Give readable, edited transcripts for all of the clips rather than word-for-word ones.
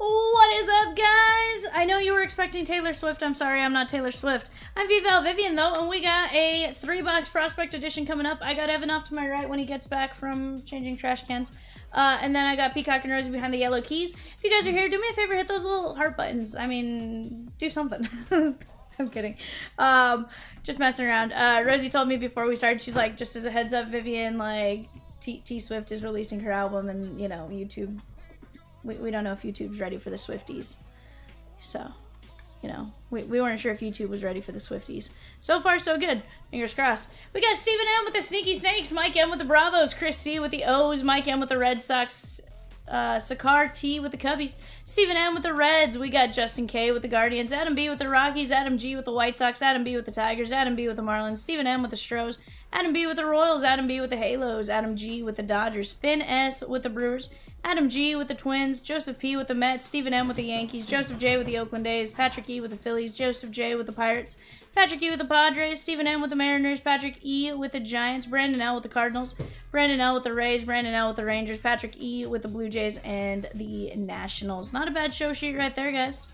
What is up, guys? I know you were expecting Taylor Swift. I'm sorry, I'm not Taylor Swift. I'm Vivian, though, and we got a 3-box Prospect Edition coming up. I got Evan off to my right when he gets back from changing trash cans. And then I got Peacock and Rosie behind the yellow keys. If you guys are here, do me a favor, hit those little heart buttons. I mean, do something. I'm kidding. Just messing around. Rosie told me before we started, she's like, just as a heads up, Vivian, like, T-Swift is releasing her album, and, you know, YouTube... We don't know if YouTube's ready for the Swifties. So, you know, we weren't sure if YouTube was ready for the Swifties. So far, so good. Fingers crossed. We got Stephen M with the Sneaky Snakes, Mike M with the Bravos, Chris C with the O's, Mike M with the Red Sox, Sakar T with the Cubbies, Stephen M with the Reds. We got Justin K with the Guardians, Adam B with the Rockies, Adam G with the White Sox, Adam B with the Tigers, Adam B with the Marlins, Stephen M with the Stros, Adam B with the Royals, Adam B with the Halos, Adam G with the Dodgers, Finn S with the Brewers, Adam G with the Twins, Joseph P with the Mets, Stephen M with the Yankees, Joseph J with the Oakland A's, Patrick E with the Phillies, Joseph J with the Pirates, Patrick E with the Padres, Stephen M with the Mariners, Patrick E with the Giants, Brandon L with the Cardinals, Brandon L with the Rays, Brandon L with the Rangers, Patrick E with the Blue Jays, and the Nationals. Not a bad show sheet right there, guys.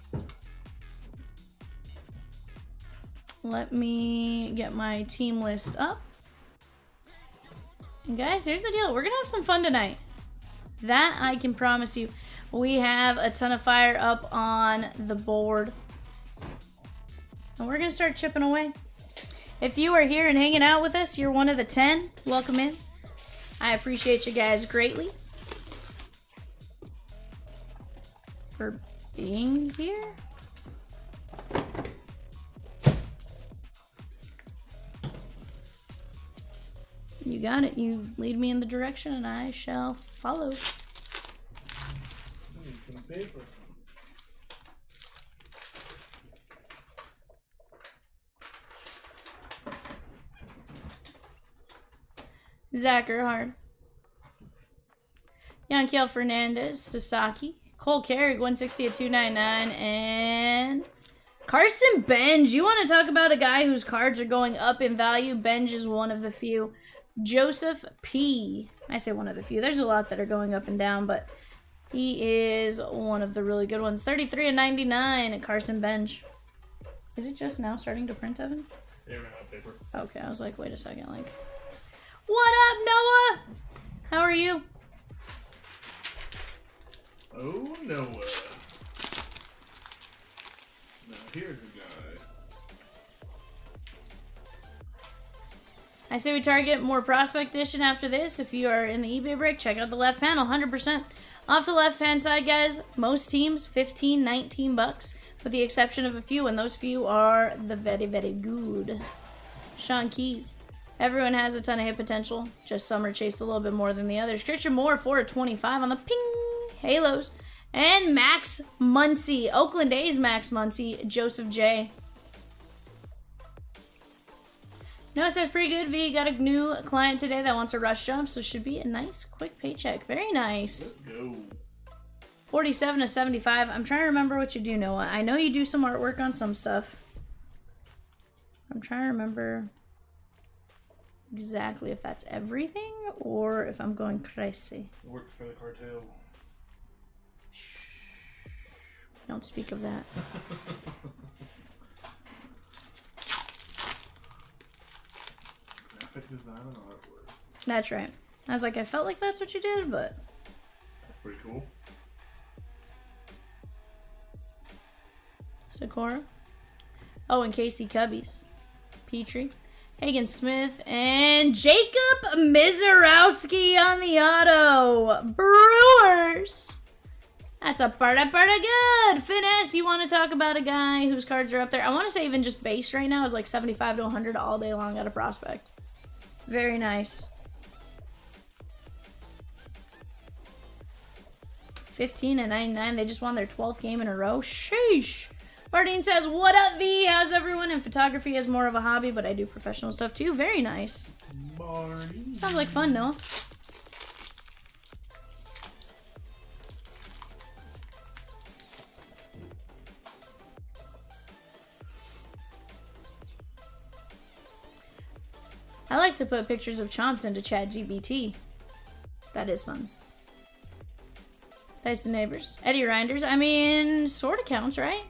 Let me get my team list up. And guys, here's the deal. We're going to have some fun tonight. That I can promise you. We have a ton of fire up on the board. And we're going to start chipping away. If you are here and hanging out with us, you're one of the 10. Welcome in. I appreciate you guys greatly for being here. You got it. You lead me in the direction and I shall follow. Some paper. Zach Erhard. Yanquiel Fernandez, Sasaki, Cole Carrick, 160 at 299, and Carson Benj. You want to talk about a guy whose cards are going up in value? Benj is one of the few. Joseph P. I say one of the few. There's a lot that are going up and down, but he is one of the really good ones. 33 and 99 at Carson Benj. Is it just now starting to print, Evan? Yeah, ran out of paper. Okay, I was like, wait a second, like, what up, Noah? How are you? Oh, Noah. Now here's a guy. I say we target more Prospect Edition after this. If you are in the eBay break, check out the left panel, 100%. Off to the left-hand side, guys, most teams, 15, 19 bucks, with the exception of a few, and those few are the very, very good. Sean Keys. Everyone has a ton of hit potential, just some are chased a little bit more than the others. Christian Moore, 4 at 25 on the ping Halos. And Max Muncy, Oakland A's Max Muncy, Joseph J. No, it says pretty good. V got a new client today that wants a rush jump, so should be a nice, quick paycheck. Very nice. Let's go. 47 to 75. I'm trying to remember what you do, Noah. I know you do some artwork on some stuff. I'm trying to remember exactly if that's everything or if I'm going crazy. Works for the cartel. Don't speak of that. Graphic design and artwork. That's right. I was like, I felt like that's what you did, but... That's pretty cool. Sakura. Oh, and Casey Cubbies. Petrie. Hagen Smith. And Jacob Mizorowski on the auto. Brewers. That's a pretty good. Finesse, you want to talk about a guy whose cards are up there? I want to say even just base right now is like 75 to 100 all day long at a Prospect. Very nice. 15 and 99. They just won their 12th game in a row. Sheesh. Bardine says, what up, V? How's everyone? And photography is more of a hobby, but I do professional stuff too. Very nice. Barney. Sounds like fun, no? I like to put pictures of Chomps into ChatGPT. That is fun. Tyson Neighbors. Eddie Reinders. I mean, sort of counts, right?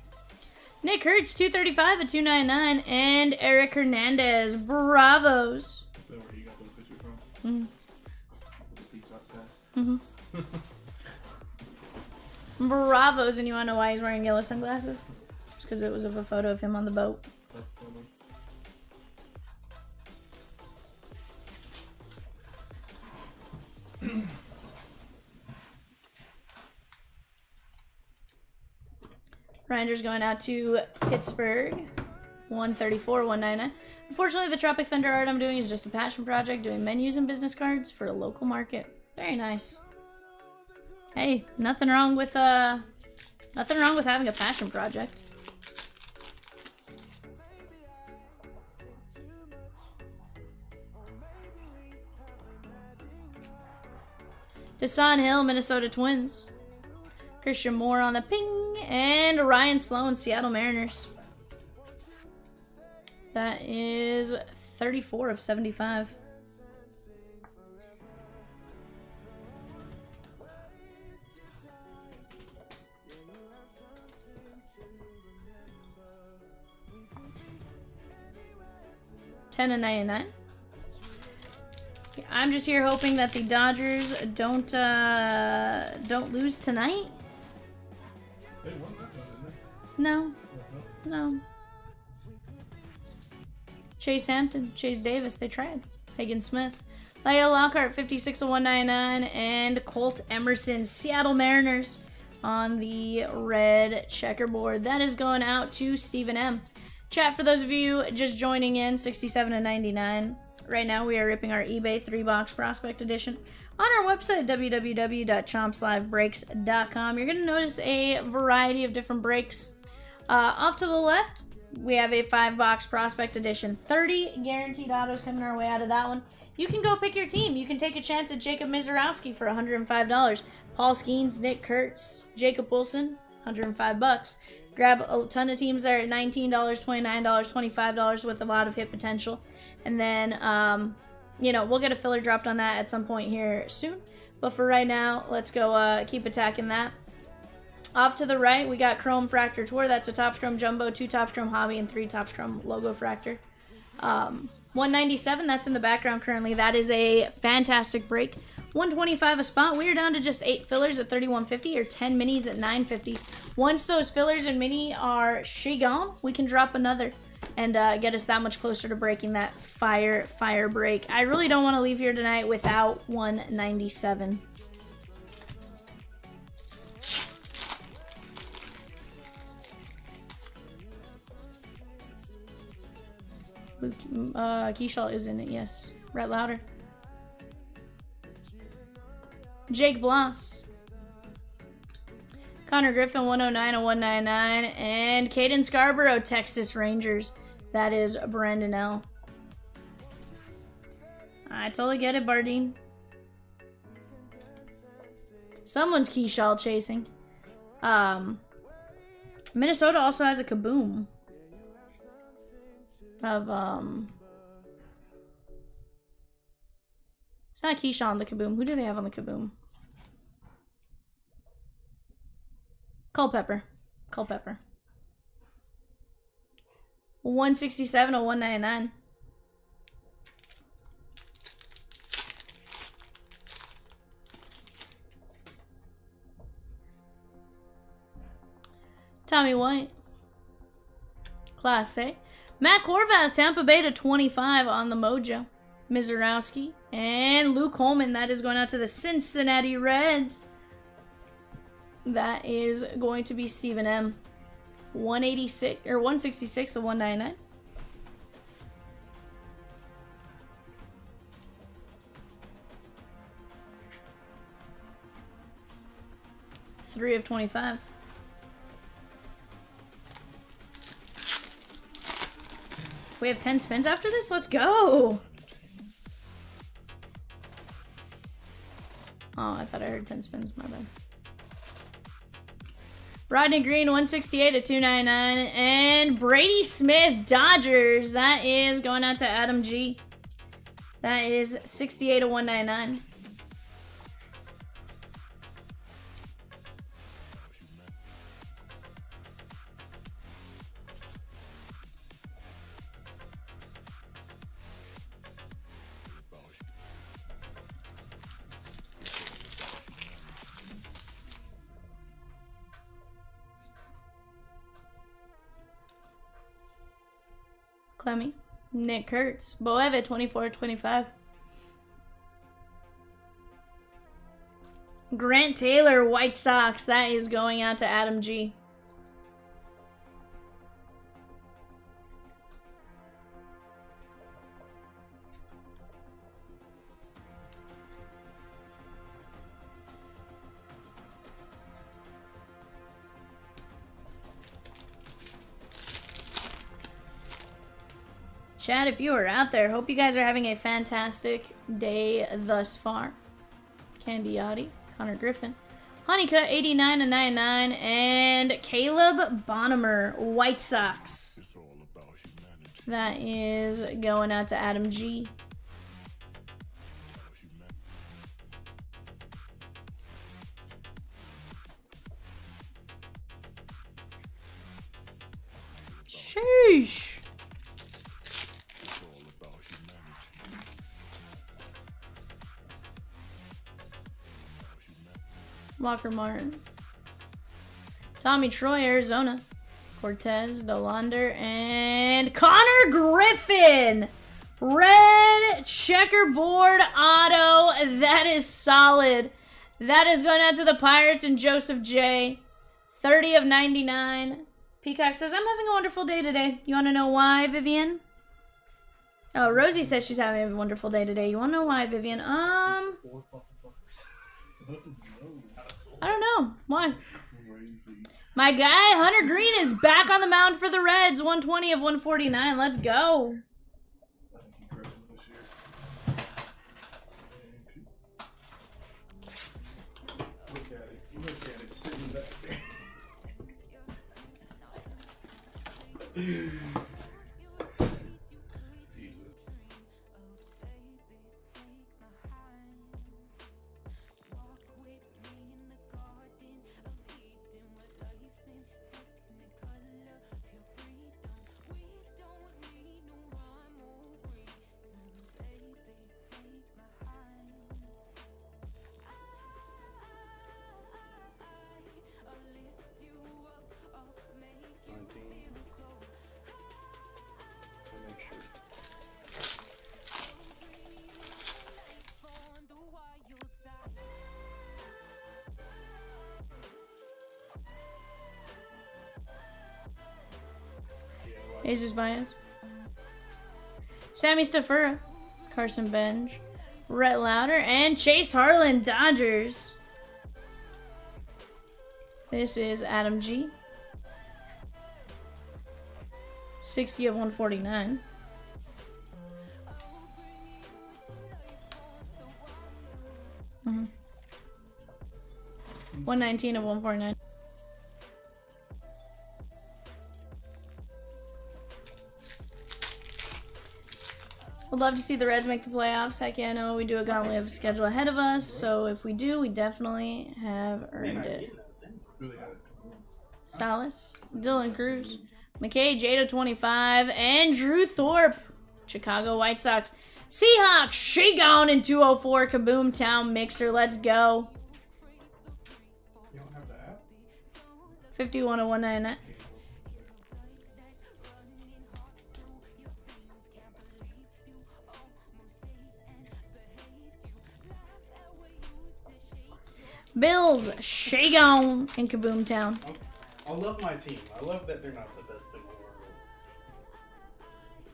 Nick Hertz, 235 at 299. And Eric Hernandez. Bravos. Is that where he got those pictures from? With the peacock tag? Bravos. And you want to know why he's wearing yellow sunglasses? Just because it was of a photo of him on the boat. That's funny. Reinders going out to Pittsburgh. 134, 199. Unfortunately, the Tropic Thunder art I'm doing is just a passion project, doing menus and business cards for a local market. Very nice. Hey, nothing wrong with having a passion project. Desan Hill, Minnesota Twins. Christian Moore on the ping. And Ryan Sloan, Seattle Mariners. That is 34 of 75. $10.99. I'm just here hoping that the Dodgers don't lose tonight. They won that one, didn't No, they? no. Chase Hampton, Chase Davis, they tried. Hagen Smith. Lyle Lockhart, 56 of 199, and Colt Emerson, Seattle Mariners on the red checkerboard. That is going out to Stephen M. Chat, for those of you just joining in, 67 of 99. Right now we are ripping our eBay 3-box prospect edition on our website, www.chompslivebreaks.com. You're going to notice a variety of different breaks. Off to the left, we have a 5-box prospect edition. 30 guaranteed autos coming our way out of that one. You can go pick your team. You can take a chance at Jacob Mizorowski for $105. Paul Skeens, Nick Kurtz, Jacob Wilson, $105. Grab a ton of teams there at $19, $29, $25 with a lot of hit potential. And then, you know, we'll get a filler dropped on that at some point here soon. But for right now, let's go keep attacking that. Off to the right, we got Chrome Fractor Tour. That's a Topps Chrome Jumbo, 2 Topps Chrome Hobby, and 3 Topps Chrome Logo Fractor. 197, that's in the background currently. That is a fantastic break. 125 a spot. We are down to just 8 fillers at 31.50 or 10 minis at 9.50. Once those fillers and mini are gone, we can drop another and get us that much closer to breaking that fire break. I really don't want to leave here tonight without 197. Keyshaw is in it, yes. Rhett Louder. Jake Bloss. Connor Griffin, 109 and 199. And Caden Scarborough, Texas Rangers. That is Brandon L. I totally get it, Bardine. Someone's Keyshaw chasing. Minnesota also has a Kaboom. Of, it's not Keyshawn on the Kaboom. Who do they have on the Kaboom? Culpepper. 167 to 199. Tommy White. Class A. Matt Horvath, Tampa Bay to 25 on the Mojo. Mizorowski. And Luke Holman. That is going out to the Cincinnati Reds. That is going to be Stephen M. 186 or 166 to 199. Three of 25. We have 10 spins after this? Let's go! Oh, I thought I heard 10 spins. My bad. Rodney Green, 168 to 299. And Brady Smith, Dodgers. That is going out to Adam G. That is 68 to 199. Clemmy. Nick Kurtz. Boeve, 24-25. Grant Taylor, White Sox. That is going out to Adam G. Chat, if you are out there, hope you guys are having a fantastic day thus far. Candy Yachty, Connor Griffin, Honeycutt, 89-99, and Caleb Bonnemer, White Sox. That is going out to Adam G. Sheesh. Walker Martin. Tommy Troy, Arizona. Cortez, Dolander, and Connor Griffin. Red checkerboard auto. That is solid. That is going out to the Pirates and Joseph J. 30/99. Peacock says, I'm having a wonderful day today. You want to know why, Vivian? Oh, Rosie says she's having a wonderful day today. You want to know why, Vivian? I don't know. Why? My guy, Hunter Green, is back on the mound for the Reds. 120/149. Let's go. Look at it. Look at it sitting back there. Jesus Baez. Sammy Stafura. Carson Bench. Rhett Lauder. And Chase Harlan, Dodgers. This is Adam G. 60/149. Mm-hmm. 119/149. Would love to see the Reds make the playoffs. Heck yeah, I know we do a gauntlet schedule ahead of us, so if we do, we definitely have earned it. Salas, Dylan Cruz, McKay, Jada25, and Drew Thorpe, Chicago White Sox. Seahawks, shake on in 204, Kaboom Town Mixer. Let's go. You don't have the app? 51/199. Bills, shake on in Kaboom Town. I love my team. I love that they're not the best in the world.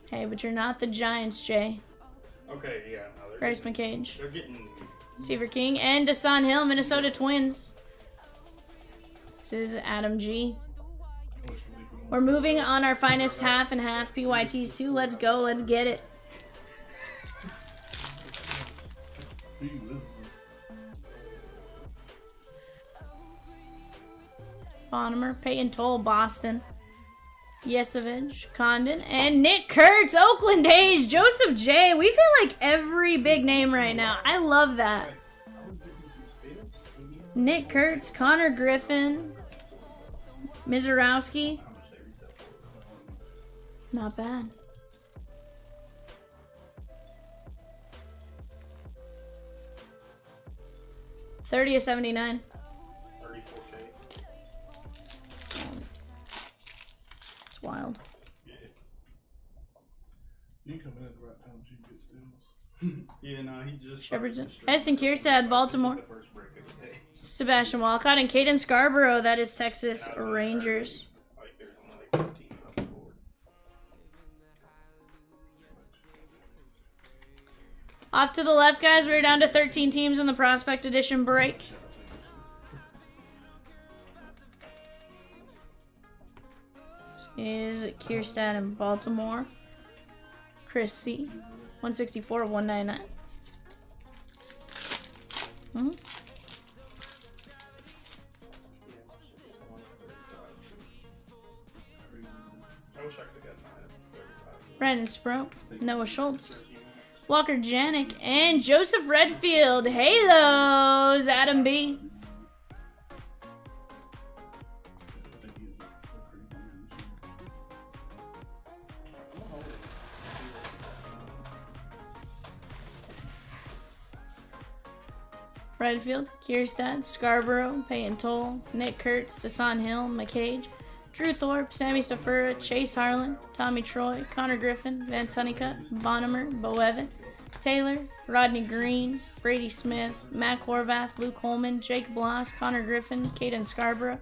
Hey, but you're not the Giants, Jay. Okay, yeah. No, Bryce McCage. They're getting... Steve King and Desan Hill, Minnesota Twins. This is Adam G. We're moving on our finest half and half PYTs too. Let's go. Let's get it. Bonnemer, Peyton Toll, Boston. Yesovich, Condon, and Nick Kurtz, Oakland A's, Joseph J. We feel like every big name right now. I love that. Nick Kurtz, Connor Griffin, Mizorowski. Not bad. $30/79. It's wild. coming at the right time. You get steals. Yeah, no, he just. Shepardson. Heston Kierstad, Baltimore. The first break of the day. Sebastian Walcott and Caden Scarborough. That is Texas Rangers. Like, there's only like 15 on the board. Off to the left, guys. We're down to 13 teams in the Prospect Edition break. This is Kierstad in Baltimore. Chris C. 164 of 199. I wish I could have gotten mine at 35. Brandon Sproat. Noah Schultz. Walker Janik. And Joseph Redfield. Halos. Adam B. Redfield, Kierstad, Scarborough, Peyton Toll, Nick Kurtz, Desan Hill, McCage, Drew Thorpe, Sammy Stafura, Chase Harlan, Tommy Troy, Connor Griffin, Vance Honeycutt, Bonnemer, Bo Evan, Taylor, Rodney Green, Brady Smith, Matt Horvath, Luke Holman, Jake Bloss, Connor Griffin, Caden Scarborough,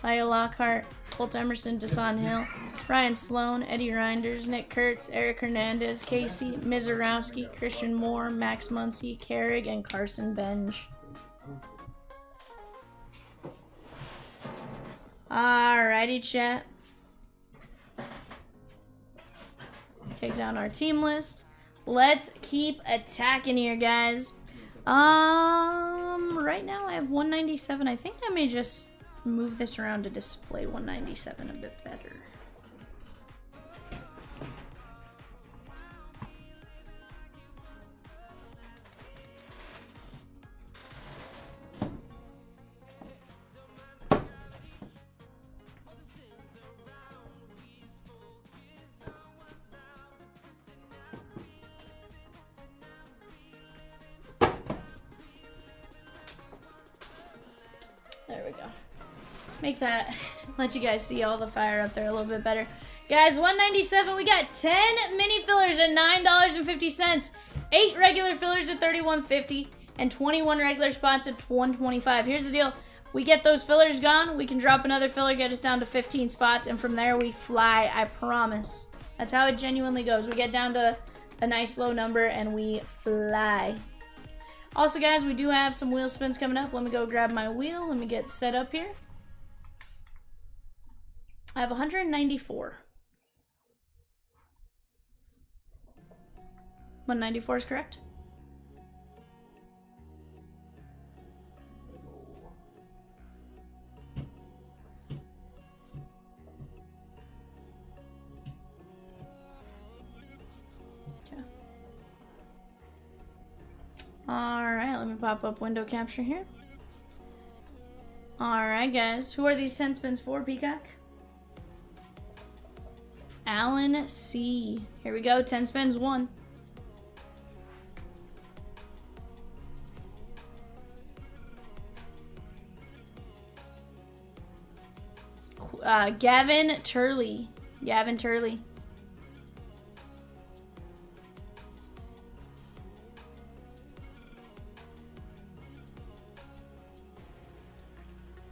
Lyle Lockhart, Colt Emerson, Desan Hill, Ryan Sloan, Eddie Reinders, Nick Kurtz, Eric Hernandez, Casey, Mizarowski, Christian Moore, Max Muncy, Carrig, and Carson Benj. Alrighty, chat. Take down our team list. Let's keep attacking here, guys. Right now I have 197. I think I may just move this around to display 197 a bit better. There we go. Make that, let you guys see all the fire up there a little bit better. Guys, 197, we got 10 mini fillers at $9.50, 8 regular fillers at $31.50, and 21 regular spots at $125. Here's the deal. We get those fillers gone, we can drop another filler, get us down to 15 spots, and from there we fly, I promise. That's how it genuinely goes. We get down to a nice low number and we fly. Also, guys, we do have some wheel spins coming up. Let me go grab my wheel. Let me get set up here. I have 194. 194 is correct. Alright, let me pop up window capture here. Alright, guys. Who are these 10 spins for, Peacock? Alan C. Here we go. 10 spins, 1. Gavin Turley. Gavin Turley.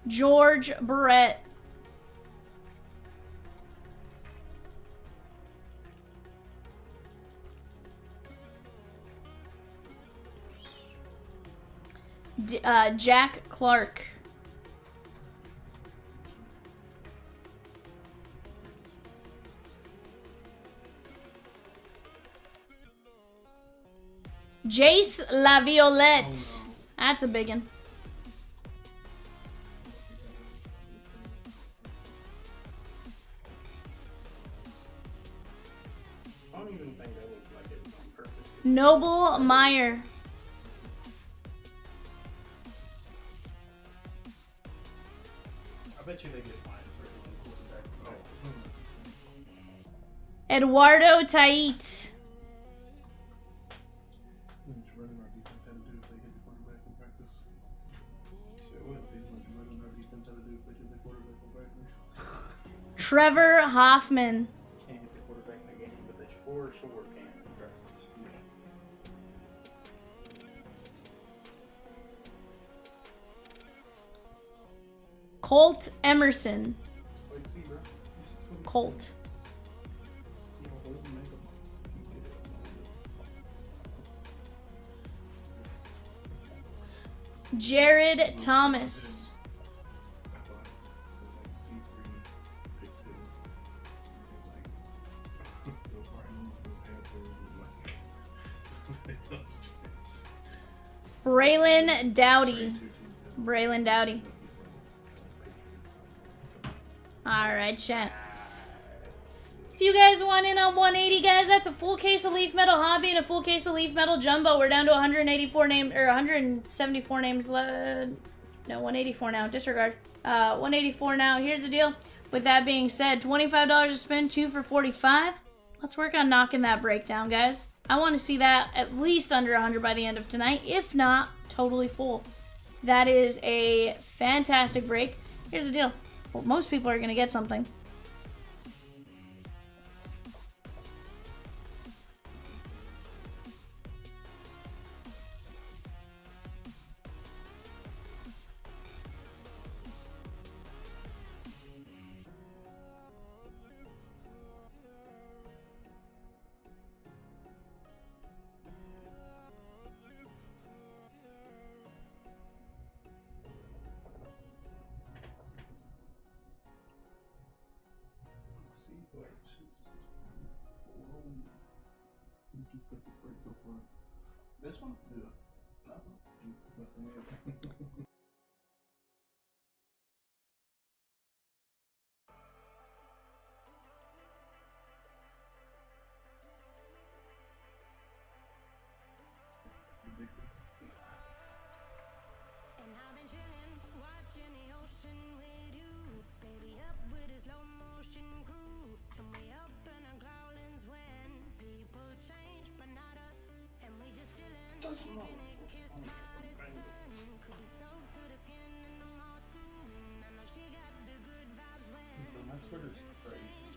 George Barrett. Jack Clark. Jace Laviolette. That's a big one. I don't even think that looks like it was on purpose. Noble Meyer. I bet you they get mine for one quarterback. Oh. Eduardo Tait. Just running our defense had to do if they hit the quarterback in practice. So what? Much running our defense had to do if they hit the quarterback in practice. Trevor Hoffman. Can't hit the quarterback in the game, but they sure can. preference. Colt Emerson. Like, see, bro. Colt. You know, hold and make 'em. Jared Thomas. I thought it was like T3, pick 2. Like, those Rhinos, those Panthers, like. Braylon Dowdy. Braylon Dowdy. Alright, chat. If you guys want in on 180, guys, that's a full case of Leaf Metal Hobby and a full case of Leaf Metal Jumbo. We're down to 184 names, or 174 names left. No, 184 now. Disregard. 184 now. Here's the deal. With that being said, $25 to spin, 2 for 45. Let's work on knocking that breakdown, guys. I want to see that at least under 100 by the end of tonight. If not, totally full. That is a fantastic break. Here's the deal. Well, most people are going to get something. See, like, she's. Whoa. You just got the break so far. This one? Yeah. Nothing. Nothing yet. And I've been chillin', watching the ocean with you. Baby up with a slow motion crew. And we up in our growlings when people change, but not us. And we just chillin', kicking it, kissed by the sun. Could be soaked to the skin in the mall soon. I know she got the good vibes when So my Twitter's crazy.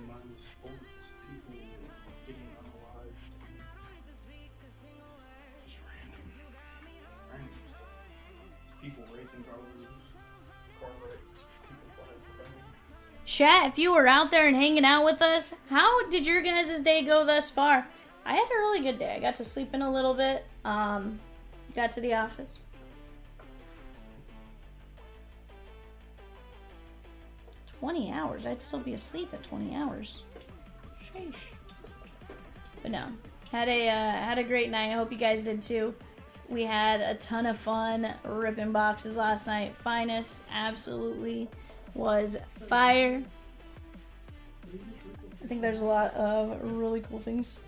Minus sports, people getting unalive. Just random. Random stuff. People racing cars, car wrecks, people flying around. Chat, if you were out there and hanging out with us, how did your guys' day go thus far? I had a really good day. I got to sleep in a little bit. Got to the office. $20 hours. I'd still be asleep at 20 hours. Sheesh. But no, had a great night. I hope you guys did too. We had a ton of fun ripping boxes last night. Finest absolutely was fire. I think there's a lot of really cool things.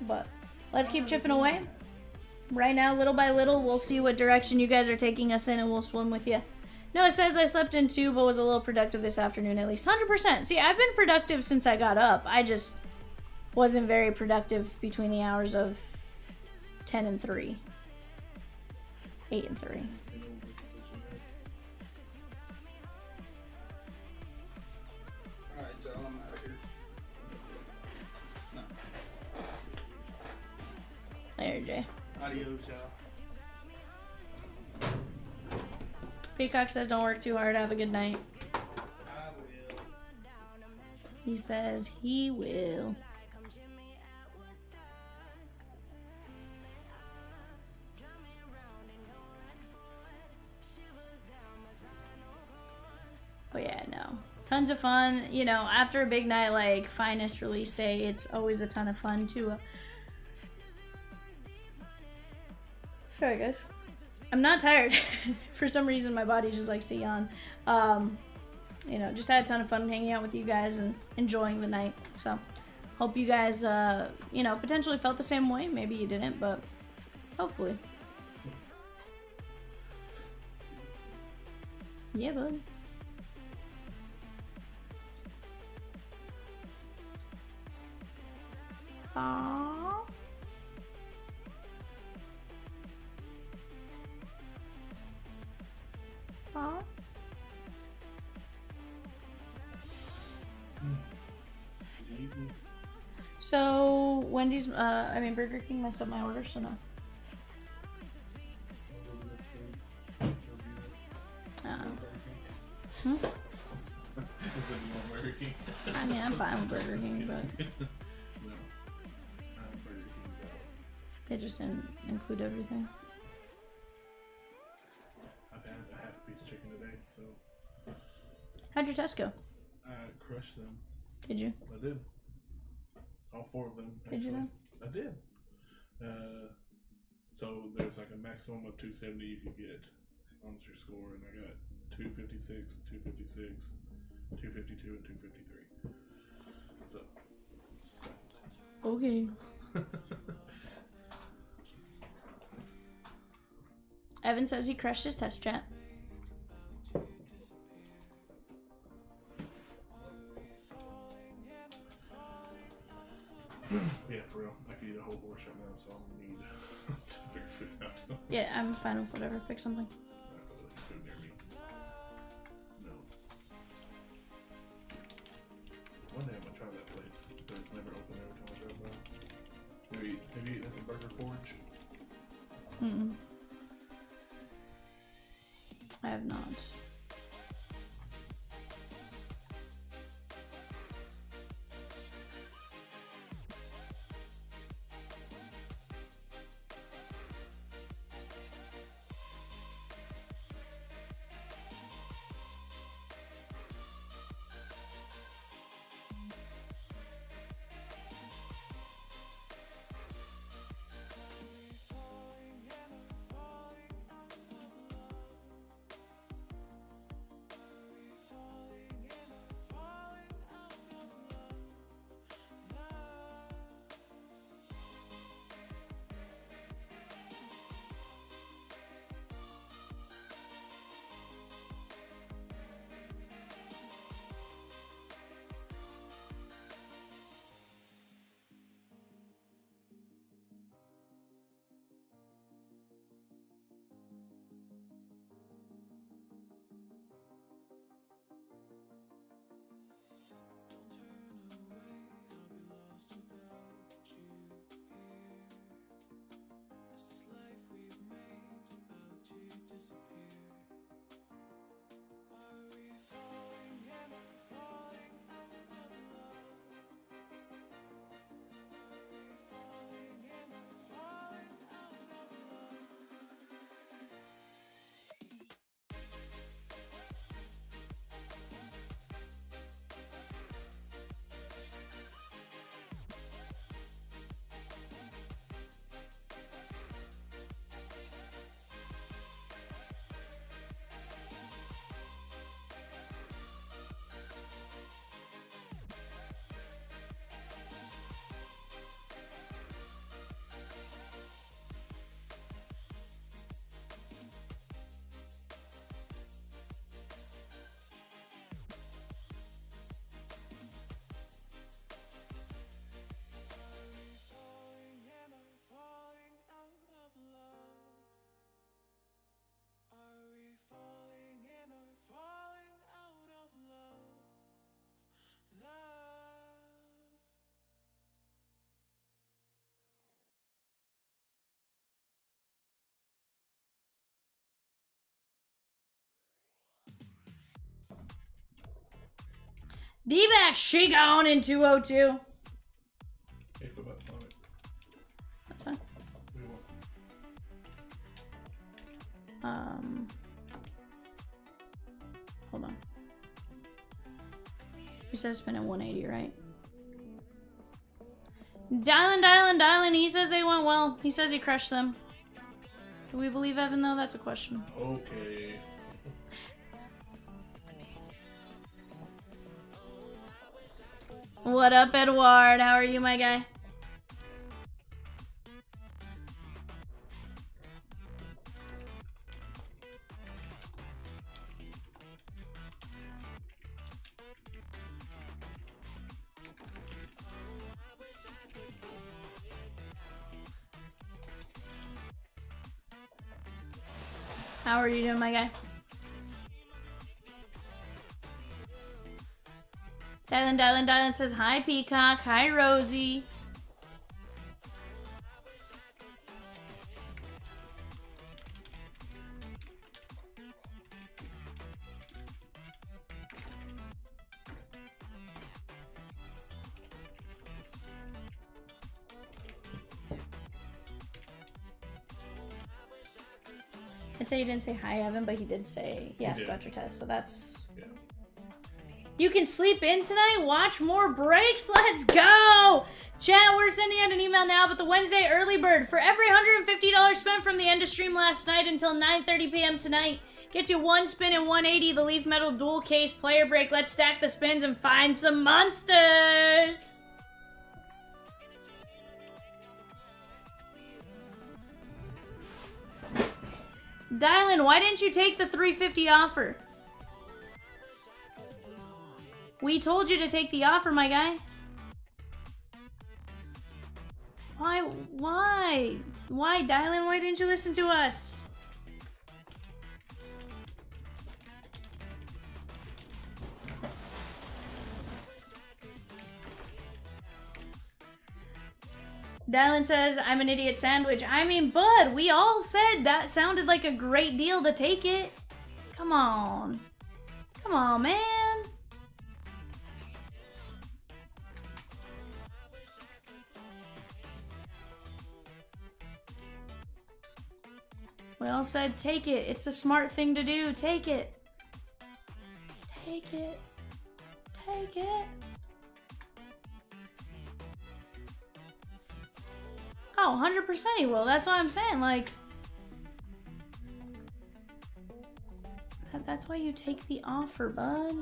But let's keep chipping away. Right now, little by little, we'll see what direction you guys are taking us in and we'll swim with you. Noah says I slept in too, but was a little productive this afternoon at least. 100%. See, I've been productive since I got up. I just wasn't very productive between the hours of 10 and 3. 8 and 3. Alright, y'all, I'm out of here. No. Later, Jay. Adios, y'all. Peacock says don't work too hard. Have a good night. I will. He says he will. Oh yeah, no. Tons of fun. You know, after a big night like Finest release day, it's always a ton of fun to... Sorry, guys. I'm not tired. For some reason, my body just likes to yawn. You know, just had a ton of fun hanging out with you guys and enjoying the night. So, hope you guys, you know, potentially felt the same way. Maybe you didn't, but hopefully. Yeah, bud. Aww. Aww. So Wendy's, I mean Burger King messed up my order, so no. Hmm? I mean, I'm fine with Burger King, but they just didn't include everything. I've had a half piece chicken today, so How'd your test go? I crushed them. Did you? I did. All 4 of them. Did you actually. though? I did. So there's like a maximum of 270 you could get on your score, and I got 256, 256, 252, and 253. So. Okay. Evan says he crushed his test chat. Yeah, for real. I could eat a whole horse right now, so I'll need to figure food out. Yeah, I'm fine with whatever. Pick something. Not really food near me. No. One day I'm gonna try that place, but it's never open every time I go by. Have you eaten at the Burger Forge? Mm-mm. I have not. D-back, she gone in 202. Hey, what about Sonic? That's fine. We won't. Hold on. You said spin at 180, right? Dialing. He says they went well. He says he crushed them. Do we believe Evan, though? That's a question. Okay. What up, Edward? How are you, my guy? How are you doing, my guy? Dylan says, hi, Peacock. Hi, Rosie. I'd say he didn't say hi, Evan, but he did say he asked about your test, so that's... Yeah. You can sleep in tonight? Watch more breaks? Let's go! Chat, we're sending out an email now, but the Wednesday early bird, for every $150 spent from the end of stream last night until 9:30 p.m. tonight, gets you 1 spin and 180, the Leaf Metal dual case player break. Let's stack the spins and find some monsters! Dylan, why didn't you take the 350 offer? We told you to take the offer, my guy. Why, Dylan? Why didn't you listen to us? Dylan says, I'm an idiot sandwich. I mean, bud, we all said that sounded like a great deal to take it. Come on. Come on, man. We all said, take it. It's a smart thing to do. Take it. Take it. Take it. Oh, 100% he will. That's what I'm saying. Like, that's why you take the offer, bud.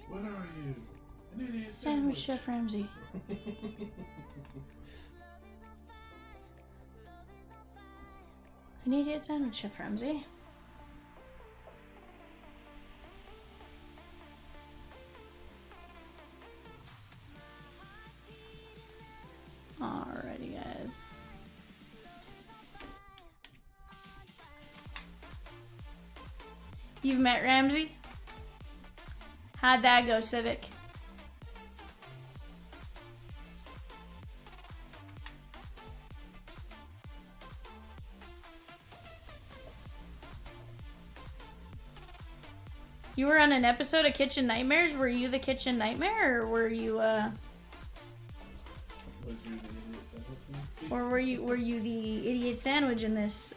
What are you? An idiot Sandwich Chef Ramsay. An idiot sandwich Chef Ramsay. Alrighty, guys. You've met Ramsay? How'd that go, Civic? You were on an episode of Kitchen Nightmares? Were you the Kitchen Nightmare, or were you, Was you the idiot sandwich? or were you the idiot sandwich in this,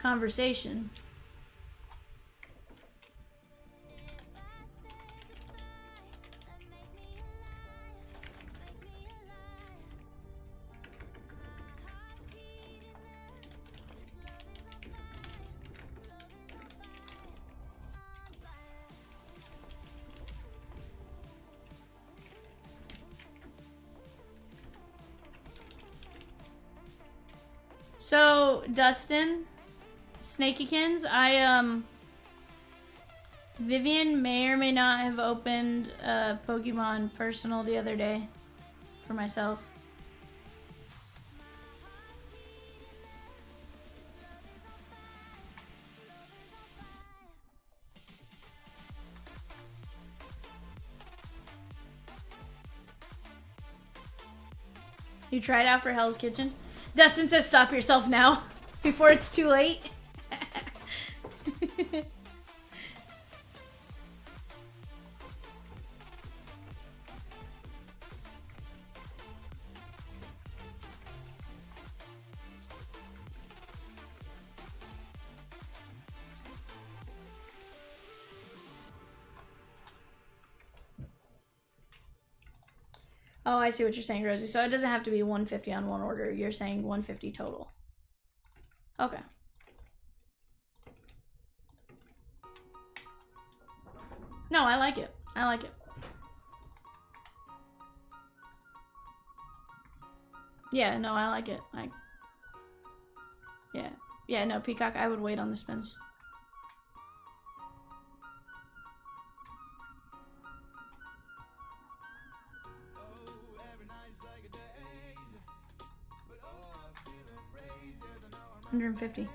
conversation? So, Dustin, Snakykins, Vivian may or may not have opened Pokemon Personal the other day for myself. You tried out for Hell's Kitchen? Dustin says stop yourself now, before it's too late. Oh, I see what you're saying, Rosie. So it doesn't have to be 150 on one order. You're saying 150 total. Okay. No, I like it. I like it. Yeah, no, I like it. Like, yeah. Yeah, no, Peacock, I would wait on the spins. $150.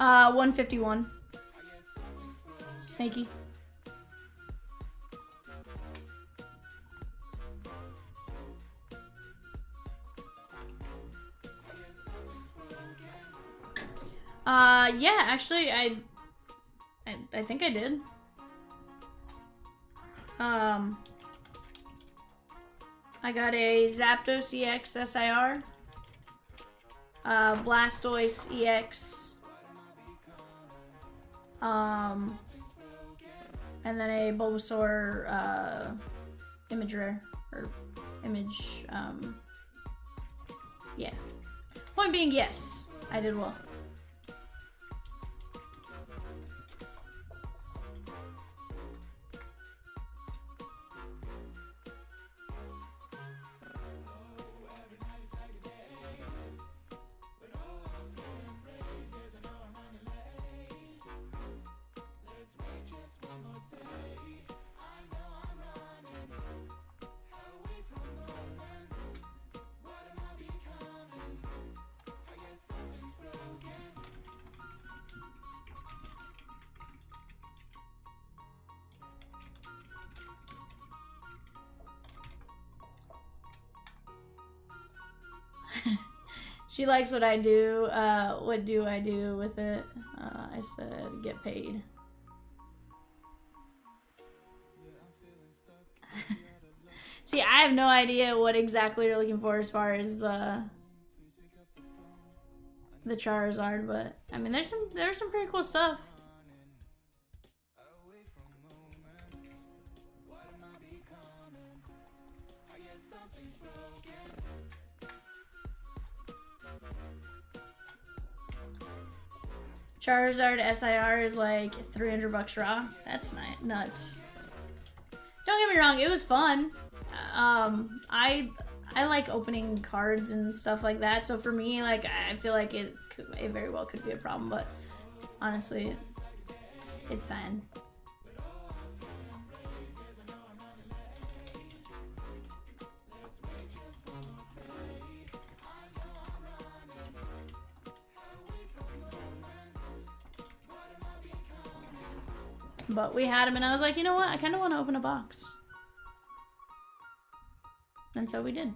$151. Snaky. Yeah, actually, I think I did. I got a Zapdos EX SIR, Blastoise EX, and then a Bulbasaur, image rare, or image, yeah. Point being, yes, I did well. She likes what I do. What do I do with it? I said get paid. See, I have no idea what exactly you're looking for as far as the Charizard, but I mean, there's some pretty cool stuff. Charizard SIR is like $300 raw. That's nuts. Don't get me wrong, it was fun. I like opening cards and stuff like that. So for me, like, I feel like it very well could be a problem, but honestly, it's fine. But we had him, and I was like, you know what? I kind of want to open a box. And so we did.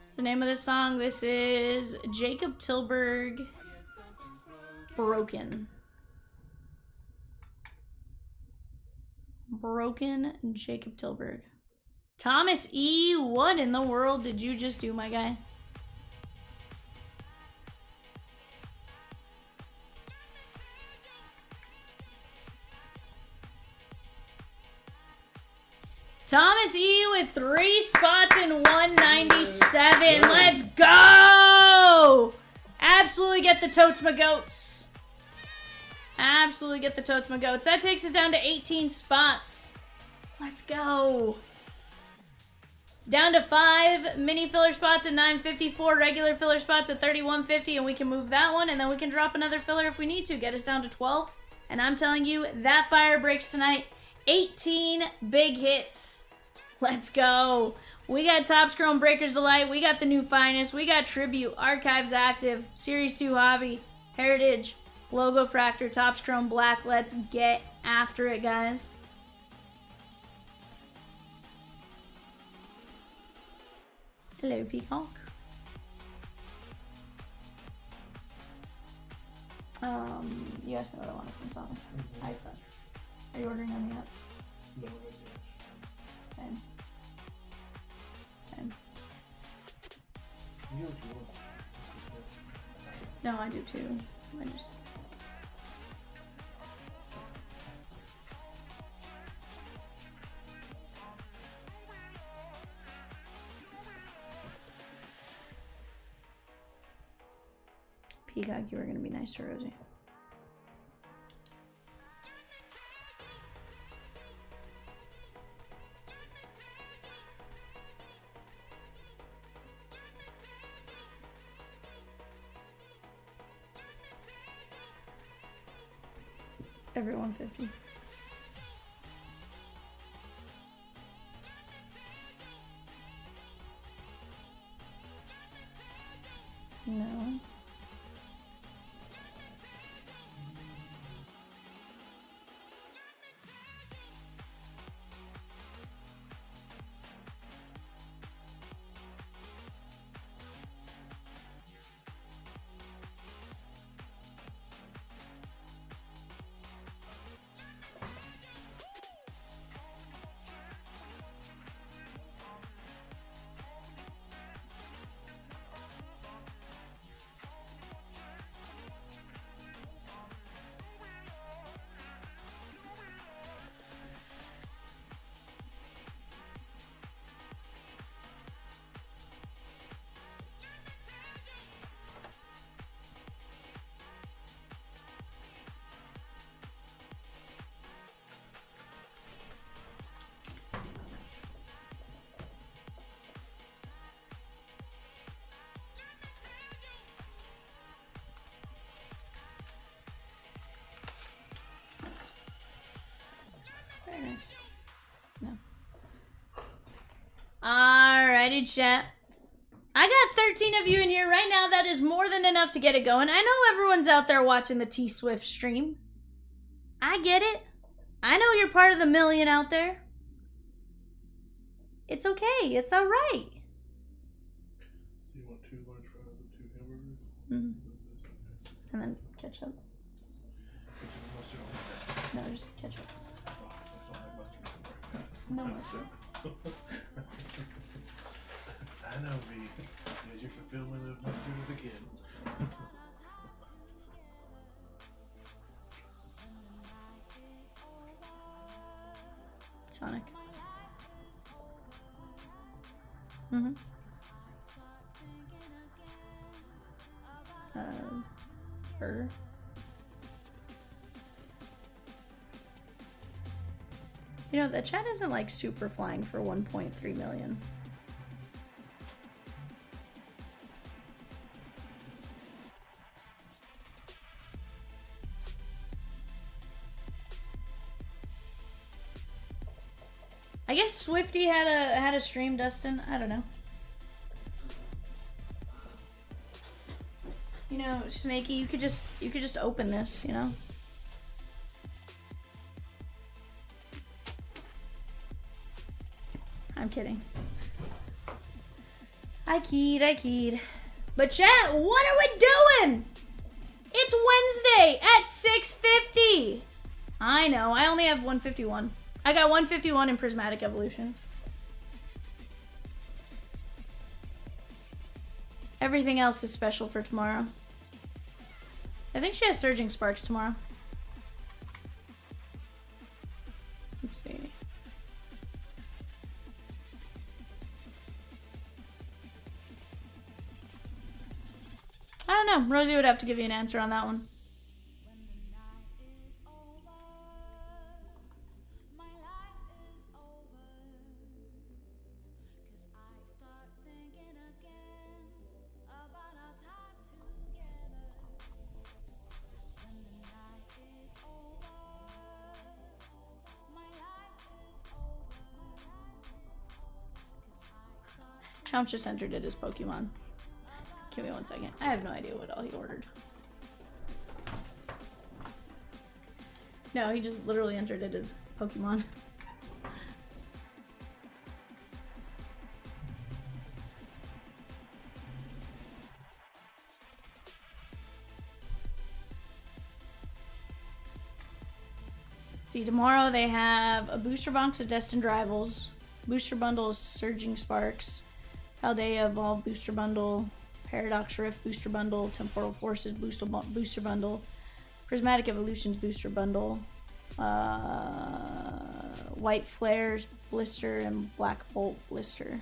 What's the name of this song? This is Jacob Tilburg, Broken. Broken Jacob Tilburg. Thomas E, what in the world did you just do, my guy? Thomas E with 3 spots in 197. Let's go! Absolutely get the totes, my goats. Absolutely get the totes, my goats. That takes us down to 18 spots. Let's go. Down to 5 mini filler spots at 954, regular filler spots at 3150, and we can move that one, and then we can drop another filler if we need to, get us down to 12. And I'm telling you, that fire breaks tonight. 18 big hits. Let's go. We got Topps Chrome Breakers Delight. We got the new Finest. We got Tribute, Archives Active, Series 2 Hobby, Heritage, Logo Fractor, Topps Chrome Black. Let's get after it, guys. Hello, Peacock. You guys know what I wanted from something. Hi, son. Are you ordering any yet? No, I got Same. Same. you know what you want. No, I do too. I just. Peacock, you were gonna be nice to Rosie. Every 150. No. Very nice. No. Alrighty, chat. I got 13 of you in here right now. That is more than enough to get it going. I know everyone's out there watching the T-Swift stream. I get it. I know you're part of the million out there. It's okay. It's alright. So you want 2 large fries and 2 hamburgers? Mm-hmm. And then ketchup. Mustard No, just ketchup. on there. I don't have mustard on there. No mustard. I know, V. There's your fulfillment of mustard as a kid. Sonic. Mm-hmm. Burger. You know, the chat isn't like super flying for 1.3 million. I guess Swifty had a stream, Dustin. I don't know. You know, Snakey, you could just open this, you know. I'm kidding. I keyed. But chat, what are we doing? It's Wednesday at 6:50. I know, I only have 151. I got 151 in Prismatic Evolution. Everything else is special for tomorrow. I think she has Surging Sparks tomorrow. Let's see. I don't know. Rosie would have to give you an answer on that one. Chomps just entered it as Pokemon. Give me 1 second. I have no idea what all he ordered. No, he just literally entered it as Pokemon. See, tomorrow they have a booster box of Destined Rivals, booster bundle of Surging Sparks, Paldea Evolve booster bundle, Paradox Rift booster bundle, Temporal Forces booster bundle, Prismatic Evolutions booster bundle, White Flares blister, and Black Bolt blister.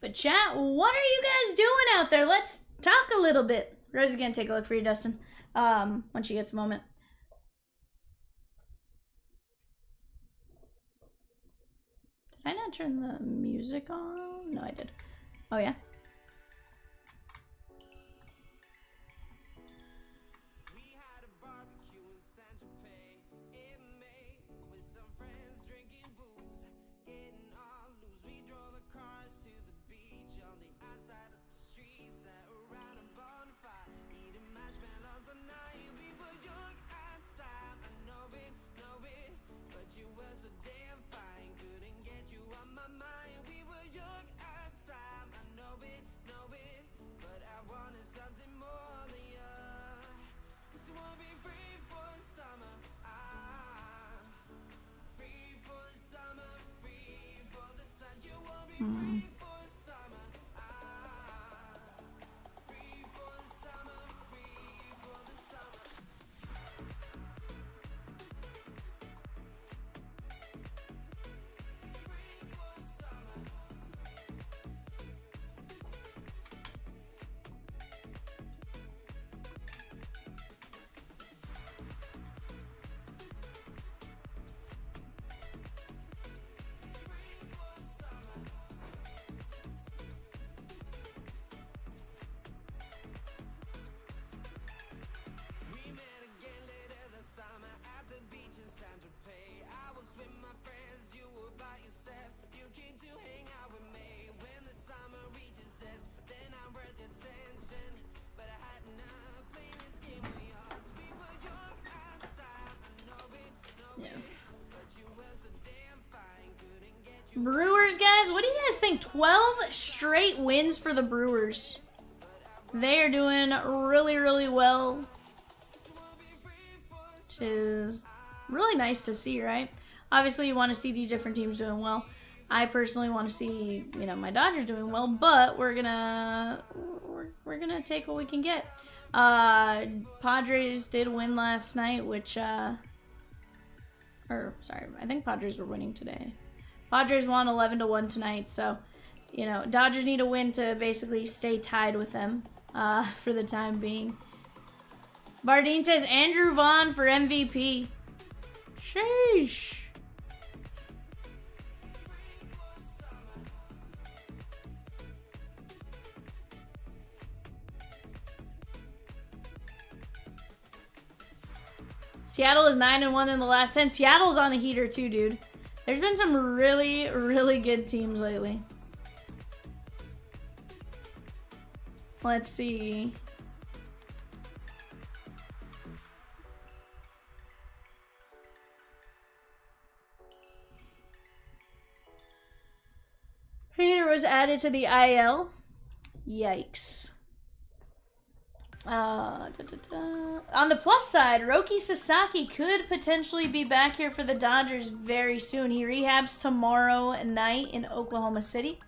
But chat, what are you guys doing out there? Let's talk a little bit. Rose is gonna take a look for you, Dustin, when she gets a moment. Did I not turn the music on? No, I did. Oh, yeah? Brewers, guys, what do you guys think? 12 straight wins for the Brewers. They are doing really, really well. Which is really nice to see, right? Obviously, you want to see these different teams doing well. I personally want to see, you know, my Dodgers doing well, but we're gonna take what we can get. Padres did win last night, which I think Padres were winning today. Padres won 11-1 tonight, so, you know, Dodgers need a win to basically stay tied with them for the time being. Bardeen says Andrew Vaughn for MVP. Sheesh. Seattle is 9-1 in the last 10. Seattle's on a heater too, dude. There's been some really, really good teams lately. Let's see. Peter was added to the IL. Yikes. On the plus side, Roki Sasaki could potentially be back here for the Dodgers very soon. He rehabs tomorrow night in Oklahoma City.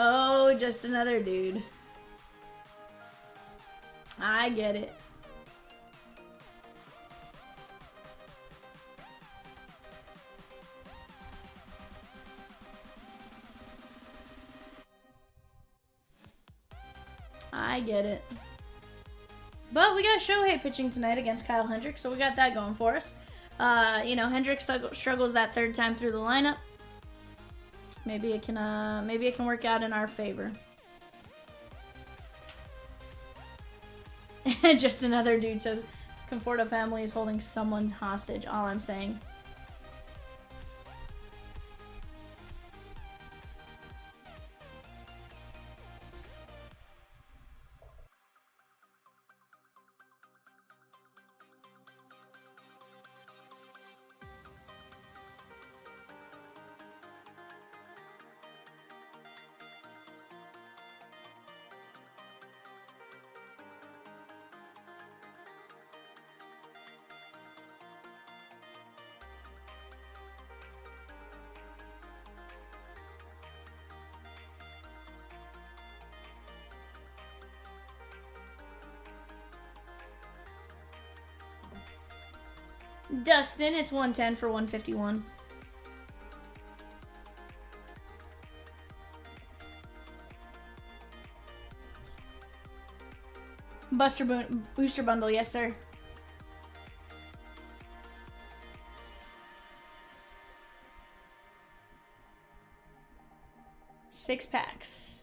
Oh, just another dude. I get it. I get it. But we got Shohei pitching tonight against Kyle Hendricks, so we got that going for us. You know, Hendricks struggles that third time through the lineup. Maybe it can work out in our favor. Just another dude says, Conforto family is holding someone hostage. All I'm saying. Dustin, it's 110 for 151. Booster bundle, yes sir. Six packs.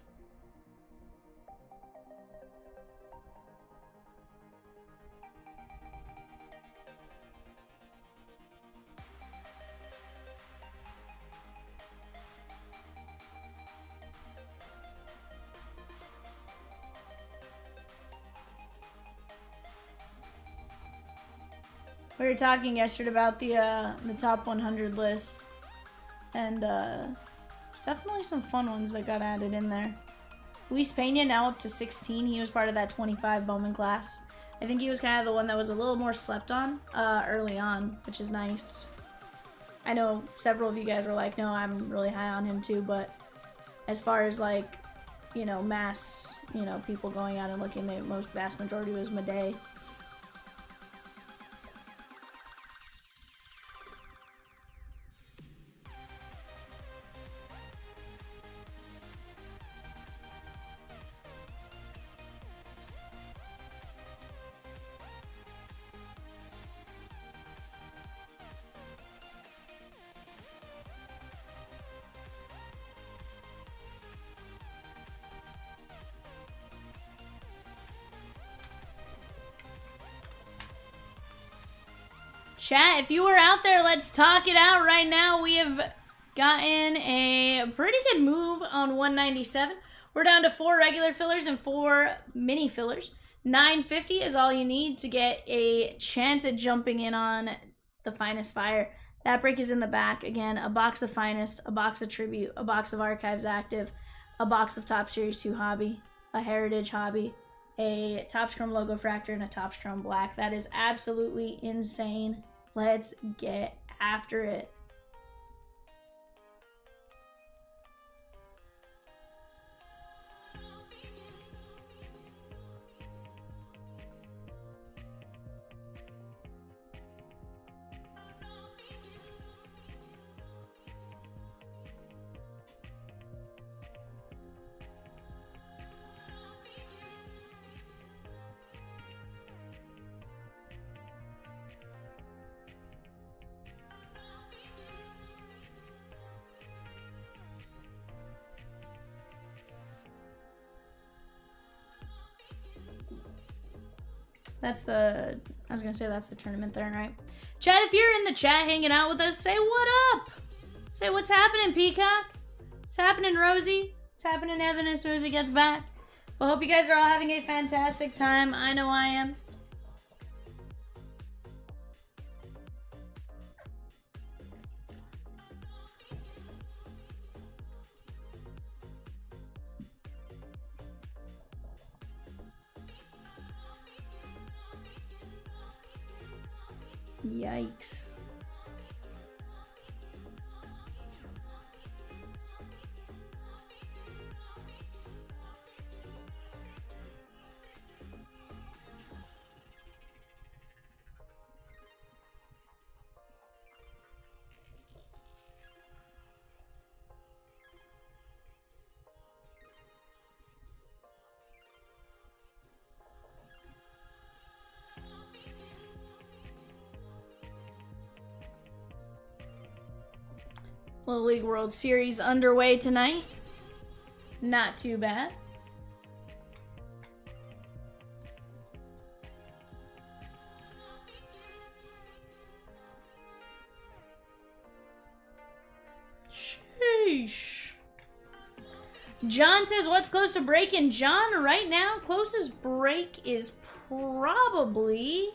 We were talking yesterday about the top 100 list, and definitely some fun ones that got added in there. Luis Pena now up to 16. He was part of that 25 Bowman class. I think he was kind of the one that was a little more slept on early on, which is nice. I know several of you guys were like, no, I'm really high on him too, but as far as like, you know, mass, you know, people going out and looking, the vast majority was Madej. Chat, if you were out there, let's talk it out right now. We have gotten a pretty good move on 197. We're down to 4 regular fillers and 4 mini fillers. 950 is all you need to get a chance at jumping in on the Finest Fire. That break is in the back. Again, a box of Finest, a box of Tribute, a box of Archives Active, a box of Top Series 2 Hobby, a Heritage Hobby, a Topps Chrome Logo Fractor, and a Topps Chrome Black. That is absolutely insane. Let's get after it. That's the, I was gonna say that's the tournament there, right? Chat, if you're in the chat hanging out with us, say what up. Say what's happening, Peacock. What's happening, Rosie? What's happening, Evan, as soon as he gets back? Well, hope you guys are all having a fantastic time. I know I am. Yikes. Little League World Series underway tonight. Not too bad. Sheesh. John says, what's close to breaking? John, right now, closest break is probably...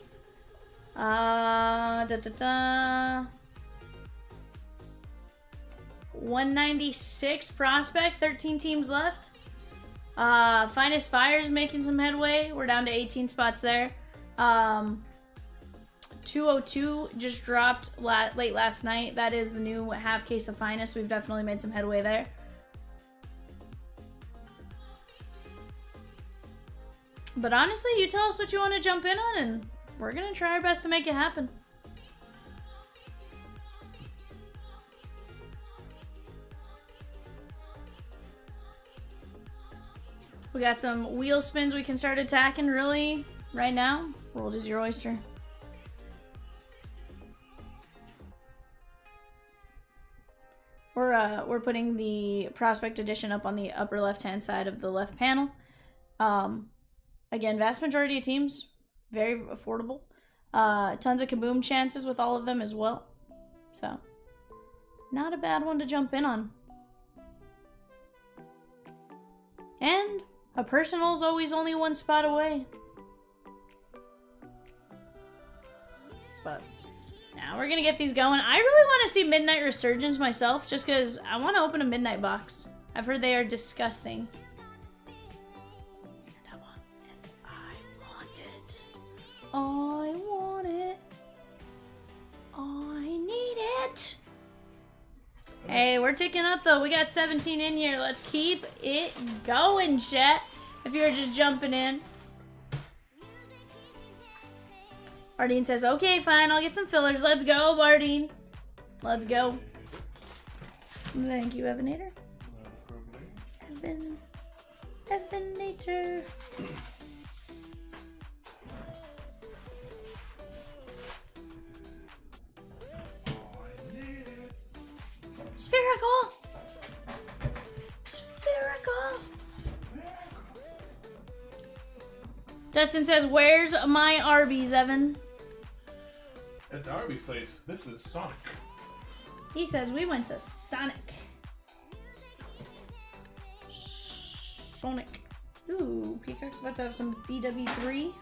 196 prospect, 13 teams left. Finest Fire's making some headway. We're down to 18 spots there. 202 just dropped late last night. That is the new half case of Finest. We've definitely made some headway there. But honestly, you tell us what you want to jump in on, and we're going to try our best to make it happen. We got some wheel spins we can start attacking really right now. World is your oyster. We're putting the prospect edition up on the upper left-hand side of the left panel. Again, vast majority of teams, very affordable. Tons of kaboom chances with all of them as well. So, not a bad one to jump in on. And a personal's always only one spot away. But now we're gonna get these going. I really want to see Midnight Resurgence myself, just because I want to open a Midnight box. I've heard they are disgusting. And I want it. I want it. I need it. Hey, we're ticking up though. We got 17 in here. Let's keep it going, chat. If you're just jumping in. Bardine says, okay, fine, I'll get some fillers. Let's go, Bardine. Let's go. Thank you, Evanator. Evanator. Spherical! Spherical! Dustin says, where's my Arby's, Evan? At the Arby's place, this is Sonic. He says, we went to Sonic. Sonic. Ooh, Peacock's about to have some BW3. BW3.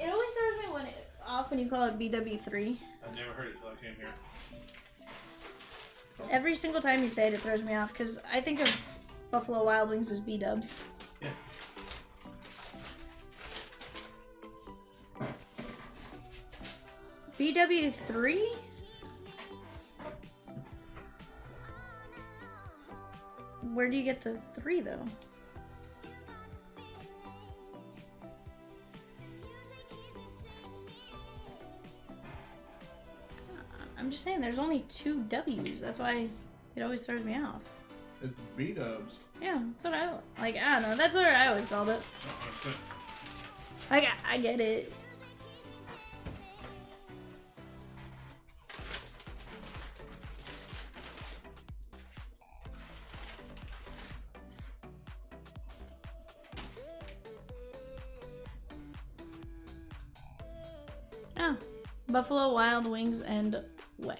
It always throws me off when you call it BW3. I've never heard it till I came here. Every single time you say it, it throws me off, because I think of Buffalo Wild Wings as B-dubs. Yeah. BW3? Where do you get the 3, though? I'm just saying, there's only 2 W's. That's why it always throws me off. It's B-dubs. Yeah, that's what I like. I don't know. That's what I always called it. Like, I get it. Oh, Buffalo Wild Wings and Weck.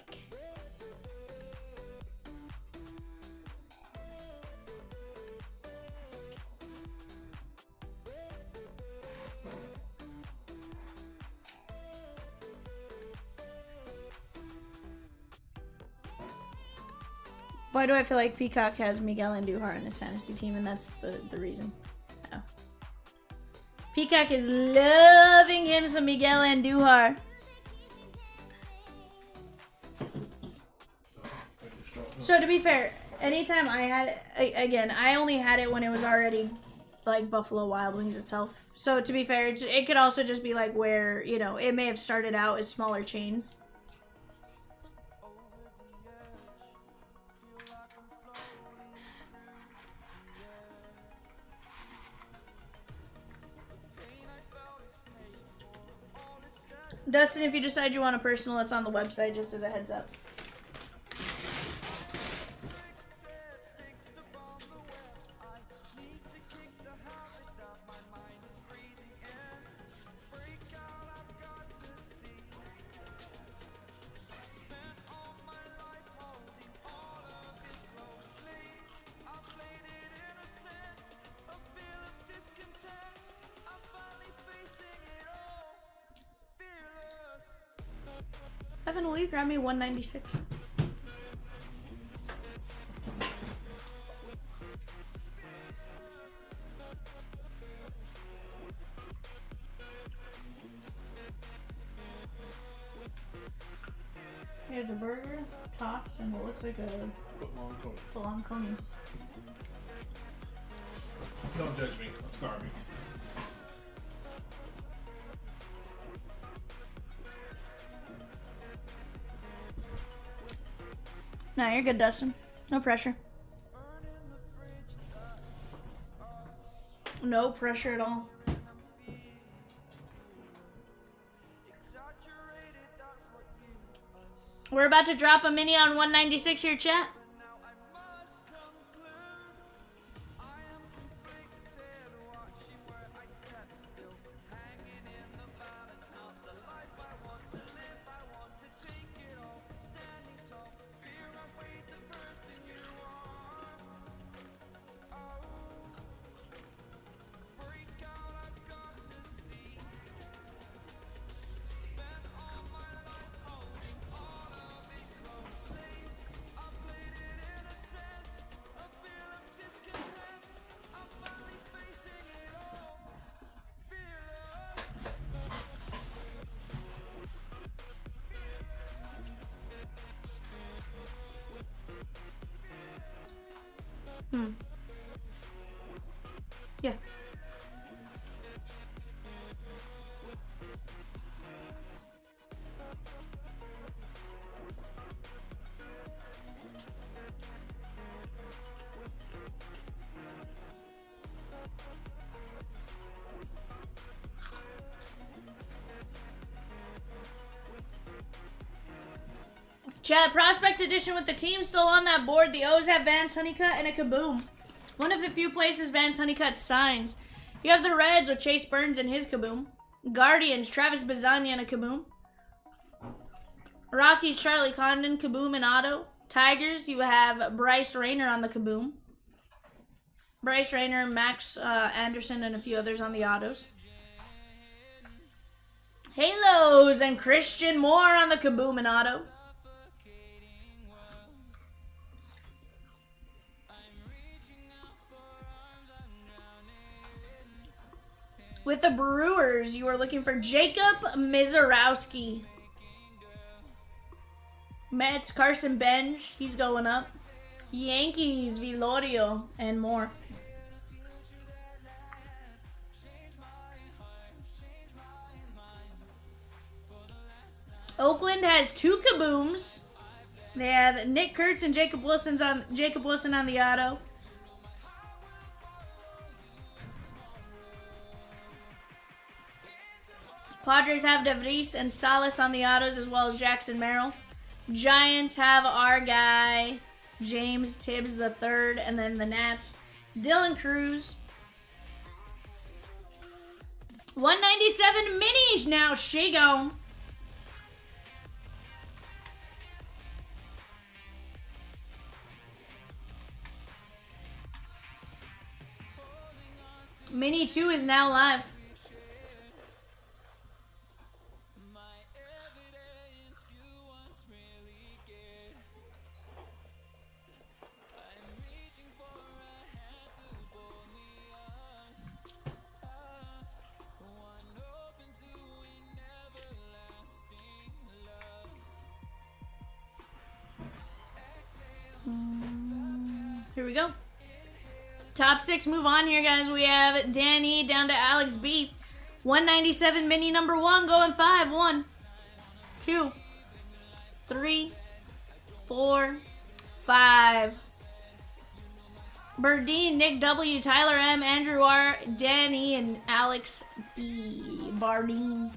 Why do I feel like Peacock has Miguel Andujar in his fantasy team, and that's the reason? Oh. Peacock is loving him some Miguel Andujar. So to be fair, anytime I had it, again, I only had it when it was already like Buffalo Wild Wings itself. So to be fair, it could also just be like where, you know, it may have started out as smaller chains. Dustin, if you decide you want a personal, it's on the website, just as a heads up. Evan, will you grab me 196? Here's a burger, tots, and what looks like a full-on coney. Don't judge me. I'm starving. Nah, you're good, Dustin. No pressure. No pressure at all. We're about to drop a mini on 196 here, chat. Yeah. Chat, Prospect Edition with the team still on that board. The O's have Vance Honeycutt and a Kaboom. One of the few places Vance Honeycutt signs. You have the Reds with Chase Burns and his Kaboom. Guardians, Travis Bazzani and a Kaboom. Rockies, Charlie Condon, Kaboom and auto. Tigers, you have Bryce Rayner on the Kaboom. Bryce Rayner, Max Anderson, and a few others on the autos. Halos and Christian Moore on the Kaboom and auto. With the Brewers, you are looking for Jacob Mizorowski. Mets, Carson Bench, he's going up. Yankees, Velorio, and more. Oakland has two Kabooms. They have Nick Kurtz and Jacob Wilson on the auto. Padres have DeVries and Salas on the autos, as well as Jackson Merrill. Giants have our guy, James Tibbs III, and then the Nats, Dylan Cruz. 197 minis now, she gone. Mini 2 is now live. Here we go. Top 6 move on here, guys. We have Danny down to Alex B. 197 mini number 1 going 5. 1, 2, 3, 4, 5. Burdine, Nick W, Tyler M, Andrew R, Danny, and Alex B. Bardine.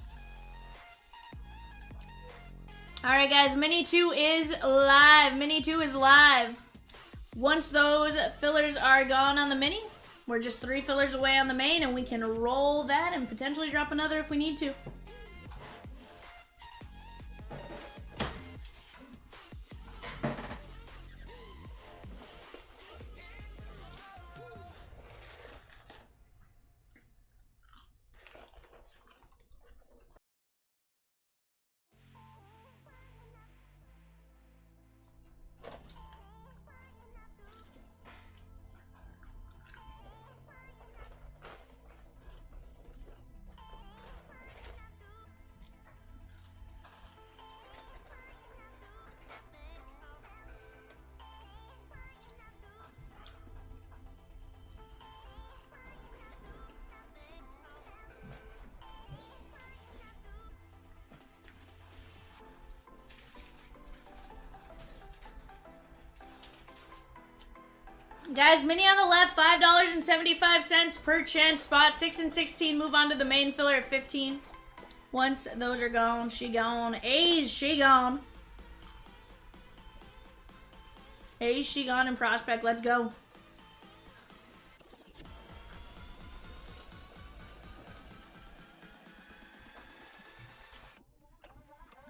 Alright guys, Mini 2 is live. Mini 2 is live. Once those fillers are gone on the Mini, we're just 3 fillers away on the main, and we can roll that and potentially drop another if we need to. Guys, Mini on the left, $5.75 per chance spot. 6 and 16 move on to the main filler at 15. Once those are gone, she gone. A's, she gone. A's, she gone, and Prospect. Let's go.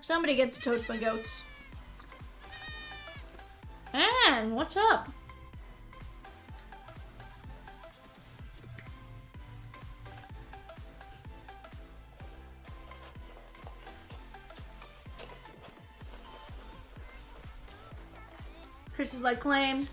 Somebody gets to toast my goats. And what's up? Chris is like, claim.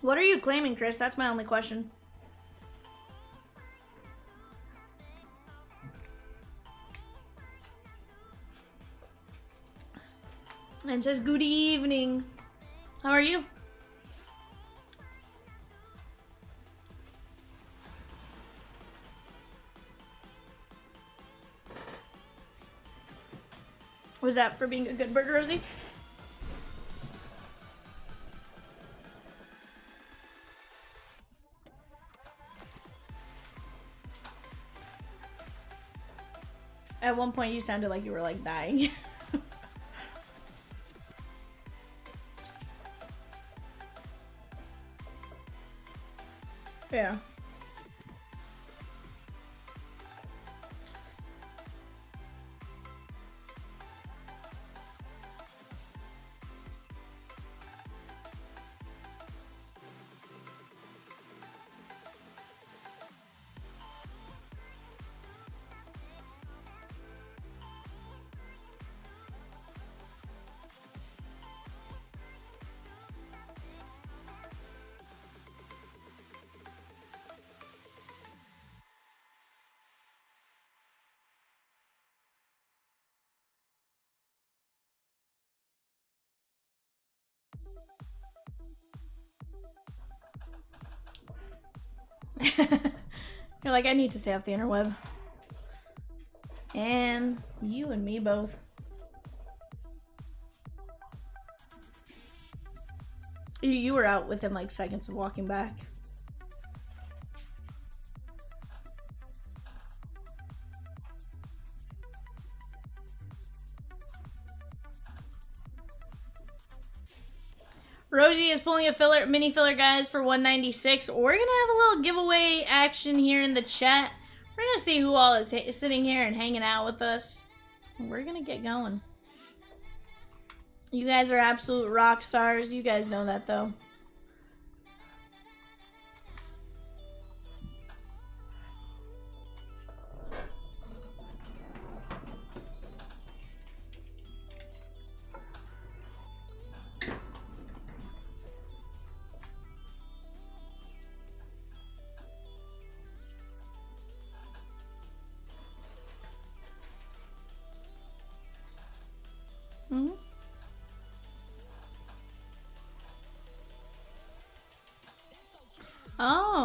What are you claiming, Chris? That's my only question. And it says, good evening. How are you? Was that for being a good bird, Rosie? At one point you sounded like you were like dying. Yeah. You're like, I need to stay off the interweb. And you and me both. You were out within like seconds of walking back. Rosie is pulling a filler, mini filler, guys, for 196. We're gonna have a little giveaway action here in the chat. We're gonna see who all is sitting here and hanging out with us. We're gonna get going. You guys are absolute rock stars. You guys know that, though.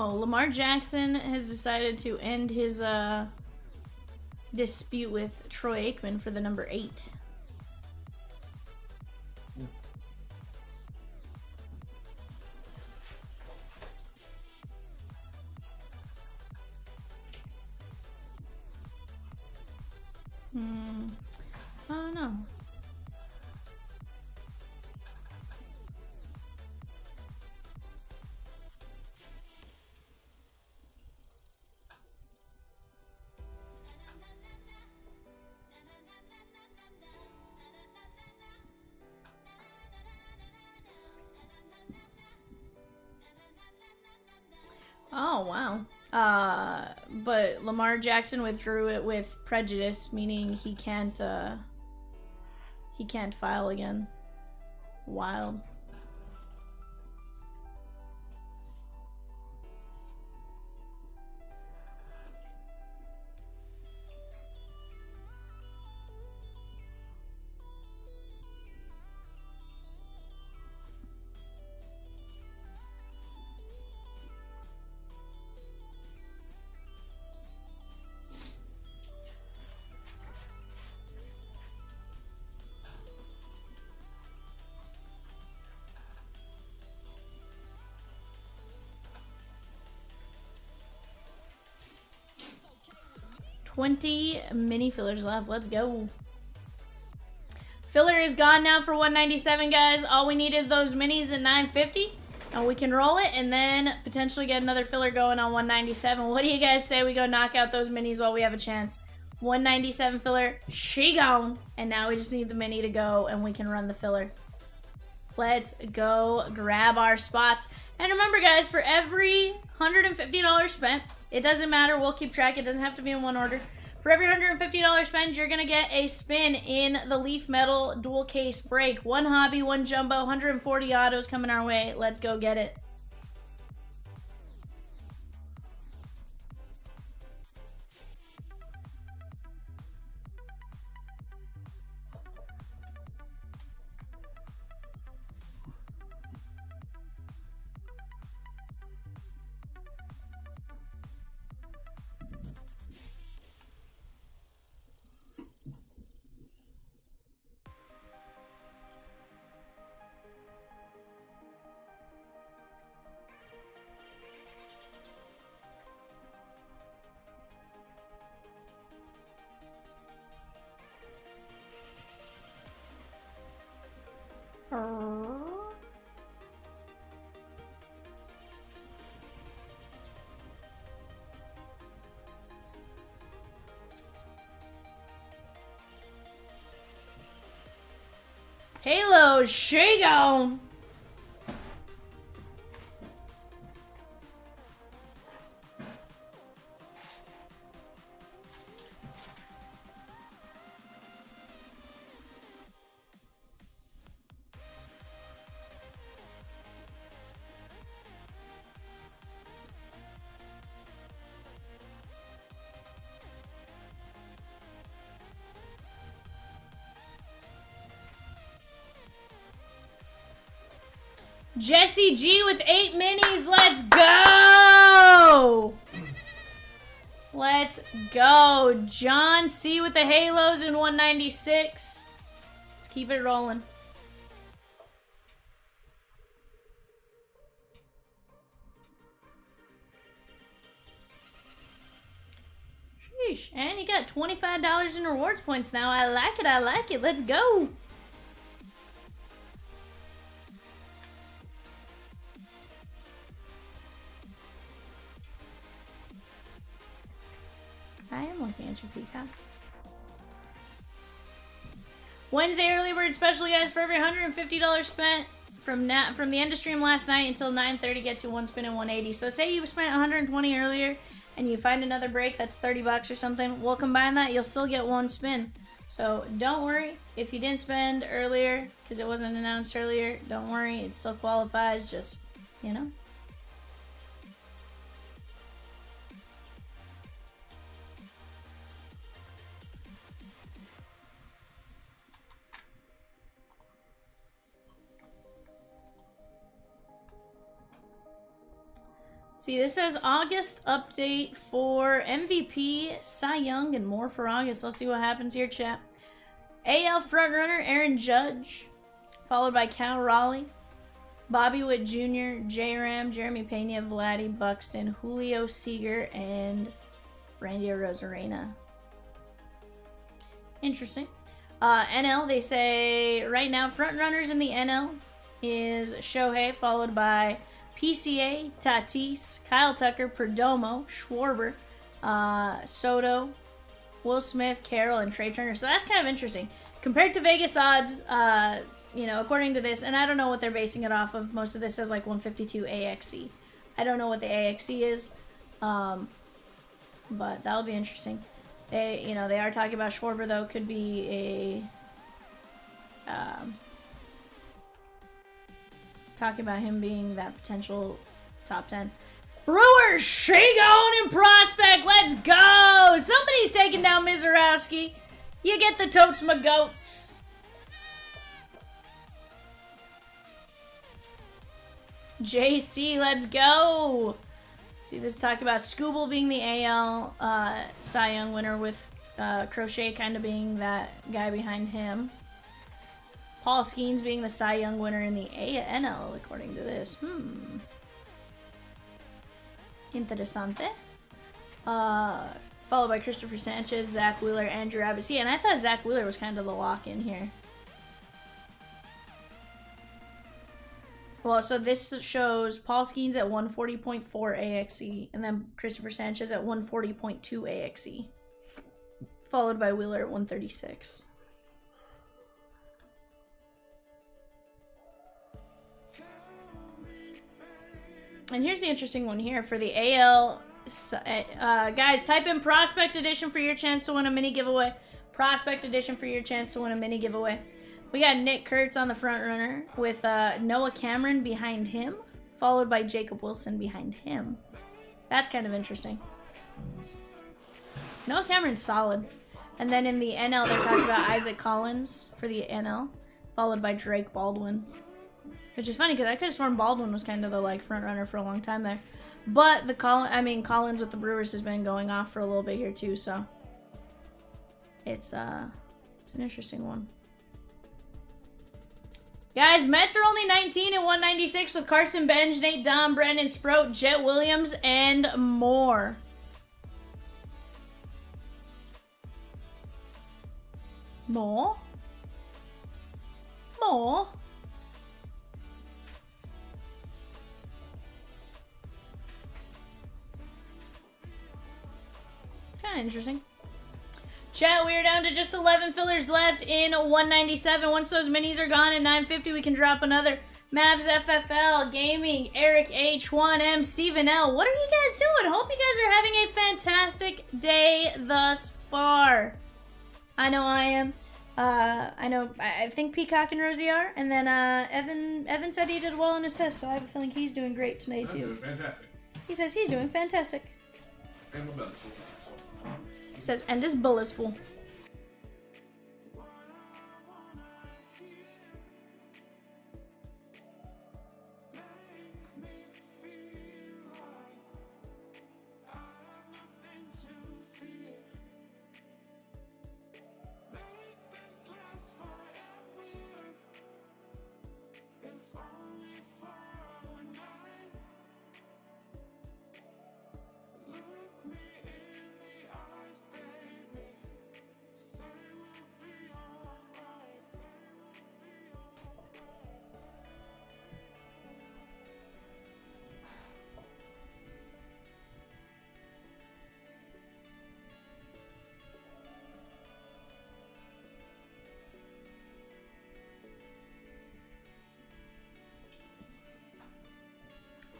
Oh, Lamar Jackson has decided to end his dispute with Troy Aikman for the number 8. I don't know. Oh, wow. But Lamar Jackson withdrew it with prejudice, meaning he can't file again. Wild. $20 mini fillers left. Let's go. Filler is gone now for $197, guys. All we need is those minis at $9.50, and we can roll it and then potentially get another filler going on $197. What do you guys say we go knock out those minis while we have a chance? $197 filler, she gone, and now we just need the mini to go and we can run the filler. Let's go grab our spots. And remember, guys, for every $150 spent, it doesn't matter. We'll keep track. It doesn't have to be in one order. For every $150 spend, you're going to get a spin in the Leaf Metal dual case break. One hobby, one jumbo, 140 autos coming our way. Let's go get it. Halo, she gone. Jesse G with 8 minis. Let's go. Let's go. John C with the halos in 196. Let's keep it rolling. Sheesh. And you got $25 in rewards points now. I like it. I like it. Let's go. I am looking at your peacock. Wednesday early bird special, guys, for every $150 spent from the end of stream last night until 9:30, get to one spin in 180. So say you spent 120 earlier and you find another break that's $30 or something, we'll combine that, you'll still get one spin. So don't worry if you didn't spend earlier because it wasn't announced earlier. Don't worry, it still qualifies, just, you know. See, this says August update for MVP, Cy Young, and more for August. Let's see what happens here, chat. AL frontrunner Aaron Judge, followed by Cal Raleigh, Bobby Witt Jr., J-Ram, Jeremy Pena, Vladdy Buxton, Julio Seager, and Randy Arozarena. Interesting. NL, they say right now frontrunners in the NL is Shohei, followed by PCA, Tatis, Kyle Tucker, Perdomo, Schwarber, Soto, Will Smith, Carroll, and Trey Turner. So that's kind of interesting. Compared to Vegas odds, you know, according to this, and I don't know what they're basing it off of. Most of this says like 152 AXE. I don't know what the AXE is, but that'll be interesting. They, you know, they are talking about Schwarber though. Could be a talking about him being that potential top 10. Brewers, Shagon and Prospect. Let's go. Somebody's taking down Mizorowski. You get the totes, my goats. JC, let's go. See, this is talking about Scooble being the AL Cy Young winner with Crochet kind of being that guy behind him. Paul Skeens being the Cy Young winner in the NL, according to this. Interessante. Followed by Christopher Sanchez, Zach Wheeler, Andrew Abbott. See, and I thought Zach Wheeler was kind of the lock-in here. Well, so this shows Paul Skeens at 140.4 AXE, and then Christopher Sanchez at 140.2 AXE. Followed by Wheeler at 136. And here's the interesting one here for the AL. Guys, type in Prospect Edition for your chance to win a mini giveaway. Prospect Edition for your chance to win a mini giveaway. We got Nick Kurtz on the front runner with Noah Cameron behind him, followed by Jacob Wilson behind him. That's kind of interesting. Noah Cameron's solid. And then in the NL, they're talking about Isaac Collins for the NL, followed by Drake Baldwin. Which is funny because I could have sworn Baldwin was kind of the like front runner for a long time there. But the Collins with the Brewers has been going off for a little bit here too, so it's an interesting one. Guys, Mets are only 19 and 196 with Carson Benj, Nate Dom, Brandon Sproat, Jet Williams, and more. More? More? Kind of interesting. Chat, we are down to just 11 fillers left in 197. Once those minis are gone at 950, we can drop another. Mavs FFL, Gaming, Eric H1M, Stephen L. What are you guys doing? Hope you guys are having a fantastic day thus far. I know I am. I think Peacock and Rosie are. And then Evan said he did well in assist, so I have a feeling he's doing great today too. Doing fantastic. He says he's doing fantastic. And my belly's full. He says, and his bull is full.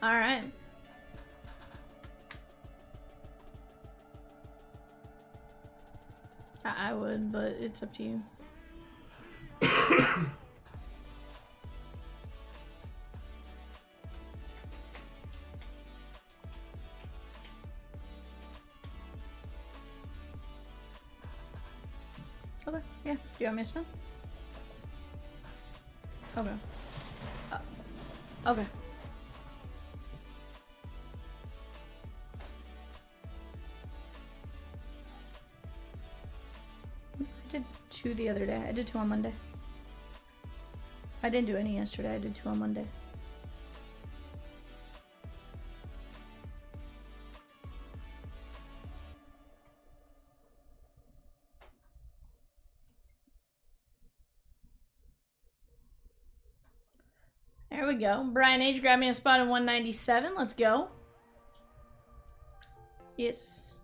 All right. I would, but it's up to you. Okay, yeah. Do you want me to spin? Okay. Okay. did 2 the other day. I did 2 on Monday. I didn't do any yesterday. I did 2 on Monday. There we go. Brian H. grabbed me a spot in 197. Let's go. Yes.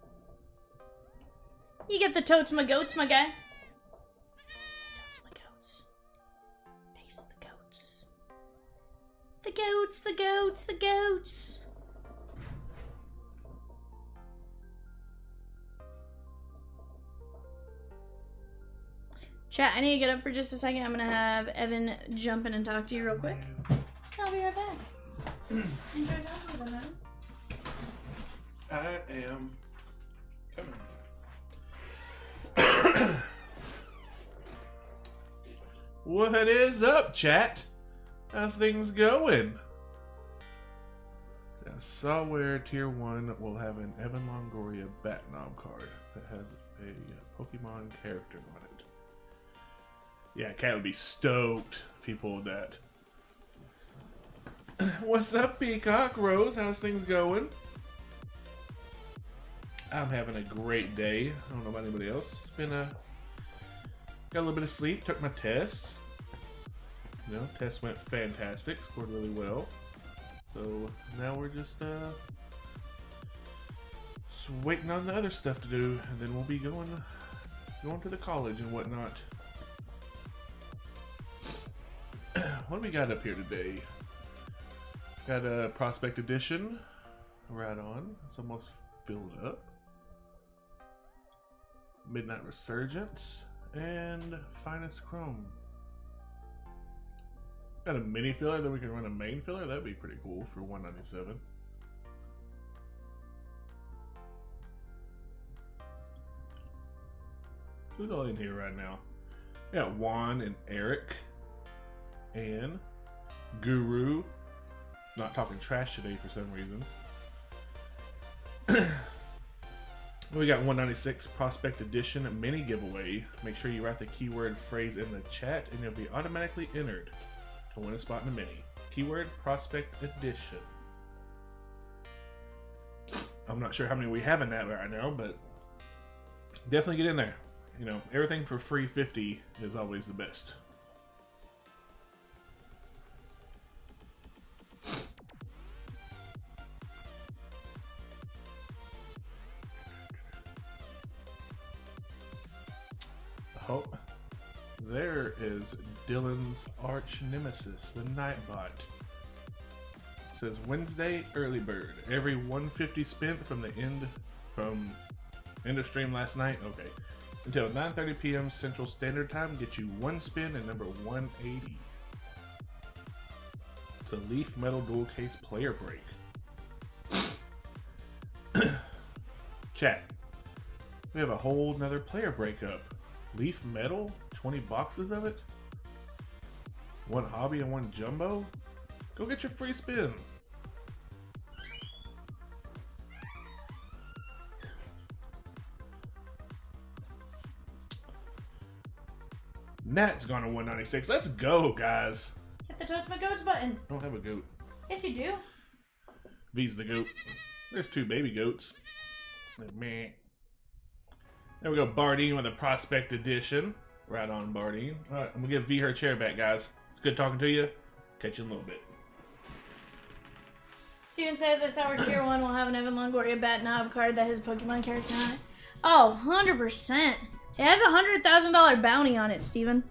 You get the totes my goats, my guy. Totes my goats. Taste the goats. The goats, the goats, the goats. Chat, I need to get up for just a second. I'm gonna have Evan jump in and talk to you real quick. I'll be right back. Enjoy talking with him, man. I am coming. What is up, chat? How's things going? I saw where Tier 1 will have an Evan Longoria Batnob card that has a Pokemon character on it. Yeah, Cat would be stoked if he pulled that. What's up, Peacock? Rose, how's things going? I'm having a great day. I don't know about anybody else. It's been got a little bit of sleep, took my tests. You know, tests went fantastic, scored really well. So now we're just waiting on the other stuff to do, and then we'll be going to the college and whatnot. What do we got up here today? Got a Prospect Edition. Right on. It's almost filled up. Midnight Resurgence. And Finest Chrome. Got a mini filler that we can run a main filler. That'd be pretty cool for 197. Who's all in here right now? We got Juan and Eric. And Guru, not talking trash today for some reason. We got 196 Prospect Edition mini giveaway. Make sure you write the keyword phrase in the chat and you'll be automatically entered to win a spot in the mini. Keyword Prospect Edition. I'm not sure how many we have in that right now, but definitely get in there. You know, everything for free 50 is always the best. Oh, there is Dylan's arch nemesis, the Nightbot. It says Wednesday early bird. Every 150 spent from end of stream last night. Okay, until 9:30 p.m. Central Standard Time. Get you 1 spin at number 180. To Leaf Metal Dual Case Player Break. Chat. We have a whole nother player breakup. Leaf Metal, 20 boxes of it. 1 hobby and 1 jumbo. Go get your free spin. Nat's gone to 196. Let's go, guys. Hit the Totes My Goats button. I don't have a goat. Yes, you do. V's the goat. There's 2 baby goats. Meh. There we go, Bardine with a Prospect Edition. Right on, Bardine. Alright, I'm gonna give V her chair back, guys. It's good talking to you. Catch you in a little bit. Steven says, I saw where Tier 1 will have an Evan Longoria Batnob card that has a Pokemon character on it. Oh, 100%. It has a $100,000 bounty on it, Steven.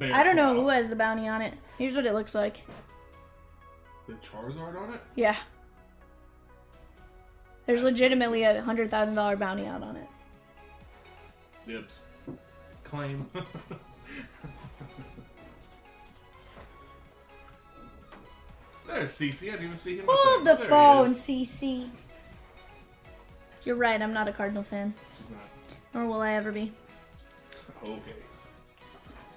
I don't know who has the bounty on it. Here's what it looks like. The Charizard on it? Yeah. There's legitimately a $100,000 bounty out on it. Dibs. Claim. There's CC. I didn't even see him. Hold the phone, CC. You're right, I'm not a Cardinal fan. She's not. Nor will I ever be. Okay.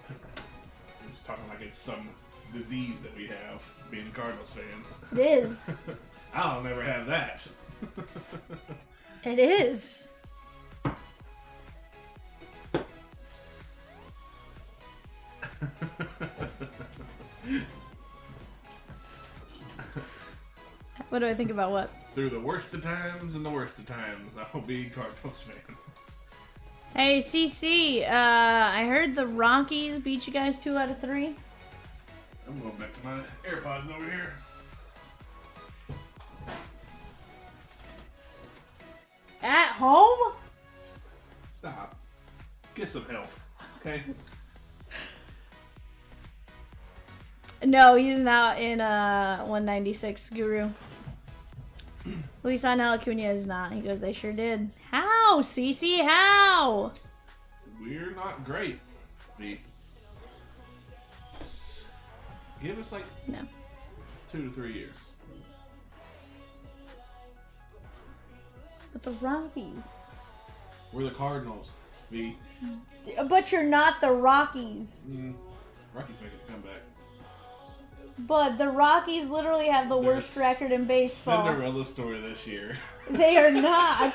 I'm just talking like it's some disease that we have, being a Cardinals fan. It is. I'll never have that. It is. What do I think about what? Through the worst of times and the worst of times, I'll be Cardinals fan. Hey, CC, I heard the Rockies beat you guys 2 out of 3. I'm going back to my AirPods over here. At home? Stop. Get some help, okay? No, he's not in 196 Guru. Luis Angel Acuna is not. He goes, they sure did. How, CC? How? We're not great. Give us like No. 2 to 3 years. But the Rockies. We're the Cardinals. V. But you're not the Rockies. Rockies making a comeback. But the Rockies literally have the worst record in baseball. Cinderella story this year. They are not.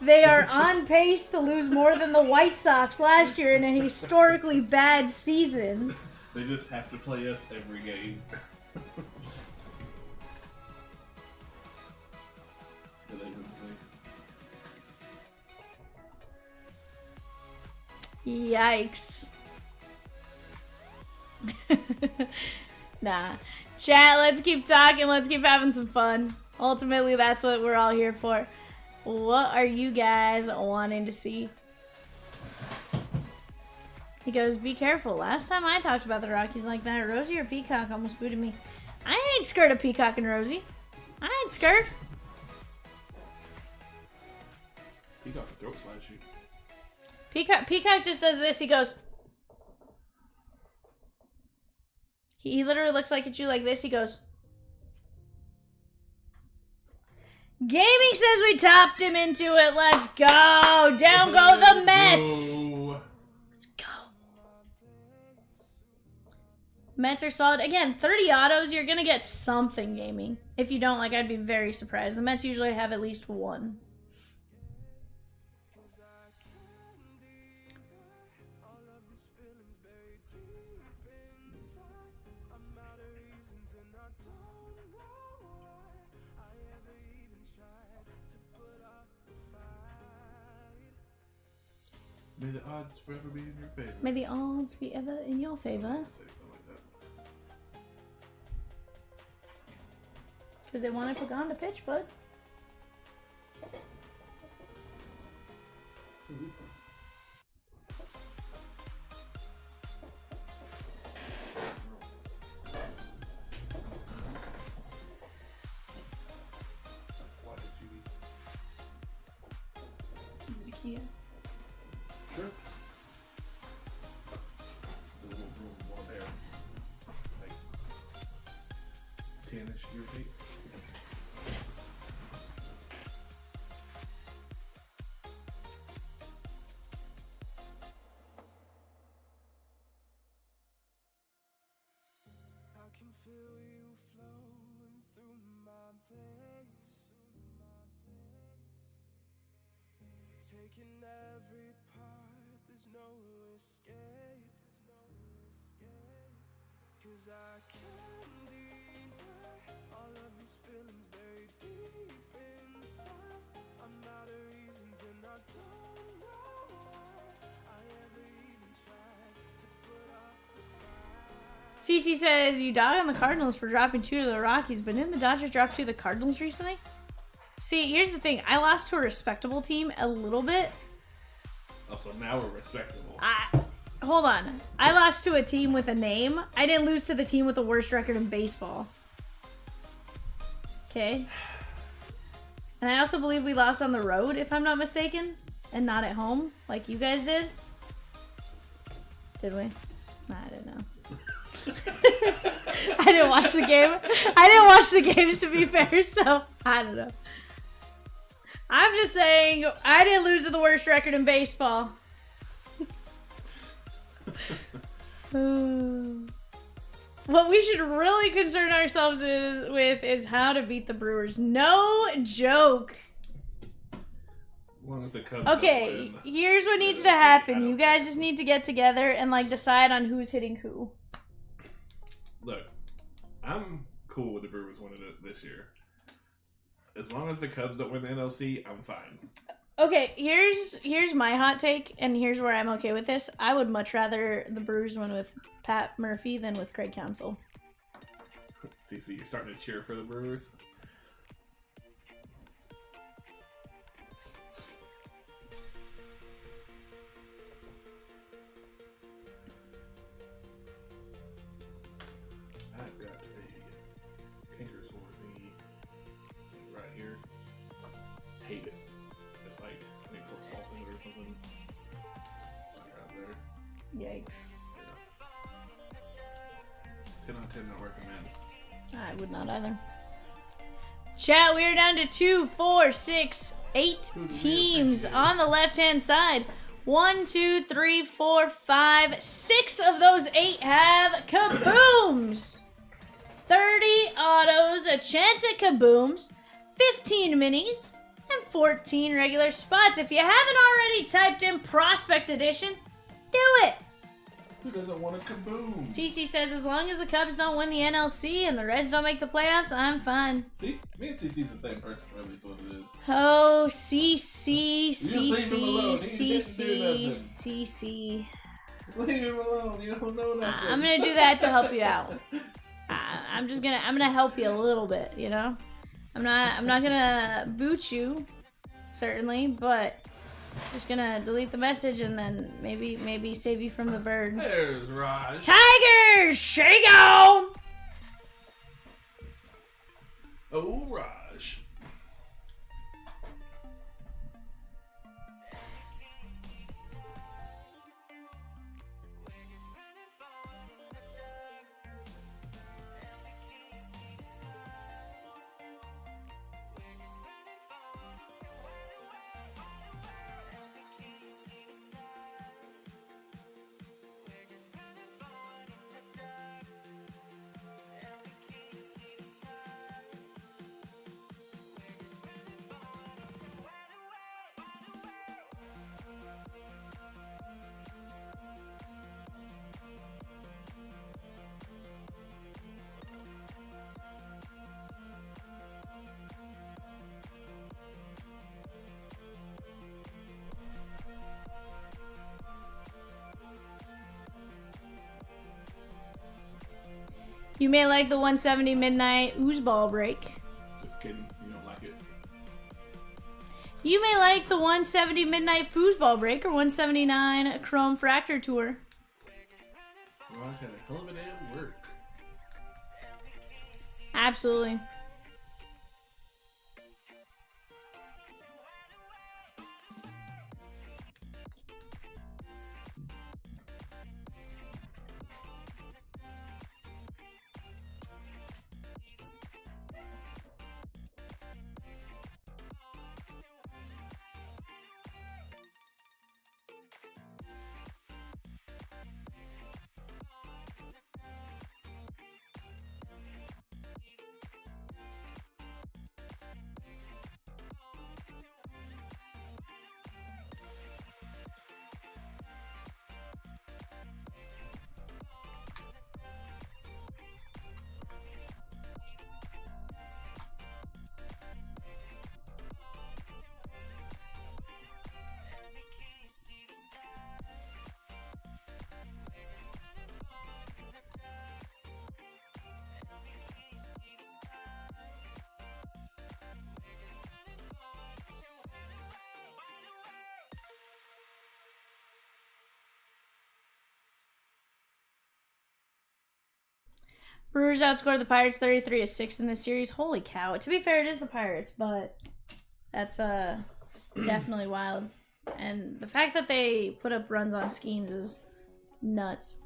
They are on pace to lose more than the White Sox last year in a historically bad season. They just have to play us every game. Yikes. Nah. Chat, let's keep talking. Let's keep having some fun. Ultimately, that's what we're all here for. What are you guys wanting to see? He goes, be careful. Last time I talked about the Rockies like that, Rosie or Peacock almost booted me. I ain't scared of Peacock and Rosie. I ain't scared. Peacock can throat slash you. Peacock just does this. He goes... He literally looks like at you like this. He goes... Gaming says we topped him into it. Let's go. Down go the Mets. Let's go. Mets are solid. Again, 30 autos. You're going to get something gaming. If you don't, like, I'd be very surprised. The Mets usually have at least one. May the odds forever be in your favor. May the odds be ever in your favor. Because they wanted Pagan to pitch, bud. Kia. Sure. A little room more there. Like 10-ish, give or take. I can feel you flowing through my veins. Taking every part, there's no escape. 'Cause I can't deny all of these feelings buried deep inside. I'm out of reasons and I don't know why I ever even tried to put up the fight. CC says, you dog on the Cardinals for dropping 2 to the Rockies, but didn't the Dodgers drop 2 to the Cardinals recently? See, here's the thing. I lost to a respectable team a little bit. Oh, so now we're respectable. Hold on. I lost to a team with a name. I didn't lose to the team with the worst record in baseball. Okay. And I also believe we lost on the road, if I'm not mistaken, and not at home, like you guys did. Did we? Nah, I didn't know. I didn't watch the game. I didn't watch the games, to be fair, so I don't know. I'm just saying, I didn't lose to the worst record in baseball. What we should really concern ourselves with is how to beat the Brewers. No joke. As long as the Cubs Okay, don't win. here's what needs to happen. You guys just need to get together and like decide on who's hitting who. Look, I'm cool with the Brewers winning it this year. As long as the Cubs don't win the NLC, I'm fine. Okay, here's my hot take, and here's where I'm okay with this. I would much rather the Brewers win with Pat Murphy than with Craig Counsell. CC, you're starting to cheer for the Brewers. I've got a pinker sword thingy right here. Hate it. It's like they put salt in it or something. Like out there. Yikes. Yeah. 10 on 10, not recommend. I would not either. Chat, we are down to 2, 4, 6, 8 teams on the left-hand side. 1, 2, 3, 4, 5, 6 of those 8 have kabooms. 30 autos, a chance at kabooms, 15 minis, and 14 regular spots. If you haven't already typed in Prospect Edition, do it. Who doesn't want a kaboom? CC says, as long as the Cubs don't win the NLC and the Reds don't make the playoffs, I'm fine. See? Me and CC's the same person, really, is what it is. Oh, CC, leave him alone. CC, He didn't do nothing. CC. Leave him alone, you don't know nothing. I'm gonna do that to help you out. I'm gonna help you a little bit, you know? I'm not gonna boot you, certainly, but just gonna delete the message and then maybe save you from the bird. There's Raj. Tigers, shake on! Oh, Raj. You may like the 170 midnight oozeball break. Just kidding. You don't like it. You may like the 170 midnight foosball break or 179 chrome fractor tour. Raj had a hell of a day at work. Absolutely. Brewers outscored the Pirates 33-6 in this series. Holy cow. To be fair, it is the Pirates, but that's it's definitely wild. And the fact that they put up runs on Skeens is nuts.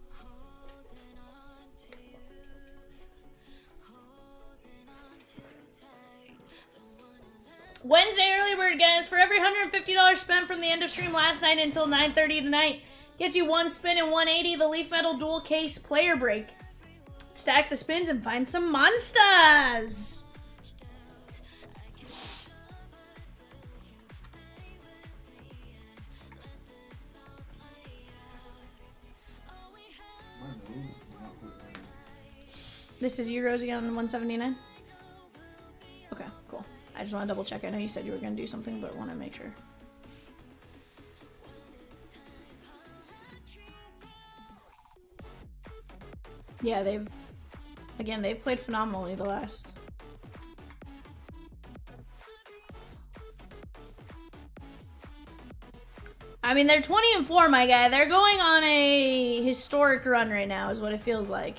Wednesday early bird, guys. For every $150 spent from the end of stream last night until 9:30 tonight, gets you one spin and 180. The Leaf Metal Dual Case Player Break. Stack the spins and find some monsters. This is Euros again on 179. Okay, cool. I just want to double check. I know you said you were going to do something, but want to make sure. Yeah, they've played phenomenally the last. I mean, they're 20-4, my guy. They're going on a historic run right now, is what it feels like.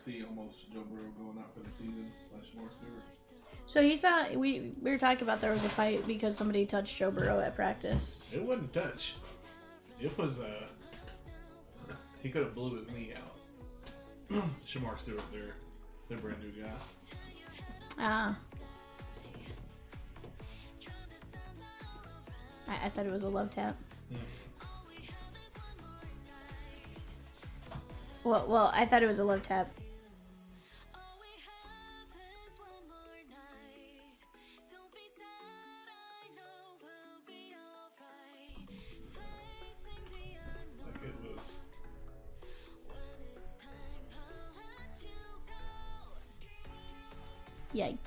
See almost Joe Burrow going out for the season. More Stewart. So he saw we were talking about there was a fight because somebody touched Joe Burrow at practice. It wasn't touch. It was he could have blew his knee out. Shamar Stewart, their brand new guy. Ah. I thought it was a love tap. Well, I thought it was a love tap. Like it was. Yikes.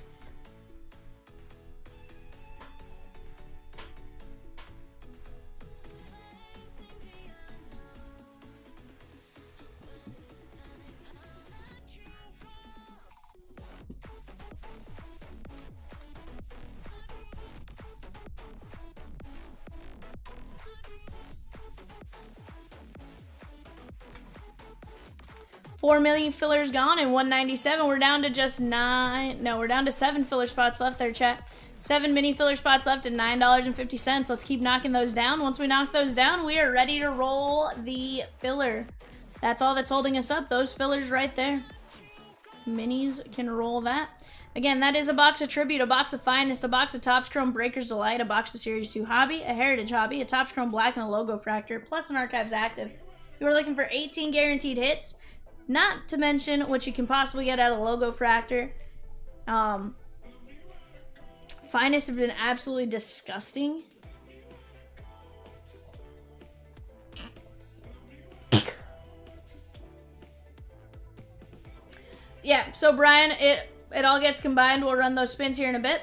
$4 million fillers gone and 197. We're down to just we're down to 7 filler spots left there, chat. 7 mini filler spots left at $9.50. Let's keep knocking those down. Once we knock those down, we are ready to roll the filler. That's all that's holding us up. Those fillers right there. Minis can roll that. Again, that is a box of Tribute, a box of Finest, a box of Topps Chrome Breaker's Delight, a box of Series 2 Hobby, a Heritage Hobby, a Topps Chrome Black, and a Logo Fractor, plus an Archives Active. You are looking for 18 guaranteed hits. Not to mention what you can possibly get out of Logo Fractor. Finest have been absolutely disgusting. Yeah, so Brian, it all gets combined. We'll run those spins here in a bit.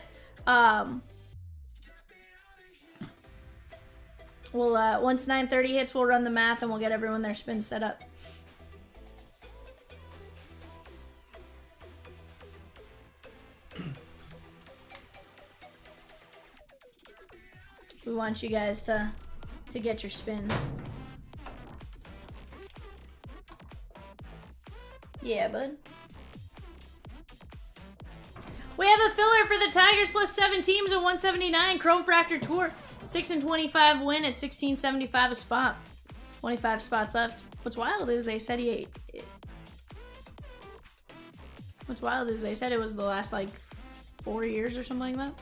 Once 9:30 hits, we'll run the math and we'll get everyone their spins set up. We want you guys to get your spins. Yeah, bud. We have a filler for the Tigers plus 7 teams at 179. Chrome Fractor Tour. 6 and 25 win at 1675 a spot. 25 spots left. What's wild is they said What's wild is they said it was the last like 4 years or something like that.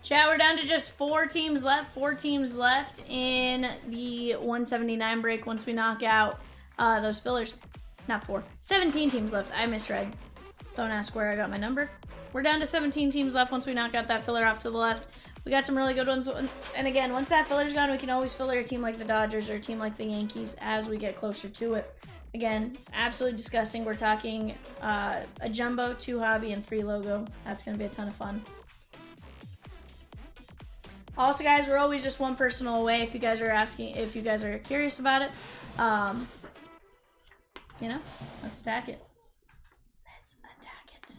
Chat, we're down to just 4 teams left. 4 teams left in the 179 break once we knock out those fillers. Not 4. 17 teams left. I misread. Don't ask where I got my number. We're down to 17 teams left once we knock out that filler off to the left. We got some really good ones. And again, once that filler's gone, we can always filler a team like the Dodgers or a team like the Yankees as we get closer to it. Again, absolutely disgusting. We're talking a Jumbo, 2 Hobby, and 3 Logo. That's going to be a ton of fun. Also, guys, we're always just one personal away if you guys are asking, if you guys are curious about it. You know, let's attack it. Let's attack it.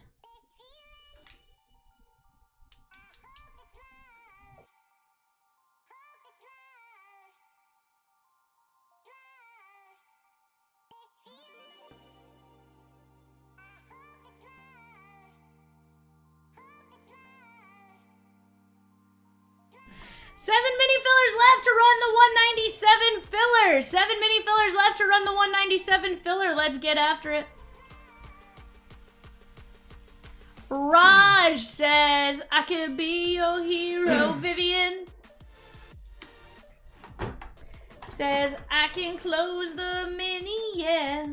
7 mini fillers left to run the 197 filler. 7 mini fillers left to run the 197 filler. Let's get after it. Raj says, I could be your hero, Vivian. Says, I can close the mini, yeah.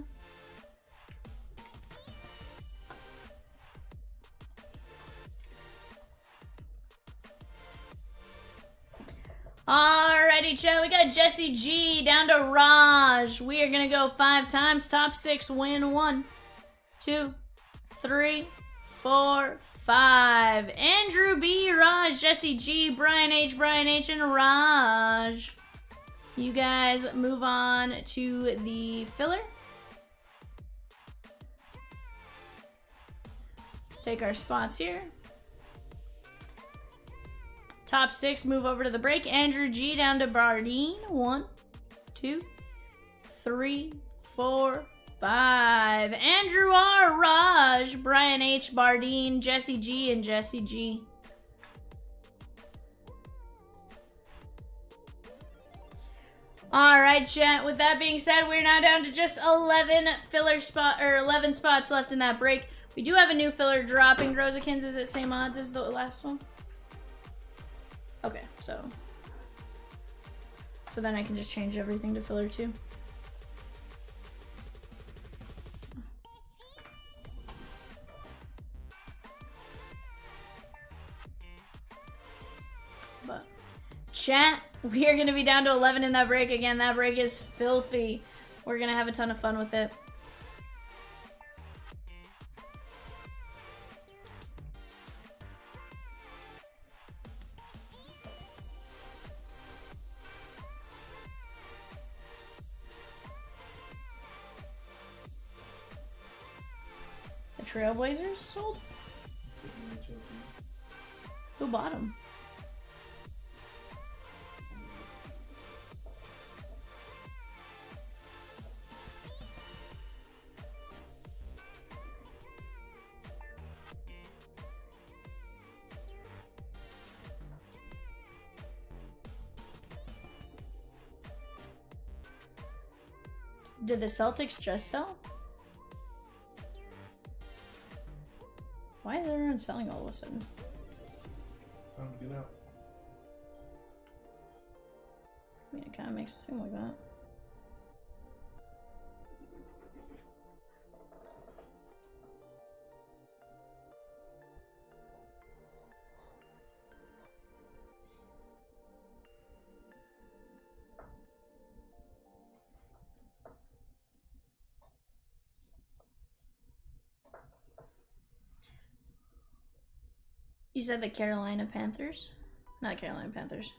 Alrighty, chat. We got Jesse G down to Raj. We are going to go 5 times. Top 6 win 1, 2, 3, 4, 5. Andrew B, Raj, Jesse G, Brian H, and Raj. You guys move on to the filler. Let's take our spots here. Top 6 move over to the break. Andrew G down to Bardeen. 1, 2, 3, 4, 5. Andrew R, Raj, Brian H, Bardeen, Jesse G, and Jesse G. Alright, chat. With that being said, we're now down to just 11 spots left in that break. We do have a new filler dropping. Grozikins, is it same odds as the last one? Okay, so then I can just change everything to filler 2. But chat, we are going to be down to 11 in that break. Again, that break is filthy. We're going to have a ton of fun with it. The Trailblazers sold? Who bought them? Did the Celtics just sell? Why is everyone selling all of a sudden? Time to get out. I mean, it kind of makes it seem like that. You said the Carolina Panthers? Not Carolina Panthers.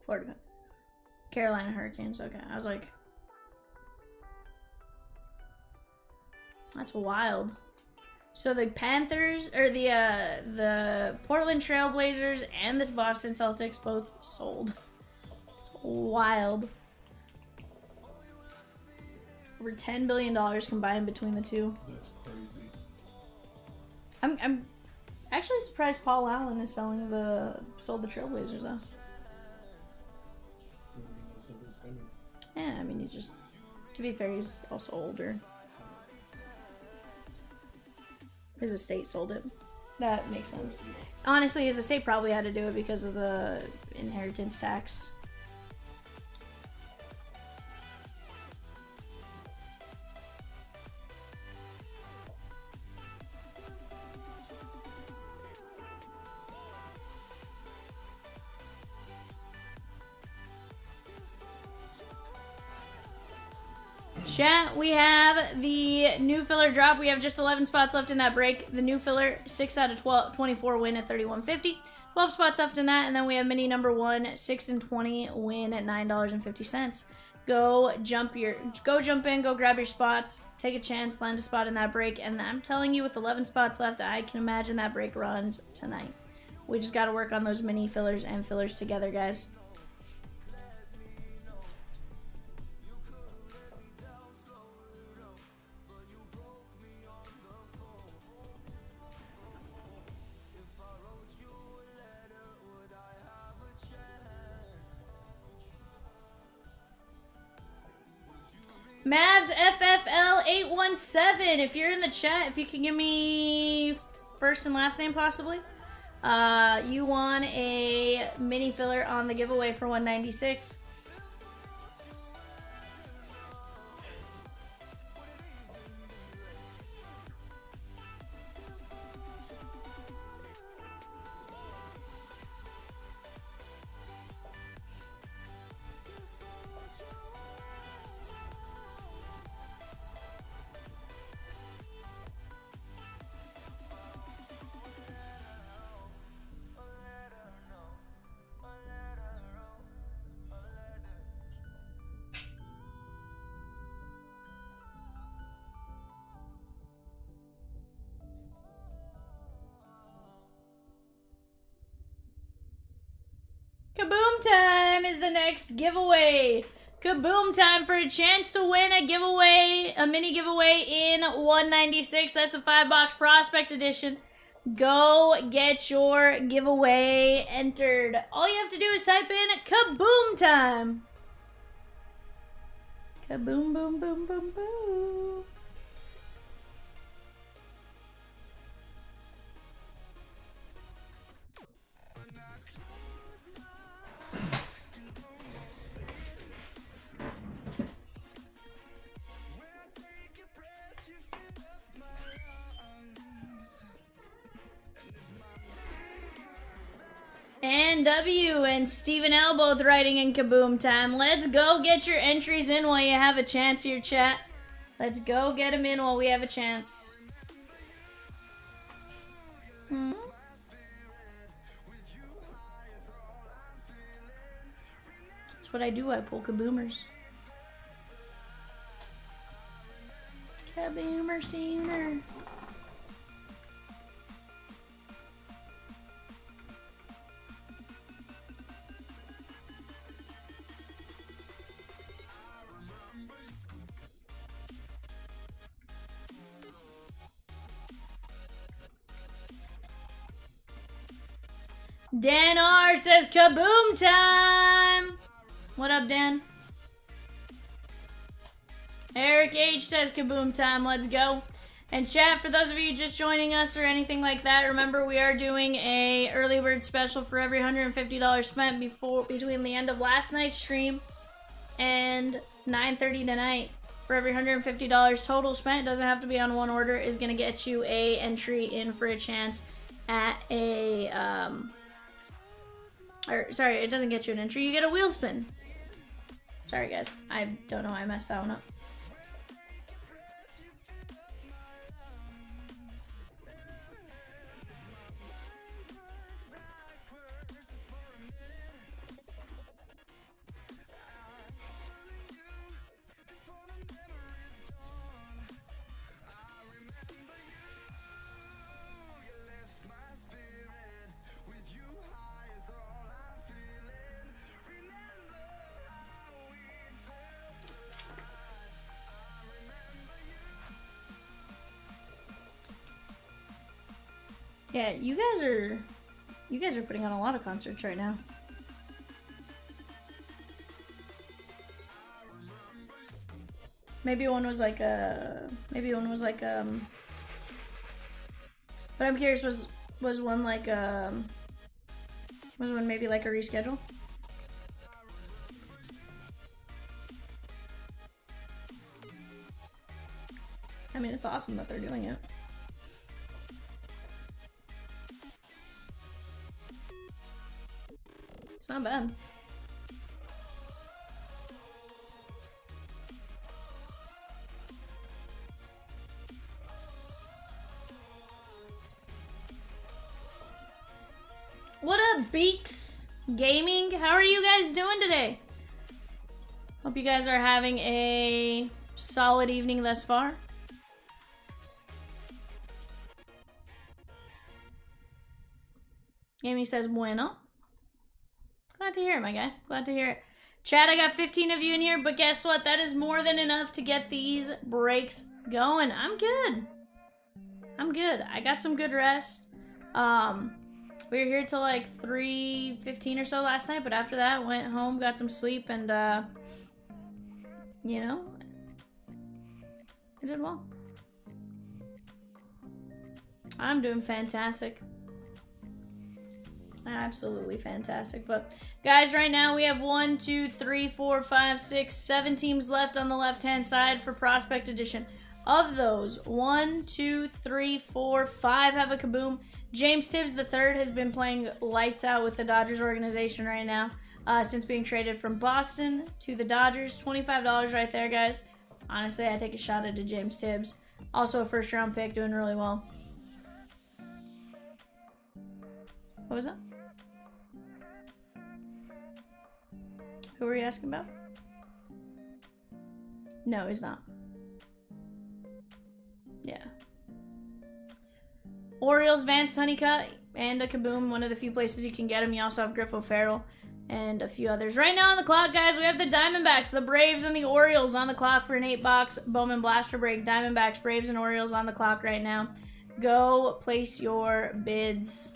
Florida Panthers. Carolina Hurricanes, okay. I was like, that's wild. So the Panthers, or the Portland Trailblazers and the Boston Celtics both sold. It's wild. Over $10 billion combined between the two. That's crazy. I'm actually surprised Paul Allen is sold the Trailblazers though. Yeah, I mean, to be fair, he's also older. His estate sold it. That makes sense. Honestly, his estate probably had to do it because of the inheritance tax. Chat, we have the new filler drop. We have just 11 spots left in that break. The new filler, 6 out of 24 win at $31.50. 12 spots left in that, and then we have mini number 1, 6 and 20 win at $9.50. Go jump in, go grab your spots, take a chance, land a spot in that break, and I'm telling you, with 11 spots left, I can imagine that break runs tonight. We just got to work on those mini fillers and fillers together, guys. Mavs FFL 817. If you're in the chat, if you can give me first and last name possibly. You won a mini filler on the giveaway for 196. Kaboom time is the next giveaway. Kaboom time for a chance to win a giveaway, a mini giveaway in 196. That's a 5-box prospect edition. Go get your giveaway entered. All you have to do is type in Kaboom time. Kaboom, boom, boom, boom, boom. And W and Stephen L both writing in Kaboom time. Let's go get your entries in while you have a chance here, chat. Let's go get them in while we have a chance. That's what I do. I pull Kaboomers. Kaboomer sooner. Dan R says Kaboom time. What up, Dan? Eric H says Kaboom time. Let's go. And chat, for those of you just joining us or anything like that, remember we are doing a early bird special for every $150 spent between the end of last night's stream and 9:30 tonight. For every $150 total spent, doesn't have to be on one order, is gonna get you a entry in for a chance at a sorry, it doesn't get you an entry, you get a wheel spin. Sorry guys, I don't know why I messed that one up. Yeah, you guys are putting on a lot of concerts right now. Maybe one was like but I'm curious, was one like was one maybe like a reschedule? I mean, it's awesome that they're doing it. It's not bad. What up, Beaks Gaming? How are you guys doing today? Hope you guys are having a solid evening thus far. Gaming says bueno. Glad to hear it, my guy. Glad to hear it. Chat, I got 15 of you in here, but guess what? That is more than enough to get these breaks going. I'm good. I'm good. I got some good rest. We were here till like 3:15 or so last night, but after that, went home, got some sleep, and, you know, I did well. I'm doing fantastic. Absolutely fantastic. But guys, right now we have 1, 2, 3, 4, 5, 6, 7 teams left on the left-hand side for Prospect Edition. Of those, 1, 2, 3, 4, 5 have a kaboom. James Tibbs III has been playing lights out with the Dodgers organization right now since being traded from Boston to the Dodgers. $25 right there, guys. Honestly, I take a shot at James Tibbs. Also a first-round pick, doing really well. What was that? Who were you asking about? No, he's not. Yeah. Orioles, Vance Honeycutt, and a kaboom. One of the few places you can get him. You also have Griff O'Farrell and a few others. Right now on the clock, guys, we have the Diamondbacks, the Braves, and the Orioles on the clock for an 8-box Bowman Blaster break. Diamondbacks, Braves, and Orioles on the clock right now. Go place your bids.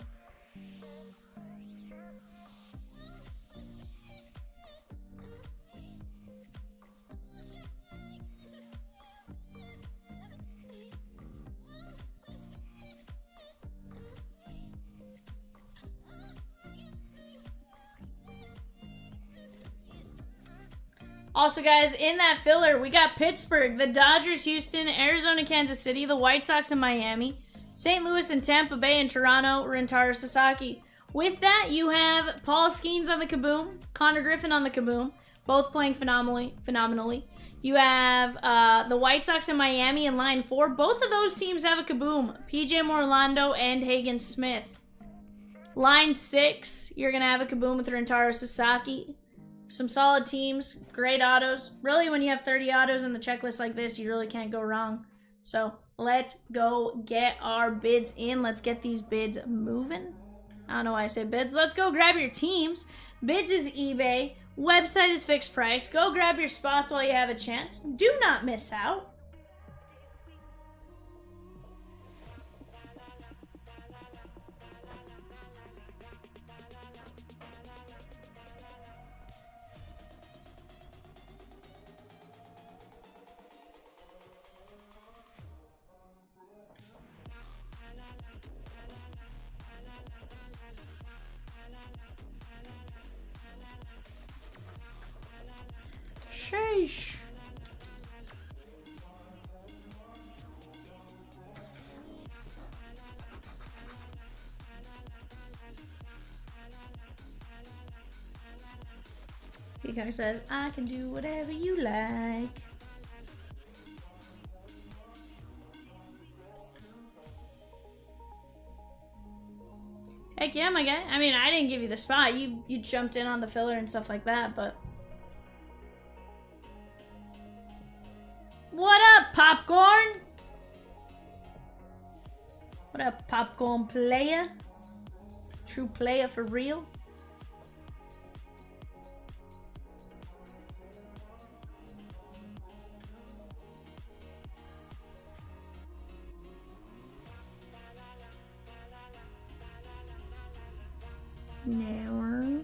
Also, guys, in that filler, we got Pittsburgh, the Dodgers, Houston, Arizona, Kansas City, the White Sox, and Miami, St. Louis and Tampa Bay and Toronto, Rintaro Sasaki. With that, you have Paul Skeens on the kaboom, Connor Griffin on the kaboom, both playing phenomenally. You have the White Sox and Miami in line 4. Both of those teams have a kaboom, PJ Morlando and Hagen Smith. Line 6, you're going to have a kaboom with Rintaro Sasaki. Some solid teams, great autos. Really, when you have 30 autos in the checklist like this, you really can't go wrong. So let's go get our bids in. Let's get these bids moving. I don't know why I say bids. Let's go grab your teams. Bids is eBay. Website is fixed price. Go grab your spots while you have a chance. Do not miss out. Sheesh. He kind of says, I can do whatever you like. Heck yeah, my guy. I mean, I didn't give you the spot. You jumped in on the filler and stuff like that, but... What up, Popcorn? What up, Popcorn player? True player for real? No.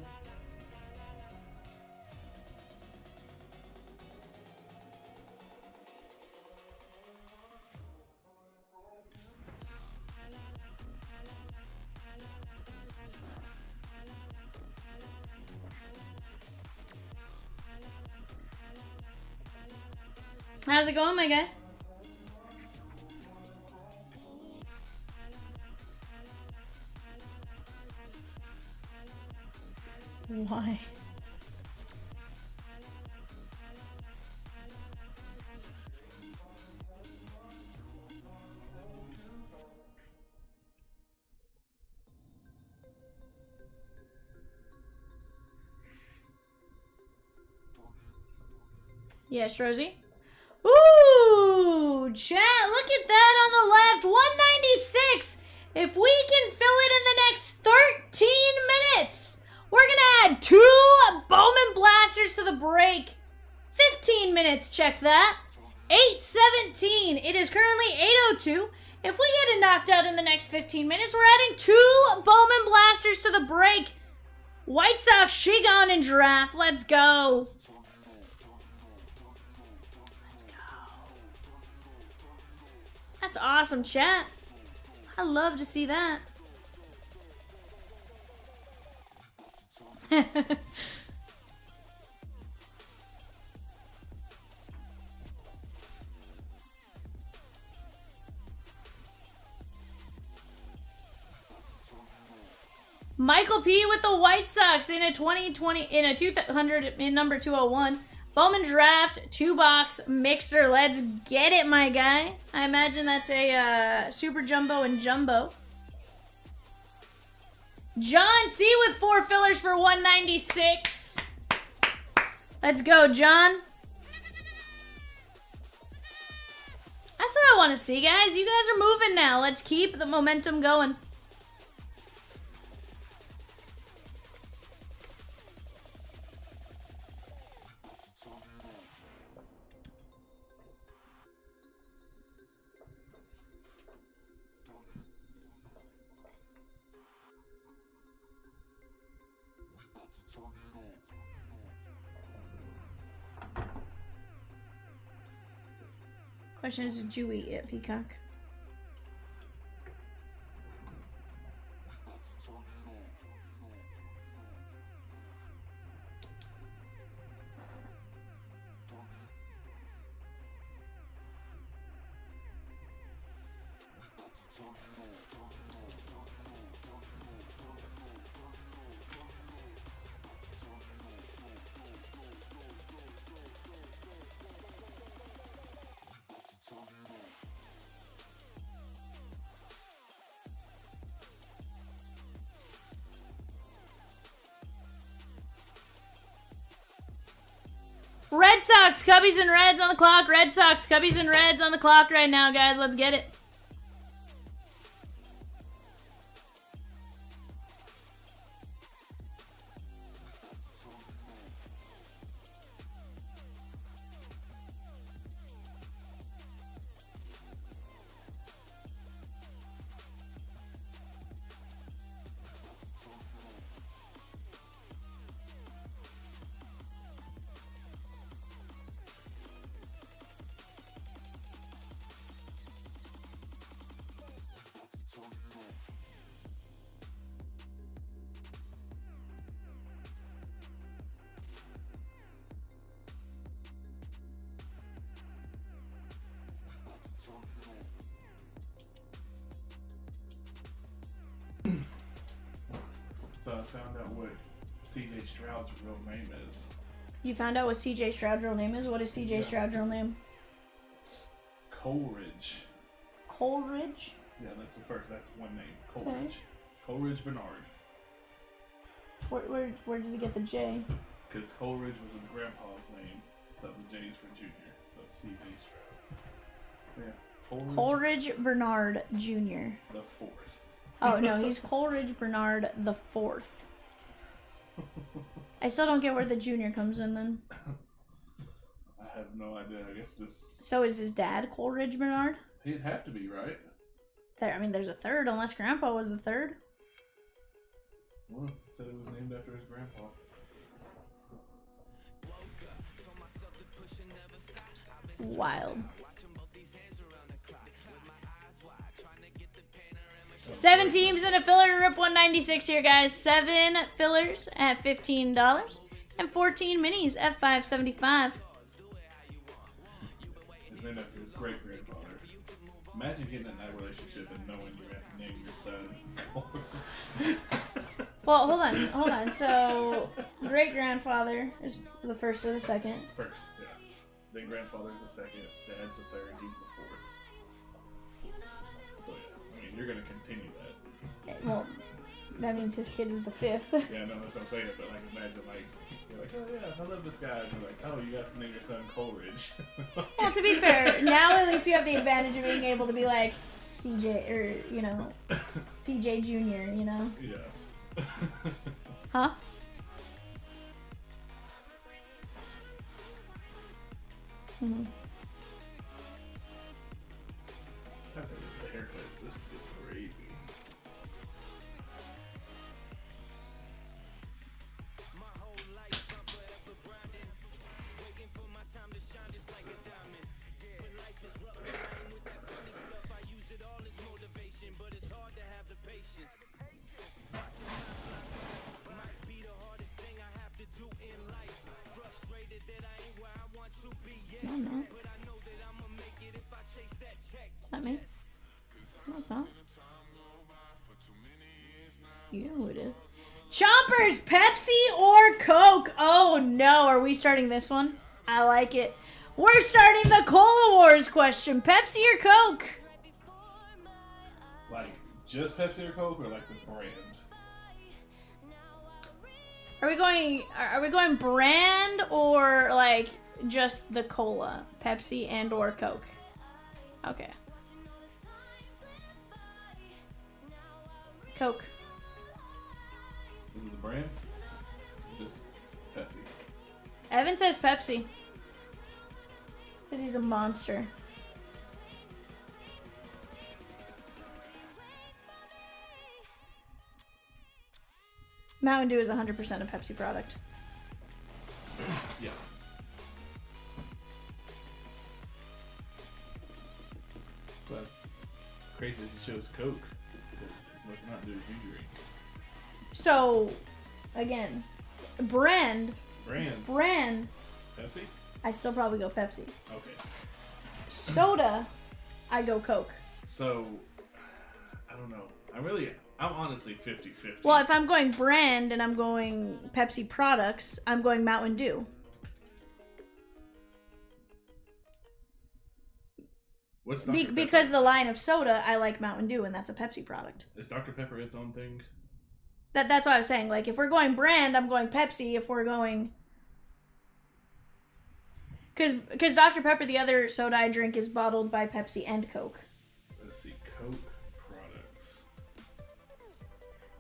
How's it going, my guy? Why? Yes, Rosie? Ooh, chat, look at that on the left. 196. If we can fill it in the next 13 minutes, we're going to add 2 Bowman Blasters to the break. 15 minutes, check that. 8:17. It is currently 8:02. If we get it knocked out in the next 15 minutes, we're adding 2 Bowman Blasters to the break. White Sox, Shigon, and Giraffe. Let's go. That's awesome, chat. I love to see that. Michael P with the White Sox in a 2020 in a 200 in number 201. Bowman draft 2-box mixer. Let's get it, my guy. I imagine that's a super jumbo and jumbo. John C with 4 fillers for 196. Let's go, John. That's what I want to see, guys. You guys are moving now. Let's keep the momentum going. Question is, did you eat it, Peacock? Red Sox, Cubbies and Reds on the clock. Red Sox, Cubbies and Reds on the clock right now, guys. Let's get it. So I found out what CJ Stroud's real name is. You found out what CJ Stroud's real name is? What is CJ Stroud's real name? Coleridge. Coleridge? Yeah, that's the first. That's one name. Coleridge. Okay. Coleridge Bernard. Where does he get the J? Because Coleridge was his grandpa's name. So the J's for Junior. So CJ Stroud. Yeah. Coleridge Bernard Jr. The fourth. Oh, no, he's Coleridge Bernard the fourth. I still don't get where the junior comes in then. I have no idea. I guess just... So is his dad Coleridge Bernard? He'd have to be, right? I mean, there's a third, unless Grandpa was the third. Well, it said it was named after his grandpa. Wild. 7 teams and a filler to rip 196 here, guys. 7 fillers at $15 and 14 minis at $5.75. It's named after his great grandfather. Imagine getting in that relationship and knowing you have to name your son. Well, hold on. So, great grandfather is the first or the second. First, yeah. Then grandfather's the second. Dad's the third. He's the fourth. So yeah, I mean, you're gonna continue that. Okay, well, that means his kid is the fifth. Yeah, no, that's what I'm saying. But like, imagine like you're like, oh yeah, I love this guy. And you're like, oh, you got to name your son Coleridge. Well, to be fair, now at least you have the advantage of being able to be like CJ or CJ Junior. Yeah. Huh? Mm-hmm. I think the haircut. This is crazy. No, I'm not. It's not me. No, it's not. You know who it is. Chompers, Pepsi or Coke? Oh no, are we starting this one? I like it. We're starting the Cola Wars question. Pepsi or Coke? Like, just Pepsi or Coke, or like the brand? Are we going brand or like just the cola? Pepsi and or Coke? Okay. Coke. This is the brand? Just Pepsi. Evan says Pepsi. Because he's a monster. Mountain Dew is 100% a Pepsi product. Yeah. But crazy that you chose Coke. Because as much Mountain Dew as you drink. So, again, brand. Brand. Pepsi? I still probably go Pepsi. Okay. Soda, I go Coke. So, I don't know. I'm honestly 50-50. Well, if I'm going brand and I'm going Pepsi products, I'm going Mountain Dew. What's Dr. Pepper? Because the line of soda, I like Mountain Dew, and that's a Pepsi product. Is Dr. Pepper its own thing? That's what I was saying. Like, if we're going brand, I'm going Pepsi. If we're going... Because Dr. Pepper, the other soda I drink, is bottled by Pepsi and Coke. Let's see. Coke products.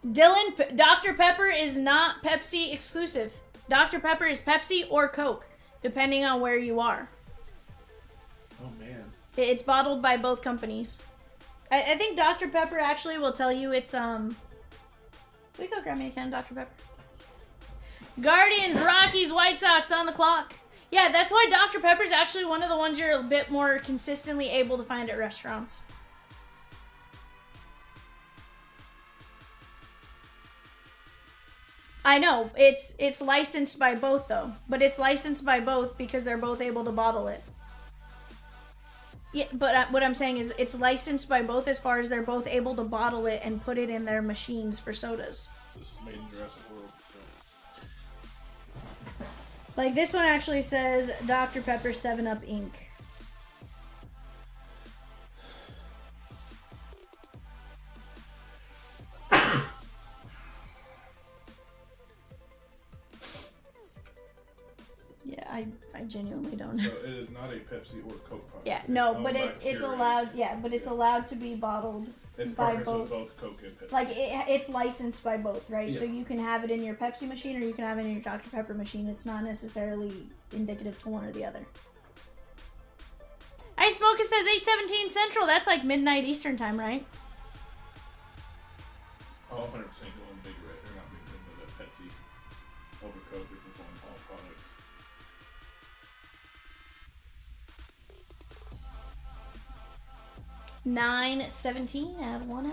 Dylan, Dr. Pepper is not Pepsi exclusive. Dr. Pepper is Pepsi or Coke, depending on where you are. Oh, man. It's bottled by both companies. I think Dr. Pepper actually will tell you it's, We go grab me a can of Dr. Pepper. Guardians, Rockies, White Sox on the clock. Yeah, that's why Dr. Pepper is actually one of the ones you're a bit more consistently able to find at restaurants. I know, it's licensed by both though, but it's licensed by both because they're both able to bottle it. Yeah, but what I'm saying is it's licensed by both as far as they're both able to bottle it and put it in their machines for sodas. This is made in Jurassic World. So. Like this one actually says Dr. Pepper 7-Up Inc. Yeah, I genuinely don't know. So it is not a Pepsi or Coke product. Yeah, no, owned but by it's Keurig. allowed. Yeah, but it's allowed to be bottled It's by partners both. with both Coke and Pepsi. Like it's licensed by both, right? So Yeah. you can have it in your Pepsi machine or you can have it in your Dr. Pepper machine. It's not necessarily indicative to one or the other. Ice Smoker says 8:17 Central. That's like midnight Eastern time, right? Oh, 100% going Big Red, or not Big Red, but Pepsi over Coke if we're going all products. $9:17. I have 1 hour.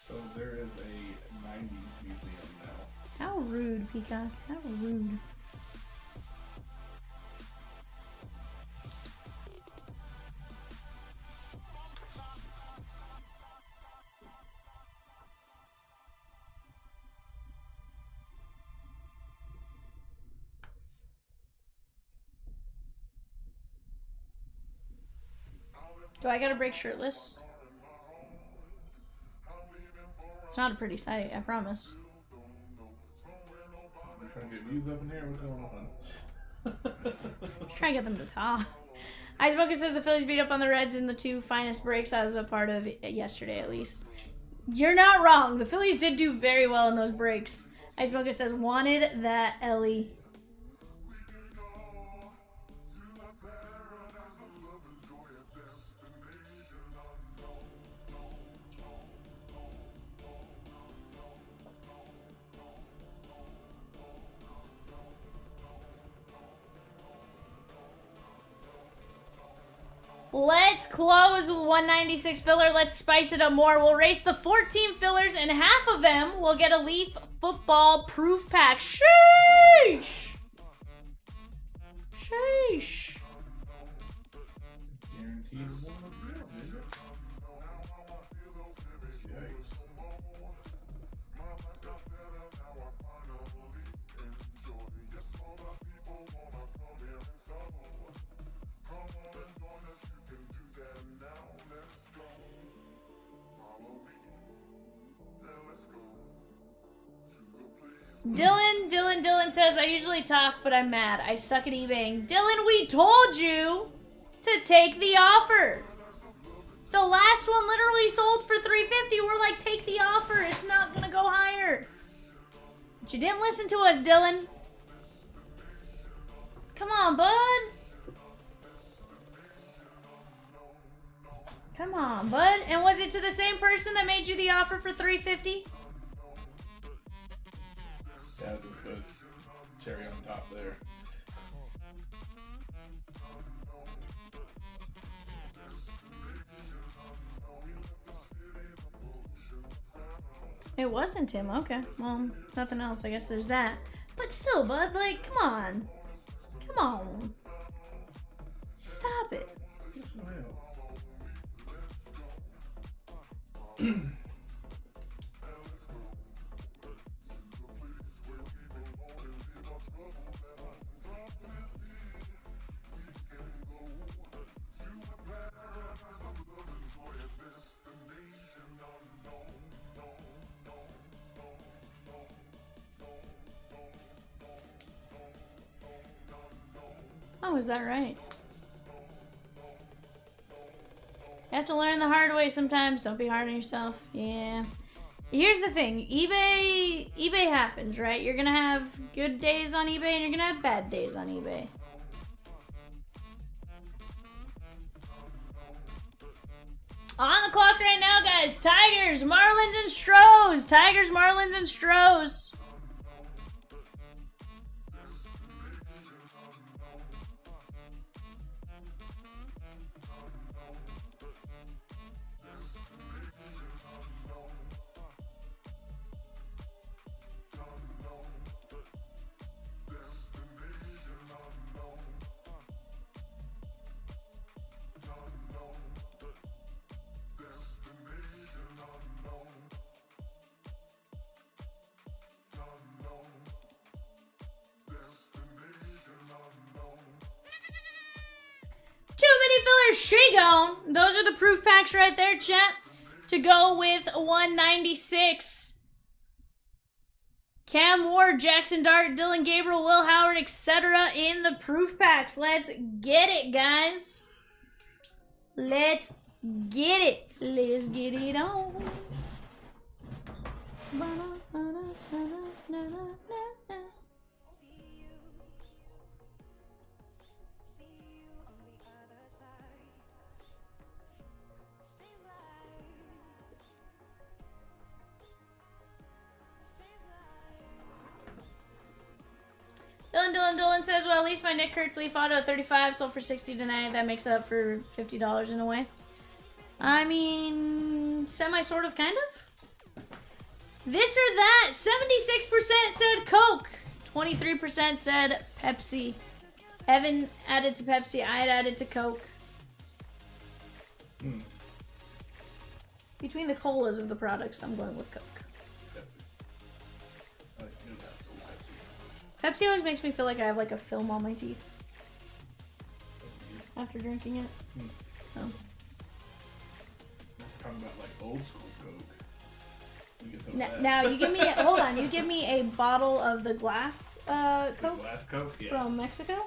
So there is a 90s museum now. How rude, Peacock. How rude. Do I gotta break shirtless? It's not a pretty sight, I promise. We're trying to get views up in here. What's going on? Just trying to get them to talk. Ice Smoker says the Phillies beat up on the Reds in the 2 finest breaks I was a part of yesterday, at least. You're not wrong. The Phillies did do very well in those breaks. Ice Smoker says, wanted that Ellie. Let's close with 196 filler. Let's spice it up more. We'll race the 14 fillers, and half of them will get a Leaf Football Proof Pack. Sheesh! Sheesh. Guaranteed one of them, is it? Yikes. Dylan says, I usually talk, but I'm mad. I suck at eBaying. Dylan, we told you to take the offer. The last one literally sold for $350. We're like, take the offer. It's not gonna go higher. But you didn't listen to us, Dylan. Come on, bud. Come on, bud. And was it to the same person that made you the offer for $350? Yeah, just put cherry on top there. It wasn't him. Okay. Well, nothing else. I guess there's that. But still, bud, like, come on. Come on. Stop it. Oh, is that right? You have to learn the hard way sometimes. Don't be hard on yourself. Yeah. Here's the thing. eBay happens, right? You're gonna have good days on eBay and you're gonna have bad days on eBay. On the clock right now, guys. Tigers, Marlins, and Stros. Tigers, Marlins, and Stros. She gone. Those are the proof packs right there, chat. To go with 196. Cam Ward, Jackson Dart, Dylan Gabriel, Will Howard, etc. in the proof packs. Let's get it, guys. Let's get it. Let's get it on. Dylan says, well, at least my Nick Kurtz Leaf Auto 35 sold for $60 tonight. That makes up for $50 in a way. I mean, semi, sort of, kind of. This or that. 76% said Coke. 23% said Pepsi. Evan added to Pepsi. I had added to Coke. Between the colas of the products, I'm going with Coke. Pepsi always makes me feel like I have like a film on my teeth after drinking it. Oh. Talking about like old school Coke. You get some of that. Now you give me hold on. You give me a bottle of the glass Coke, Glass Coke, yeah. from Mexico.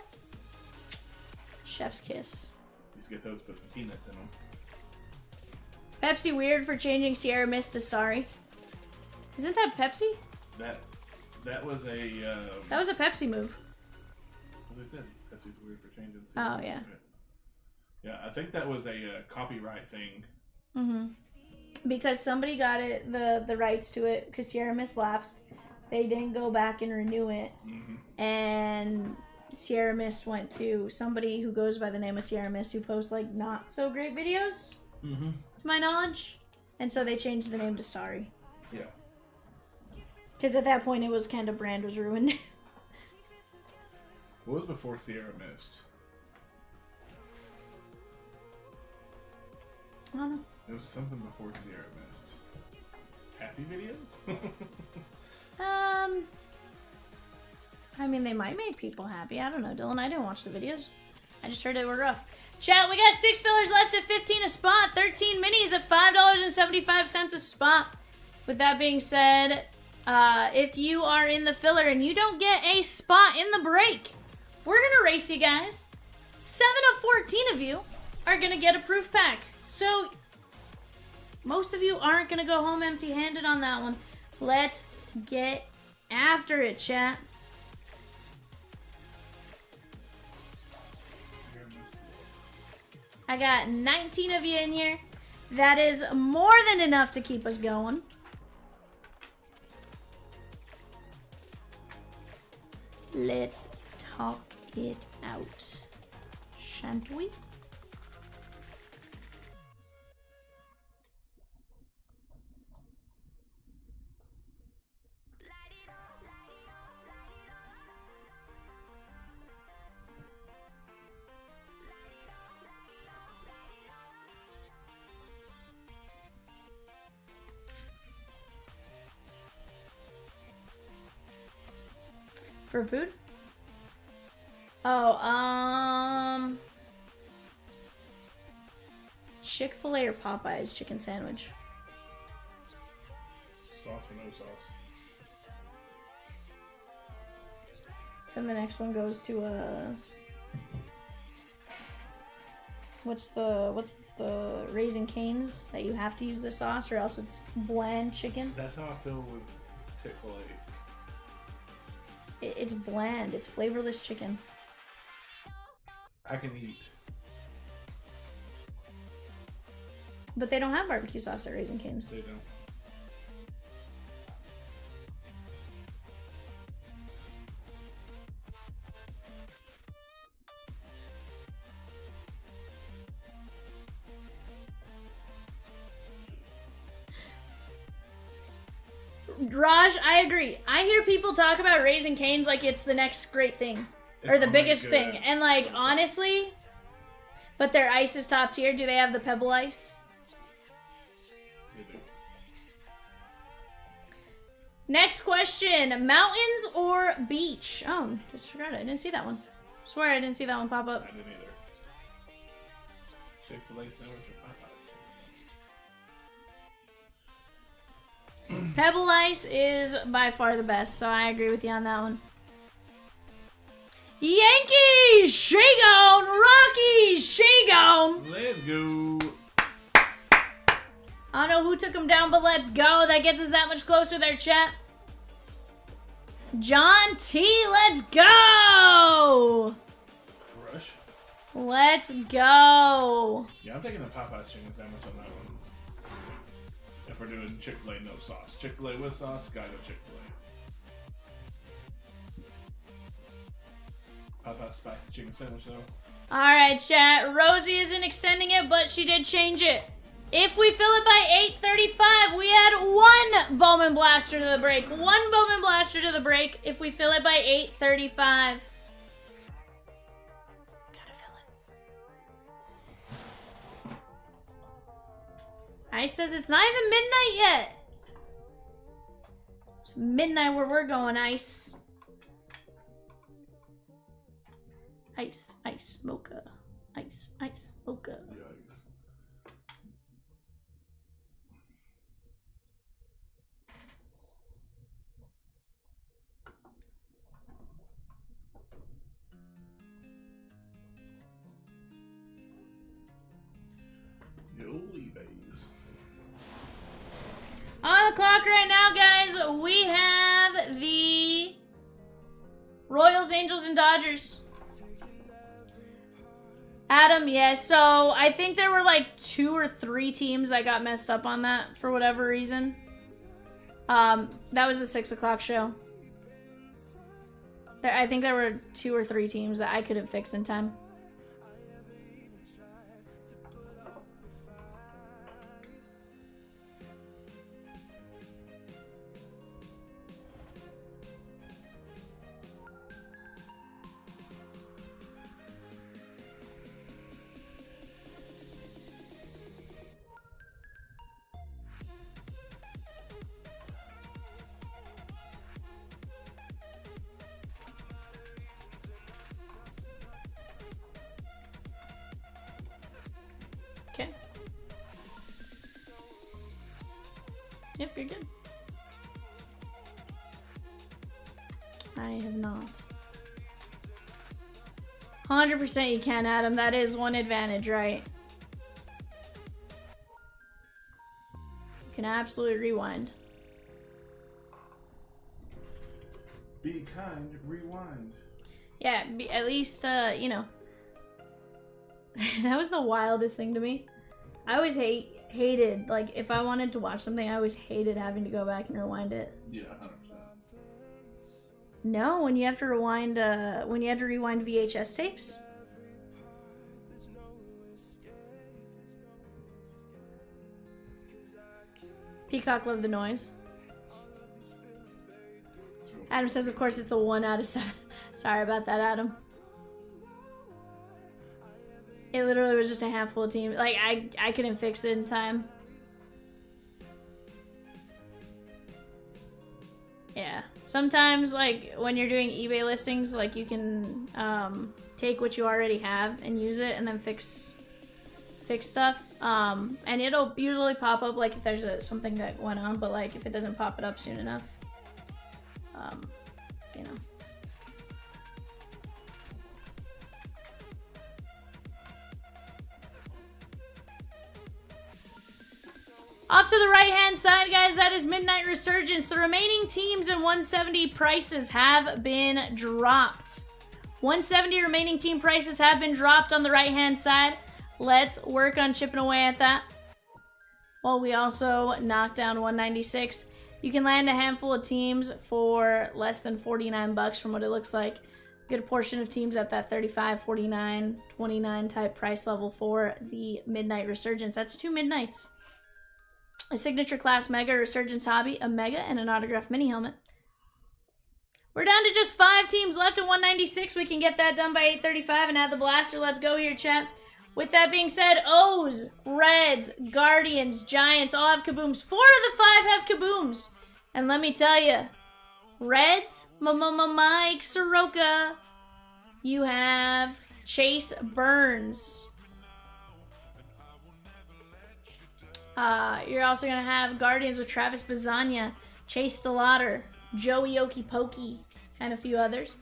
Chef's kiss. Just get those, put some peanuts in them. Pepsi weird for changing Sierra Mist to Starry. Isn't that Pepsi? That was a. That was a Pepsi move. What they said. Pepsi's weird for changing. Oh yeah. Yeah, I think that was a copyright thing. Because somebody got it the rights to it because Sierra Mist lapsed. They didn't go back and renew it, and Sierra Mist went to somebody who goes by the name of Sierra Mist, who posts like not so great videos, to my knowledge, and so they changed the name to Starry. Yeah. Because at that point, it was kind of brand was ruined. What was before Sierra Mist? I don't know. There was something before Sierra Mist. Happy videos? I mean, they might make people happy. I don't know, Dylan. I didn't watch the videos. I just heard they were rough. Chat, we got 6 fillers left at 15 a spot, 13 minis at $5.75 a spot. With that being said, if you are in the filler and you don't get a spot in the break, we're going to race you guys. 7 of 14 of you are going to get a proof pack. So, most of you aren't going to go home empty-handed on that one. Let's get after it, chat. I got 19 of you in here. That is more than enough to keep us going. Let's talk it out, shan't we? For food? Oh, Chick-fil-A or Popeyes chicken sandwich. Sauce or no sauce? Then the next one goes to what's the Raising Cane's that you have to use the sauce or else it's bland chicken. That's how I feel with Chick-fil-A. It's bland. It's flavorless chicken. I can eat. But they don't have barbecue sauce at Raising Cane's. They don't. Raj, I agree. I hear people talk about Raising Cane's like it's the next great thing. Or the biggest thing. And like, honestly, but their ice is top tier. Do they have the pebble ice? They do. Next question. Mountains or beach? Oh, just forgot it. I didn't see that one. Swear I didn't see that one pop up. I didn't either. Chick-fil-A sandwich or Popeyes? Pebble ice is by far the best, so I agree with you on that one. Yankees! Shagon! Rockies! Shagon! Let's go. I don't know who took him down, but let's go. That gets us that much closer there, chat. John T, let's go! Crush. Let's go. Yeah, I'm taking the Popeyes chicken sandwich on that one. If we're doing Chick-fil-A no sauce. Chick-fil-A with sauce, gotta go Chick-fil-A. Popeyes spicy chicken sandwich though. Alright, chat. Rosie isn't extending it, but she did change it. If we fill it by 8:35, we add 1 Bowman Blaster to the break. 1 Bowman Blaster to the break if we fill it by 8:35. Gotta fill it. Ice says it's not even midnight yet. It's midnight where we're going, Ice. Ice, ice, mocha. Ice, ice, mocha. Yikes. Yoli bays. On the clock right now, guys, we have the Royals, Angels, and Dodgers. Adam, yeah, so I think there were like 2 or 3 teams that got messed up on that for whatever reason. That was a 6 o'clock show. I think there were 2 or 3 teams that I couldn't fix in time. Okay. Yep, you're good. I have not. 100% you can, Adam. That is one advantage, right? You can absolutely rewind. Be kind, rewind. Yeah, at least, you know. That was the wildest thing to me. I always hated, like, if I wanted to watch something, I always hated having to go back and rewind it. Yeah, 100%. No, when you have to rewind, when you had to rewind VHS tapes. Peacock loved the noise. Adam says, of course, it's the 1 out of 7. Sorry about that, Adam. It literally was just a handful of teams. Like, I couldn't fix it in time. Yeah. Sometimes, like, when you're doing eBay listings, like, you can take what you already have and use it and then fix stuff. And it'll usually pop up, like, if there's something that went on, but, like, if it doesn't pop it up soon enough, you know. Off to the right-hand side, guys, that is Midnight Resurgence. The remaining teams in 170 prices have been dropped. 170 remaining team prices have been dropped on the right-hand side. Let's work on chipping away at that. While we also knock down 196. You can land a handful of teams for less than 49 bucks from what it looks like. Get a portion of teams at that 35, 49, 29 type price level for the Midnight Resurgence. That's 2 Midnights. A signature class Mega Resurgence Hobby, a Mega, and an autographed mini helmet. We're down to just 5 teams left at 196. We can get that done by 8:35 and add the blaster. Let's go here, chat. With that being said, O's, Reds, Guardians, Giants all have kabooms. 4 of the 5 have kabooms. And let me tell you, Reds, Mike Soroka. You have Chase Burns. You're also going to have Guardians with Travis Bazania, Chase DeLauder, Joey Okipokey, and a few others.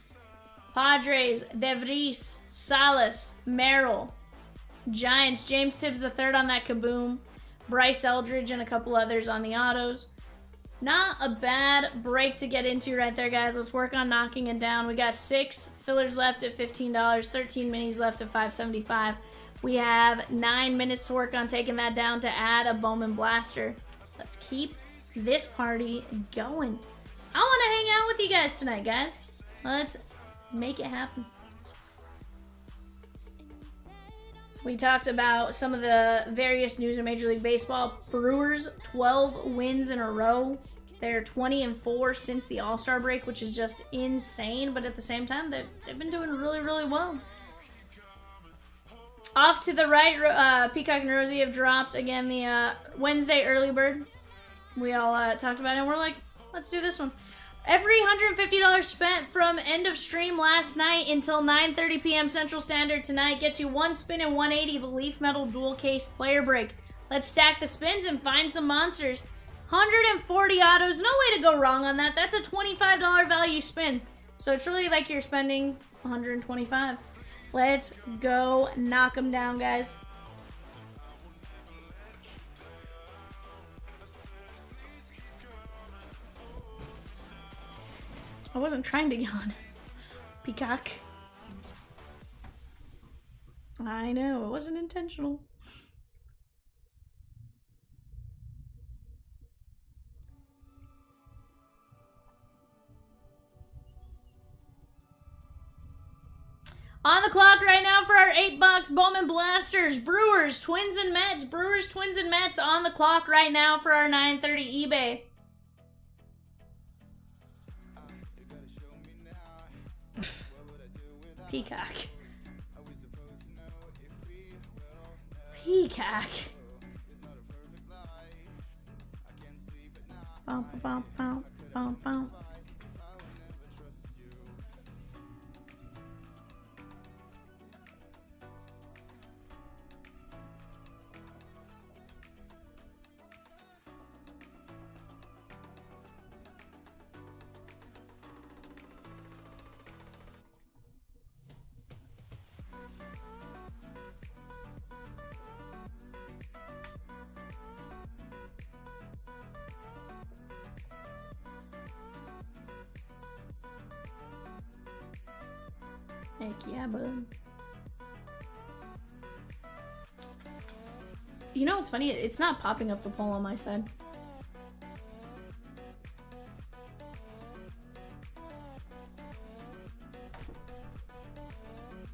Padres, DeVries, Salas, Merrill. Giants, James Tibbs III on that kaboom. Bryce Eldridge and a couple others on the autos. Not a bad break to get into right there, guys. Let's work on knocking it down. We got 6 fillers left at $15, 13 minis left at $5.75. We have 9 minutes to work on taking that down to add a Bowman blaster. Let's keep this party going. I want to hang out with you guys tonight, guys. Let's make it happen. We talked about some of the various news in Major League Baseball. Brewers, 12 wins in a row. They're 20-4 since the All-Star break, which is just insane. But at the same time, they've been doing really, really well. Off to the right, Peacock and Rosie have dropped, again, the Wednesday early bird. We all talked about it, and we're like, let's do this one. Every $150 spent from end of stream last night until 9:30 p.m. Central Standard tonight gets you 1 spin and 180, the Leaf Metal Dual Case Player Break. Let's stack the spins and find some monsters. 140 autos, no way to go wrong on that. That's a $25 value spin. So it's really like you're spending 125. Let's go knock them down, guys. I wasn't trying to yawn. Peacock. I know, it wasn't intentional. On the clock right now for our 8-box Bowman Blasters. Brewers, Twins, and Mets. Brewers, Twins, and Mets on the clock right now for our 930 eBay. Peacock. Peacock. Bum, bum, bum, bum, bum. Heck yeah, bud. You know what's funny? It's not popping up the poll on my side.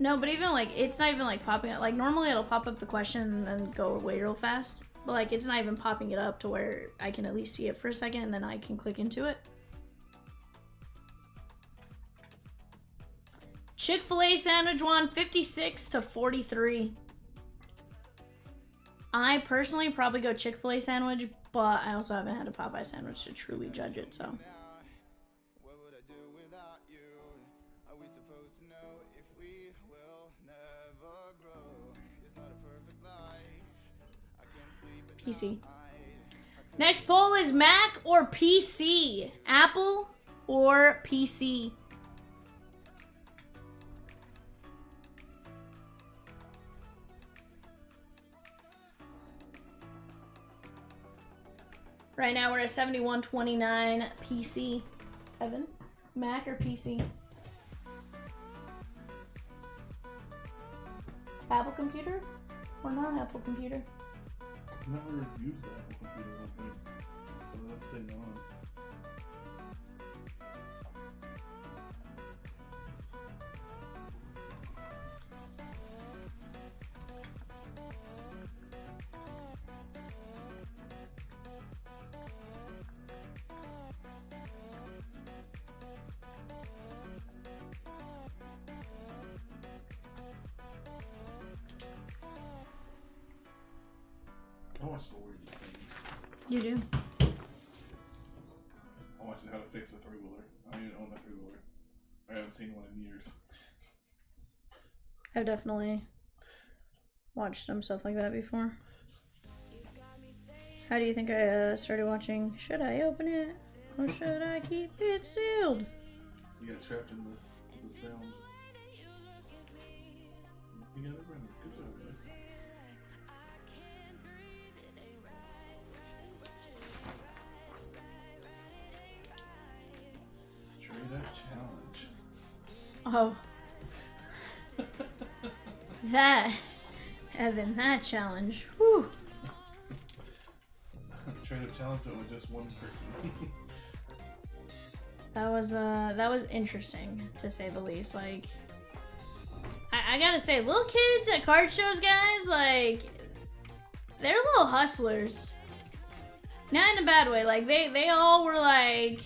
No, but even like, it's not even like popping up. Like normally it'll pop up the question and then go away real fast. But like, it's not even popping it up to where I can at least see it for a second and then I can click into it. Chick-fil-A sandwich won 56 to 43. I personally probably go Chick-fil-A sandwich, but I also haven't had a Popeye sandwich to truly judge it, so. PC. Next poll is Mac or PC? Apple or PC? Right now we're at 7129 PC. Evan, Mac or PC? Apple computer or non-Apple computer? Never used the Apple computer, I don't think. So let's say no. I watched the weirdest things. You do. I watched how to fix a three-wheeler. I don't even own a three-wheeler. I haven't seen one in years. I've definitely watched some stuff like that before. How do you think I started watching? Should I open it or should I keep it sealed? You got trapped in the sound. You got it right. Good job, man. Trade up challenge. Oh. That, Evan, that challenge. Whew. Trade up challenge, but with just one person. That was interesting to say the least. Like, I gotta say, little kids at card shows, guys, like, they're little hustlers. Not in a bad way. Like, they all were like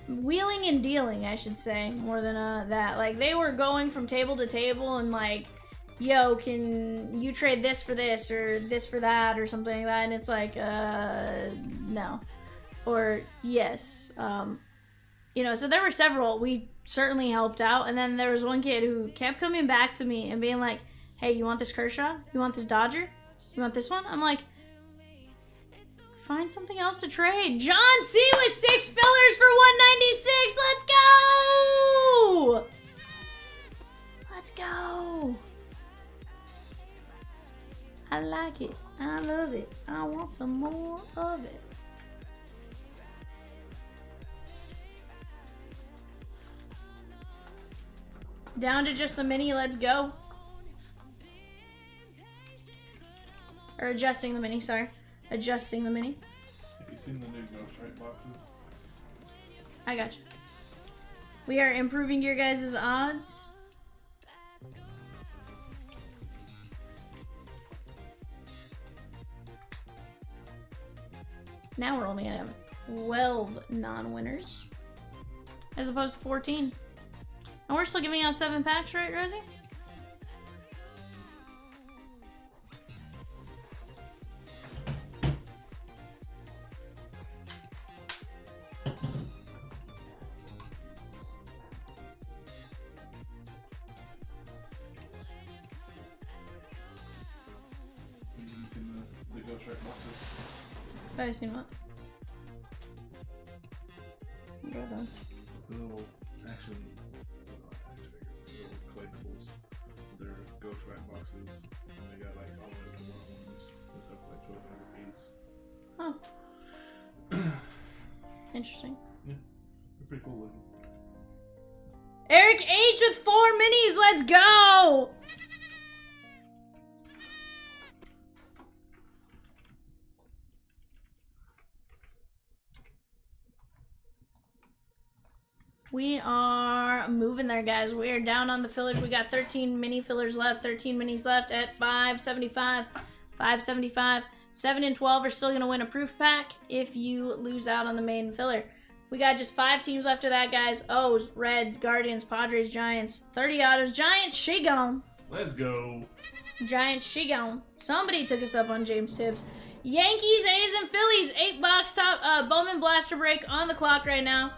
wheeling and dealing, I should say, more than that. Like, they were going from table to table and like, yo, can you trade this for this or this for that or something like that? And it's like, no. Or yes. You know, so there were several. We certainly helped out. And then there was one kid who kept coming back to me and being like, hey, you want this Kershaw? You want this Dodger? You want this one? I'm like, find something else to trade. John C. with 6 fillers for 196. Let's go! Let's go. I like it. I love it. I want some more of it. Down to just the mini. Let's go. Or adjusting the mini, sorry. Adjusting the mini. Have you seen the new Ghost Right boxes? I got you. We are improving your guys' odds. Now we're only gonna have 12 non-winners as opposed to 14. And we're still giving out 7 packs, right, Rosie? You seen the Ghost Track boxes? I've seen what? Go then. The little action figures, the little collectibles. They're Ghost Track boxes. And they got like all the way up to one ones. It's up like 1,200 piece. Oh. Interesting. They're pretty cool looking. Eric H with 4 minis, let's go! We are moving there, guys. We are down on the fillers. We got 13 mini fillers left, 13 minis left at 575. 575. 7 and 12 are still going to win a proof pack if you lose out on the main filler. We got just 5 teams left of that, guys. O's, Reds, Guardians, Padres, Giants. 30 autos. Giants, she gone. Let's go. Giants, she gone. Somebody took us up on James Tibbs. Yankees, A's, and Phillies. 8-box top Bowman blaster break on the clock right now.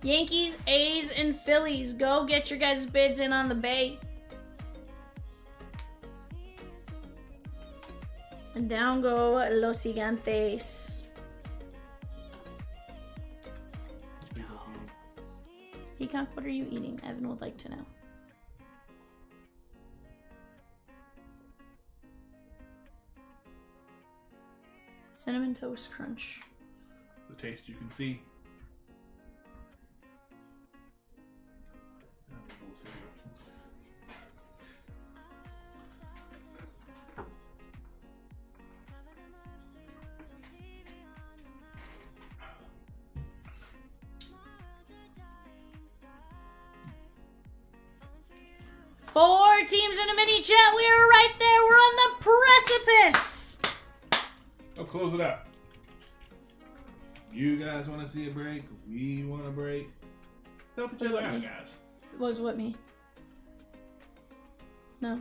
Yankees, A's, and Phillies. Go get your guys' bids in on the bay. And down go Los Gigantes. Peacock, what are you eating? Evan would like to know. Cinnamon Toast Crunch. The taste you can see. 4 teams in a mini chat. We are right there. We're on the precipice. Oh, close it out. You guys want to see a break? We want a break. Help each other out, guys. Was what me? No.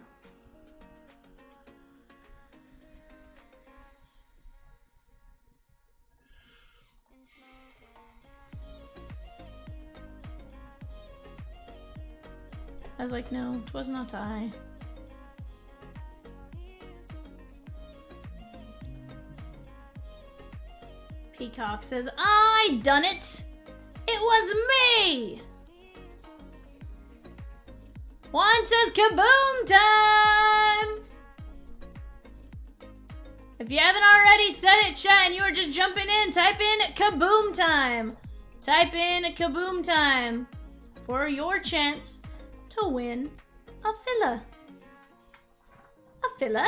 I was like, no, it was not I. Peacock says, I done it! It was me! Juan says, kaboom time! If you haven't already said it, chat, and you are just jumping in, type in kaboom time. Type in kaboom time for your chance to win a filler. A filler?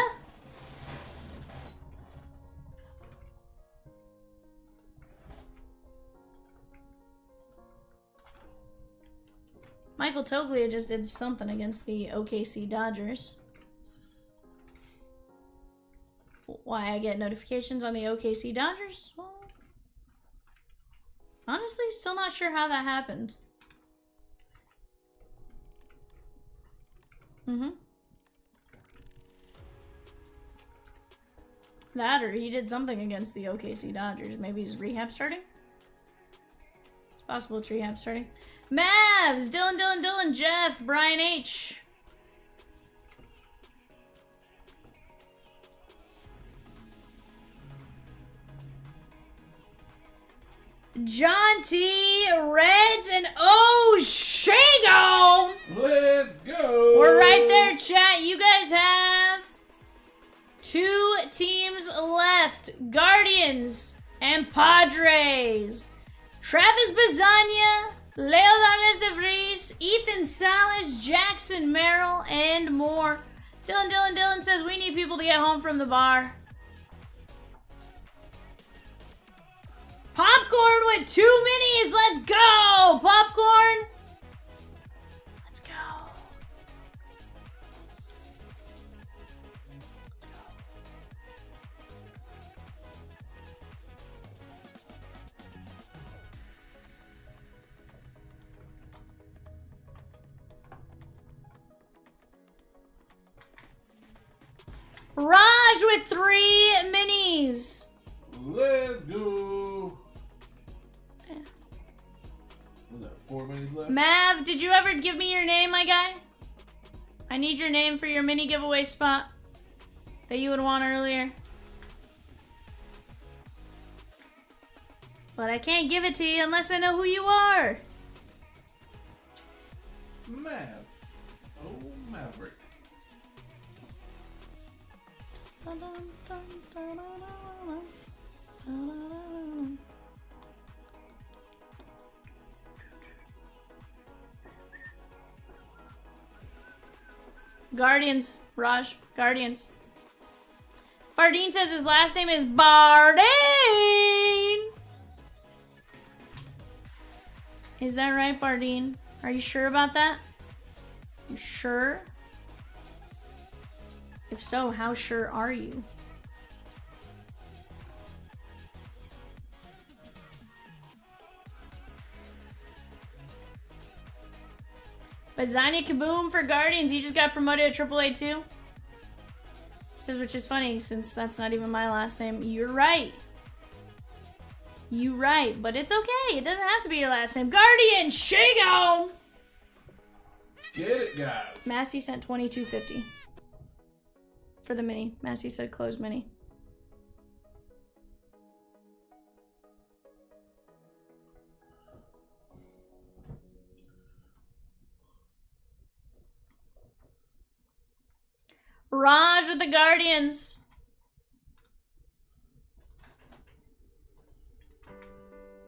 Michael Toglia just did something against the OKC Dodgers. Why I get notifications on the OKC Dodgers? Well, honestly, still not sure how that happened. That or he did something against the OKC Dodgers. Maybe his rehab starting? It's possible it's rehab starting. Mavs! Dylan, Jeff, Brian H. John T, Reds, and Shago! Let's go! We're right there, chat. You guys have 2 teams left. Guardians and Padres. Travis Bazania, Leo Dales de Vries, Ethan Salas, Jackson Merrill, and more. Dylan says we need people to get home from the bar. Popcorn with 2 minis. Let's go, Popcorn. Let's go. Let's go. Raj with 3 minis. Let's go. What's that, 4 minutes left? Mav, did you ever give me your name, my guy? I need your name for your mini giveaway spot that you would want earlier. But I can't give it to you unless I know who you are. Mav. Oh, Maverick. Guardians, Raj. Guardians. Bardeen says his last name is Bardeen. Is that right, Bardeen? Are you sure about that? You sure? If so, how sure are you? Bazania Kaboom for Guardians. He just got promoted to AAA too. Says, which is funny since that's not even my last name. You're right. You right, but it's okay. It doesn't have to be your last name. Guardian, shake on. Get it, guys. Massey sent $22.50 for the mini. Massey said close mini. Raj with the Guardians.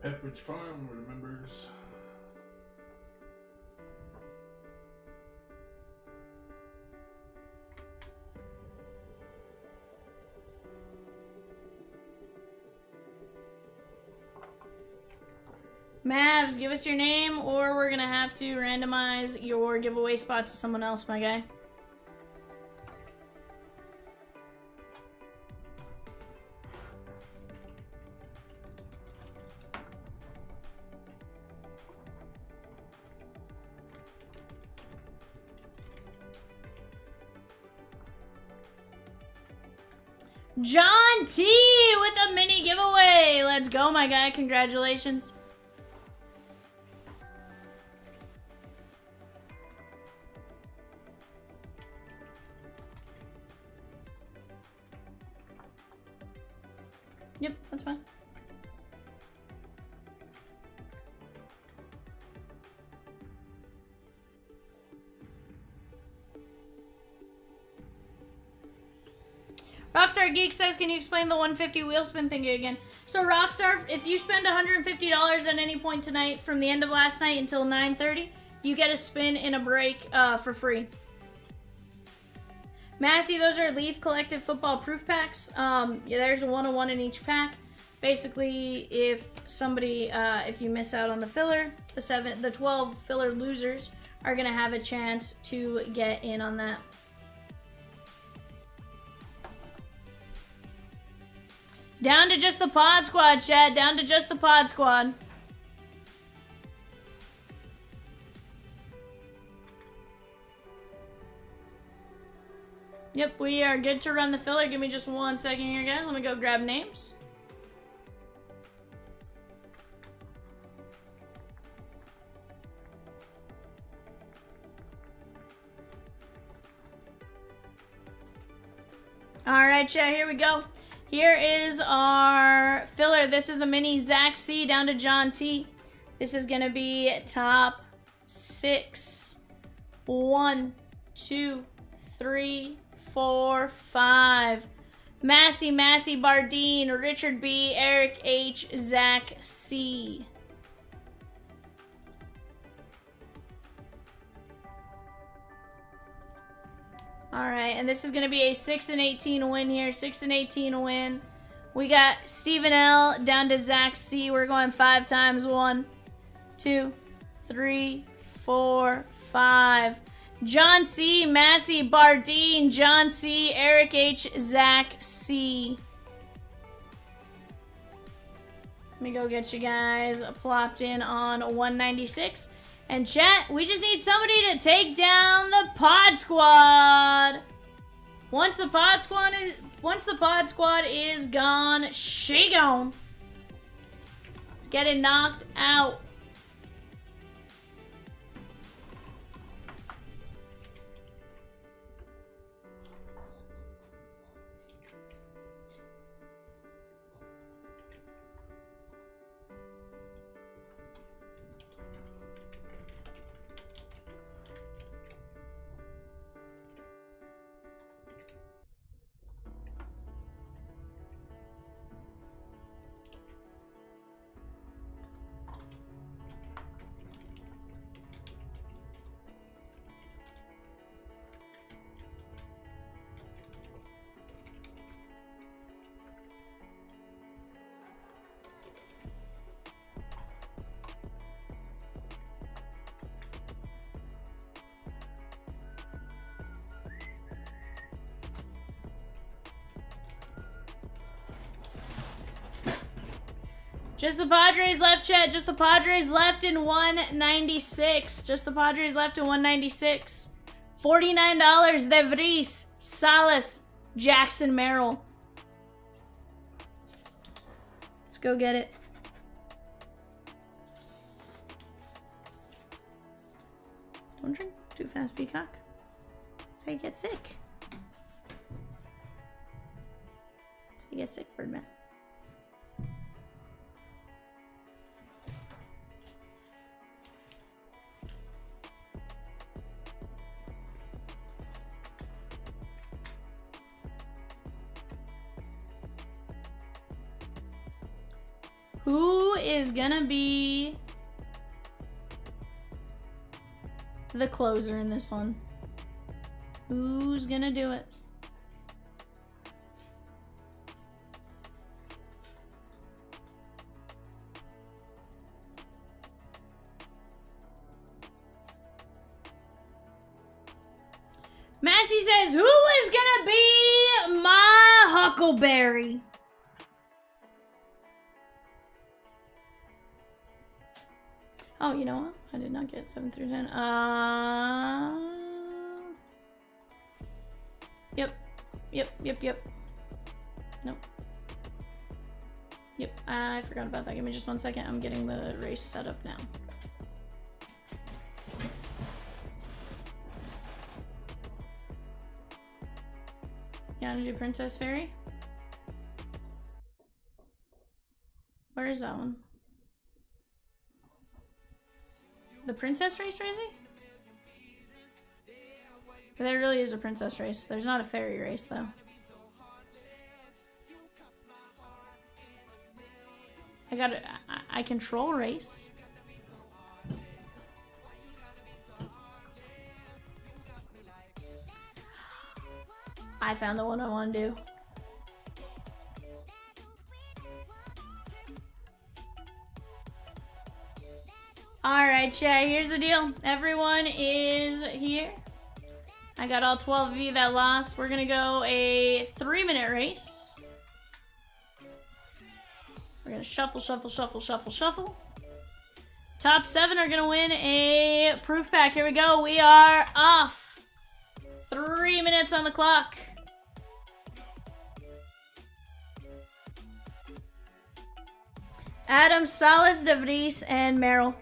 Pepperidge Farm remembers. Mavs, give us your name or we're gonna have to randomize your giveaway spot to someone else, my guy. John T with a mini giveaway. Let's go, my guy. Congratulations. Yep, that's fine. Rockstar Geek says, can you explain the 150 wheel spin thing again? So Rockstar, if you spend $150 at any point tonight from the end of last night until 9:30, you get a spin in a break for free. Massey, those are Leaf Collective Football Proof Packs. Yeah, there's a 101 in each pack. Basically, if somebody, if you miss out on the filler, the 12 filler losers are gonna have a chance to get in on that. Down to just the pod squad, Chad. Down to just the pod squad. Yep, we are good to run the filler. Give me just 1 second here, guys. Let me go grab names. All right, Chad, here we go. Here is our filler. This is the mini Zach C down to John T. This is gonna be top 6. 1, 2, 3, 4, 5. Massey, Bardeen, Richard B, Eric H, Zach C. Alright, and this is going to be a 6 and 18 win here. 6 and 18 win. We got Stephen L down to Zach C. We're going 5 times. 1, 2, 3, 4, 5. John C, Massey, Bardeen, John C, Eric H, Zach C. Let me go get you guys plopped in on 196. And chat, we just need somebody to take down the pod squad. Once the pod squad is gone, she gone. It's getting knocked out. Just the Padres left, chat. Just the Padres left in 196. Just the Padres left in 196. $49. De Vries, Salas, Jackson Merrill. Let's go get it. Don't drink too fast, Peacock. That's how you get sick. That's how you get sick, Birdman. Who is gonna be the closer in this one? Who's gonna do it? Massey says, who is gonna be my Huckleberry? Oh, you know what? I did not get 7 through 10. Yep. Nope. Yep, I forgot about that. Give me just 1 second. I'm getting the race set up now. You wanna do Princess Fairy? Where is that one? The princess race, Razy? There really is a princess race. There's not a fairy race, though. I control race. I found the one I want to do. Alright, chat, here's the deal. Everyone is here. I got all 12 of you that lost. We're gonna go a 3-minute race. We're gonna shuffle. Top 7 are gonna win a proof pack. Here we go. We are off. 3 minutes on the clock. Adam, Salas, De Vries, and Merrill.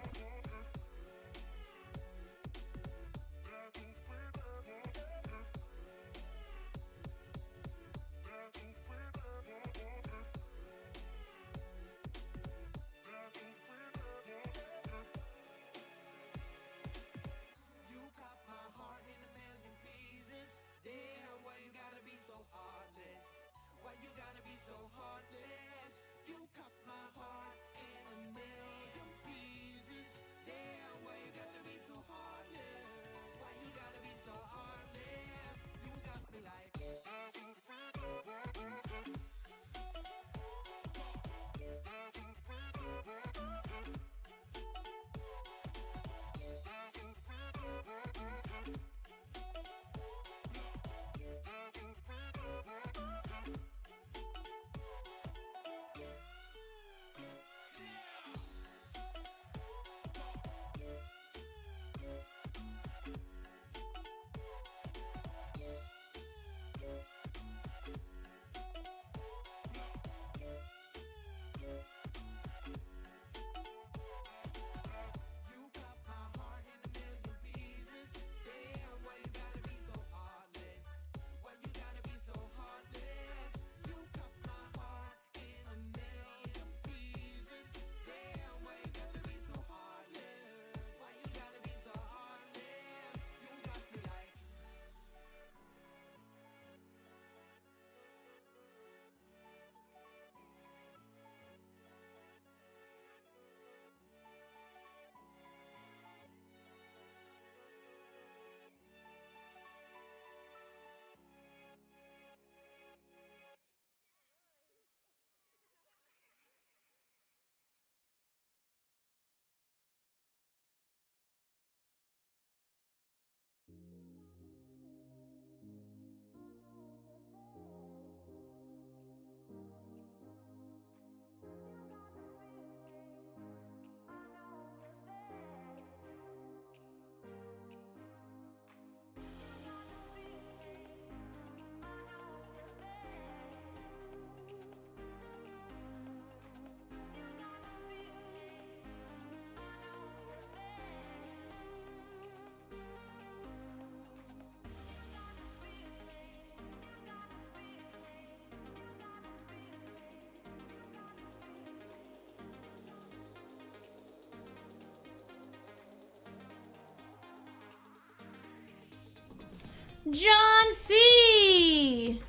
John C.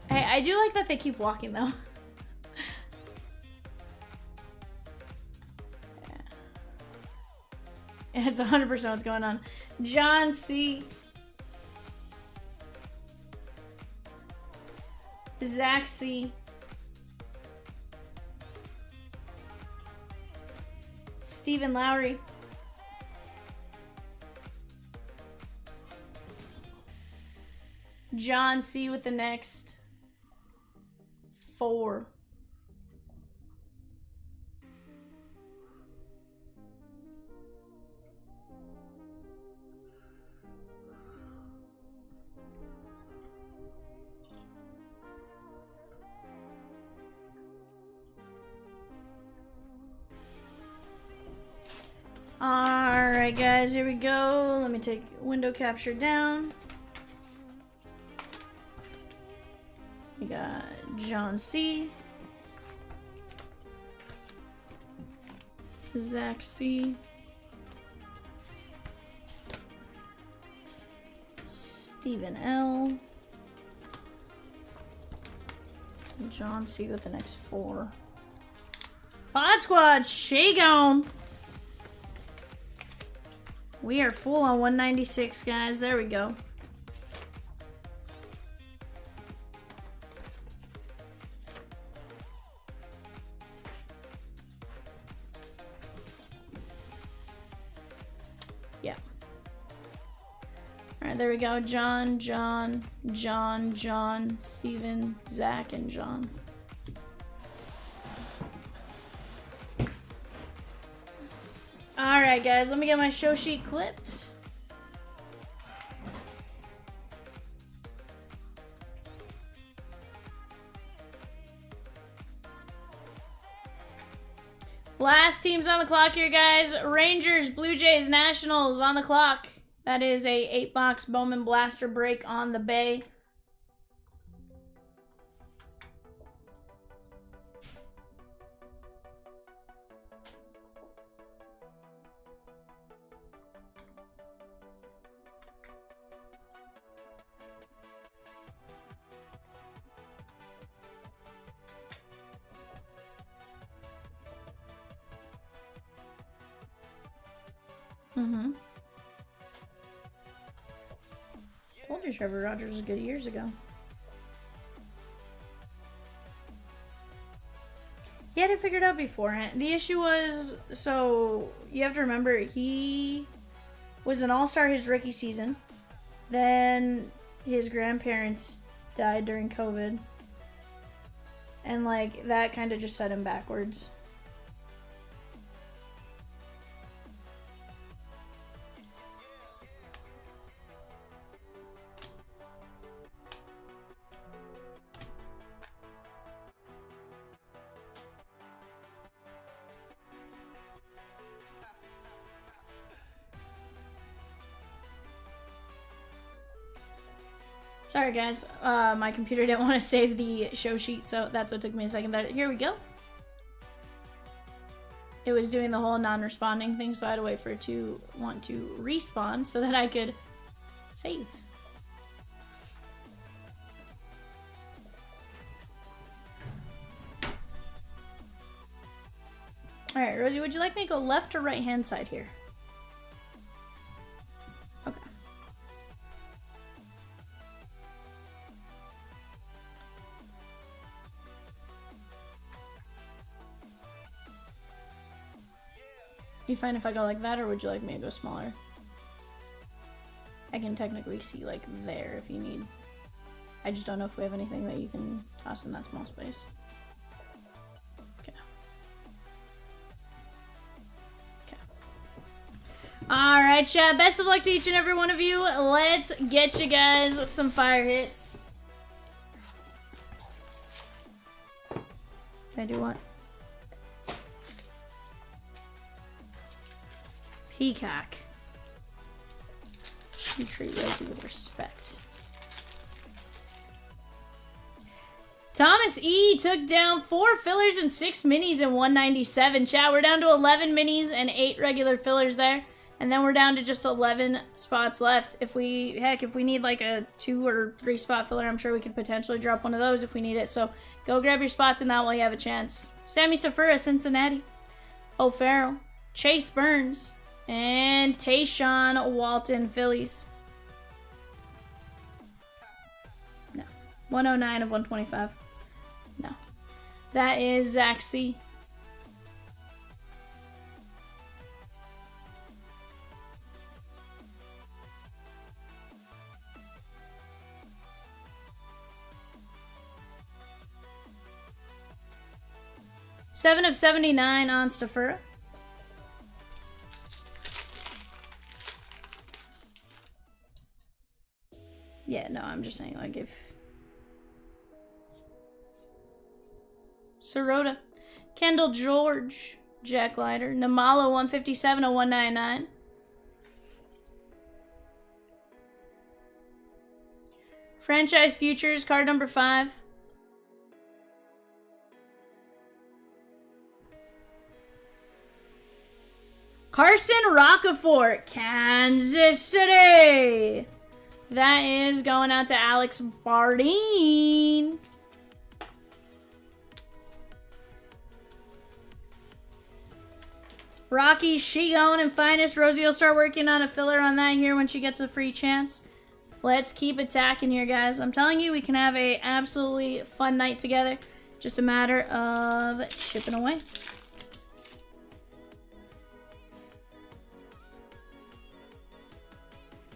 Hey, I do like that they keep walking though. Yeah. It's 100% what's going on. John C. Zach C. Stephen Lowry. John C. with the next 4. Alright guys, here we go. Let me take window capture down. We got John C. Zach C. Stephen L. John C with the next 4. Pod Squad, shake on. We are full on 196, guys. There we go. Yeah. All right, there we go. John, Stephen, Zach, and John. Alright guys, let me get my show sheet clipped. Last teams on the clock here, guys. Rangers, Blue Jays, Nationals on the clock. That is a 8-box Bowman Blaster break on the Bay. Told you Trevor Rogers was good years ago. He had it figured out beforehand. The issue was, so you have to remember, he was an all-star his rookie season. Then his grandparents died during COVID. And like, that kind of just set him backwards. Sorry guys, my computer didn't want to save the show sheet, so that's what took me a second there. Here we go. It was doing the whole non-responding thing, so I had to wait for it to want to respawn so that I could save. Alright, Rosie, would you like me to go left or right hand side here? Okay. You fine if I go like that, or would you like me to go smaller? I can technically see like there if you need. I just don't know if we have anything that you can toss in that small space. Okay. Okay. Alright, chat. Best of luck to each and every one of you. Let's get you guys some fire hits. Can I do what? Peacock. You treat Rosie with respect. Thomas E took down 4 fillers and 6 minis in 197. Chat, we're down to 11 minis and 8 regular fillers there. And then we're down to just 11 spots left. If we need like a 2 or 3 spot filler, I'm sure we could potentially drop one of those if we need it. So go grab your spots in that while you have a chance. Sammy Safura, Cincinnati. O'Farrell. Chase Burns. And Tayshawn Walton, Phillies. No. 109 of 125. No. That is Zach C. Seven of 79 on Stafura. Yeah, no, I'm just saying, like, if... Sirota. Kendall George. Jack Leiter. Namala, 157 of 199. Franchise Futures, card number 5. Carson Rockefeller, Kansas City. That is going out to Alex Bardeen. Rocky, she going in finest. Rosie will start working on a filler on that here when she gets a free chance. Let's keep attacking here, guys. I'm telling you, we can have a absolutely fun night together. Just a matter of chipping away.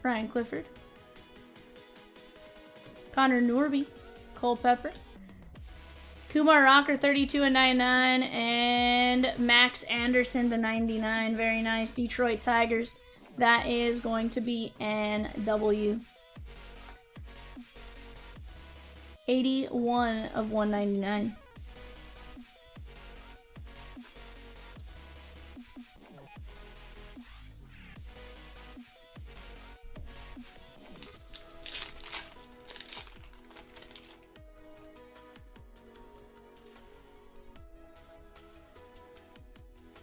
Ryan Clifford. Connor Norby. Cole Pepper. Kumar Rocker, 32 and 99. And Max Anderson to 99. Very nice. Detroit Tigers. That is going to be NW. 81 of 199.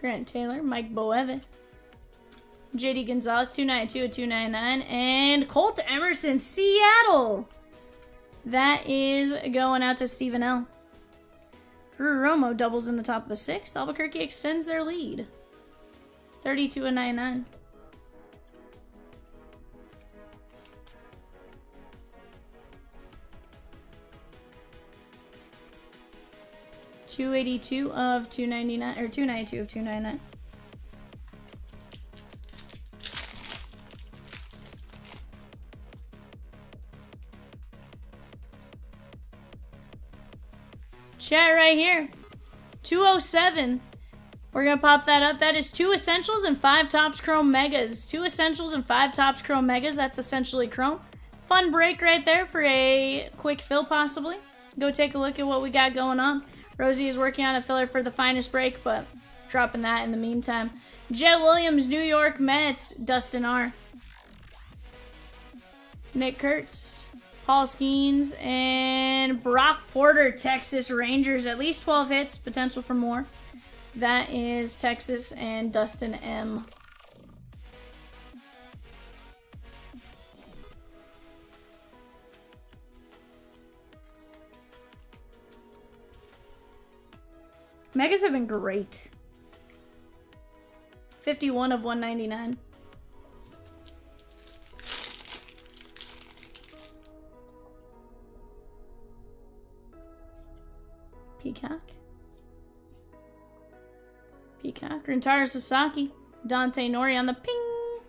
Grant Taylor, Mike Boevitt, JD Gonzalez, 292 of 299, and Colt Emerson, Seattle. That is going out to Stephen L. Drew Romo doubles in the top of the 6th. Albuquerque extends their lead. 32 and 99. $282 of $299 or $292 of $299. Chat right here. 207. We're gonna pop that up. That is 2 essentials and 5 Topps Chrome Megas. 2 essentials and 5 Topps Chrome Megas. That's essentially Chrome. Fun break right there for a quick fill, possibly. Go take a look at what we got going on. Rosie is working on a filler for the finest break, but dropping that in the meantime. Jet Williams, New York Mets, Dustin R. Nick Kurtz, Paul Skeens, and Brock Porter, Texas Rangers. At least 12 hits, potential for more. That is Texas and Dustin M. Megas have been great. 51 of 199. Peacock. Rintaro Sasaki. Dante Nori on the ping.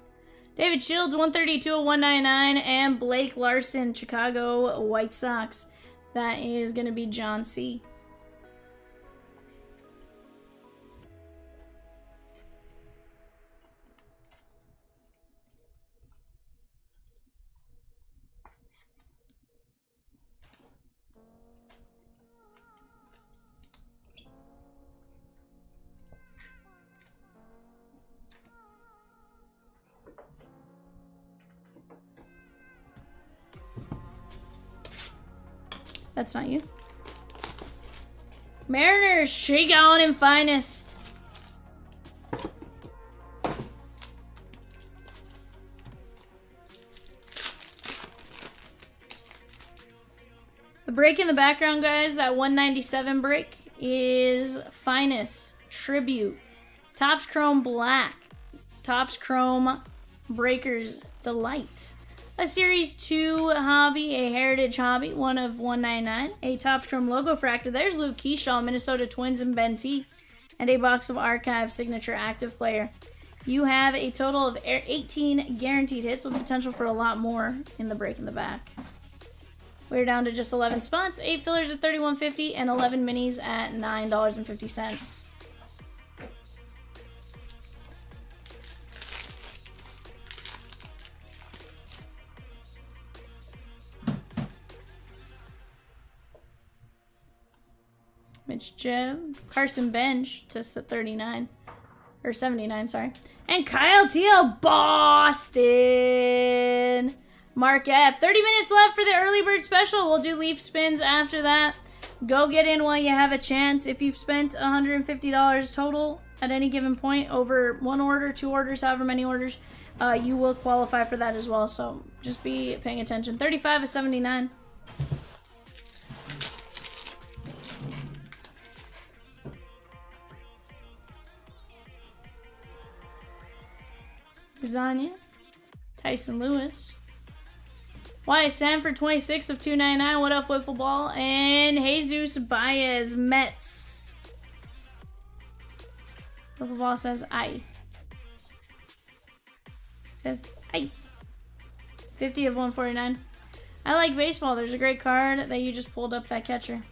David Shields, 132 of 199. And Blake Larson, Chicago White Sox. That is going to be John C. That's not you. Mariners, shake on in finest. The break in the background, guys, that 197 break is Finest Tribute. Topps Chrome Black. Topps Chrome Breakers Delight. A Series 2 hobby, a Heritage hobby, one of 199. A Topps Chrome logo fractor. There's Luke Keyshaw, Minnesota Twins, and Ben T. And a box of Archive Signature Active Player. You have a total of 18 guaranteed hits with potential for a lot more in the break in the back. We're down to just 11 spots, 8 fillers at $31.50, and 11 minis at $9.50. Mitch Jim, Carson Bench to 39, or 79, sorry. And Kyle TL Boston. Mark F. 30 minutes left for the early bird special. We'll do leaf spins after that. Go get in while you have a chance. If you've spent $150 total at any given point over 1 order, 2 orders, however many orders, you will qualify for that as well. So just be paying attention. 35 of 79. Zanya, Tyson Lewis, Wyatt Sanford 26 of 299. What up, Wiffle Ball? And Jesus Baez, Mets. Wiffle Ball says aye. Says aye. 50 of 149. I like baseball. There's a great card that you just pulled up, that catcher.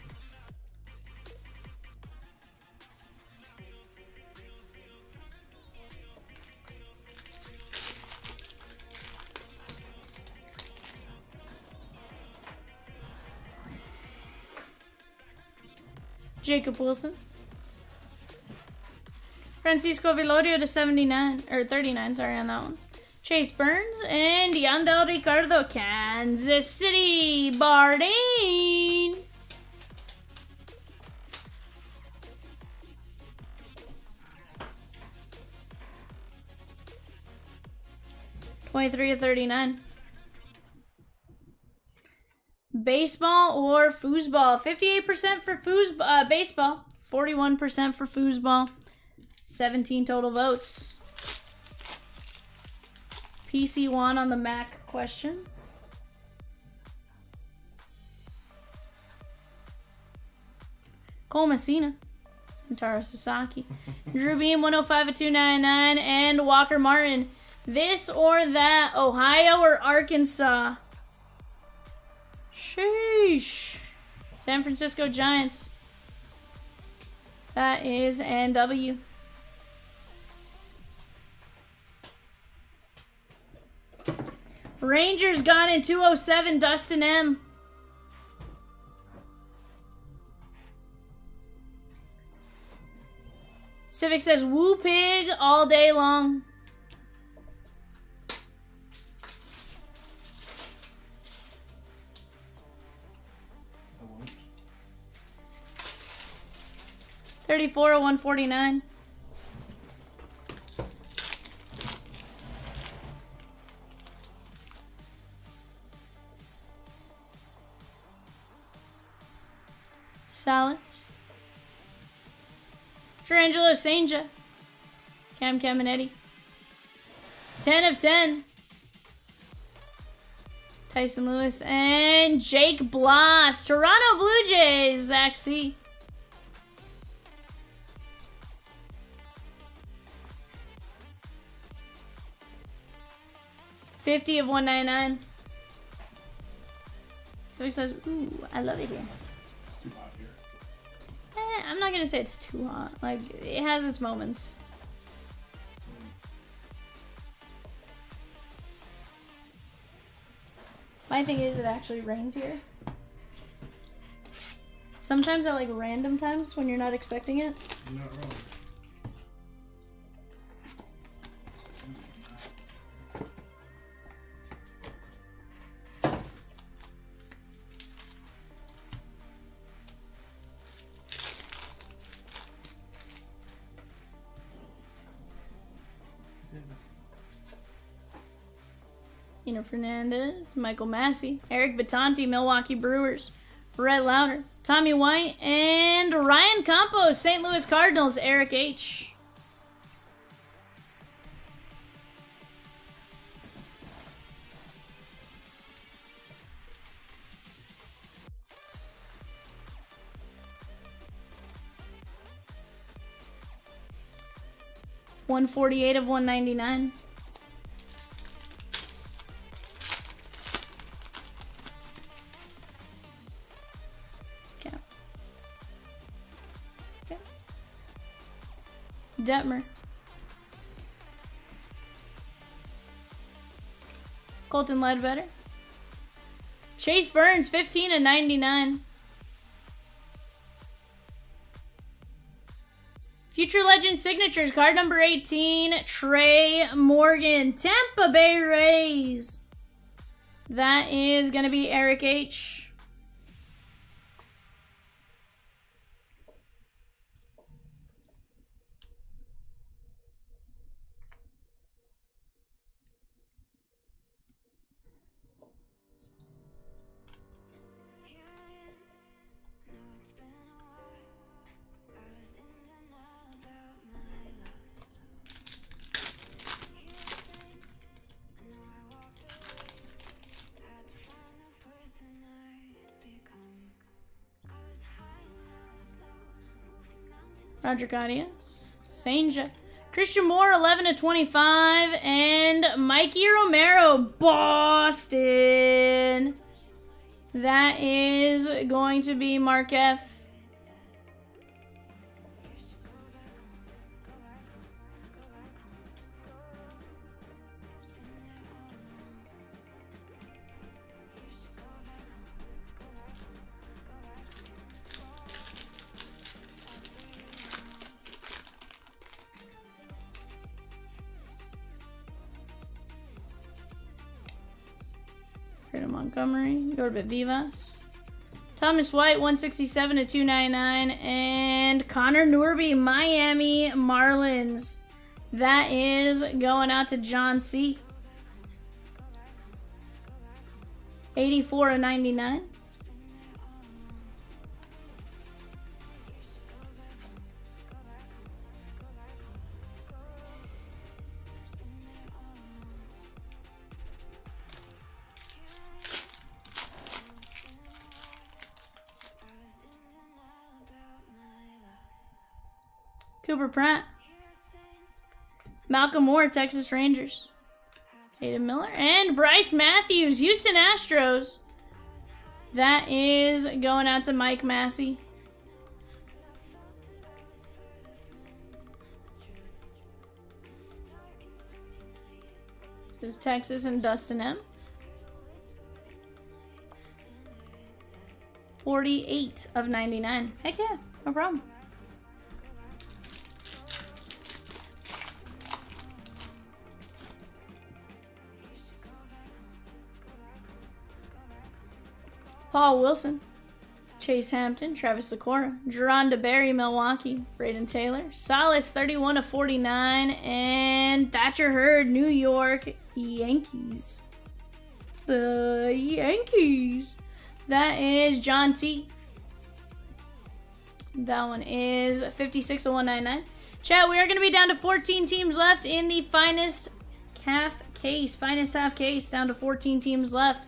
Jacob Wilson. Francisco Velorio to 79, or 39, sorry, on that one. Chase Burns and Yandel Ricardo, Kansas City, Bardeen. $23 of 39. Baseball or foosball? 58% for baseball, 41% for foosball, 17 total votes. PC1 on the Mac question. Cole Messina, Taro Sasaki, Drew Beam 105 of 299, and Walker Martin. This or that, Ohio or Arkansas? Sheesh. San Francisco Giants. That is NW. Rangers gone in 207, Dustin M. Civic says woo pig all day long. I won't. 34 of 149. Salas. Trangelo Sanja. Cam Caminetti. 10 of 10. Tyson Lewis and Jake Bloss. Toronto Blue Jays. Zach C. $50 of 199. So he says, ooh, I love it here. Too hot here. I'm not gonna say it's too hot. Like, it has its moments. My thing is, it actually rains here. Sometimes at like random times when you're not expecting it. You're not wrong. Eno Fernandez, Michael Massey, Eric Batanti, Milwaukee Brewers, Brett Lauder, Tommy White, and Ryan Campos, St. Louis Cardinals, Eric H. $148 of 199. Okay. Okay. Detmer. Colton Ledbetter. Chase Burns, 15 of 99. Future Legend Signatures, card number 18, Trey Morgan, Tampa Bay Rays. That is going to be Eric H. Roger Gadias, Sanja, Christian Moore, 11 of 25, and Mikey Romero, Boston. That is going to be Mark F. Montgomery, Yorba Vivas, Thomas White, 167 to 299, and Connor Norby, Miami Marlins. That is going out to John C. 84 of 99. Cooper Pratt, Malcolm Moore, Texas Rangers, Hayden Miller, and Bryce Matthews, Houston Astros. That is going out to Mike Massey. This is Texas and Dustin M. 48 of 99. Heck yeah, no problem. Paul Wilson, Chase Hampton, Travis Sikora, Jerron DeBerry, Milwaukee, Braden Taylor, Salas, 31 of 49, and Thatcher Hurd, New York Yankees. The Yankees. That is John T. That one is 56 of 199. Chat, we are going to be down to 14 teams left in the finest half case. Finest half case, down to 14 teams left.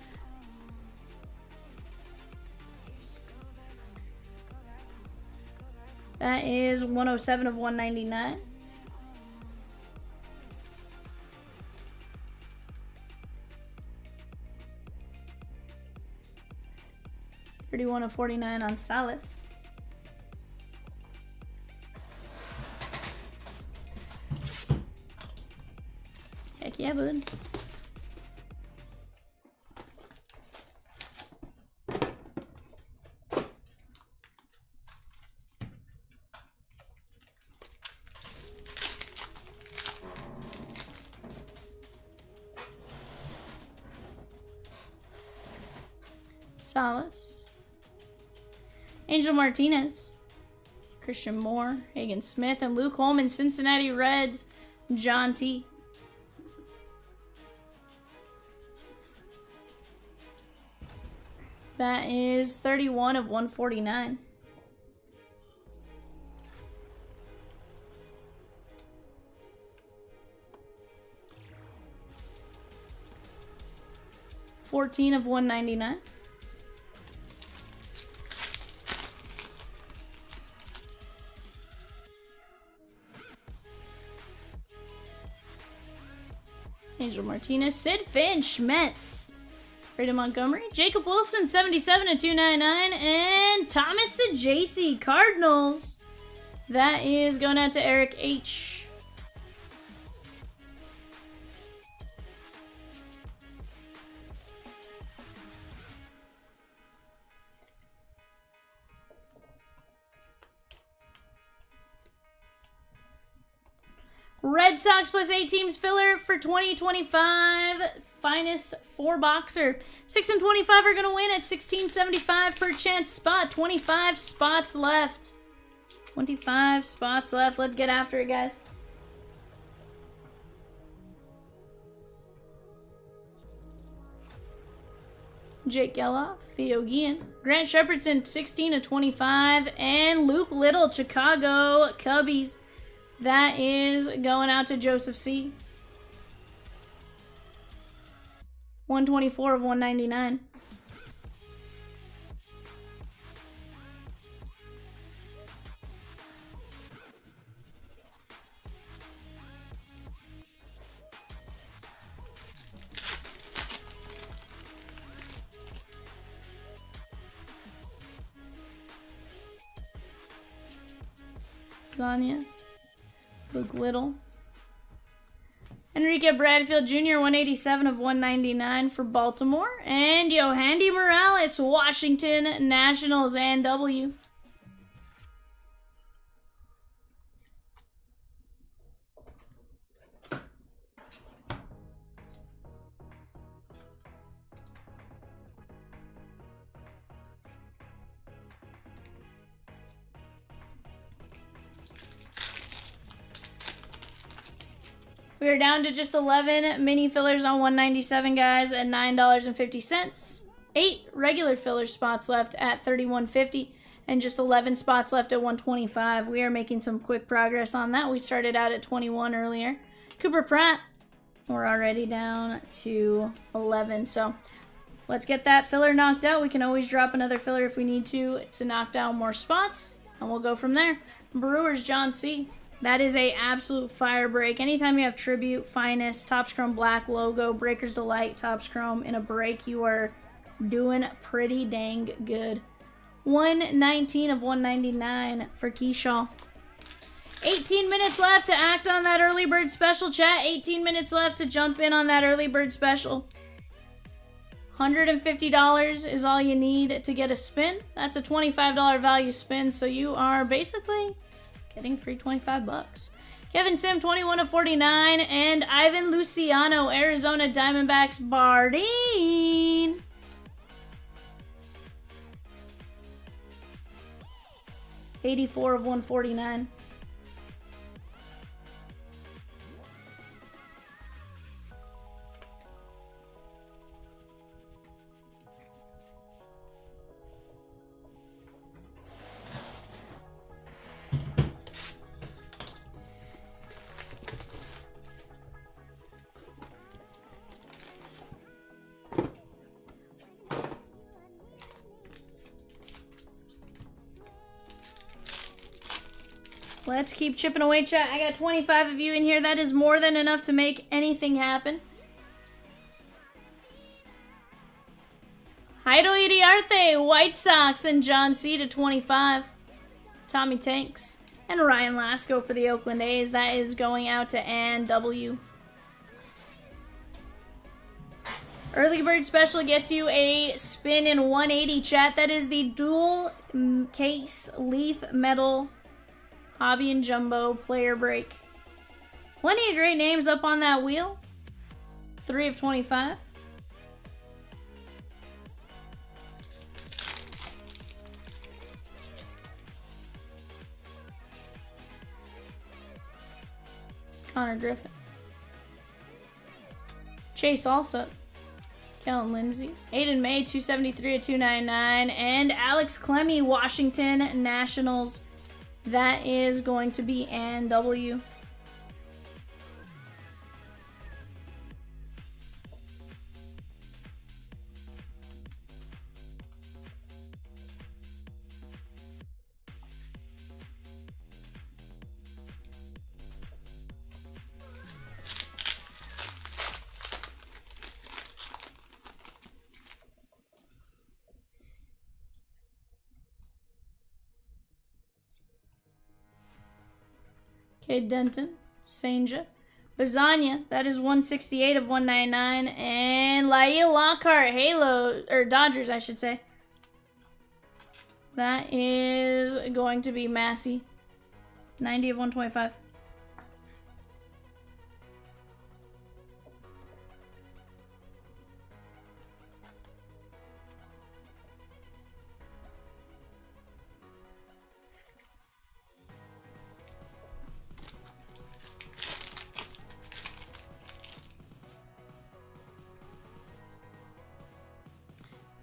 That is 107 of 199. $31 of 49 on Salas. Heck yeah, bud. Salas, Angel Martinez, Christian Moore, Hagen Smith, and Luke Holman, Cincinnati Reds, John T. That is 31 of 149. $14 of 199. Angel Martinez, Sid Finch, Mets, Brady Montgomery, Jacob Wilson, 77 of 299, and Thomas Sajacy, Cardinals. That is going out to Eric H. Red Sox plus 8 teams filler for 2025. Finest 4-boxer. 6 and 25 are going to win at $16.75 per chance spot. 25 spots left. 25 spots left. Let's get after it, guys. Jake Geloff, Theo Guillen, Grant Shepardson, 16 of 25, and Luke Little, Chicago Cubbies. That is going out to Joseph C. 124 of 199. Zanya. Luke Little. Enrique Bradfield Jr., 187 of 199 for Baltimore. And Yohandy Morales, Washington Nationals and W. We are down to just 11 mini fillers on 197, guys, at $9.50. 8 regular filler spots left at $31.50, and just 11 spots left at $125. We are making some quick progress on that. We started out at 21 earlier. Cooper Pratt, we're already down to 11. So let's get that filler knocked out. We can always drop another filler if we need to knock down more spots, and we'll go from there. Brewers, John C. That is a absolute fire break. Anytime you have Tribute, Finest, Topps Chrome Black logo, Breaker's Delight, Topps Chrome in a break, you are doing pretty dang good. 119 of 199 for Keyshaw. 18 minutes left to act on that early bird special, chat. 18 minutes left to jump in on that early bird special. $150 is all you need to get a spin. That's a $25 value spin, so you are basically getting free 25 bucks. Kevin Sim, 21 of 49, and Ivan Luciano, Arizona Diamondbacks, Bardeen. $84 of 149. Let's keep chipping away, chat. I got 25 of you in here. That is more than enough to make anything happen. Heido Iriarte, White Sox, and John C. to 25. Tommy Tanks. And Ryan Lasko for the Oakland A's. That is going out to Ann W. Early Bird Special gets you a spin in 180, chat. That is the dual case leaf metal Hobby and Jumbo player break. Plenty of great names up on that wheel. 3 of 25. Connor Griffin. Chase Alsop. Kellen Lindsay. Aiden May, 273 at 299. And Alex Clemmy, Washington Nationals. That is going to be Ann W. Okay, Denton, Sanja, Bazania, that is 168 of 199, and Lael Lockhart, Halo, or Dodgers, I should say. That is going to be Massey, 90 of 125.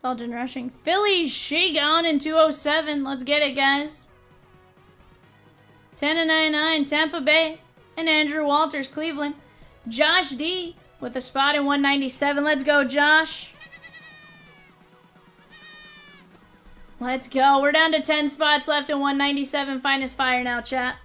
Dalton Rushing. Phillies, she gone in 207. Let's get it, guys. 10 of 99, Tampa Bay. And Andrew Walters, Cleveland. Josh D with a spot in 197. Let's go, Josh. Let's go. We're down to 10 spots left in 197. Finest fire now, chat.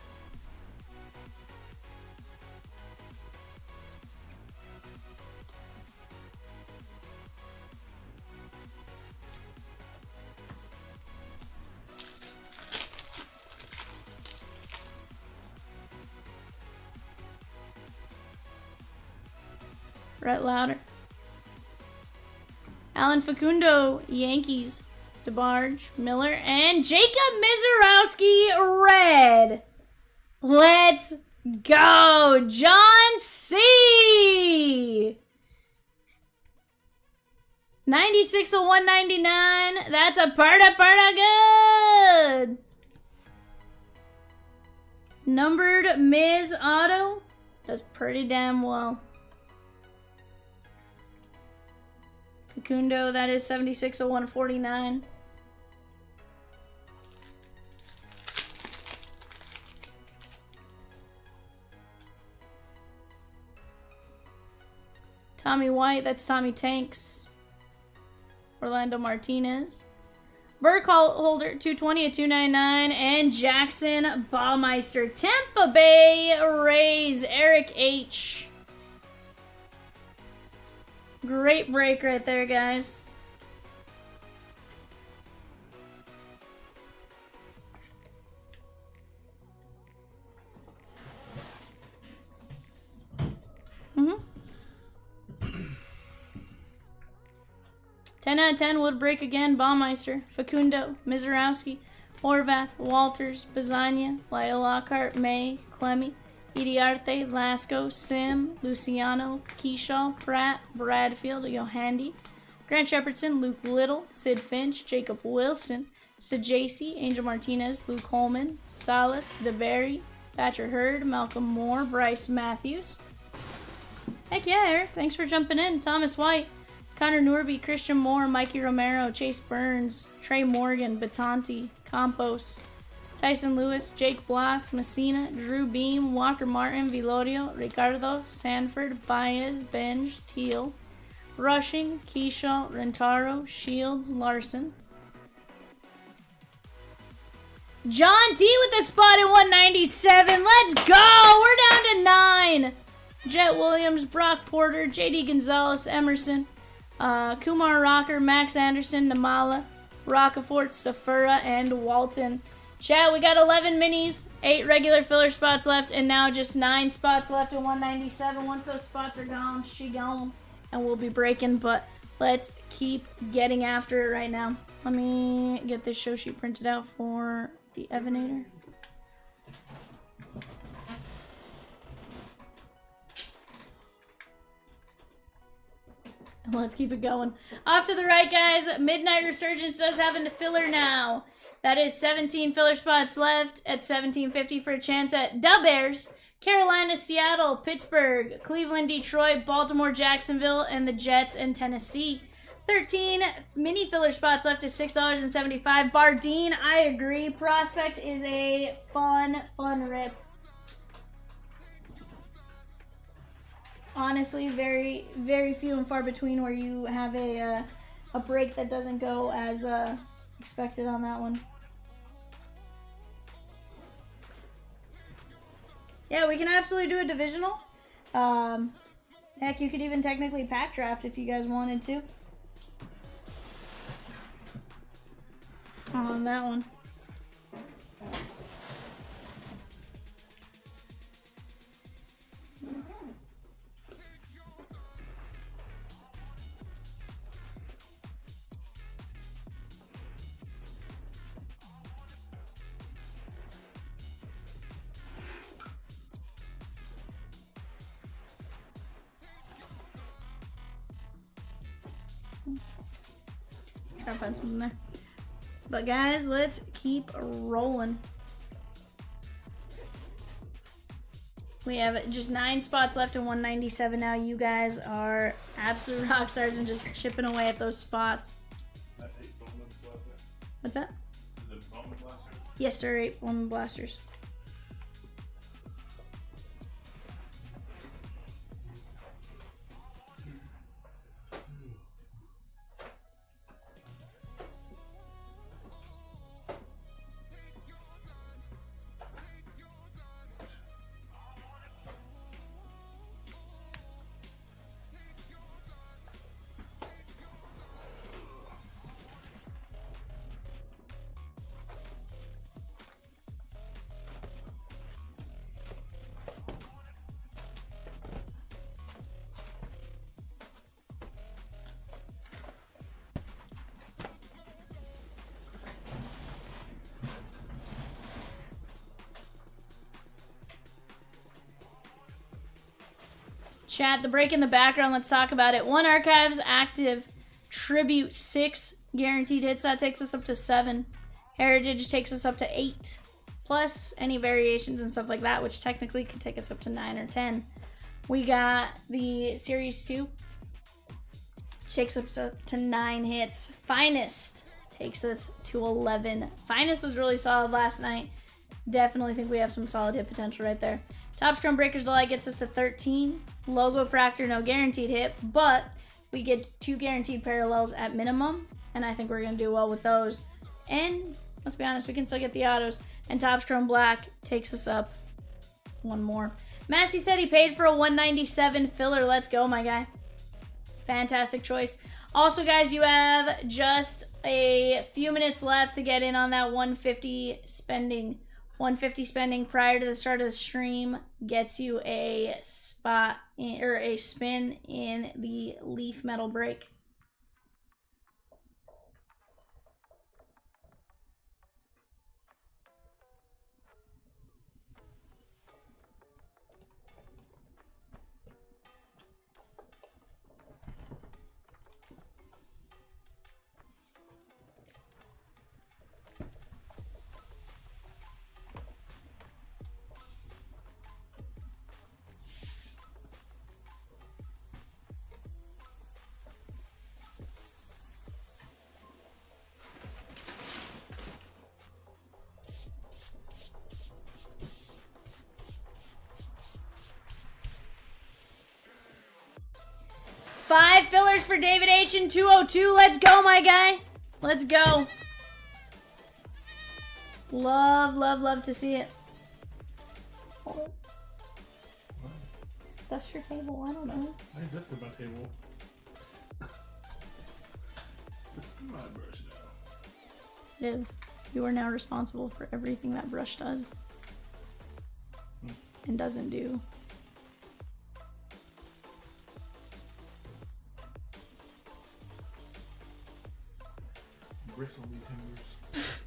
Brett Louder. Alan Facundo, Yankees. DeBarge, Miller, and Jacob Mizorowski, red. Let's go, John C. 96 of 199. That's a parta good. Numbered Ms. Auto does pretty damn well. Facundo, that is 76 of 149. Tommy White, that's Tommy Tanks. Orlando Martinez. Burkholder, 220 at 299. And Jackson Baumeister. Tampa Bay Rays, Eric H. Great break right there, guys. Mm-hmm. 10 out of 10 would break again. Baumeister, Facundo, Mizorowski, Horvath, Walters, Bazania, Lyle Lockhart, May, Clemmy, Iriarte, Lasco, Sim, Luciano, Keyshaw, Pratt, Bradfield, Yohandi, Grant Shepardson, Luke Little, Sid Finch, Jacob Wilson, Sid Jacey, Angel Martinez, Luke Holman, Salas, DeBerry, Patrick Hurd, Malcolm Moore, Bryce Matthews. Heck yeah, Eric. Thanks for jumping in. Thomas White, Connor Norby, Christian Moore, Mikey Romero, Chase Burns, Trey Morgan, Batanti, Campos, Tyson Lewis, Jake Bloss, Messina, Drew Beam, Walker Martin, Vilorio, Ricardo, Sanford, Baez, Benj, Teal, Rushing, Keyshaw, Rentaro, Shields, Larson. John T with the spot at 197. Let's go! We're down to 9. Jet Williams, Brock Porter, JD Gonzalez, Emerson, Kumar Rocker, Max Anderson, Namala, Rockefort, Stafura, and Walton. Chat, we got 11 minis, 8 regular filler spots left, and now just 9 spots left at 197. Once those spots are gone, she gone, and we'll be breaking, but let's keep getting after it right now. Let me get this show sheet printed out for the Evanator. Let's keep it going. Off to the right, guys. Midnight Resurgence does have a filler now. That is 17 filler spots left at $17.50 for a chance at the Bears, Carolina, Seattle, Pittsburgh, Cleveland, Detroit, Baltimore, Jacksonville, and the Jets and Tennessee. 13 mini filler spots left is $6.75. Bardeen, I agree. Prospect is a fun rip. Honestly, very, very few and far between where you have a break that doesn't go as expected on that one. Yeah, we can absolutely do a divisional. Heck, you could even technically pack draft if you guys wanted to. On that one. Gotta find something there. But guys, let's keep rolling. We have just 9 spots left in 197 now. You guys are absolute rock stars and just chipping away at those spots. That 8 Bowman blaster. What's that? Is it Bowman blaster? Yes, sir. 8 Bowman blasters. Chat, the break in the background, let's talk about it. 1 Archives active, Tribute 6 guaranteed hits, that takes us up to 7. Heritage takes us up to 8. Plus any variations and stuff like that, which technically could take us up to 9 or 10. We got the Series 2, takes us up to 9 hits. Finest takes us to 11. Finest was really solid last night. Definitely think we have some solid hit potential right there. Top Scrum Breaker's Delight gets us to 13. Logo Fractor, no guaranteed hit, but we get 2 guaranteed parallels at minimum, and I think we're going to do well with those. And let's be honest, we can still get the autos. And Top Scrum Black takes us up 1 more. Massey said he paid for a 197 filler. Let's go, my guy. Fantastic choice. Also, guys, you have just a few minutes left to get in on that 150 spending. 150 spending prior to the start of the stream gets you a spot or a spin in the Leaf Metal break. Five fillers for David H in 202. Let's go, my guy. Let's go. Love, love, love to see it. Oh. That's your table. I don't know. I adjusted my table. It's my brush now. It is. You are now responsible for everything that brush does and doesn't do. Bristly timbers.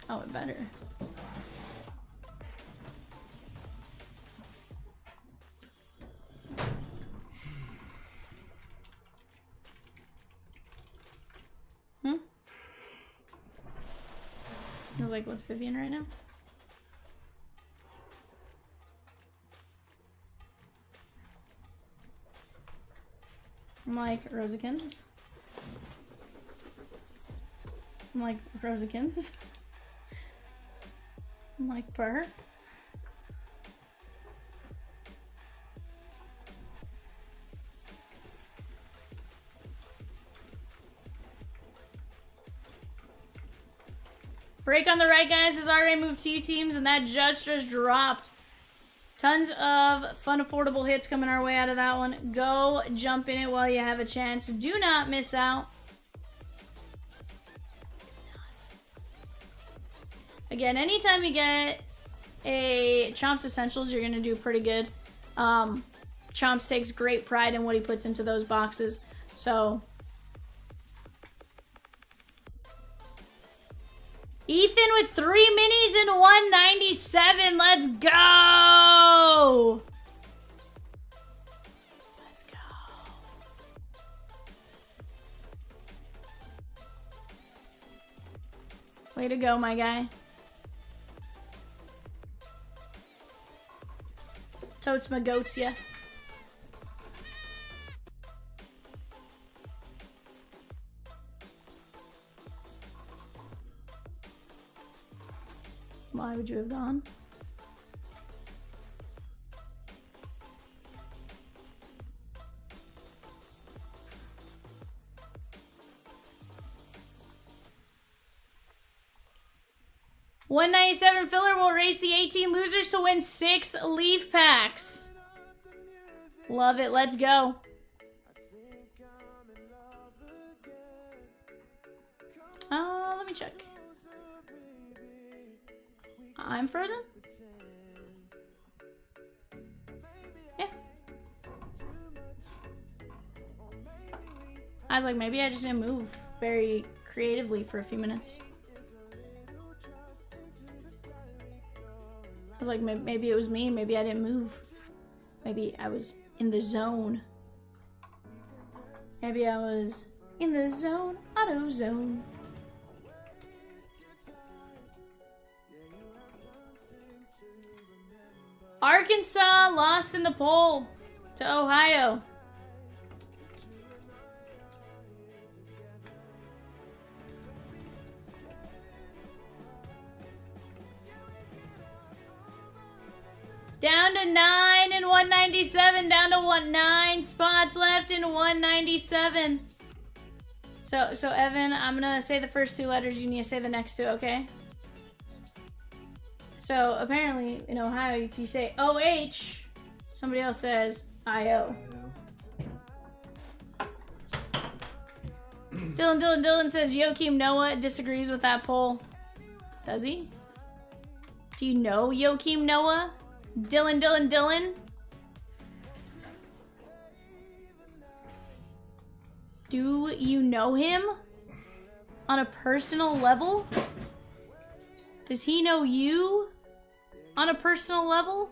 Oh, it better. I was like, what's Vivian right now? I'm like, Rosikins. I'm like, Rosikins. I'm like, purr. Break on the right, guys, has already moved 2 teams, and that just dropped. Tons of fun, affordable hits coming our way out of that one. Go jump in it while you have a chance. Do not miss out. Again, anytime you get a Chomps Essentials, you're going to do pretty good. Chomps takes great pride in what he puts into those boxes. So... Ethan with 3 minis and 197. Let's go! Let's go. Way to go, my guy. Totes my goats, yeah. Why would you have gone? $197 filler will race the 18 losers to win 6 leaf packs. Love it. Let's go. Let me check. I'm frozen? Yeah. I was like, maybe I just didn't move very creatively for a few minutes. I was like, maybe it was me. Maybe I didn't move. Maybe I was in the zone. Maybe I was in the zone. Auto zone. Arkansas lost in the poll to Ohio. Down to 9 and 197. Down to 9 spots left in 197. So Evan, I'm gonna say the first 2 letters. You need to say the next 2, okay? So apparently in Ohio, if you say OH, somebody else says IO. Dylan says Joakim Noah disagrees with that poll. Does he? Do you know Joakim Noah? Dylan? Do you know him? On a personal level? Does he know you? On a personal level?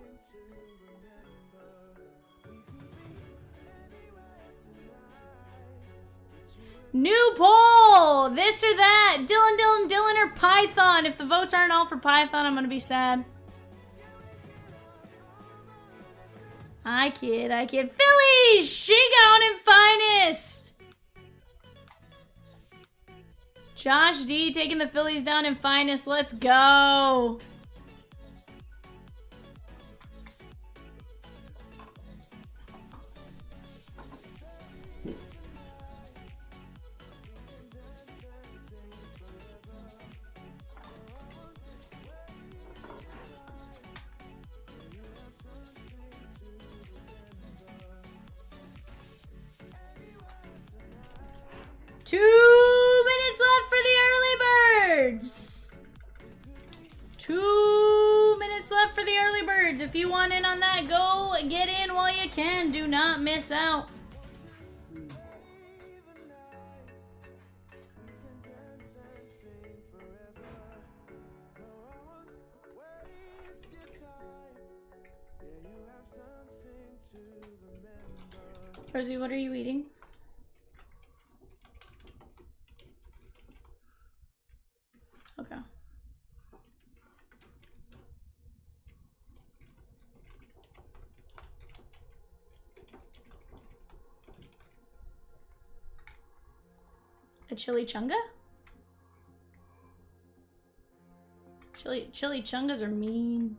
New poll! This or that. Dylan, or Python. If the votes aren't all for Python, I'm gonna be sad. I kid. Phillies! She gone in finest! Josh D taking the Phillies down in finest. Let's go! Two minutes left for the early birds. 2 minutes left for the early birds. If you want in on that, go get in while you can. Do not miss out. Rosie, what are you eating? Okay. A chili chunga? Chili chungas are mean.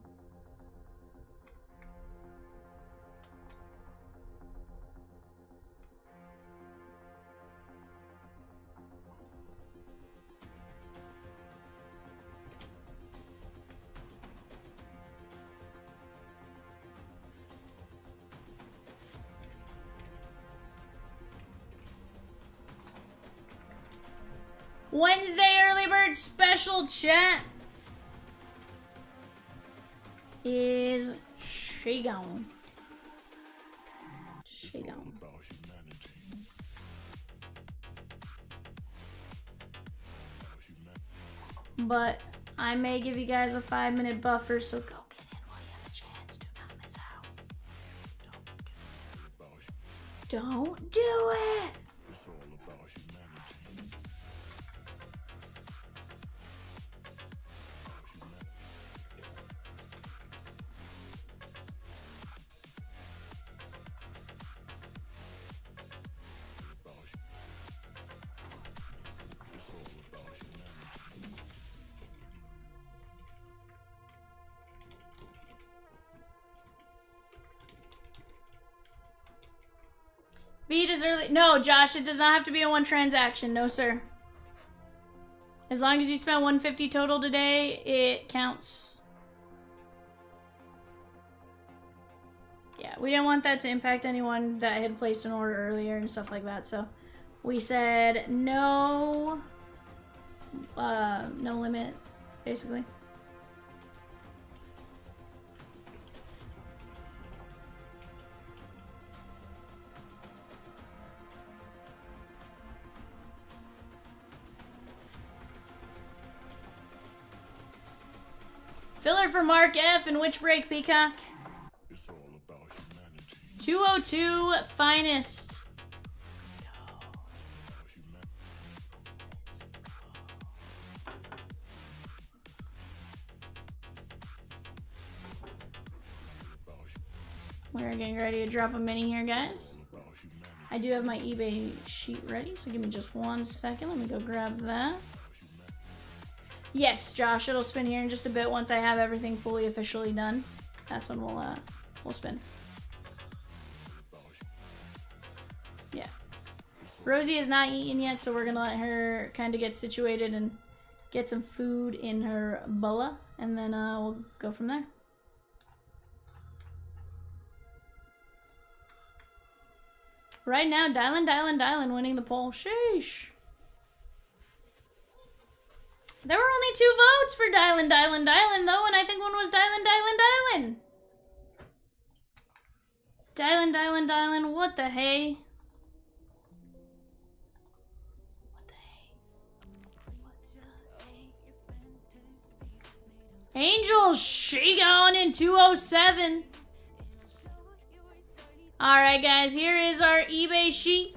Wednesday early bird special chat is Shagon. Shagon. But I may give you guys a 5-minute buffer, so go get in while you have a chance. Do not miss out. Don't do it. Beat is early. No, Josh, it does not have to be a one transaction. No, sir. As long as you spent 150 total today, it counts. Yeah, we didn't want that to impact anyone that had placed an order earlier and stuff like that. So we said no, no limit, basically. Filler for Mark F. and Witch Break Peacock. 202 Finest. Let's go. We're getting ready to drop a mini here, guys. I do have my eBay sheet ready, so give me just 1 second. Let me go grab that. Yes, Josh, it'll spin here in just a bit once I have everything fully officially done. That's when we'll spin. Yeah. Rosie has not eaten yet, so we're gonna let her kind of get situated and get some food in her bowl, and then we'll go from there. Right now, Dylan winning the poll. Sheesh. There were only 2 votes for Dylan, though, and I think one was Dylan. Dylan, what the hey? What the hey? Angel, she gone in 207. Alright, guys, here is our eBay sheet.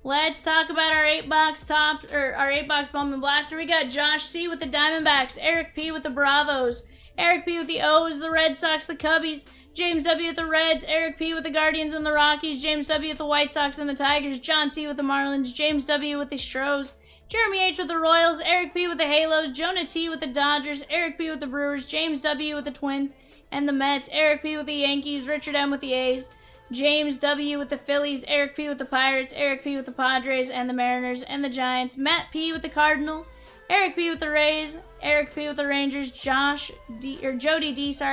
Let's talk about our 8-box our 8-box Bowman Blaster. We got Josh C with the Diamondbacks, Eric P with the Bravos, Eric P with the O's, the Red Sox, the Cubbies, James W with the Reds, Eric P with the Guardians and the Rockies, James W with the White Sox and the Tigers, John C with the Marlins, James W with the Stros, Jeremy H with the Royals, Eric P with the Halos, Jonah T with the Dodgers, Eric P with the Brewers, James W with the Twins and the Mets, Eric P with the Yankees, Richard M with the A's, James W with the Phillies, Eric P with the Pirates, Eric P with the Padres and the Mariners and the Giants, Matt P with the Cardinals, Eric P with the Rays, Eric P with the Rangers, Jody D,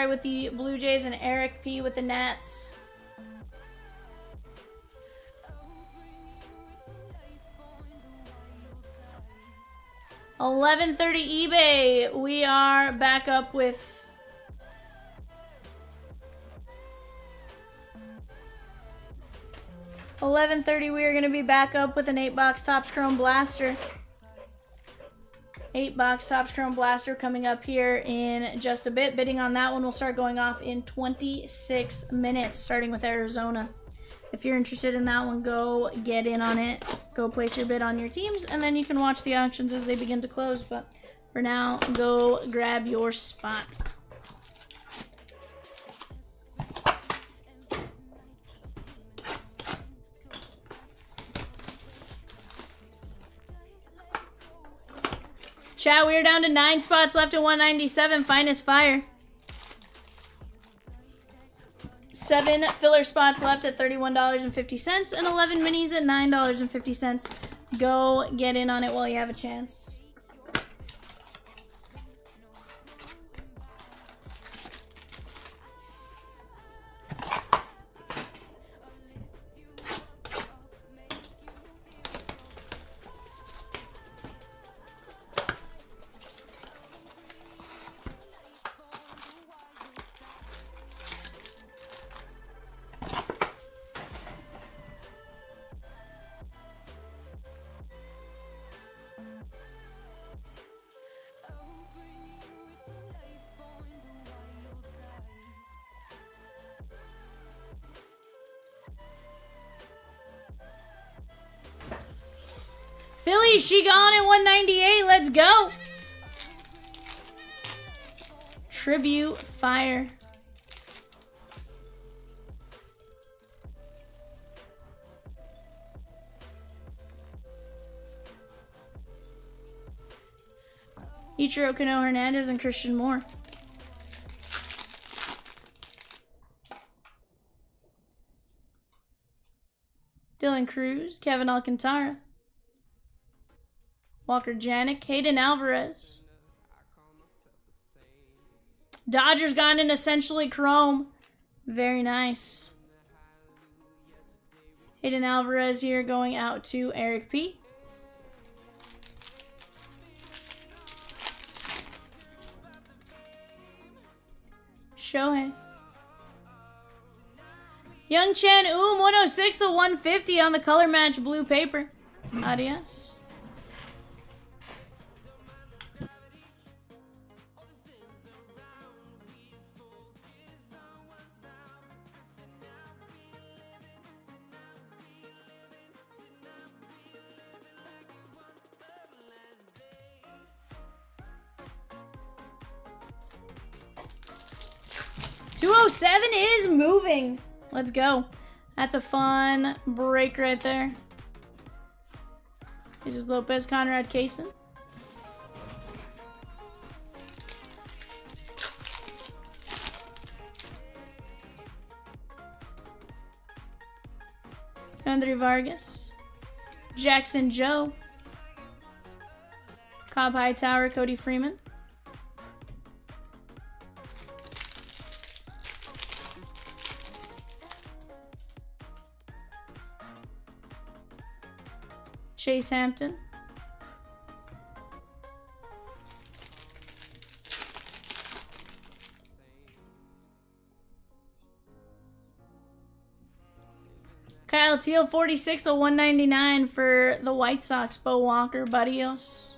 with the Blue Jays, and Eric P with the Nats. $11.30 eBay. We are back up with $11.30. We are going to be back up with an 8-box Topps Chrome Blaster. 8-box Topps Chrome Blaster coming up here in just a bit. Bidding on that one will start going off in 26 minutes, starting with Arizona. If you're interested in that one, go get in on it. Go place your bid on your teams, and then you can watch the auctions as they begin to close. But for now, go grab your spot. Chat, we are down to 9 spots left at 197. Finest fire. 7 filler spots left at $31.50 and 11 minis at $9.50. Go get in on it while you have a chance. Philly, she gone at 198. Let's go. Tribute fire. Ichiro Kano Hernandez and Christian Moore. Dylan Cruz, Kevin Alcantara. Walker Janik, Hayden Alvarez. Dodgers gone in essentially chrome. Very nice. Hayden Alvarez here going out to Eric P. Shohei. Young Chan 106 of 150 on the color match blue paper. Adios. .207 is moving. Let's go. That's a fun break right there. This is Lopez, Conrad, Kaysen. Andre Vargas. Jackson Joe. Cobb Hightower, Cody Freeman. Chase Hampton. Kyle Teal, 46 of 199 for the White Sox. Bo Walker, Barrios.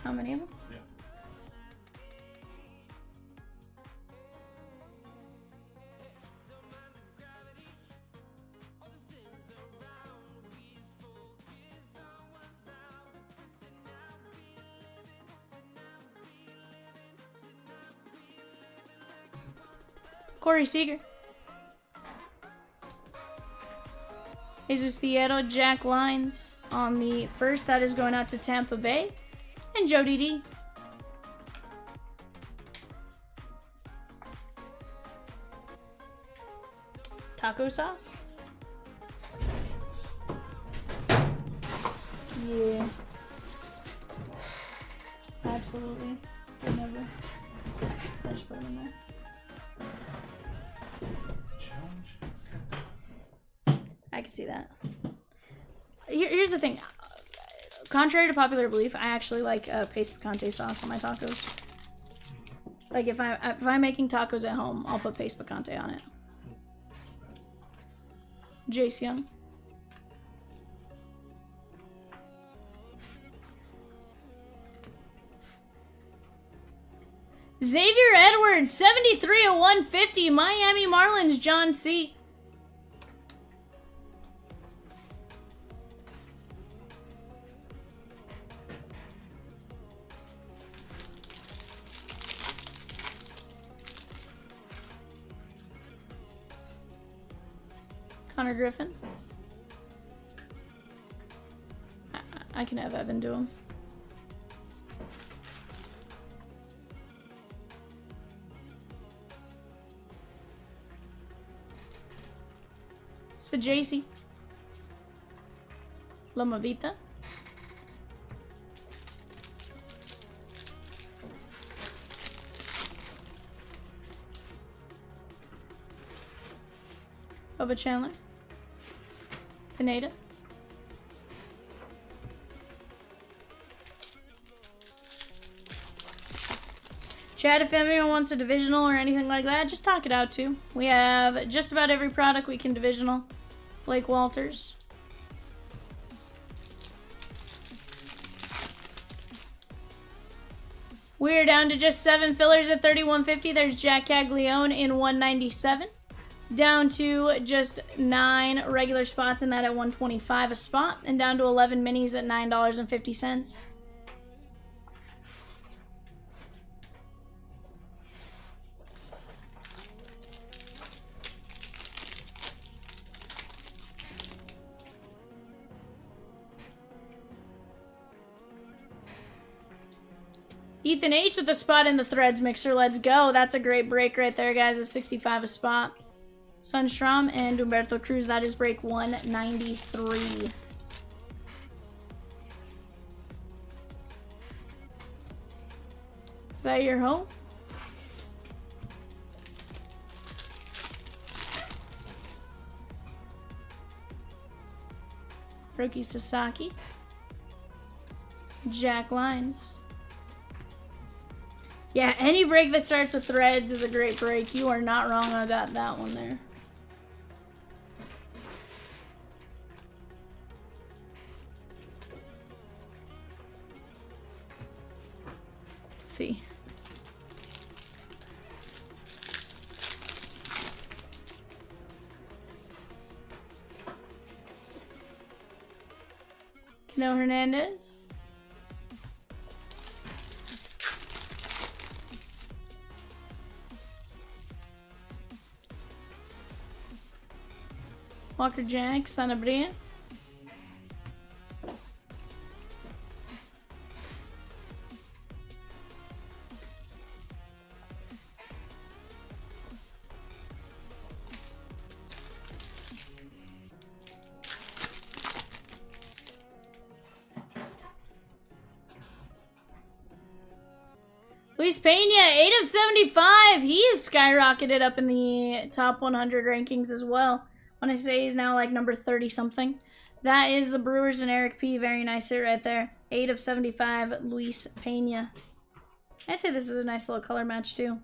How many of them? Yeah. Corey Seager. Jesus Theodore, Jack Lines on the first. That is going out to Tampa Bay. And Jody D. Taco sauce? Yeah. Absolutely. Would never. I just put them in there. I can see that. Here's the thing. Contrary to popular belief, I actually like paste picante sauce on my tacos. Like if I'm making tacos at home, I'll put paste picante on it. Jace Young. Xavier Edwards, 73 of 150. Miami Marlins, John C. Hunter Griffin. I can have Evan do him. So JC. Loma Vita. Bubba Chandler. Pineda. Chat, if anyone wants a divisional or anything like that, just talk it out too. We have just about every product we can divisional. Blake Walters. We're down to just 7 fillers at 31.50. There's Jack Caglione in 197. Down to just 9 regular spots in that at 125 a spot. And down to 11 minis at $9.50. Ethan H with a spot in the Threads mixer. Let's go. That's a great break right there, guys. A 65 a spot. Sunstrom and Humberto Cruz. That is break 193. Is that your home? Rookie Sasaki. Jack Lines. Yeah, any break that starts with Threads is a great break. You are not wrong about that one there. Let's see. Cano Hernandez. Walker Jack, Sanabria. Luis Pena, 8 of 75. He is skyrocketed up in the top 100 rankings as well. When I say he's now like number 30-something. That is the Brewers and Eric P. Very nice hit right there. 8 of 75, Luis Pena. I'd say this is a nice little color match too.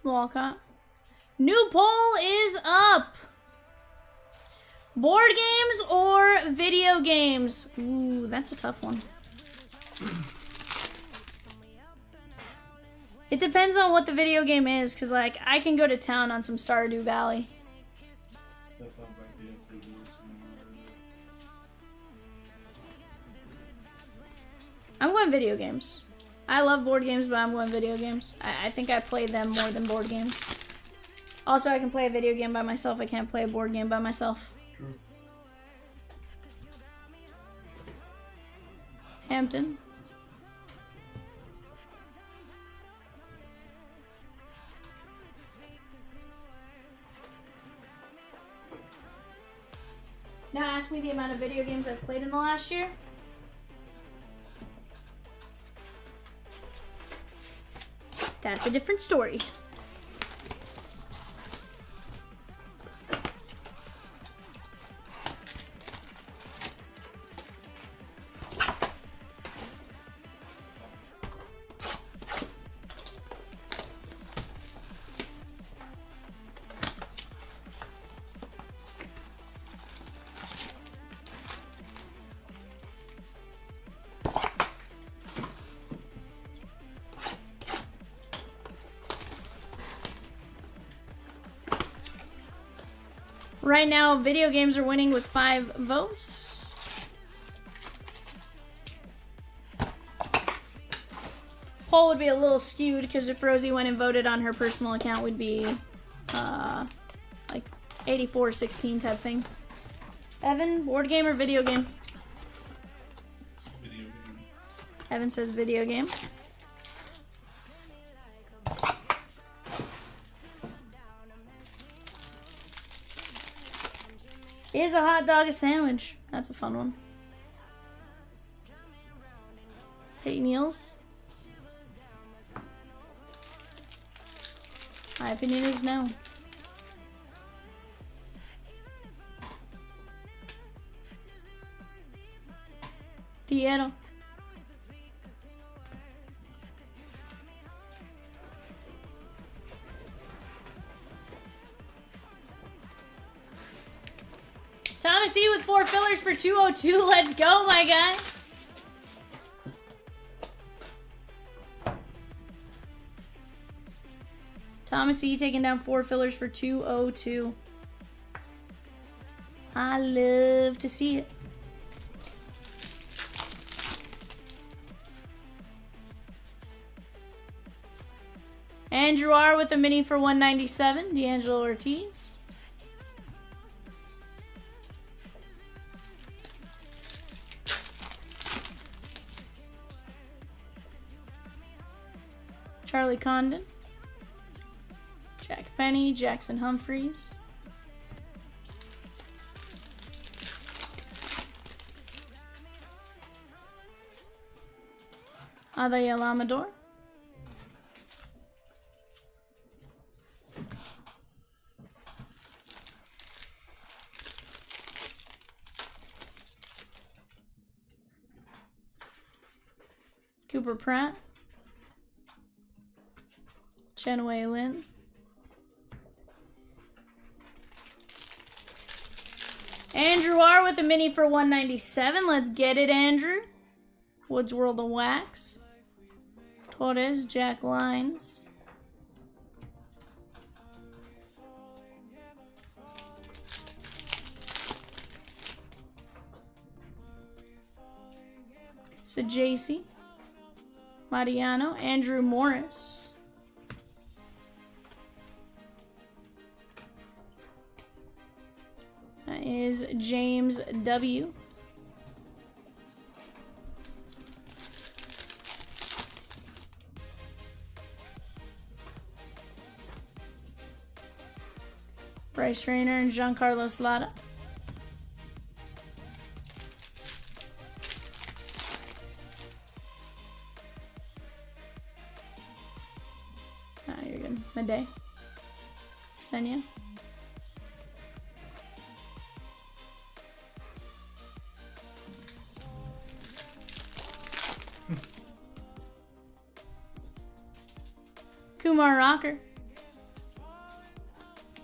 Walcott. New poll is up. Board games or video games? Ooh, that's a tough one. It depends on what the video game is, because, like, I can go to town on some Stardew Valley. I'm going video games. I love board games, but I'm going video games. I think I play them more than board games. Also, I can play a video game by myself. I can't play a board game by myself. True. Hampton. Now ask me the amount of video games I've played in the last year. That's a different story. Right now, video games are winning with 5 votes. poll would be a little skewed because if Rosie went and voted on her personal account, we'd be like 84-16 type thing. Evan, board game or video game? Video game. Evan says video game. Is a hot dog a sandwich? That's a fun one. Hey, Niels. My opinion is no. Diero. Thomas E with 4 fillers for 202. Let's go, my guy. Thomas E taking down 4 fillers for 202. I love to see it. Andrew R with a mini for 197. D'Angelo Ortiz. Charlie Condon. Jack Penny. Jackson Humphreys. Adaya Lamador. Cooper Pratt. Chen Wei Lin. Andrew R with a mini for 197. Let's get it, Andrew. Woods World of Wax. Torres, Jack Lines. Sajasi. Mariano. Andrew Morris. That is James W. Bryce Rayner and Giancarlo Slada. Ah, you're good. Midday. Senya. Kumar Rocker.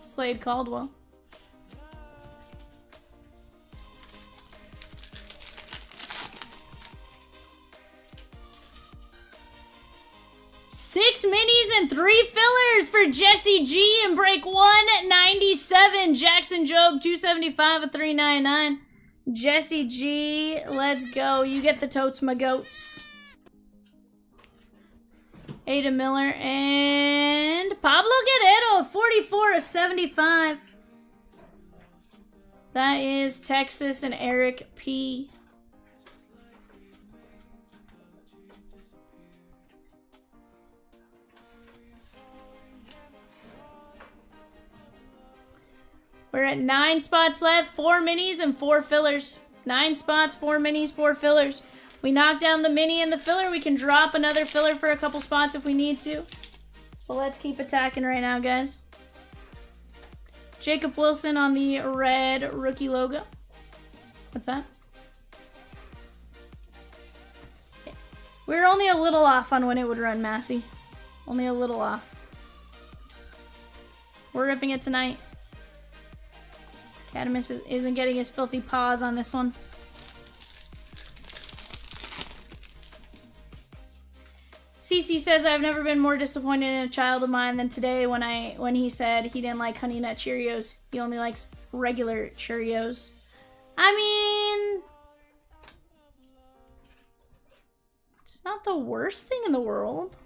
Slade Caldwell. Six minis and 3 fillers for Jesse G and break 197. Jackson Job 275 of 399. Jesse G, let's go. You get the totes, my goats. Ada Miller and Pablo Guerrero, 44 of 75. That is Texas and Eric P. We're at 9 spots left, 4 minis and 4 fillers. 9 spots, 4 minis, 4 fillers. We knock down the mini and the filler. We can drop another filler for a couple spots if we need to. But let's keep attacking right now, guys. Jacob Wilson on the red rookie logo. What's that? We were only a little off on when it would run, Massey. Only a little off. We're ripping it tonight. Cadamus isn't getting his filthy paws on this one. Cece says, I've never been more disappointed in a child of mine than today when he said he didn't like Honey Nut Cheerios. He only likes regular Cheerios. I mean, it's not the worst thing in the world.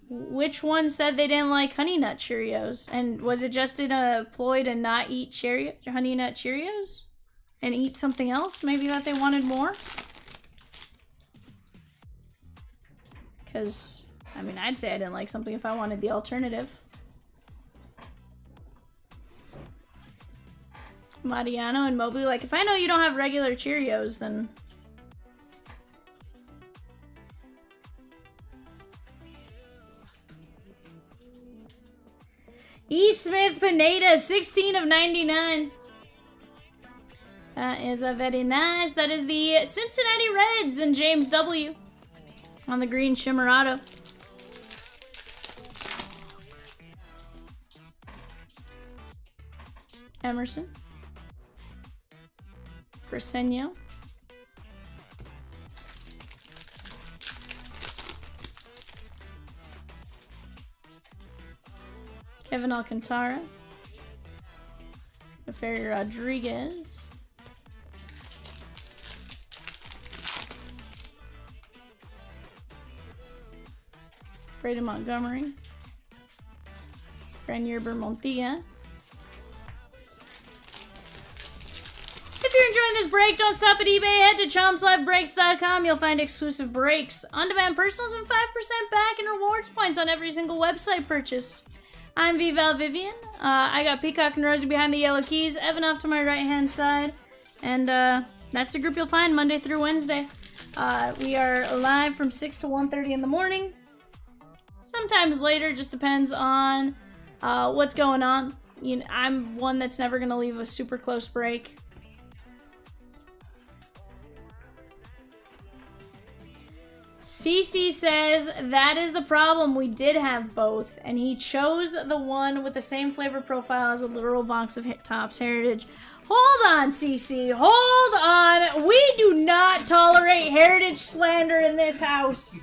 Which one said they didn't like Honey Nut Cheerios? And was it just in a ploy to not eat Honey Nut Cheerios? And eat something else? Maybe that they wanted more? Because, I mean, I'd say I didn't like something if I wanted the alternative. Mariano and Mobley, like, if I know you don't have regular Cheerios, then... E. Smith Pineda, 16 of 99. That is a very nice. That is the Cincinnati Reds and James W. on the green Shimmerado. Emerson. Briseño. Kevin Alcantara. Ferry Rodriguez. Braden Montgomery. Fran Yerber Montilla. If you're enjoying this break, don't stop at eBay. Head to chompslivebreaks.com. You'll find exclusive breaks, on-demand personals, and 5% back in rewards points on every single website purchase. I'm Vivian. I got Peacock and Rosie behind the yellow keys, Evan off to my right-hand side, and that's the group you'll find Monday through Wednesday. We are live from 6 to 1:30 in the morning. Sometimes later, just depends on what's going on. You know, I'm one that's never going to leave a super close break. CC says, that is the problem. We did have both, and he chose the one with the same flavor profile as a literal box of Topps Heritage. Hold on, CC. Hold on. We do not tolerate heritage slander in this house.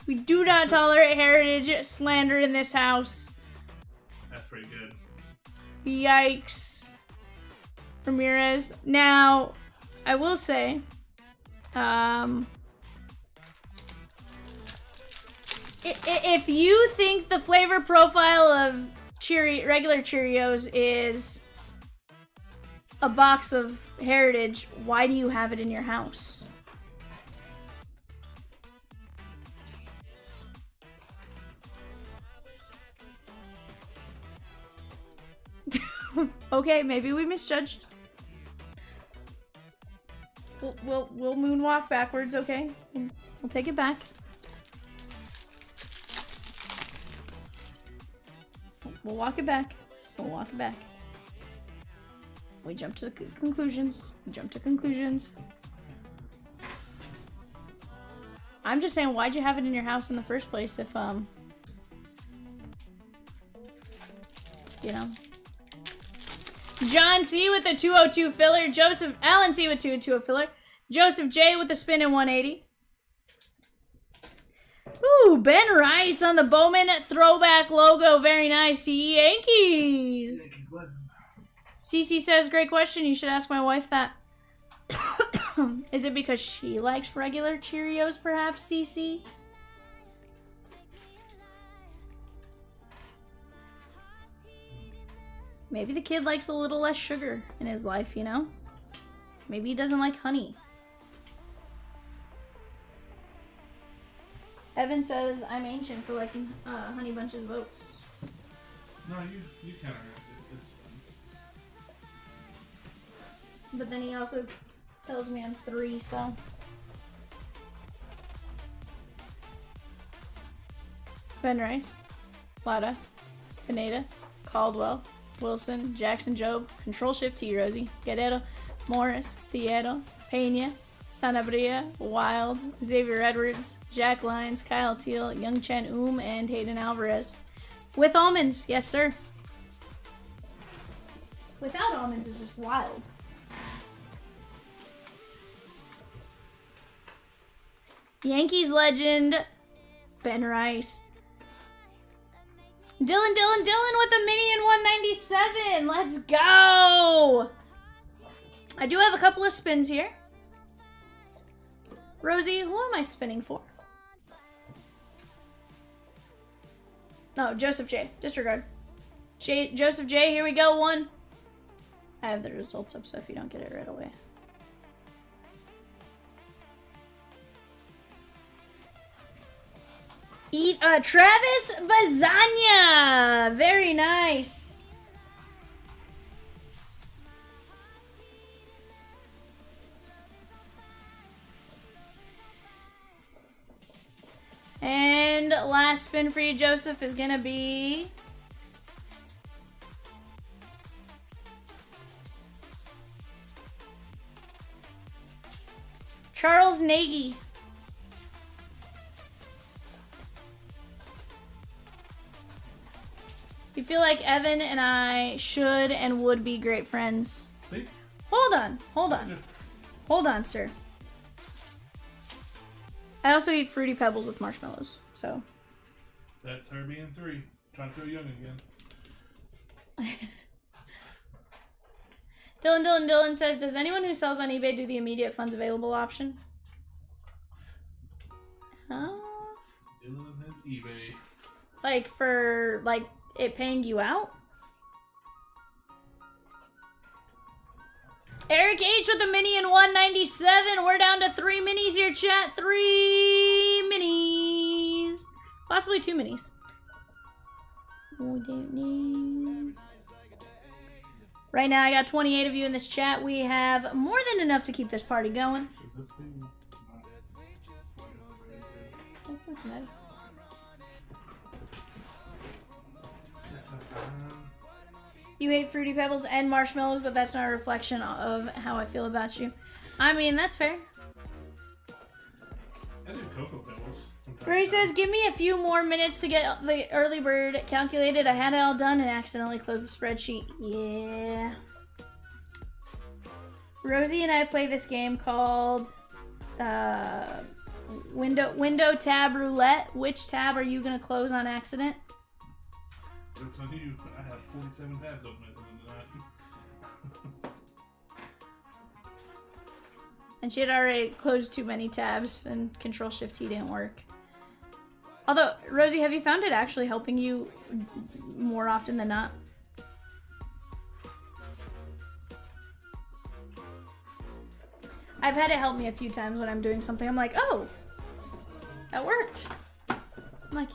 We do not tolerate heritage slander in this house. That's pretty good. Yikes. Ramirez. Now, I will say... if you think the flavor profile of regular Cheerios is a box of Heritage, why do you have it in your house? Okay, maybe we misjudged. We'll moonwalk backwards, okay? We'll take it back. We'll walk it back. We'll walk it back. We jump to conclusions. We jump to conclusions. I'm just saying, why'd you have it in your house in the first place if, you know. John C with the 202 filler. Alan C with 202 filler. Joseph J with the spin in 180. Ooh, Ben Rice on the Bowman throwback logo. Very nice. Yankees. CC says, great question. You should ask my wife that. Is it because she likes regular Cheerios, perhaps, CC? Maybe the kid likes a little less sugar in his life, you know? Maybe he doesn't like honey. Evan says, I'm ancient for liking Honey Bunch's votes. No, you kind of it's But then he also tells me I'm 3, so... Ben Rice, Lada, Pineda, Caldwell, Wilson, Jackson Job, Control-Shift-T, Rosie, Guerrero, Morris, Thiero, Pena, Sanabria, Wild, Xavier Edwards, Jack Lyons, Kyle Teal, Young Chen and Hayden Alvarez. With almonds, yes sir. Without almonds is just wild. Yankees legend, Ben Rice. Dylan with a mini in 197. Let's go. I do have a couple of spins here. Rosie, who am I spinning for? No, Joseph J. Disregard. Joseph J, here we go. 1. I have the results up, so if you don't get it right away. Travis Bazania! Very nice. And last spin for you, Joseph, is gonna be Charles Nagy. You feel like Evan and I should and would be great friends. See? Hold on, hold on. Hold on, sir. I also eat Fruity Pebbles with marshmallows, so. That's her being 3. Trying to feel young again. Dylan says, does anyone who sells on eBay do the immediate funds available option? Huh? Dylan has eBay. Like for, like, it paying you out? Eric H with a mini and 197. We're down to 3 minis here, chat. 3 minis. Possibly 2 minis. We don't know. Right now, I got 28 of you in this chat. We have more than enough to keep this party going. That's Cincinnati. You hate Fruity Pebbles and marshmallows, but that's not a reflection of how I feel about you. I mean, that's fair. I do Cocoa Pebbles. Ray says, give me a few more minutes to get the early bird calculated. I had it all done and accidentally closed the spreadsheet. Yeah. Rosie and I play this game called window tab roulette. Which tab are you going to close on accident? It's on you. I have 47 tabs open at the end of the night. And she had already closed too many tabs and Control-Shift-T didn't work. Although, Rosie, have you found it actually helping you more often than not? I've had it help me a few times when I'm doing something. I'm like, oh, that worked. I'm like,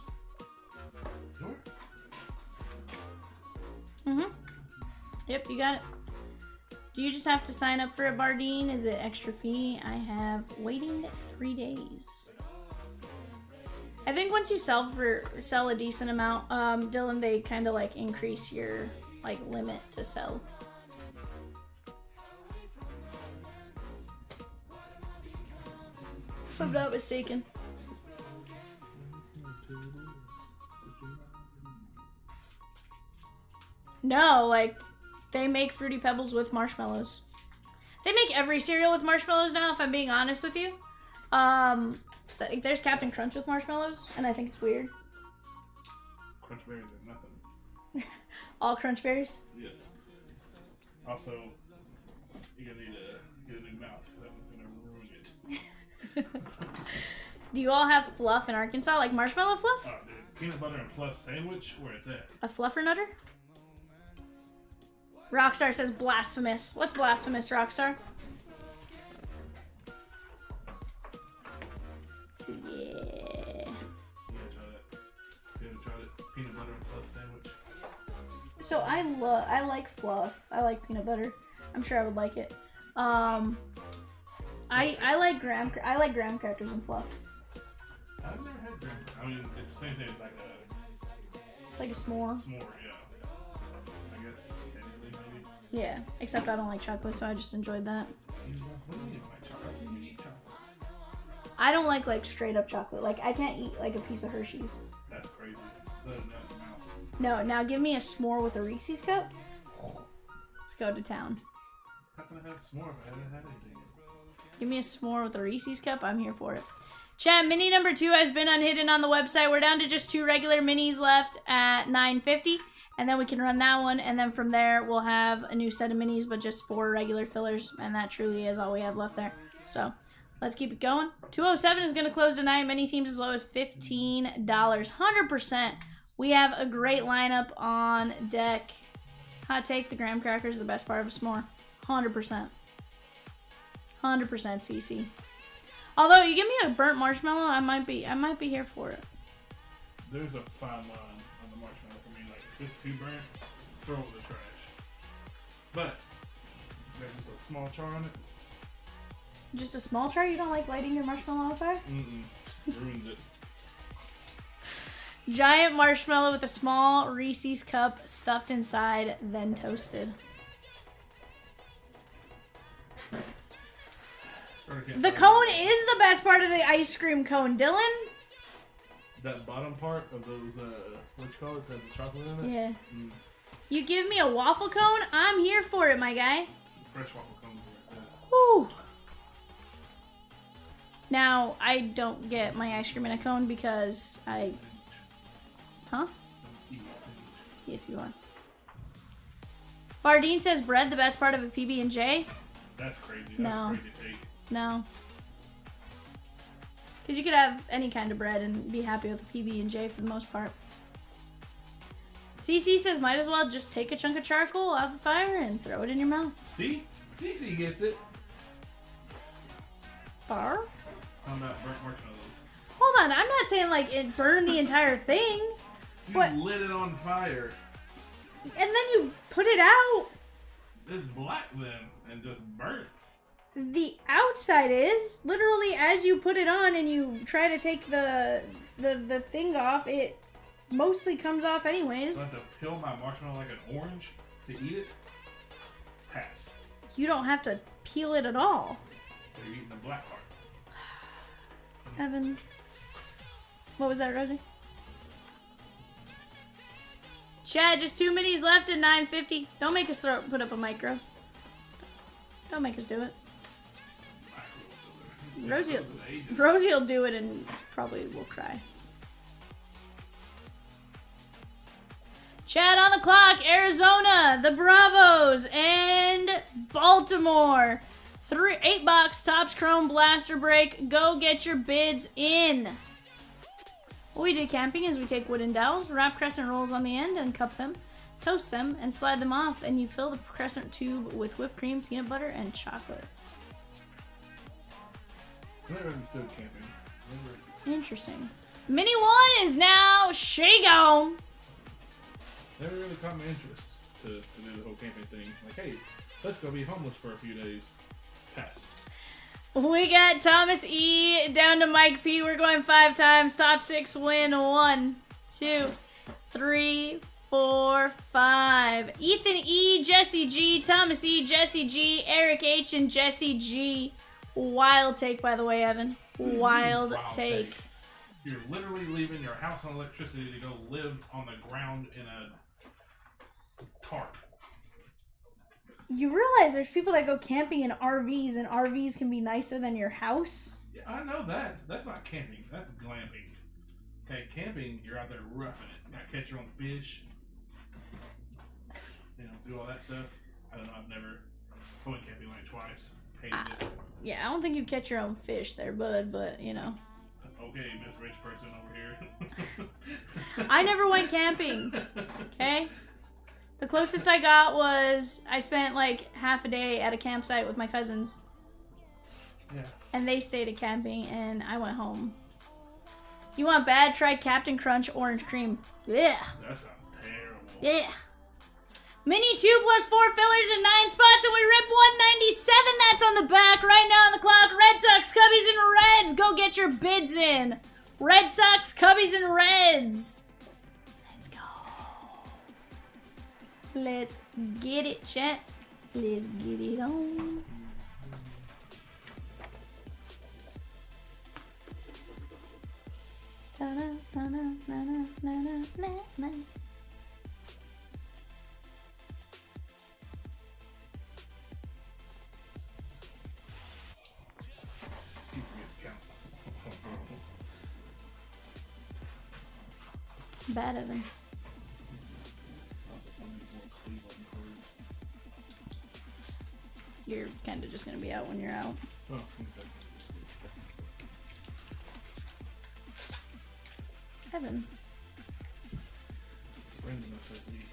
yep, you got it. Do you just have to sign up for a Bardine? Is it extra fee? I have waiting 3 days. I think once you sell a decent amount, Dylan, they kind of like increase your like limit to sell. If I'm not mistaken. No, like, they make Fruity Pebbles with marshmallows. They make every cereal with marshmallows now, if I'm being honest with you. There's Captain Crunch with marshmallows, and I think it's weird. Crunch berries are nothing. All Crunch Berries? Yes. Also, you're gonna need to get a new mouth, because that one's gonna ruin it. Do you all have fluff in Arkansas, like marshmallow fluff? Oh, dude. Peanut butter and fluff sandwich? Where it's at? A fluffernutter? Rockstar says blasphemous. What's blasphemous, Rockstar? Says, yeah. You gotta try that. You gotta try it. Peanut butter and fluff sandwich. So I like fluff. I like peanut butter. I'm sure I would like it. I like graham crackers and fluff. I've never had graham. I mean, it's the same thing as like It's like a s'more. s'more, yeah. I guess technically maybe. Yeah, except I don't like chocolate, so I just enjoyed that. What do you mean like chocolate? You eat chocolate. I don't like straight up chocolate. Like I can't eat like a piece of Hershey's. That's crazy. Let it out the mouth. No, now give me a s'more with a Reese's cup. Let's go to town. How can I have s'more if I haven't had anything yet? Give me a s'more with a Reese's cup. I'm here for it. Chat, mini number 2 has been unhidden on the website. We're down to just 2 regular minis left at $9.50. And then we can run that one, and then from there we'll have a new set of minis, but just 4 regular fillers, and that truly is all we have left there. So let's keep it going. 207 is going to close tonight. Many teams as low as $15. 100%. We have a great lineup on deck. Hot take, the graham cracker is the best part of a s'more. 100%. 100% CC. Although you give me a burnt marshmallow, I might be here for it. There's a fine line on the marshmallow for me. Like, if it's too burnt, throw it in the trash. But there's just a small char on it. Just a small char? You don't like lighting your marshmallow on fire? Ruins it. Giant marshmallow with a small Reese's cup stuffed inside, then toasted. The cone is the best part of the ice cream cone, Dylan. That bottom part of those, what you call it, says the chocolate in it? Yeah. You give me a waffle cone, I'm here for it, my guy. Fresh waffle cone. Woo. Now, I don't get my ice cream in a cone because I... Huh? Yes, you are. Bardine says bread, the best part of a PB&J. That's crazy. No. That's crazy take. No. Because you could have any kind of bread and be happy with a PB&J for the most part. CC says might as well just take a chunk of charcoal out of the fire and throw it in your mouth. See? CC gets it. Bar? I'm not burnt marshmallows. Hold on, I'm not saying like it burned the entire thing. You But lit it on fire. and then you put it out. It's black then and just burnt. The outside is literally as you put it on and you try to take the thing off, it mostly comes off anyways. So I have to peel my marshmallow like an orange to eat it? Pass. You don't have to peel it at all. So you're eating the black part. Evan. What was that, Rosie? Chad, just 2 minis left at 950. Don't make us put up a micro. Don't make us do it. Rosie will do it and probably will cry. Chad on the clock, Arizona, the Bravos, and Baltimore. 8 box Topps Chrome Blaster Break. Go get your bids in. What we do camping is we take wooden dowels, wrap crescent rolls on the end, and cup them, toast them, and slide them off, and you fill the crescent tube with whipped cream, peanut butter, and chocolate. I never understood camping. Interesting. Mini 1 is now gone. Never really caught my interest to do the whole camping thing. Like, hey, let's go be homeless for a few days. Pass. We got Thomas E down to Mike P. We're going 5 times. Top 6 win. 1, 2, 3, 4, 5. Ethan E, Jesse G, Thomas E, Jesse G, Eric H, and Jesse G. Wild take, by the way, Evan. Wild take. You're literally leaving your house on electricity to go live on the ground in a tarp. You realize there's people that go camping in RVs, and RVs can be nicer than your house? Yeah, I know that. That's not camping. That's glamping. Okay, camping, you're out there roughing it. You gotta catch your own fish. You know, do all that stuff. I don't know. I've never went camping like twice. Hated it. Yeah, I don't think you catch your own fish there, bud, but, you know. Okay, Miss Rich Person over here. I never went camping, okay? The closest I got was I spent like half a day at a campsite with my cousins. Yeah. And they stayed at camping, and I went home. You want bad? Try Captain Crunch Orange Cream. Yeah. That sounds terrible. Yeah. Mini 2 plus 4 fillers and 9 spots, and we rip 197. That's on the back right now on the clock. Red Sox, Cubbies, and Reds. Go get your bids in. Red Sox, Cubbies, and Reds. Let's go. Let's get it, chat. Let's get it on. Bad Evan. you're kind of just gonna be out when you're out. Oh, okay. Evan. Brendan was like weak.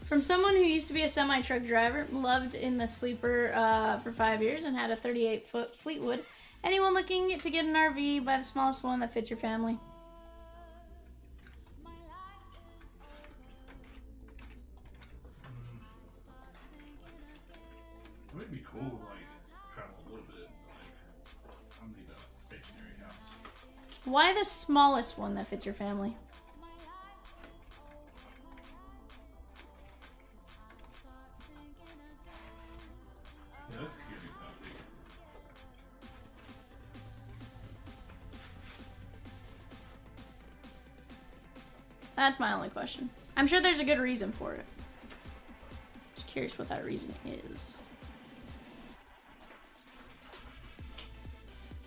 From someone who used to be a semi-truck driver, loved in the sleeper for 5 years, and had a 38-foot Fleetwood. Anyone looking to get an RV, buy the smallest one that fits your family. It would be cool, like, travel a little bit, like, I need a stationary house. Why the smallest one that fits your family? Yeah, that's a good example. That's my only question. I'm sure there's a good reason for it. Just curious what that reason is.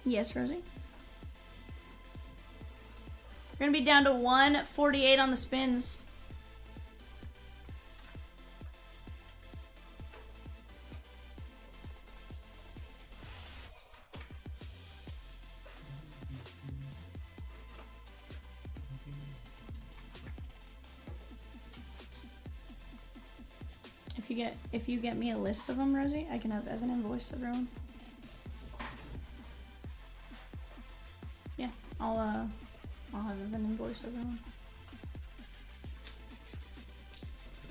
Yes, Rosie? We're gonna be down to 148 on the spins. If you get me a list of them, Rosie, I can have Evan invoice everyone. Yeah, I'll have Evan invoice everyone.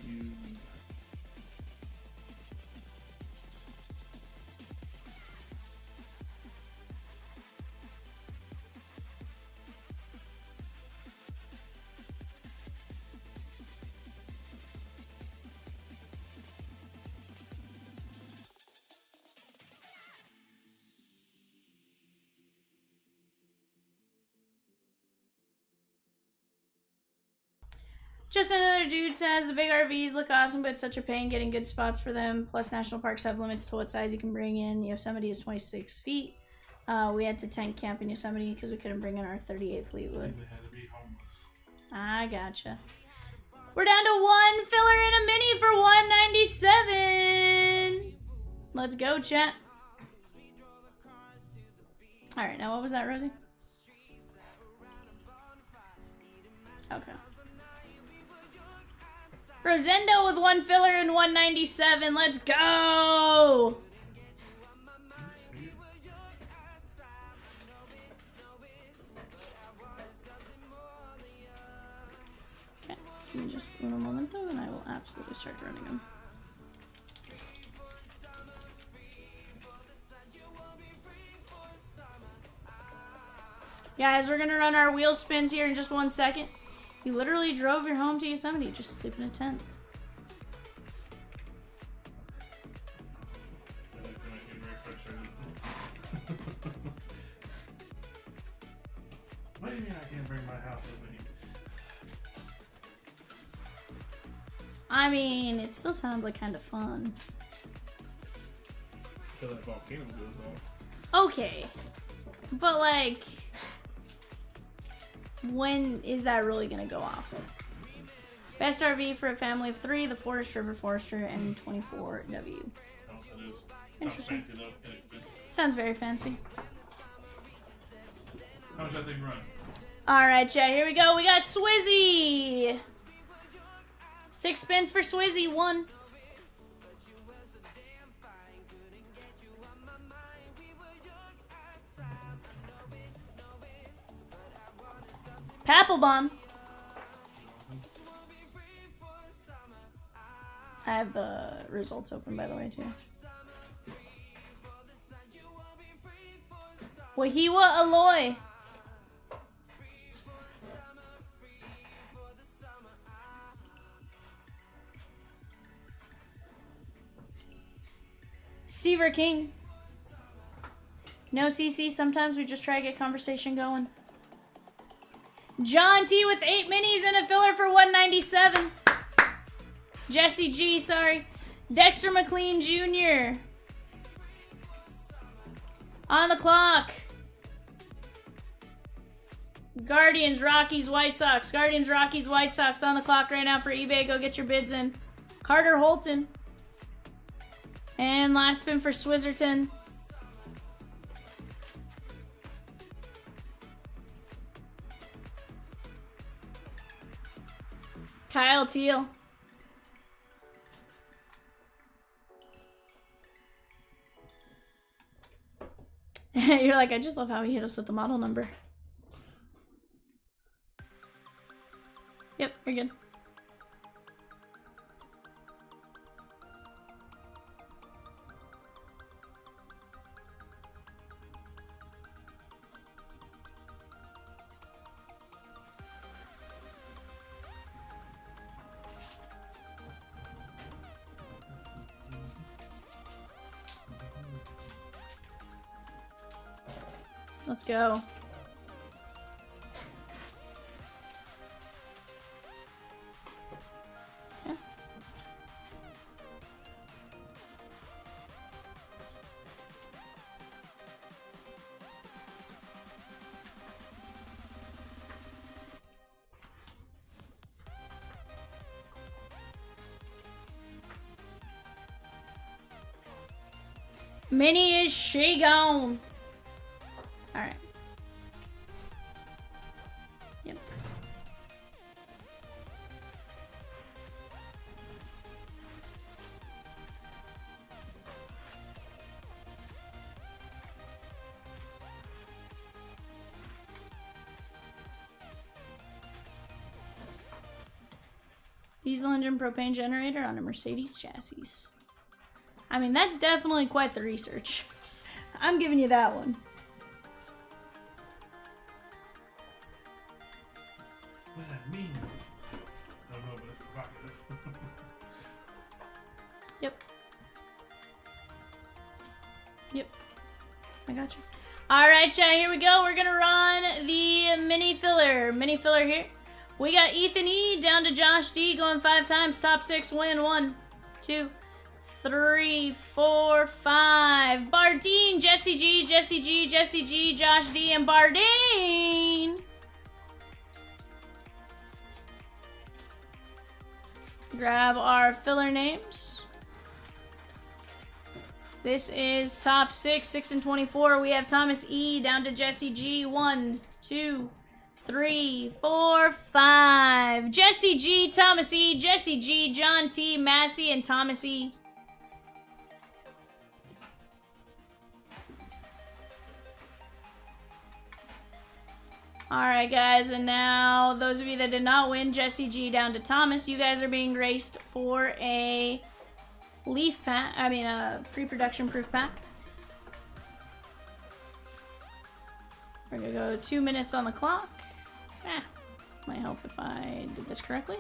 You... Just another dude says the big RVs look awesome, but it's such a pain getting good spots for them. Plus, national parks have limits to what size you can bring in. Yosemite is 26 feet. We had to tent camp in Yosemite because we couldn't bring in our 38 Fleetwood. They had to be homeless. I gotcha. We're down to one filler and a mini for 197. Let's go, chat. All right, now what was that, Rosie? Okay. Rosendo with one filler and 197. Let's go! Okay, give me just un momento and I will absolutely start running them. Guys, we're gonna run our wheel spins here in just 1 second. You literally drove your home to Yosemite, just sleep in a tent. What do you mean I can't bring my house with me? I mean, it still sounds like kind of fun. Until that volcano goes off. Okay. But like, when is that really gonna go off? Best RV for a family of 3, the Forest River Forester and 24W. Oh, it is. Interesting. Sounds fancy though. Sounds very fancy. How much that thing run? Alright, chat, here we go. We got Swizzy! 6 spins for Swizzy, 1. Papelbon. I have the results open, by the way, too. Wahiwa Aloy. Seaver King. No CC, sometimes we just try to get conversation going. John T with 8 minis and a filler for 197. Jesse G, sorry. Dexter McLean Jr. On the clock. Guardians, Rockies, White Sox. Guardians, Rockies, White Sox on the clock right now for eBay. Go get your bids in. Carter Holton. And last spin for Swizzerton. Kyle Teal. You're like, I just love how he hit us with the model number. Yep, you're good. Let's go. Yeah. Minnie, is she gone? All right. Yep. Diesel engine propane generator on a Mercedes chassis. I mean, that's definitely quite the research. I'm giving you that one. What does that mean? I don't know, but it's provocative. Yep. Yep. I got you. All right, chat, here we go. We're going to run the mini filler. Mini filler here. We got Ethan E down to Josh D going 5 times. Top 6 win. 1, 2, 3, 4, 5. Bardeen, Jesse G, Jesse G, Jesse G, Josh D, and Bardeen. Grab our filler names. This is top 6, 6 and 24. We have Thomas E down to Jesse G. 1, 2, 3, 4, 5. Jesse G, Thomas E, Jesse G, John T, Massey, and Thomas E. Alright, guys, and now those of you that did not win, Jesse G down to Thomas, you guys are being graced for a leaf pack, a pre-production proof pack. We're gonna go 2 minutes on the clock. Might help if I did this correctly.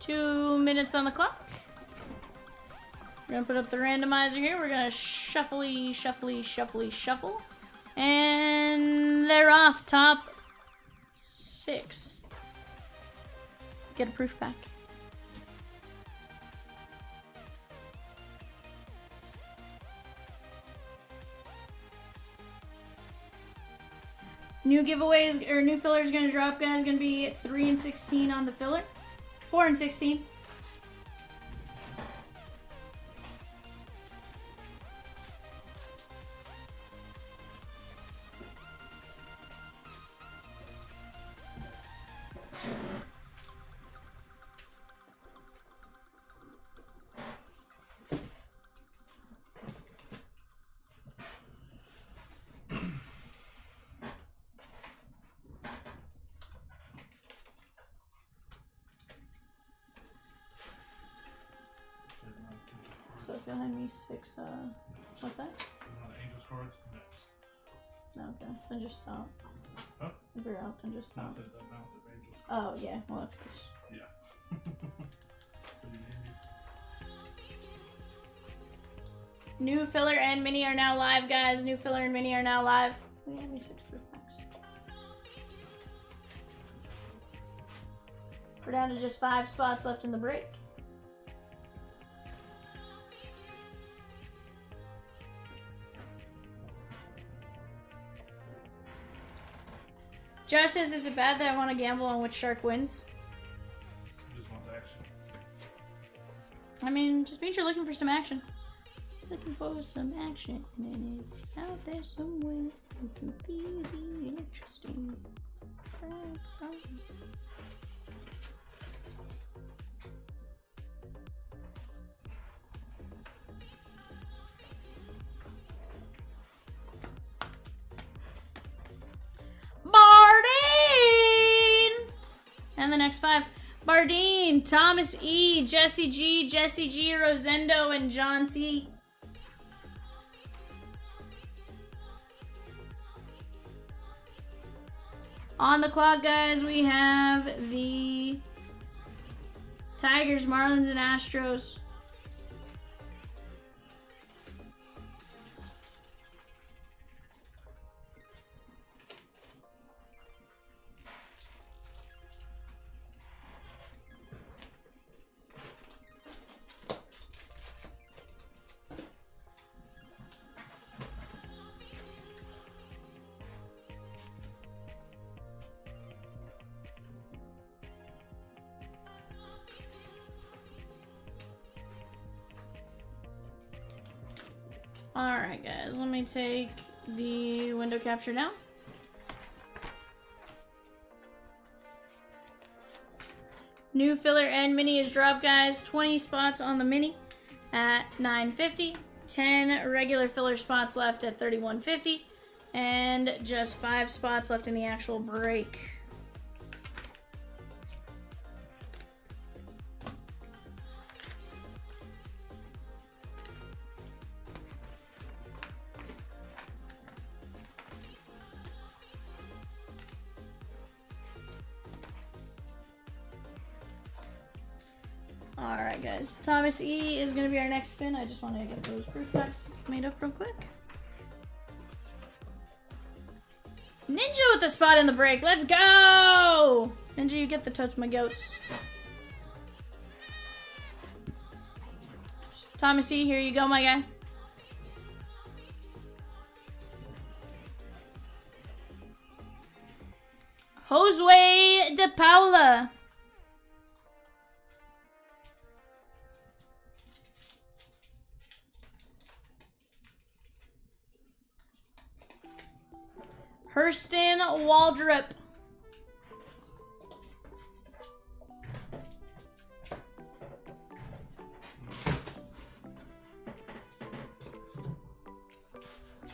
Two minutes on the clock. We're gonna put up the randomizer here. We're gonna shuffly, shuffly, shuffly, shuffle. And they're off. Top 6. Get a proof pack. New giveaways, or new filler is gonna drop, guys. Gonna be 3 and 16 on the filler. 4 and 16. So if you'll hand me 6, what's that? Angels cards, Mets. No, okay, then just stop. Huh? If you're out, then just No, I stop. said the amount of Angels Oh, cards. yeah, well, that's good. Yeah. New filler and mini are now live, guys. New filler and mini are now live. We have me 6 proof packs. We're down to just 5 spots left in the break. Josh says, is it bad that I want to gamble on which shark wins? Just wants action. I mean, just means you're looking for some action. Looking for some action, and it's out there somewhere. You can feel the interesting. Bardeen! And the next 5. Bardeen, Thomas E, Jesse G, Rosendo, and John T. On the clock, guys, we have the Tigers, Marlins, and Astros. Alright, guys, let me take the window capture now. New filler and mini is dropped, guys. 20 spots on the mini at $9.50. 10 regular filler spots left at $31.50. And just 5 spots left in the actual break. Alright, guys. Thomas E is going to be our next spin. I just want to get those proof packs made up real quick. Ninja with the spot in the break. Let's go! Ninja, you get the totes my goats. Thomas E, here you go, my guy. Josue De Paula. Hurston Waldrop.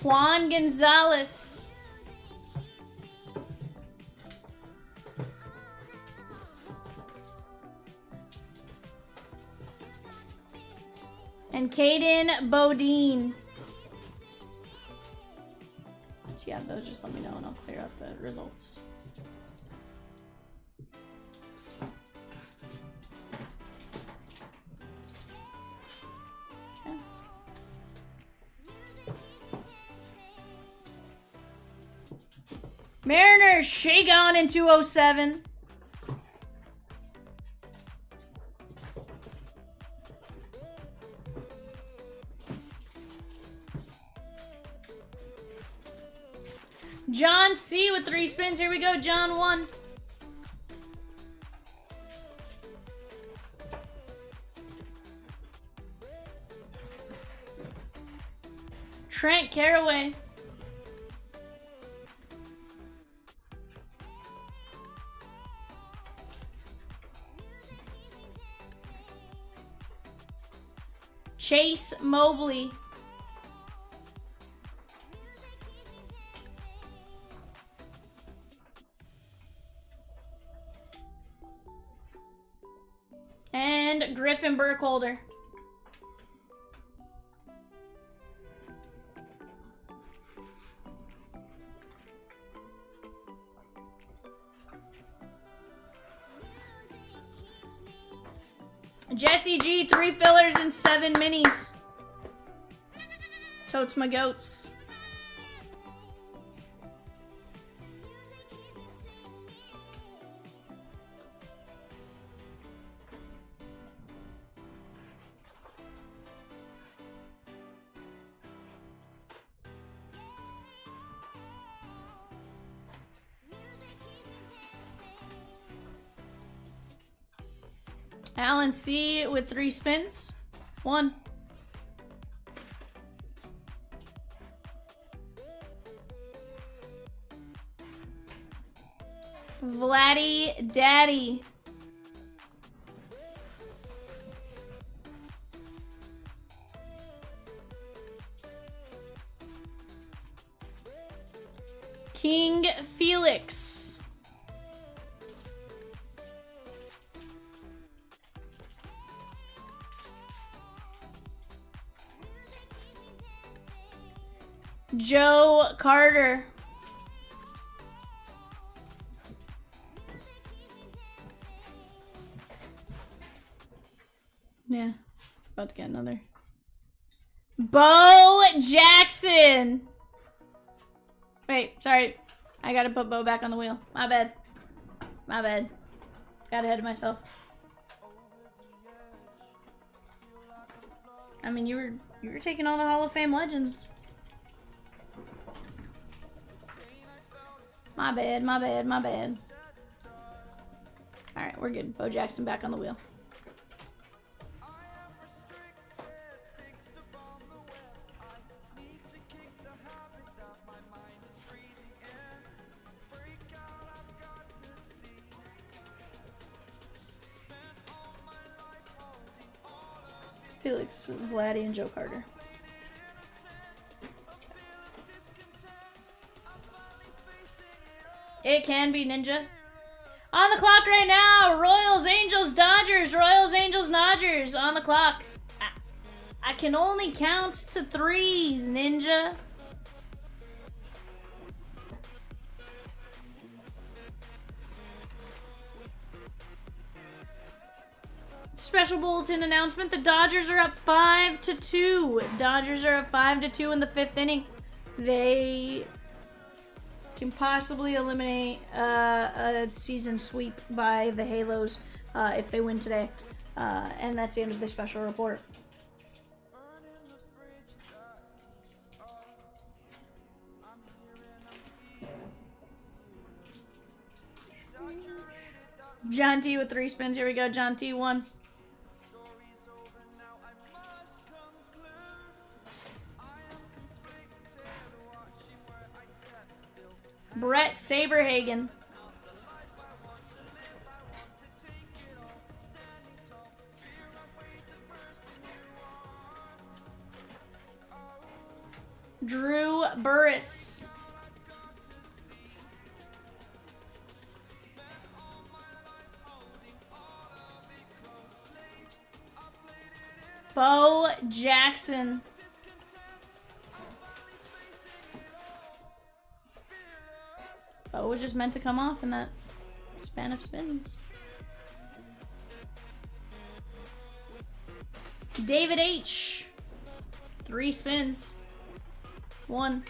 Juan Gonzalez. And Caden Bodine. Yeah, those, just let me know and I'll clear out the results. Okay. Mariners, shake on in 207. John C with 3 spins. Here we go, John 1. Trent Caraway. Chase Mobley. And Griffin Burkholder. Jesse G, 3 fillers and 7 minis. Totes my goats. Alan C with 3 spins. 1. Vladdy Daddy. King Felix. Joe Carter. Yeah, about to get another. Bo Jackson. Wait, sorry. I gotta put Bo back on the wheel. My bad. My bad. Got ahead of myself. I mean, you were taking all the Hall of Fame legends. My bad, my bad, my bad. Alright, we're good. Bo Jackson back on the wheel. Felix, Vladdy, and Joe Carter. It can be Ninja. On the clock right now. Royals, Angels, Dodgers. Royals, Angels, Dodgers. On the clock. I can only count to 3s, Ninja. Special bulletin announcement. The Dodgers are up 5-2. Dodgers are up 5-2 in the 5th inning. They can possibly eliminate a season sweep by the Halos if they win today. And that's the end of this special report. John T with 3 spins. Here we go. John T 1. Brett Saberhagen. Drew Burris. Bo Jackson. Bo was just meant to come off in that span of spins. David H. 3 spins. 1.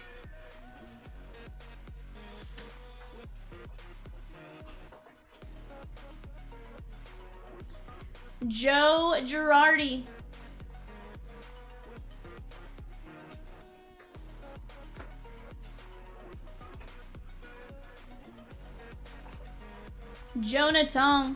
Joe Girardi. Jonah Tong.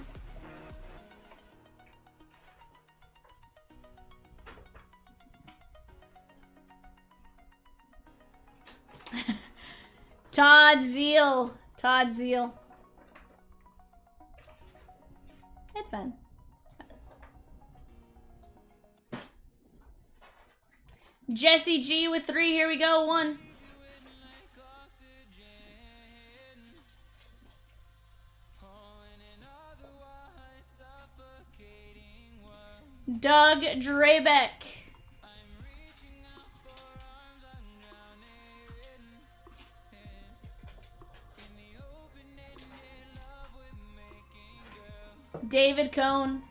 Todd Zeal. Todd Zeal. It's fine. It's fine. Jesse G with 3. Here we go. 1. Doug Drabeck. David Cohn.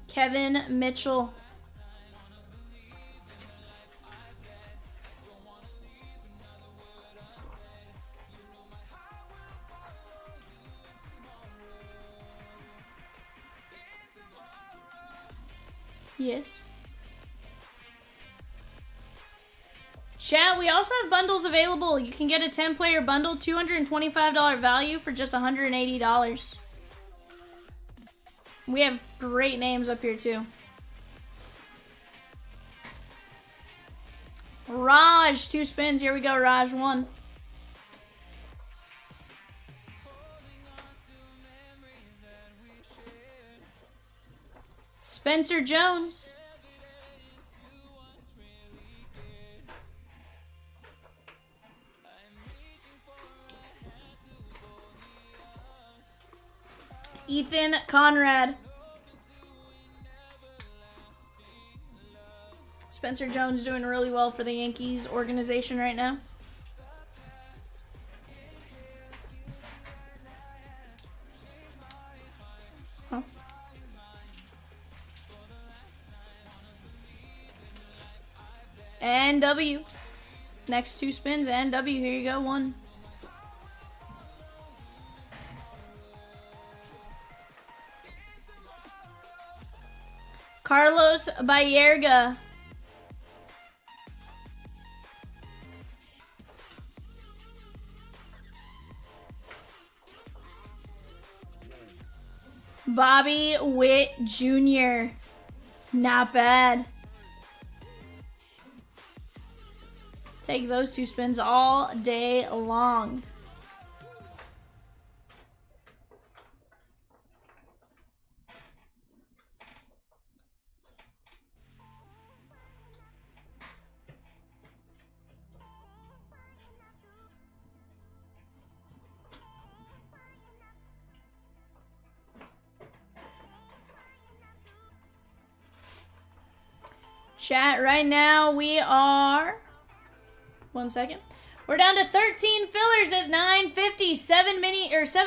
Kevin Mitchell. Yes. Chat, we also have bundles available. You can get a 10-player bundle, $225 value for just $180. We have great names up here, too. Raj, 2 spins. Here we go, Raj, 1. Spencer Jones. Ethan Conrad. Spencer Jones doing really well for the Yankees organization right now. Huh. And W. Next 2 spins and W. Here you go, 1. Carlos Bayerga. Bobby Witt Jr. Not bad. Take those 2 spins all day long. Chat, right now we are, 1 second. We're down to 13 fillers at $9.50, 7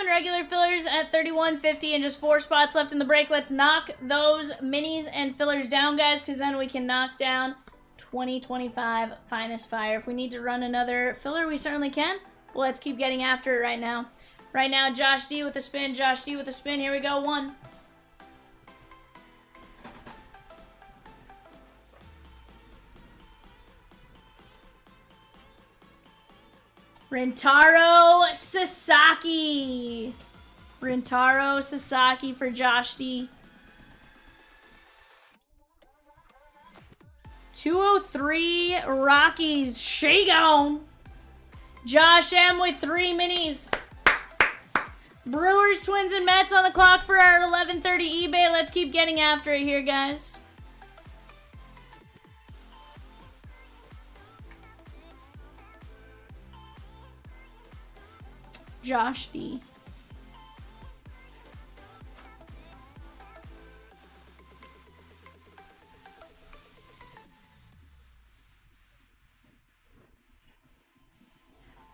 regular fillers at $31.50, and just 4 spots left in the break. Let's knock those minis and fillers down, guys, because then we can knock down 2025 Finest Fire. If we need to run another filler, we certainly can. Well, let's keep getting after it right now. Right now, Josh D with the spin, Josh D with the spin. Here we go, 1. Rintaro Sasaki. Rintaro Sasaki for Josh D. 203 Rockies. Shake on. Josh M with 3 minis. Brewers, Twins, and Mets on the clock for our 11:30 eBay. Let's keep getting after it here, guys. Josh D.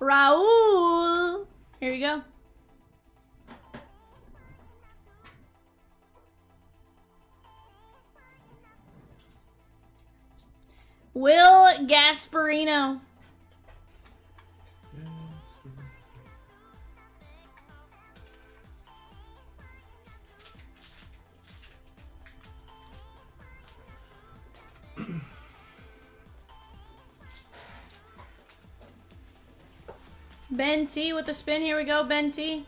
Raul. Here you go. Will Gasparino. Ben T with the spin. Here we go, Ben T.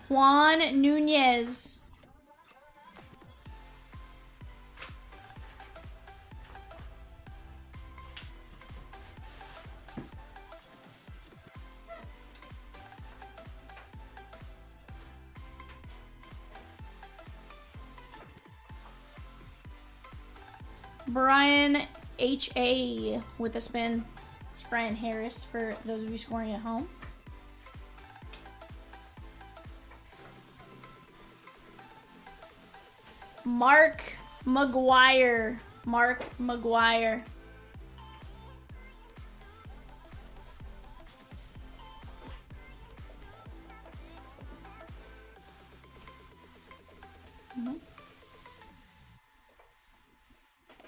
Juan Nunez. Brian H.A. with a spin. It's Brian Harris for those of you scoring at home. Mark McGuire. Mark McGuire.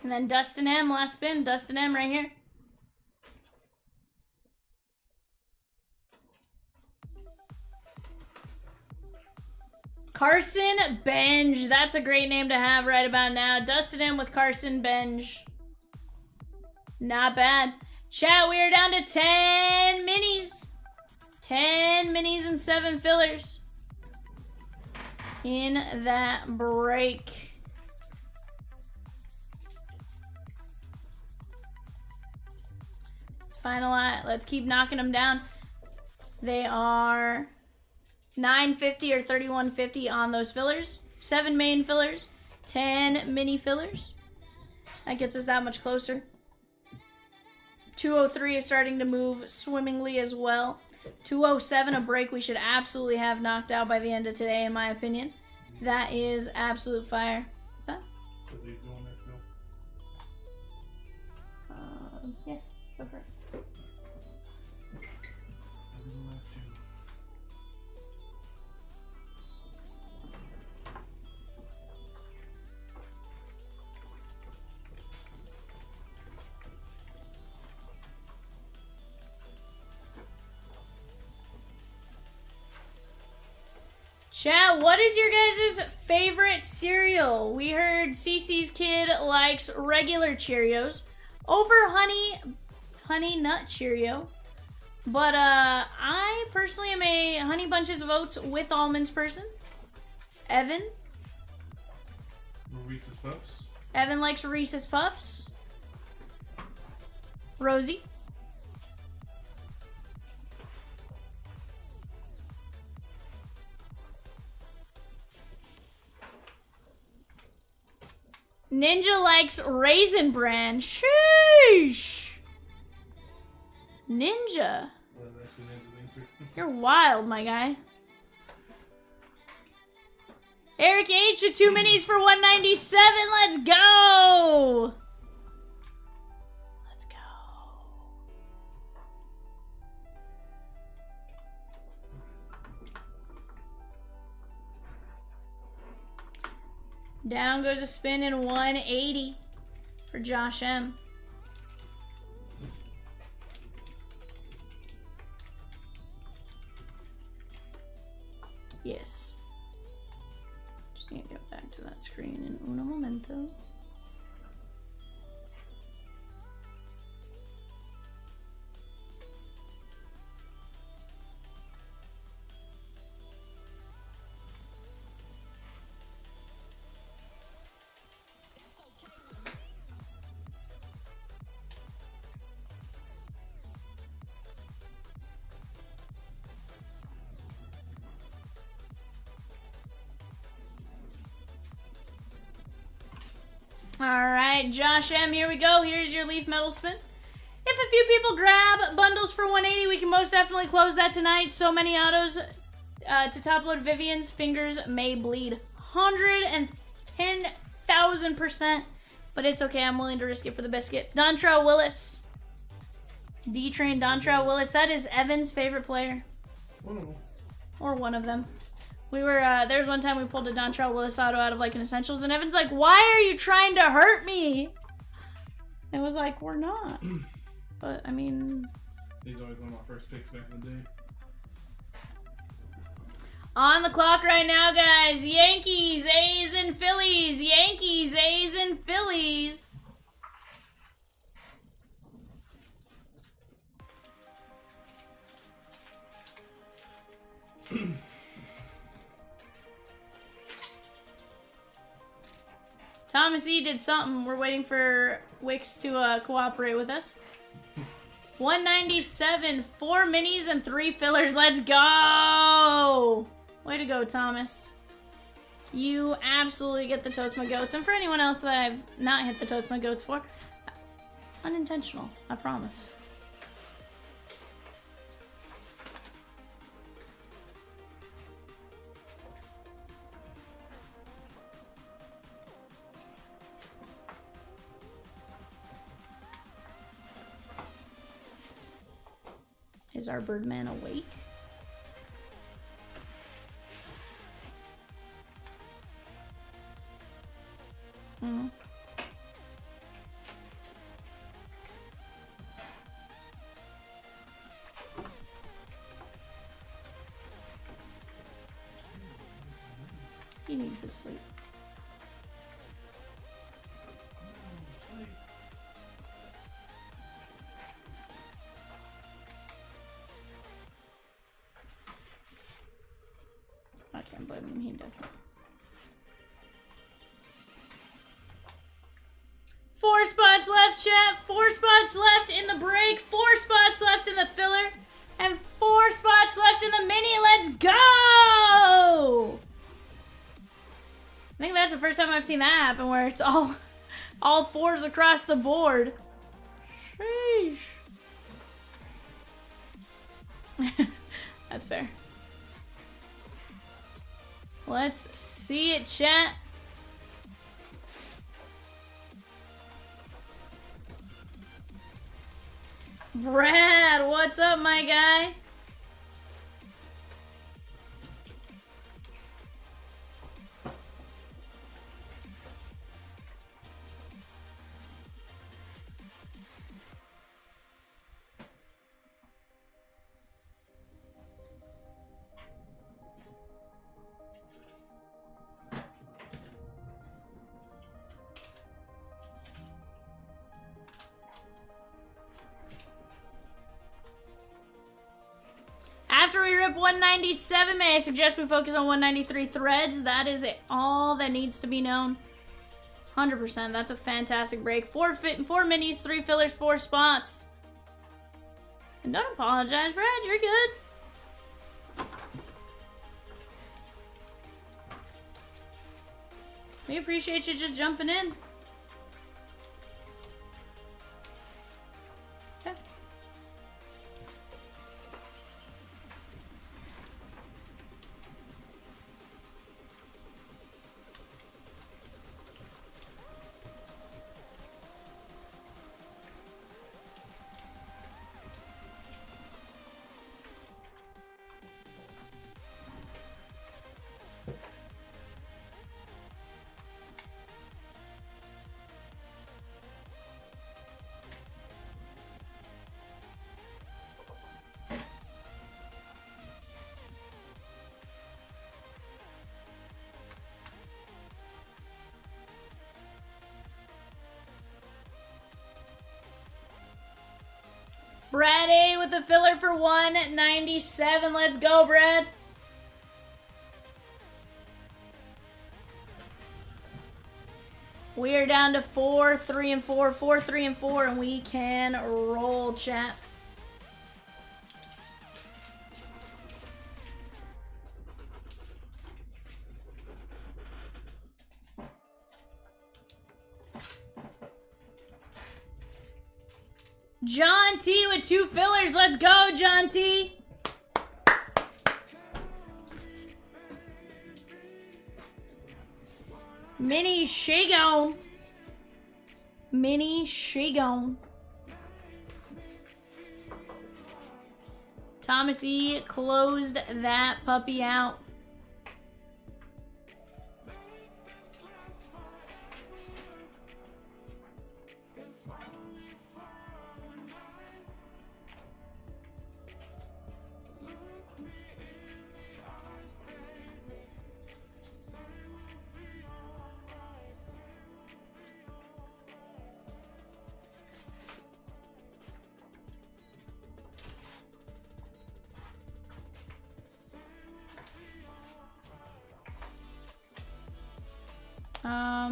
And then Dustin M, last spin. Dustin M right here. Carson Benj. That's a great name to have right about now. Dusted him with Carson Benj. Not bad. Chat, we are down to 10 minis. 10 minis and 7 fillers in that break. Let's finalize. Let's keep knocking them down. They are $9.50 or $31.50 on those fillers. 7 main fillers, 10 mini fillers. That gets us that much closer. 203 is starting to move swimmingly as well. 207, a break we should absolutely have knocked out by the end of today, in my opinion. That is absolute fire. What's that? Yeah, go for it. Chat, what is your guys' favorite cereal? We heard Cece's kid likes regular Cheerios over honey nut Cheerio. But I personally am a Honey Bunches of Oats with almonds person. Evan? Reese's Puffs. Evan likes Reese's Puffs. Rosie? Ninja likes Raisin Bran. Sheesh. Ninja. You're wild, my guy. Eric H with 2 minis for $197. Let's go. Let's go. Down goes a spin in 180 for Josh M. Yes. Just need to get back to that screen in uno momento. Alright, Josh M, here we go. Here's your Leaf Metal spin. If a few people grab bundles for 180, we can most definitely close that tonight. So many autos to top load Vivian's fingers may bleed. 110,000%. But it's okay, I'm willing to risk it for the biscuit. Dontrell Willis. D-Train Dontrell Willis. That is Evan's favorite player. Or one of them. We were, there was one time we pulled a Dontrell Willis auto out of like an Essentials, and Evan's like, why are you trying to hurt me? It was like, we're not. But, I mean... He's always one of my first picks back in the day. On the clock right now, guys. Yankees, A's, and Phillies. Yankees, A's, and Phillies. Thomas E did something. We're waiting for Wix to cooperate with us. 197, 4 minis and 3 fillers. Let's go! Way to go, Thomas. You absolutely get the Toast My Goats. And for anyone else that I've not hit the Toast My Goats for, unintentional, I promise. Is our Birdman awake? Hmm. means his sleep. I can't blame him, he definitely. 4 spots left, chat. 4 spots left in the break. 4 spots left in the filler. And 4 spots left in the mini. Let's go! I think that's the first time I've seen that happen where it's all 4s across the board. Sheesh. That's fair. Let's see it, chat. Brad, what's up, my guy? After we rip 197, may I suggest we focus on 193 threads? That is all that needs to be known. 100%. That's a fantastic break. 4 minis, 3 fillers, 4 spots. And don't apologize, Brad. You're good. We appreciate you just jumping in. Okay. Brad A with the filler for 197. Let's go, Brad. We are down to 4, 3, and 4, 4, 3, and 4, and we can roll, chat. John T with 2 fillers. Let's go, John T. Mini Shagon. Mini Shagon. Thomas E closed that puppy out.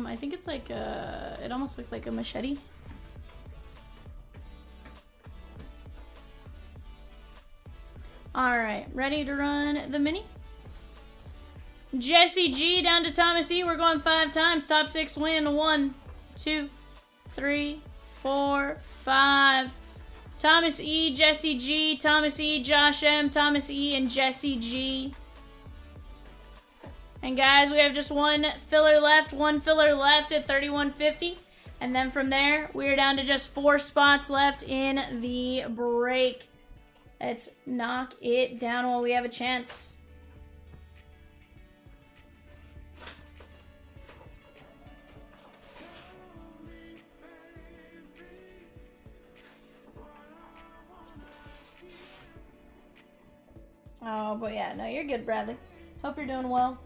I think it's like it almost looks like a machete. Alright, ready to run the mini? Jesse G down to Thomas E. We're going 5 times. Top 6 win. 1, 2, 3, 4, 5. Thomas E, Jesse G, Thomas E, Josh M, Thomas E, and Jesse G. And guys, we have just 1 filler left. 1 filler left at 31.50. And then from there, we are down to just 4 spots left in the break. Let's knock it down while we have a chance. Oh, but yeah, no, you're good, Bradley. Hope you're doing well.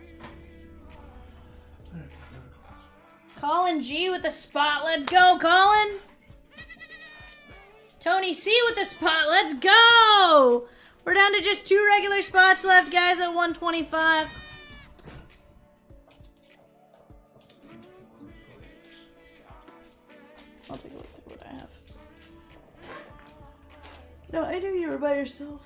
Colin G with the spot. Let's go, Colin. Tony C with the spot. Let's go. We're down to just 2 regular spots left, guys, at 125. I'll take a look at what I have. No, I knew you were by yourself.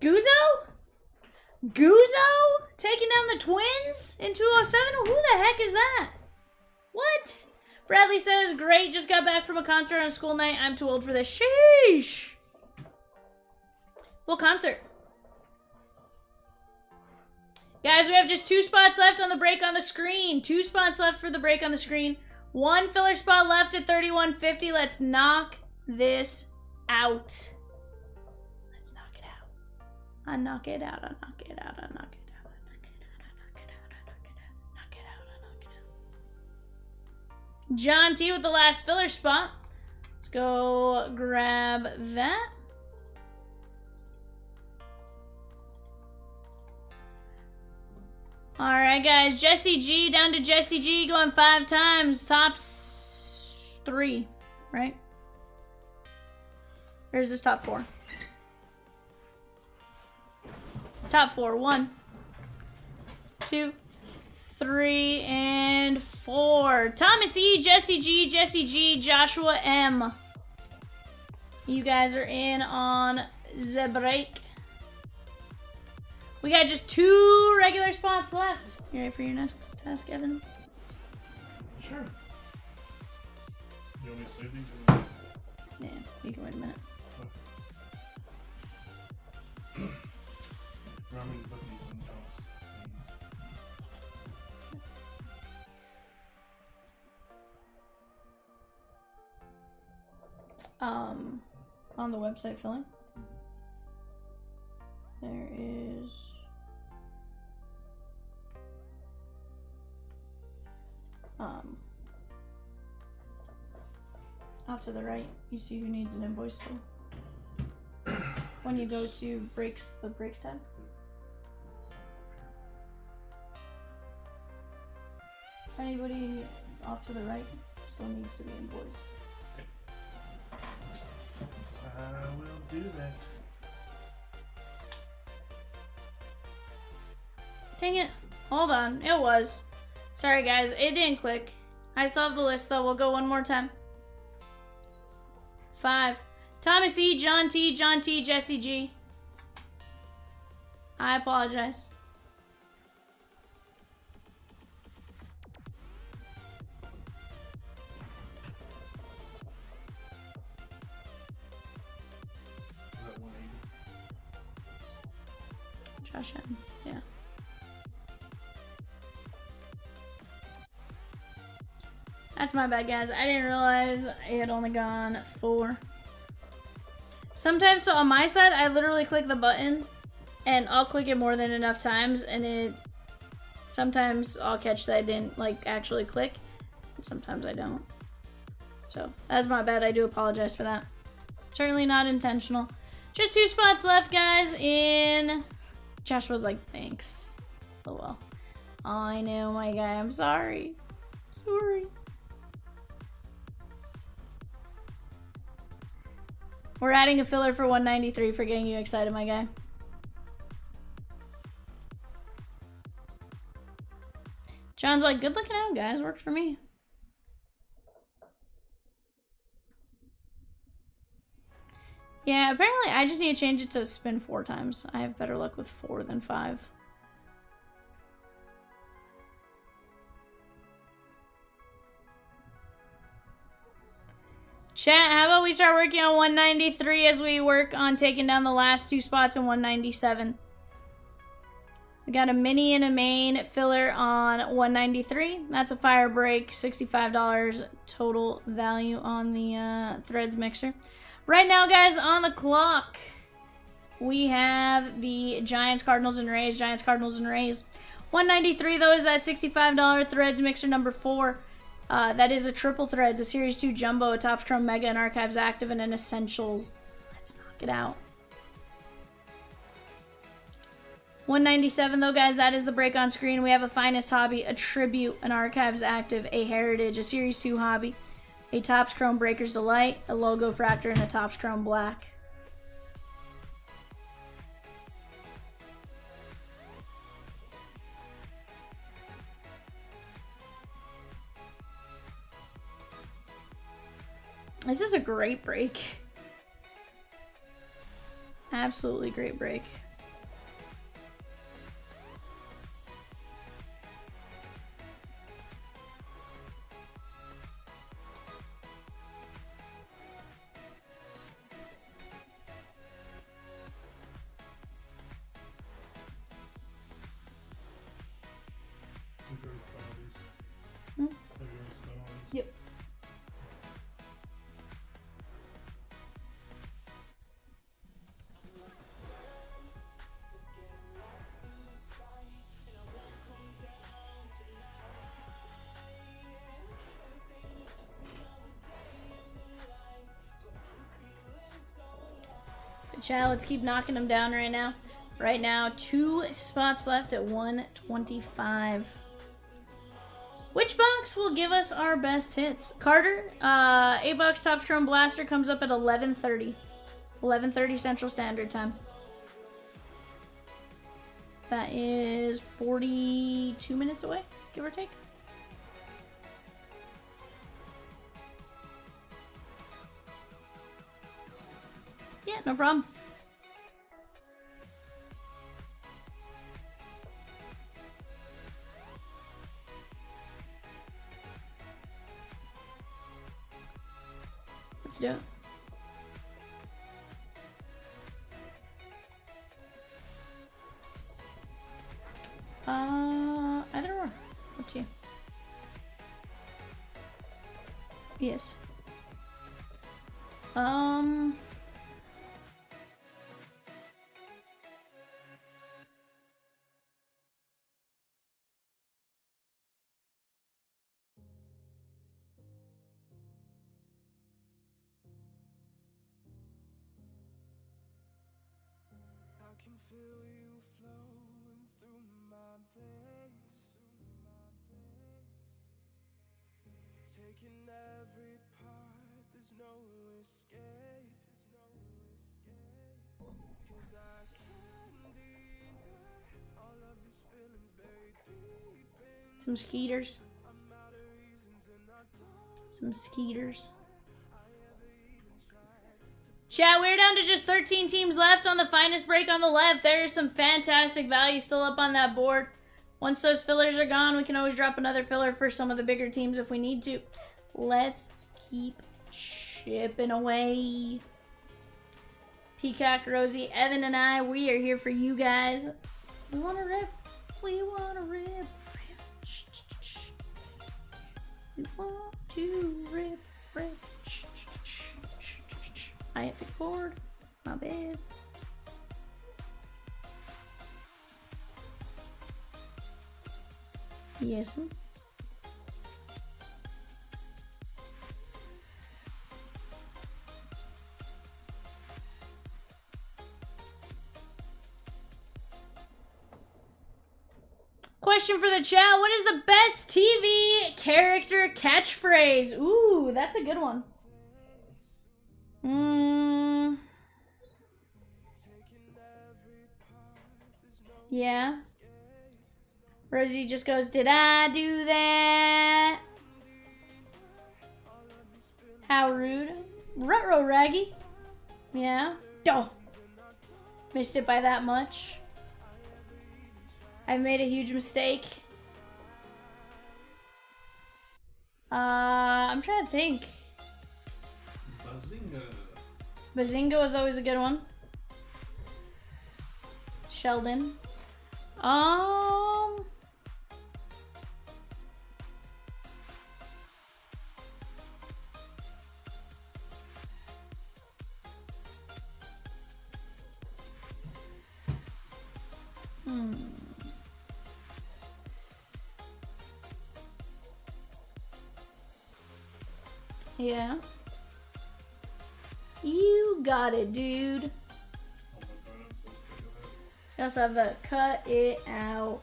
Guzzo? Guzzo? Taking down the Twins in 207? Who the heck is that? What? Bradley says, great, just got back from a concert on a school night. I'm too old for this. Sheesh. What concert? Guys, we have just 2 spots left on the break on the screen. 2 spots left for the break on the screen. 1 filler spot left at 31.50. Let's knock this out. I knock it out, I knock it out, I knock it out, I knock it out, I knock it out, I knock it out, knock it out, I knock it out. John T with the last filler spot. Let's go grab that. Alright guys, Jesse G down to Jesse G going 5 times. Top 3, right? Or is this top 4? Top 4. 1, 2, 3, and 4. Thomas E, Jesse G, Joshua M. You guys are in on the break. We got just 2 regular spots left. You ready for your next task, Evan? Sure. You want me to save these? Yeah, you can wait a minute. Want me to put these in Chomps? On the website filling, there is off to the right, you see who needs an invoice still. When you go to breaks, the breaks tab. Anybody off to the right still needs to be invoiced. I will do that. Dang it. Hold on. It was. Sorry, guys. It didn't click. I still have the list, though. We'll go one more time. 5. Thomas E, John T, Jesse G. I apologize. Josh M. Yeah. That's my bad, guys. I didn't realize it had only gone 4. Sometimes, so on my side, I literally click the button, and I'll click it more than enough times, and it... Sometimes I'll catch that I didn't, like, actually click, and sometimes I don't. So, that's my bad. I do apologize for that. Certainly not intentional. Just 2 spots left, guys, in... Josh was like, thanks. Oh, well. I know, my guy. I'm sorry. Sorry. We're adding a filler for 193 for getting you excited, my guy. John's like, good looking out, guys. Worked for me. Yeah, apparently I just need to change it to spin 4 times. I have better luck with 4 than 5. Chat, how about we start working on 193 as we work on taking down the last 2 spots in 197. We got a mini and a main filler on 193. That's a fire break, $65 total value on the threads mixer. Right now, guys, on the clock, we have the Giants, Cardinals, and Rays. Giants, Cardinals, and Rays. 193, though, is that $65 threads mixer number 4. That is a triple threads, a Series 2 Jumbo, a Topps Chrome Mega, an Archives Active, and an Essentials. Let's knock it out. 197, though, guys, that is the break on screen. We have a Finest Hobby, a Tribute, an Archives Active, a Heritage, a Series 2 Hobby, a Topps Chrome Breaker's Delight, a Logo Fractor, and a Topps Chrome Black. This is a great break. Absolutely great break. Yep. But chat, let's keep knocking them down right now. Right now, 2 spots left at 125. Which box will give us our best hits? Carter, 8-box Topps Chrome Blaster comes up at 11:30. 11:30 Central Standard Time. That is 42 minutes away, give or take. Yeah, no problem. Let's do it. Either or. Up to you. Yes. I can feel you flowing through my veins, taking every part, there's no escape, 'cause I can't deny all of these feelings buried deep in. Some skeeters. I'm out of reasons and I don't. Some skeeters. Chat, we're down to just 13 teams left on the Finest break on the left. There's some fantastic value still up on that board. Once those fillers are gone, we can always drop another filler for some of the bigger teams if we need to. Let's keep chipping away. Peacock, Rosie, Evan, and I, we are here for you guys. We want to rip. We want to rip. We want to rip, rip. I hit the cord. My bad. Yes. Question for the chat. What is the best TV character catchphrase? Ooh, that's a good one. Yeah. Rosie just goes, did I do that? How rude. Ruh-roh, Raggy. Yeah. Oh. Missed it by that much. I've made a huge mistake. I'm trying to think. Bazinga. Bazinga is always a good one. Sheldon. Yeah. You got it, dude. Oh my god, I'm so sick of it. You also have a cut it out.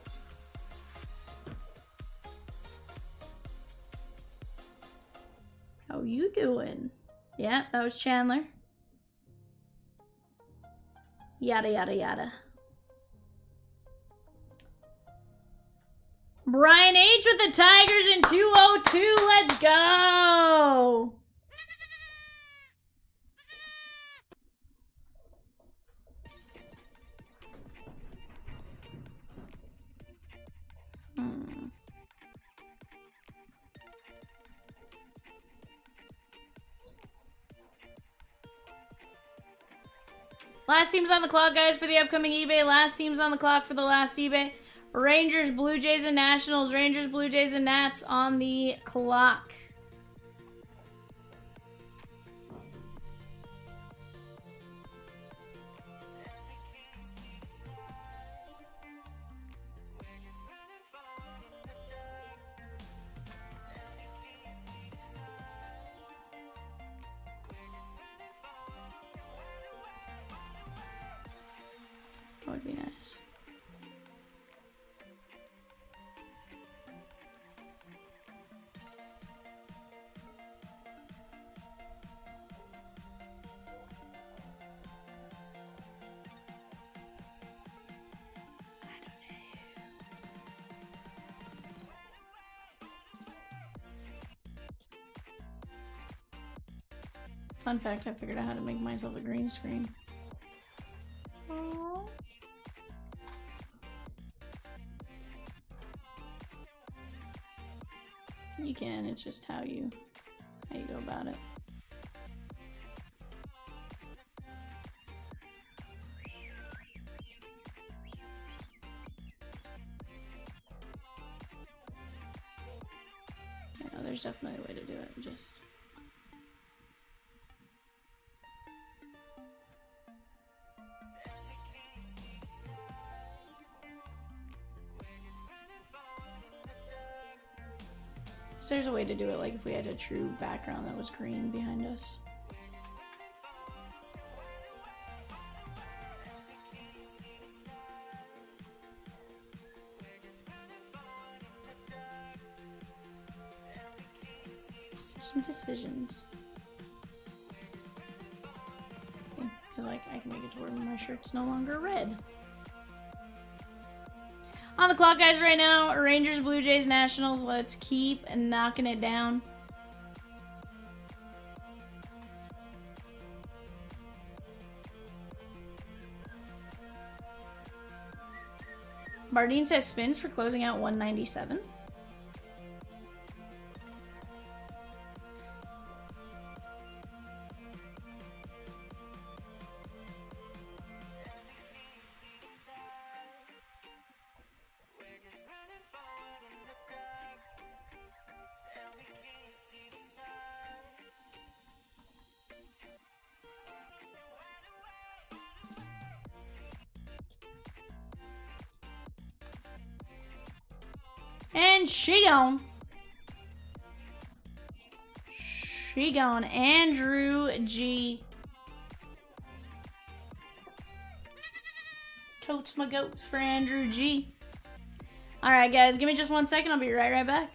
How you doing? Yeah, that was Chandler. Yada, yada, yada. Brian H. with the Tigers in 202. Let's go. Last team's on the clock, guys, for the upcoming eBay. Last team's on the clock for the last eBay. Rangers, Blue Jays, and Nationals. Rangers, Blue Jays, and Nats on the clock. That would be nice. Fun fact, I figured out how to make myself a green screen. Aww. You can, it's just how you go about it. Yeah, there's definitely a way to do it, just... So there's a way to do it, like if we had a true background that was green behind us. Decisions. Because like I can make it to where my shirt's no longer red. On the clock, guys, right now. Rangers, Blue Jays, Nationals. Let's keep knocking it down. Bardeen says spins for closing out 197. And she gone. She gone. Andrew G. Totes my goats for Andrew G. Alright, guys. Give me just 1 second. I'll be right back.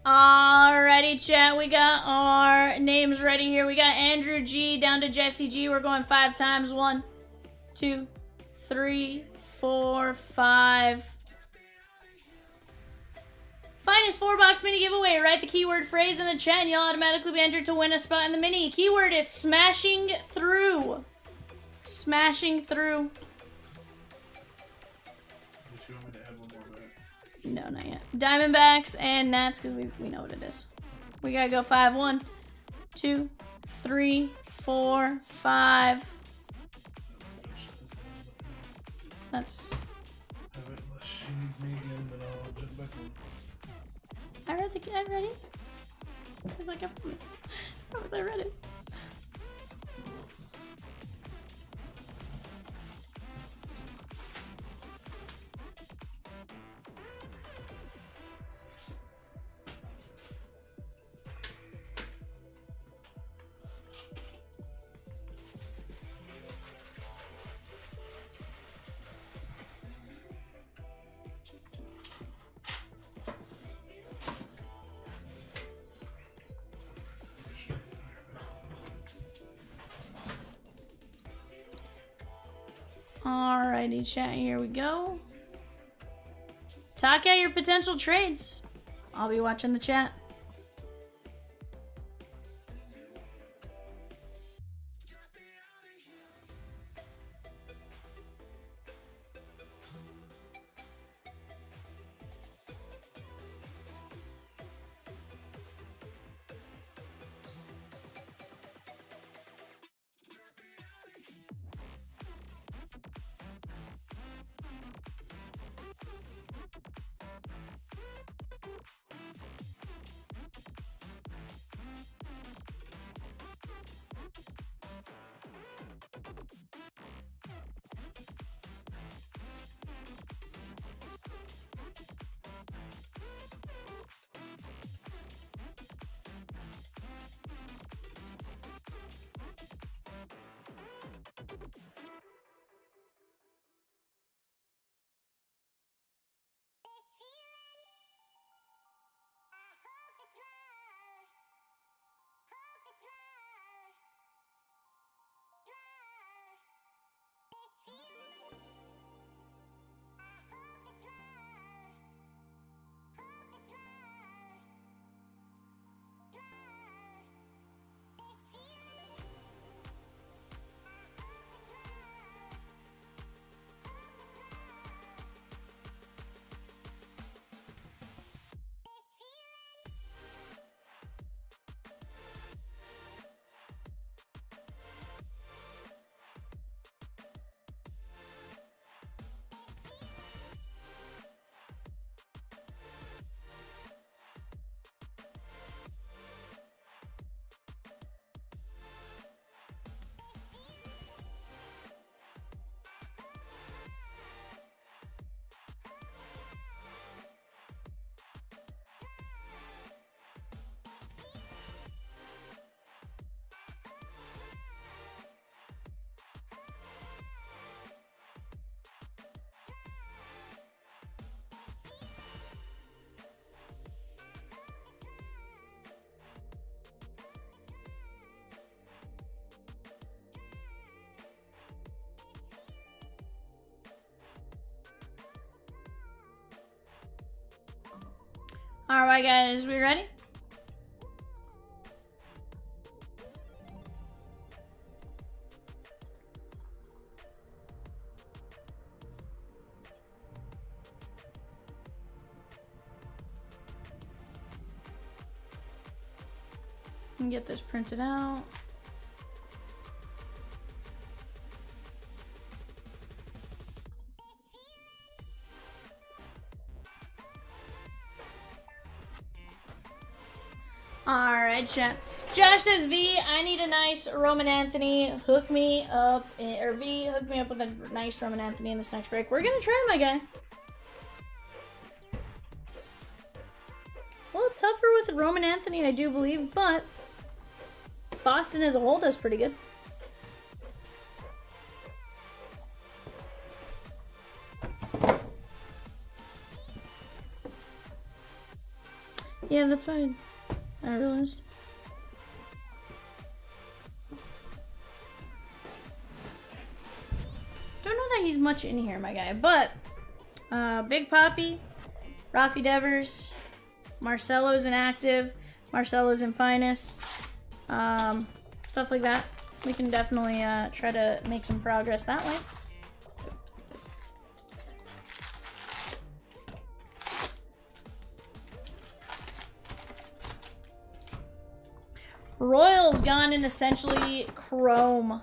Alrighty, chat. We got our names ready here. We got Andrew G down to Jesse G. We're going 5 times. 1, 2, 3, 4, 5. Finest 4-box mini giveaway. Write the keyword phrase in the chat and you'll automatically be entered to win a spot in the mini. Keyword is smashing through. Smashing through. You want me to add one more back? No, not yet. Diamondbacks and Nats because we know what it is. We gotta go 5. 1, 2, 3, 4, 5. That's. Have it unless she needs me again, then I'll jump back on. I read the. I read it. It's like I promised. I promised I read it. Alrighty, chat, here we go. Talk out your potential trades. I'll be watching the chat. Alright, guys, we ready? Let me get this printed out. Alright, chat. Josh says, V, I need a nice Roman Anthony. Hook me up, or V, hook me up with a nice Roman Anthony in this next break. We're gonna try, my guy. A little tougher with Roman Anthony, I do believe, but Boston as a whole does pretty good. Yeah, the outside. I realized. Don't know that he's much in here, my guy, but Big Poppy, Rafi Devers, Marcelo's inactive, Marcelo's in finest, stuff like that. We can definitely try to make some progress that way. Royals gone in essentially chrome.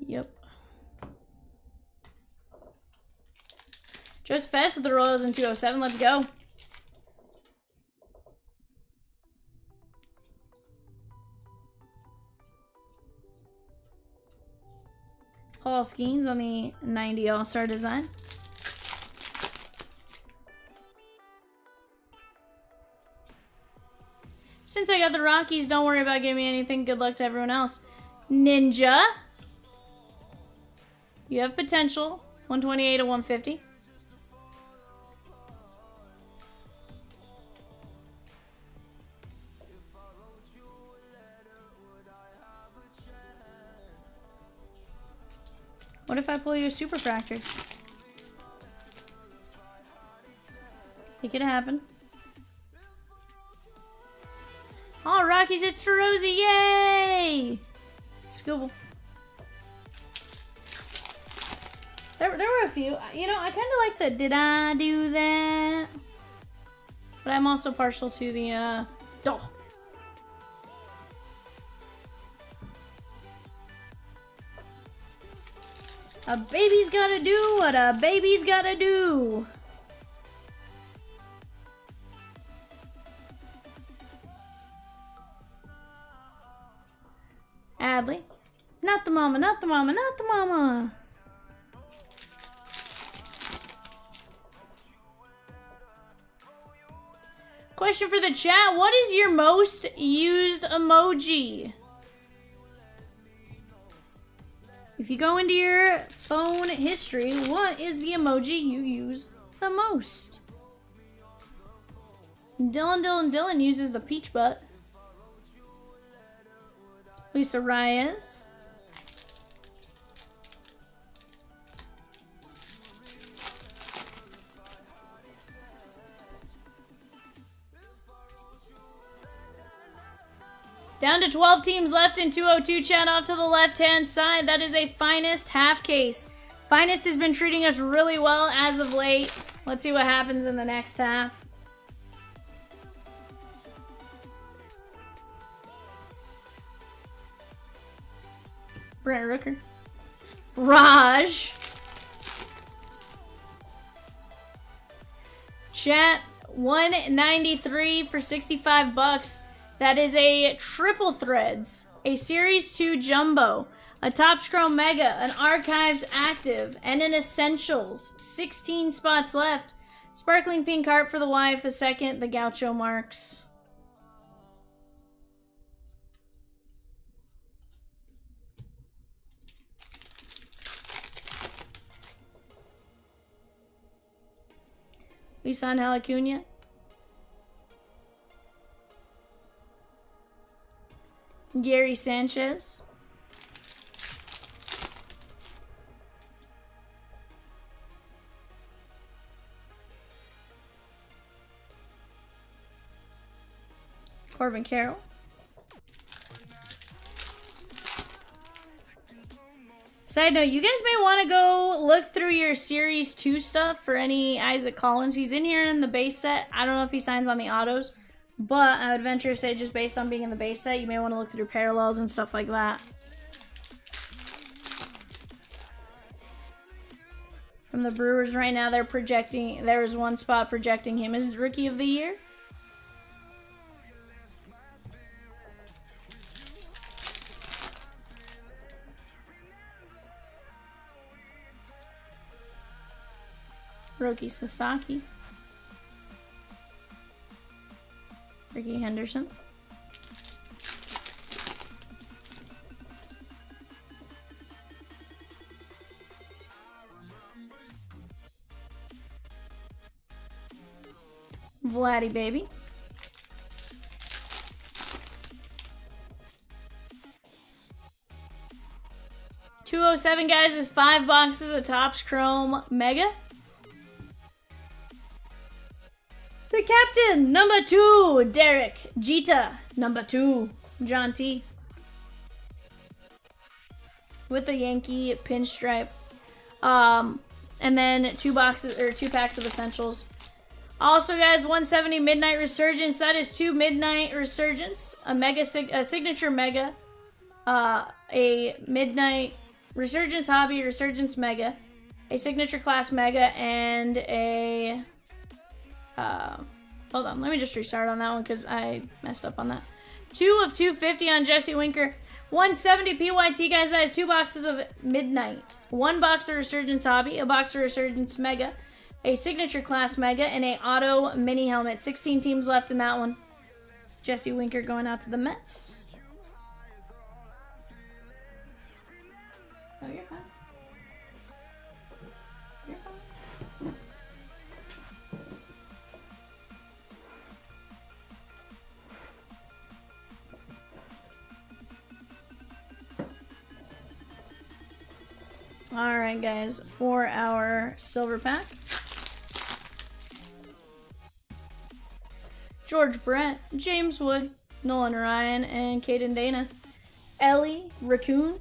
Yep. Just fast with the Royals in 207. Let's go. Paul Skeens on the 90 All-Star design. Since I got the Rockies, don't worry about giving me anything. Good luck to everyone else. Ninja. You have potential. 128 to 150. What if I pull you a super fractor? It could happen. Oh, Rockies, it's for Rosie. Yay! Scooble. There were a few. You know, I kind of like the did I do that? But I'm also partial to the, doll. A baby's gotta do what a baby's gotta do. Adley. Not the mama, not the mama, not the mama. Question for the chat. What is your most used emoji? If you go into your phone history, what is the emoji you use the most? Dylan uses the peach butt. Lisa Reyes. Down to 12 teams left in 202, chat off to the left-hand side. That is a Finest half case. Finest has been treating us really well as of late. Let's see what happens in the next half. Brent Rooker. Raj. Chat, 193 for 65 bucks. That is a triple threads, a series 2 jumbo, a Topps Chrome Mega, an Archives active, and an Essentials. 16 spots left. Sparkling pink heart for the wife, the second, the Gaucho marks. Lisan Halacunia. Gary Sanchez. Corbin Carroll. Side note, you guys may want to go look through your Series 2 stuff for any Isaac Collins. He's in here in the base set. I don't know if he signs on the autos. But I would venture to say, just based on being in the base set, you may want to look through parallels and stuff like that. From the Brewers right now, they're projecting, there is one spot projecting him as Rookie of the Year. Roki Sasaki. Ricky Henderson. Vladdy baby. $207, guys, is 5 boxes of Topps Chrome Mega. The captain, number 2, Derek Jeter, number 2, John T. With the Yankee pinstripe. And then 2 packs of Essentials. Also, guys, 170 Midnight Resurgence. That is 2 Midnight Resurgence, a signature Mega, a Midnight Resurgence Hobby, Resurgence Mega, a Signature Class Mega, and a hold on, let me just restart on that one because I messed up on that. 2 of 250 on Jesse Winker. 170 PYT, guys. That is 2 boxes of Midnight, 1 box of Resurgence Hobby, a box of Resurgence Mega, a Signature Class Mega, and a Auto Mini Helmet. 16 teams left in that one. Jesse Winker going out to the Mets. Oh, you're fine. You're fine. All right, guys, for our silver pack. George Brett, James Wood, Nolan Ryan, and Caden Dana. Ellie Raccoon,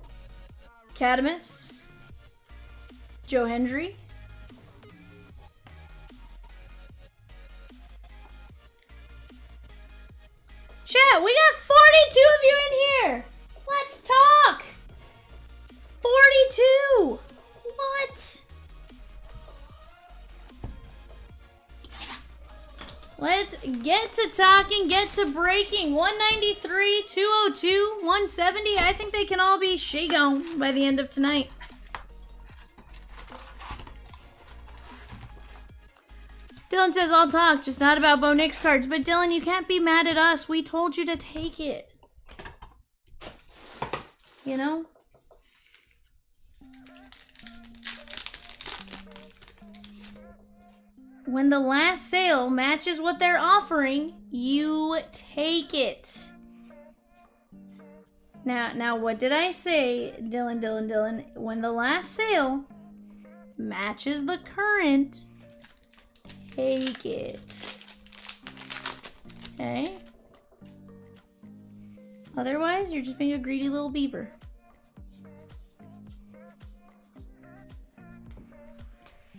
Cadamus, Joe Hendry, chat, we got 42 of you in here. Let's talk. 42. What? Let's get to talking, get to breaking. 193, 202, 170. I think they can all be gone by the end of tonight. Dylan says, I'll talk, just not about Bo Nix cards. But Dylan, you can't be mad at us. We told you to take it. You know? When the last sale matches what they're offering, you take it. Now, what did I say, Dylan? When the last sale matches the current, take it. Okay? Otherwise, you're just being a greedy little beaver.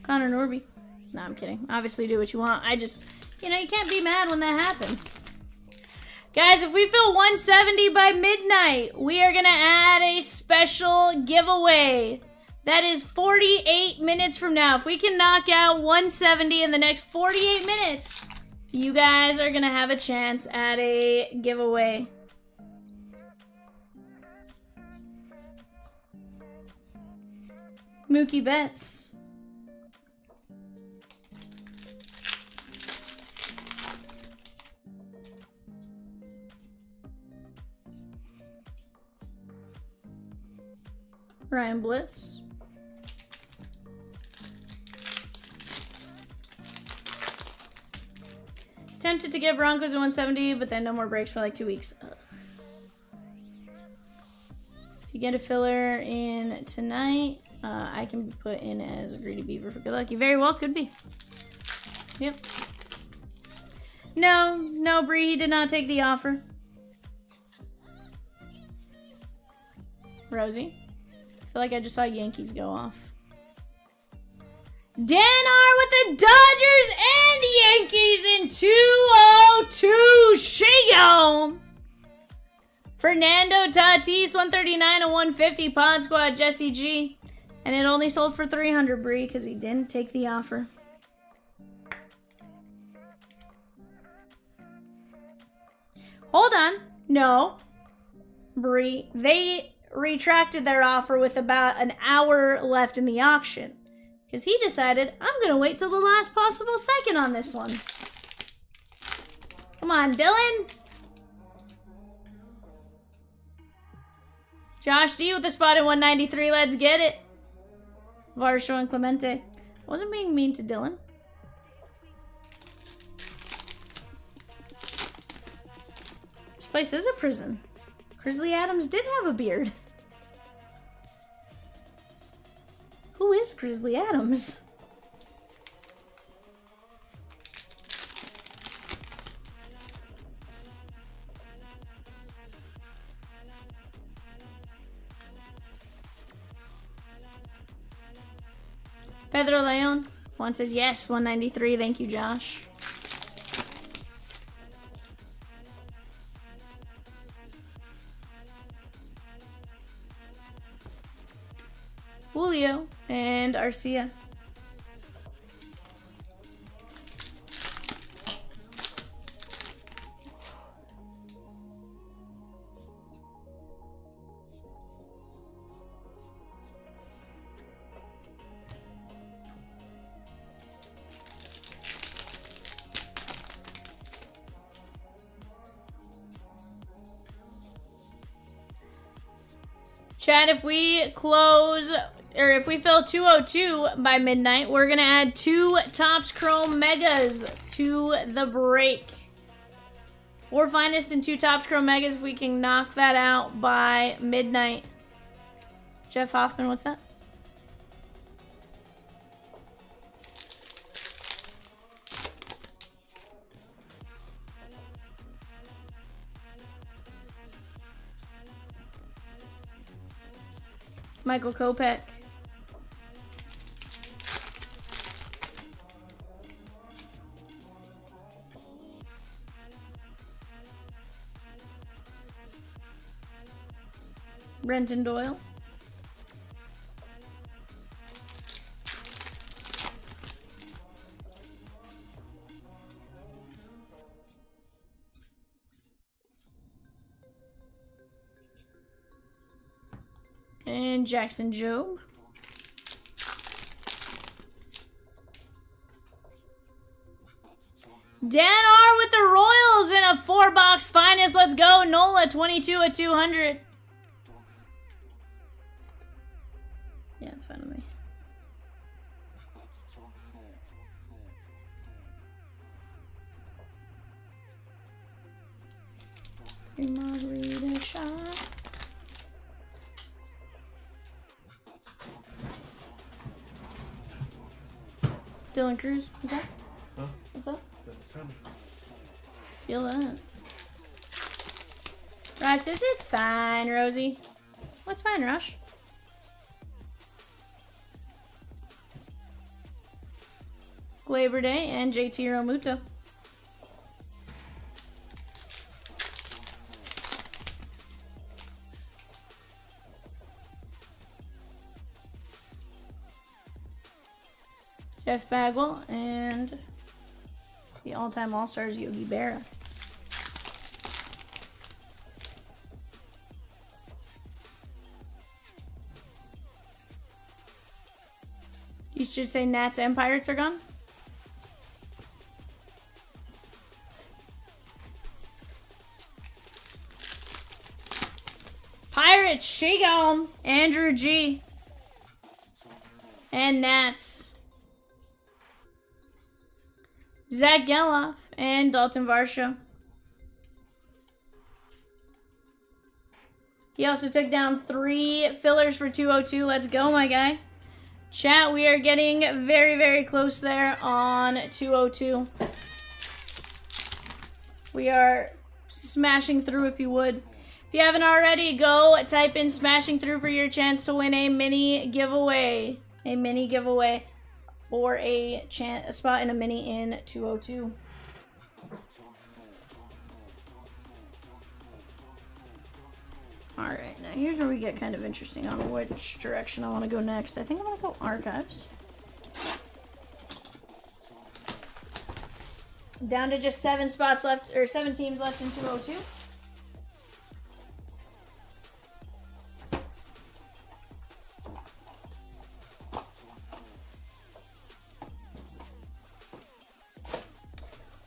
Connor Norby. No, I'm kidding. Obviously, do what you want. I just, you know, you can't be mad when that happens. Guys, if we fill 170 by midnight, we are going to add a special giveaway. That is 48 minutes from now. If we can knock out 170 in the next 48 minutes, you guys are going to have a chance at a giveaway. Mookie Betts. Ryan Bliss. Tempted to get Broncos at 170, but then no more breaks for like 2 weeks. Ugh. If you get a filler in tonight, I can be put in as a greedy beaver for good luck. You very well could be. Yep. No, Bree, he did not take the offer. Rosie. I feel like I just saw Yankees go off. Dan R with the Dodgers and Yankees in 202. Shagon. Fernando Tatis, 139 and 150. Pod Squad, Jesse G. And it only sold for 300, Bree, because he didn't take the offer. Hold on. No. Bree, they retracted their offer with about an hour left in the auction. Because he decided, I'm going to wait till the last possible second on this one. Come on, Dylan. Josh D with the spot at 193. Let's get it. Varsho and Clemente. I wasn't being mean to Dylan. place is a prison. Grizzly Adams did have a beard. Who is Grizzly Adams? Pedro Leon. One says yes, 193. Thank you, Josh. Julio and Arcia. Chat, if we close, or if we fill 202 by midnight, we're going to add 2 Topps Chrome Megas to the break. 4 Finest and 2 Topps Chrome Megas if we can knock that out by midnight. Jeff Hoffman, what's up? Michael Kopech. Brenton Doyle. And Jackson Jobe. Dan R with the Royals in a 4-box finest. Let's go. Nola, 22 at 200. Yeah, it's fine with me. Margarita shot. Dylan Cruz, what's up? Huh? What's up? That's him. Feel that. Rush, it's fine, Rosie. What's fine, Rush? Labor Day and JT Romuto. Jeff Bagwell and the all-time All-Stars Yogi Berra. You should say Nats and Pirates are gone. Pirates, she gone. Andrew G. And Nats. Zach Geloff and Dalton Varsho. He also took down 3 fillers for 202. Let's go, my guy. Chat, we are getting very, very close there on 202. We are smashing through, if you would. If you haven't already, go type in smashing through for your chance to win a mini giveaway. A mini giveaway for a spot in a mini in 202. Alright, now here's where we get kind of interesting on which direction I want to go next. I think I'm going to go archives. Down to just 7 spots left, or 7 teams left in 202.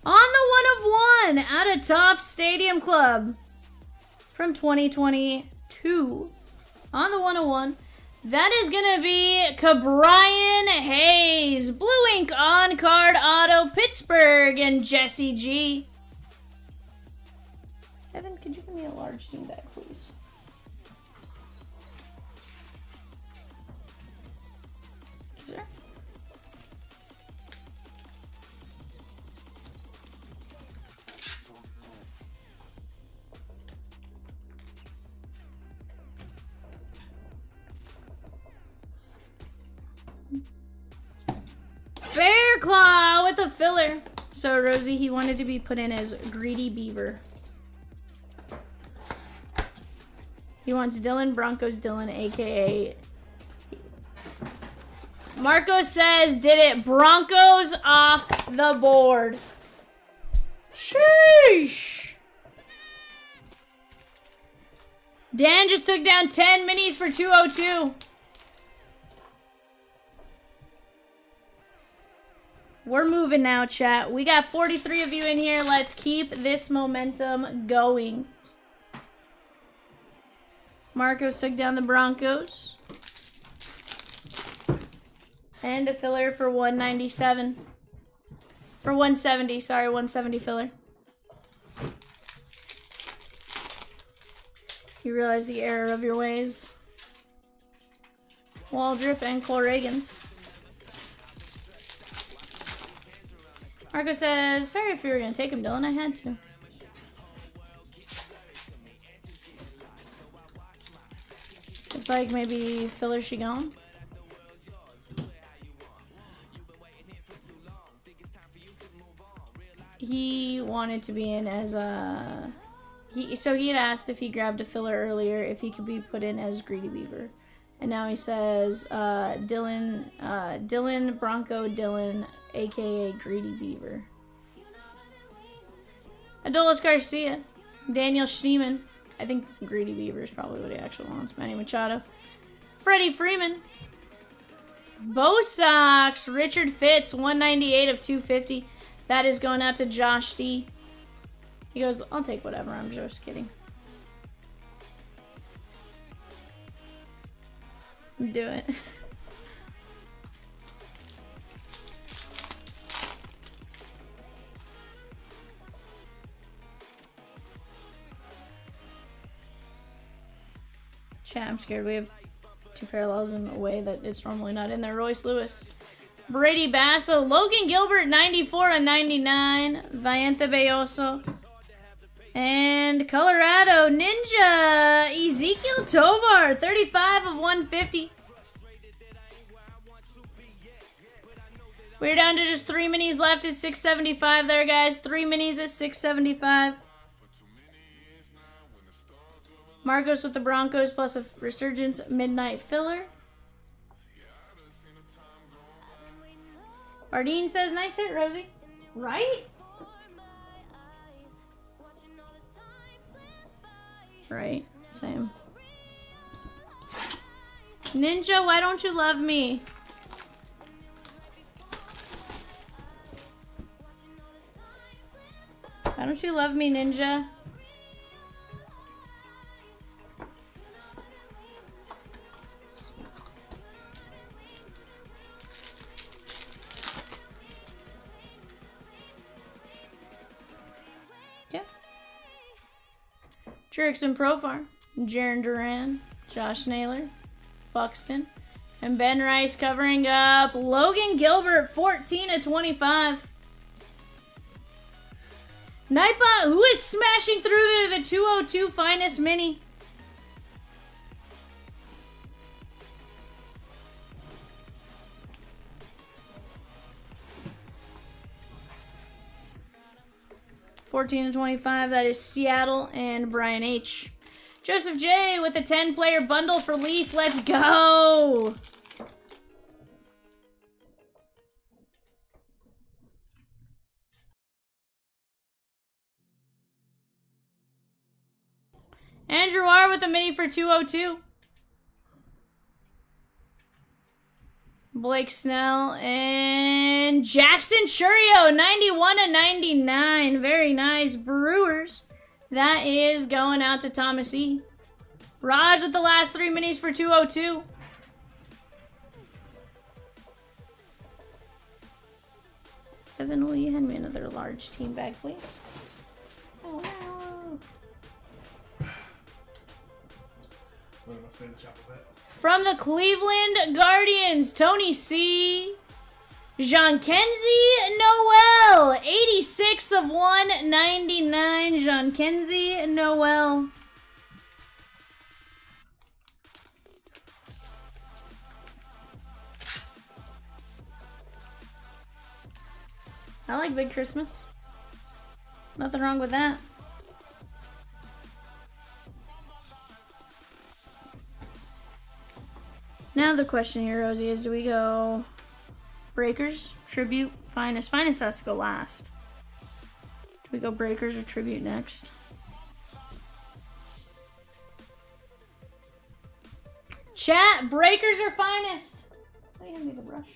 On the 1 of 1 out of Topps Stadium Club from 2022. On the 101. That is going to be Cabrian Hayes. Blue ink on card auto Pittsburgh and Jesse G. Evan, could you large team bag, please. Sure. Bearclaw with a filler. So Rosie, he wanted to be put in as Greedy Beaver. He wants Dylan Broncos Dylan, aka Marco says, did it Broncos off the board. Sheesh. Dan just took down 10 minis for 202. We're moving now, chat. We got 43 of you in here. Let's keep this momentum going. Marcos took down the Broncos. And a filler for 197. For 170, sorry, 170 filler. You realize the error of your ways. Waldrip and Cole Reagans. Marco says, sorry if you were going to take him, Dylan. I had to. Looks like maybe filler she gone. He wanted to be in as a... So he had asked if he grabbed a filler earlier, if he could be put in as Greedy Beaver. And now he says, Dylan Bronco Dylan, aka Greedy Beaver. Adolis Garcia, Daniel Schneeman. I think Greedy Beaver is probably what he actually wants. Manny Machado, Freddie Freeman, Bo Sox, Richard Fitz, 198 of 250. That is going out to Josh D. He goes, I'll take whatever. I'm just kidding. Do it. Chat, I'm scared we have two parallels in a way that it's normally not in there. Royce Lewis, Brady Basso, Logan Gilbert, 94 and 99, Vayente Belloso, and Colorado Ninja, Ezekiel Tovar, 35 of 150. We're down to just 3 minis left at 675 there, guys. 3 minis at 675. Marcos with the Broncos plus a Resurgence Midnight filler. Bardeen says, nice hit, Rosie. Right? Right, same. Ninja, why don't you love me? Why don't you love me, Ninja? Yeah. Jerickson Profar, Jaron Duran, Josh Naylor, Buxton, and Ben Rice covering up Logan Gilbert, 14 of 25. Nightbot, who is smashing through to the 202 finest mini? $14 to 25, that is Seattle and Brian H. Joseph J with a 10-player bundle for Leaf. Let's go! Andrew R with a mini for 202. Blake Snell and Jackson Churio, 91 and 99. Very nice. Brewers. That is going out to Thomas E. Raj with the last 3 minis for 202. Evan, will you hand me another large team bag, please? Oh, no. What am I saying? The shop with that? From the Cleveland Guardians, Tony C. Jean-Kenzie Noel, 86 of 199. Jean-Kenzie Noel. I like Big Christmas. Nothing wrong with that. Now the question here, Rosie, is do we go Breakers, Tribute, Finest? Finest has to go last. Do we go Breakers or Tribute next? Chat, Breakers or Finest? Oh, you gave me the brush.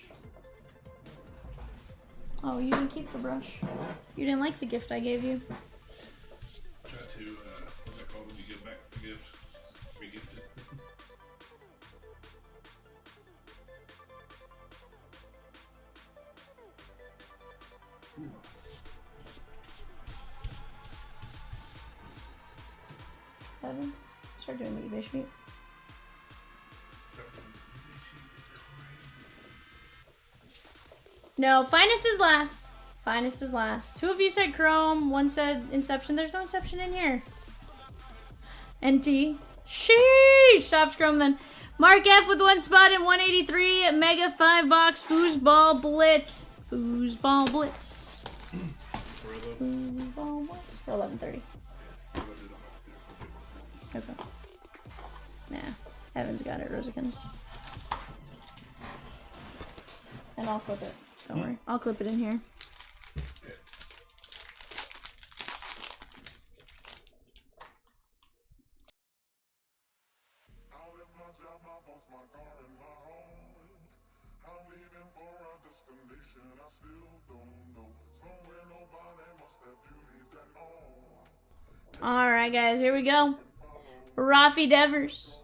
Oh, you didn't keep the brush. You didn't like the gift I gave you. Try to, what's that called when you give back the gift? Re-gift it. Evan, start doing the eBay sheet. No, Finest is last. Finest is last. 2 of you said Chrome, 1 said Inception. There's no Inception in here. NT. Sheesh! Stops Chrome then. Mark F with 1 spot in 183. Mega 5-box Foosball Blitz. Foosball Blitz. Foosball Blitz. For 11:30. Okay. Nah. Evan's got it, Rosikins. And I'll clip it. Don't worry. I'll clip it in here. Alright, guys. Here we go. Rafi Devers.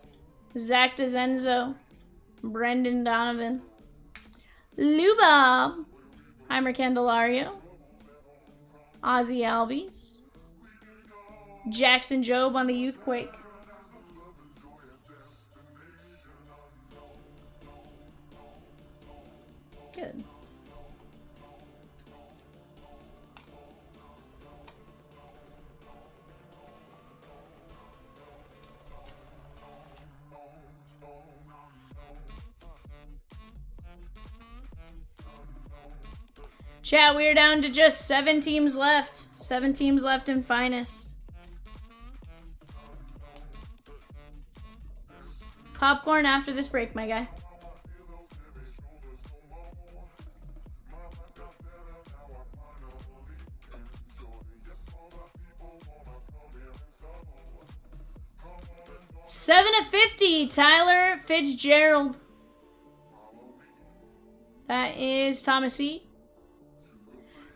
Zach DeZenzo. Brendan Donovan. Lubob, Heimer Candelario, Ozzy Albies, Jackson Jobe on the Youthquake. Good. Chat, we're down to just 7 teams left. 7 teams left in Finest. Popcorn after this break, my guy. $7/50, Tyler Fitzgerald. That is Thomas E.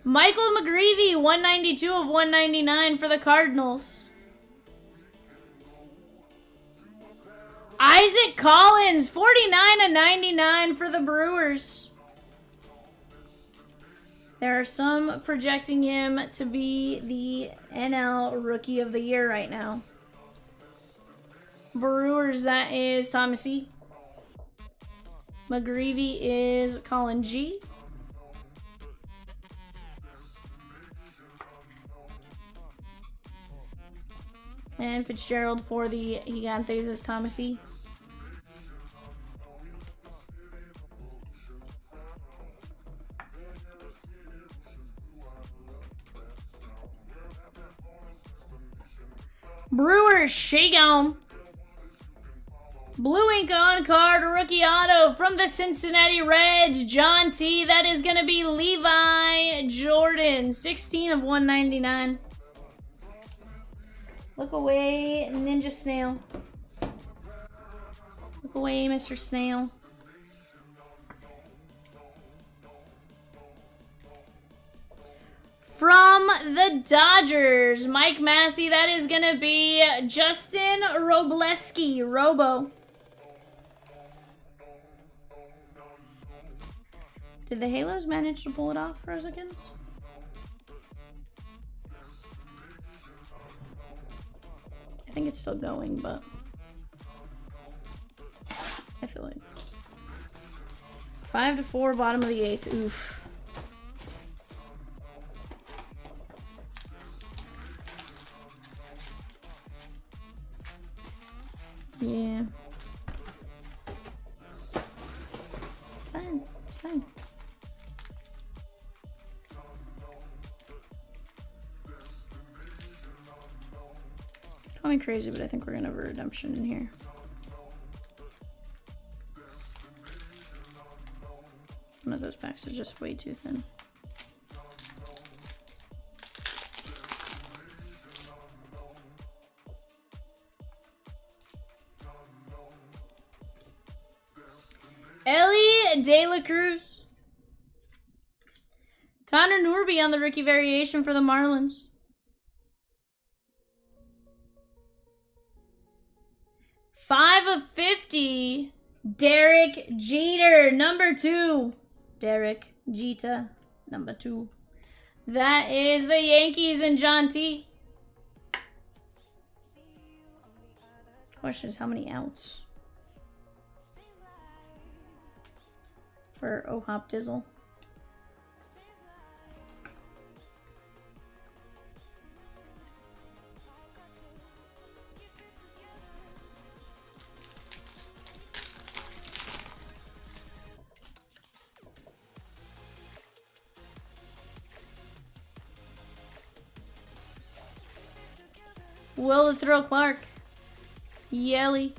Michael McGreevy, 192 of 199 for the Cardinals. Isaac Collins, 49 of 99 for the Brewers. There are some projecting him to be the NL Rookie of the Year right now. Brewers, that is Thomas E. McGreevy is Colin G. And Fitzgerald for the Gigantes is Thomas E. Brewers, Shagon. Blue ink on card, rookie auto from the Cincinnati Reds, John T. That is going to be Levi Jordan, 16 of 199. Look away, Ninja Snail. Look away, Mr. Snail. From the Dodgers, Mike Massey, that is going to be Justin Robleski, Robo. Did the Halos manage to pull it off, Rosikins? I think it's still going, but... I feel like 5-4, bottom of the 8th. Oof. Yeah. It's fine. It's fine. Call me crazy, but I think we're gonna have a redemption in here. One of those packs is just way too thin. Ellie De La Cruz. Connor Norby on the rookie variation for the Marlins. $5/50. Derek Jeter, number 2. Derek Jeter, number 2. That is the Yankees and John T. Question is how many outs for Oh Hop Dizzle. Will the Thrill Clark. Yelly.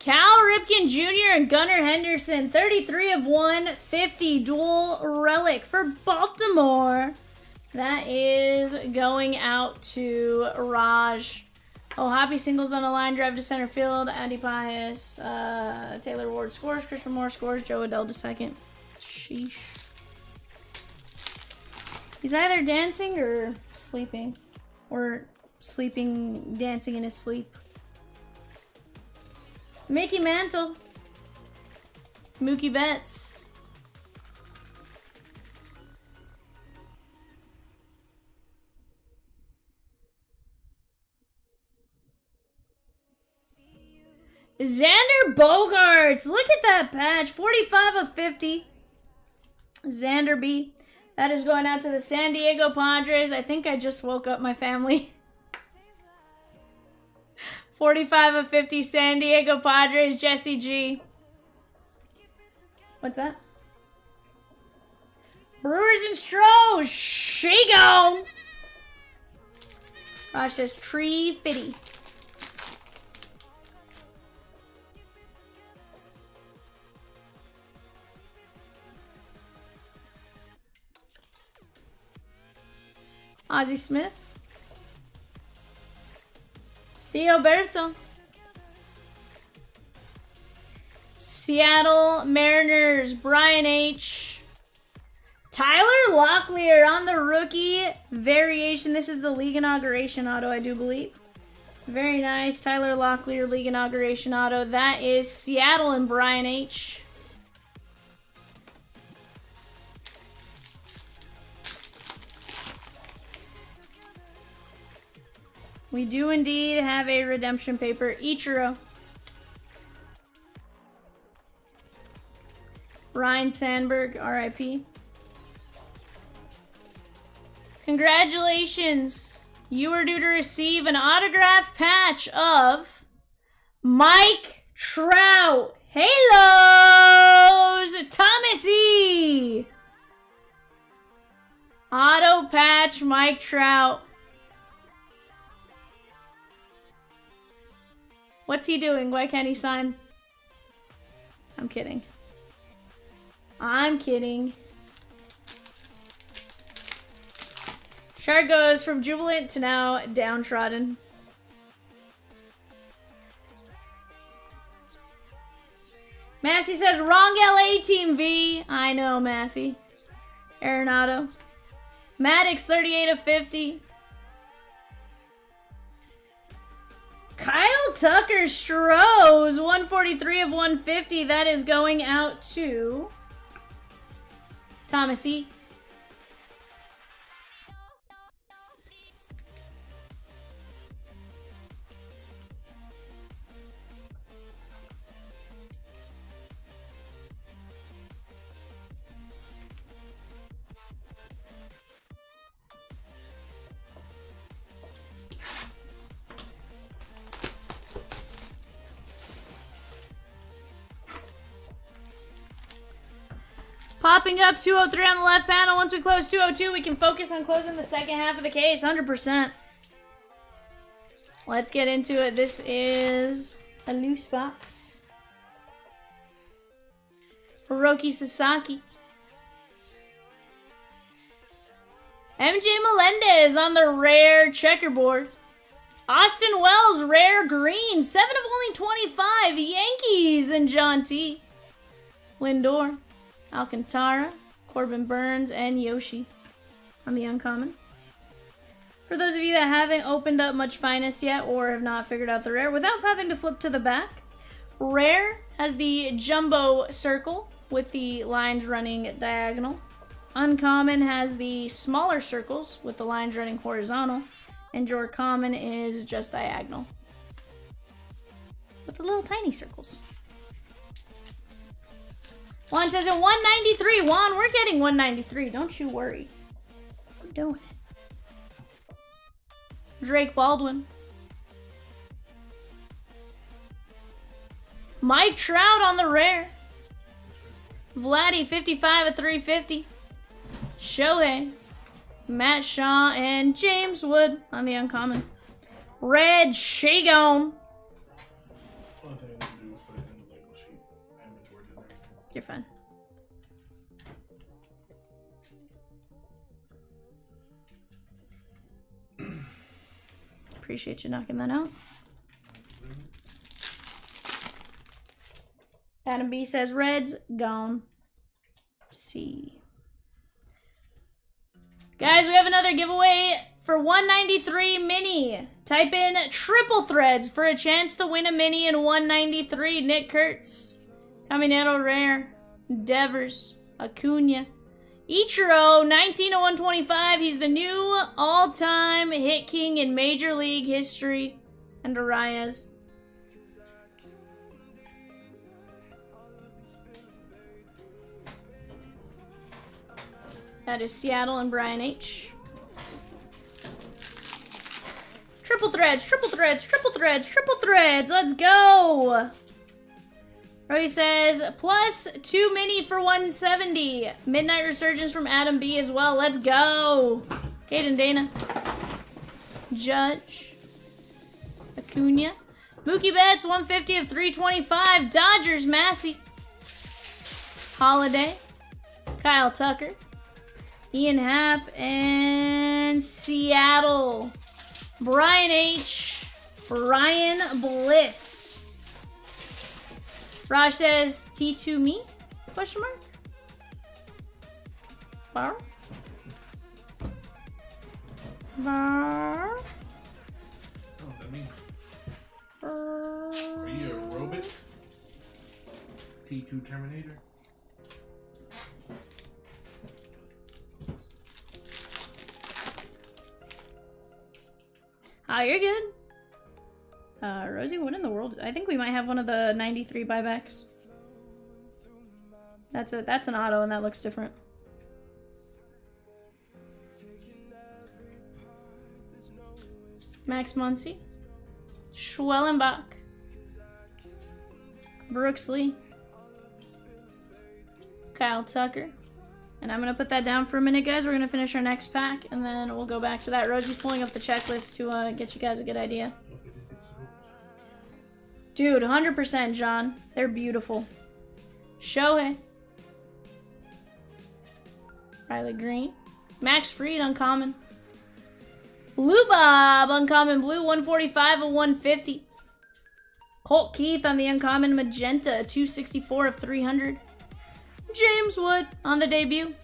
Cal Ripken Jr. and Gunnar Henderson. 33/150 dual relic for Baltimore. That is going out to Raj. Oh, happy singles on the line. Drive to center field. Andy Pius. Taylor Ward scores. Christopher Moore scores. Joe Adele to second. Sheesh. He's either dancing or sleeping. Or sleeping, dancing in his sleep. Mickey Mantle. Mookie Betts. Xander Bogaerts. Look at that patch. 45/50. Xander B. That is going out to the San Diego Padres. I think I just woke up my family. 45/50 San Diego Padres, Jesse G. What's that? Brewers and Stros. She gone. Raj says tree fitty. Ozzie Smith. Theoberto. Seattle Mariners, Brian H. Tyler Locklear on the rookie variation. This is the league inauguration auto, I do believe. Very nice. Tyler Locklear league inauguration auto. That is Seattle and Brian H. We do indeed have a redemption paper. Ichiro. Ryan Sandberg, RIP. Congratulations. You are due to receive an autograph patch of Mike Trout. Halos! Thomas E. Auto patch Mike Trout. What's he doing? Why can't he sign? I'm kidding. I'm kidding. Chart goes from jubilant to now downtrodden. Massey says, wrong LA team, V. I know, Massey. Arenado. Maddox, 38/50. Kyle Tucker Strohs, 143/150. That is going out to Thomas E. Popping up 203 on the left panel. Once we close 202, we can focus on closing the second half of the case, 100%. Let's get into it. This is a loose box. Hiroki Sasaki. MJ Melendez on the rare checkerboard. Austin Wells, rare green. 7 of only 25. Yankees and John T. Lindor, Alcantara, Corbin Burns, and Yoshi on the uncommon. For those of you that haven't opened up much finest yet or have not figured out the rare, without having to flip to the back, rare has the jumbo circle with the lines running diagonal. Uncommon has the smaller circles with the lines running horizontal. And your common is just diagonal with the little tiny circles. Juan says at 193. Juan, we're getting 193. Don't you worry. We're doing it. Drake Baldwin. Mike Trout on the rare. Vladdy, 55 of 350. Shohei. Matt Shaw and James Wood on the uncommon. Red Shagon. Only thing I need to do is put it in the label sheet. I haven't been working there. You're fine. Appreciate you knocking that out. Adam B says Reds gone. C. Guys, we have another giveaway for 193 mini. Type in triple threads for a chance to win a mini in 193. Nick Kurtz, Caminero Rare, Devers, Acuna, Ichiro, 19 of 125. He's the new all-time hit king in Major League history. And Arias. That is Seattle and Brian H. Triple threads, triple threads, triple threads, triple threads. Let's go. Roy says, plus 2 mini for 170. Midnight Resurgence from Adam B as well. Let's go. Caden Dana. Judge. Acuna. Mookie Betts, 150 of 325. Dodgers, Massey. Holiday. Kyle Tucker. Ian Happ, and Seattle. Brian H. Brian Bliss. Raj says, T2 me? Question mark? Bar? Bar? Oh, that means. Are you a robot? T2 Terminator? Oh, you're good. Rosie, what in the world? I think we might have one of the 93 buybacks. That's an auto, and that looks different. Max Muncy. Schwellenbach. Brooks Lee. Kyle Tucker. And I'm going to put that down for a minute, guys. We're going to finish our next pack, and then we'll go back to that. Rosie's pulling up the checklist to get you guys a good idea. Dude, 100%, John. They're beautiful. Shohei. Riley Green. Max Fried, uncommon. Blue Bob, uncommon blue, 145 of 150. Colt Keith on the uncommon magenta, 264 of 300. James Wood on the debut.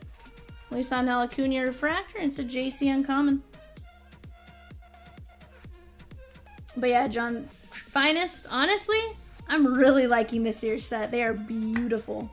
Lisanel Acuna refractor, and it's a JC uncommon. But yeah, John, finest, honestly, I'm really liking this year's set. They are beautiful.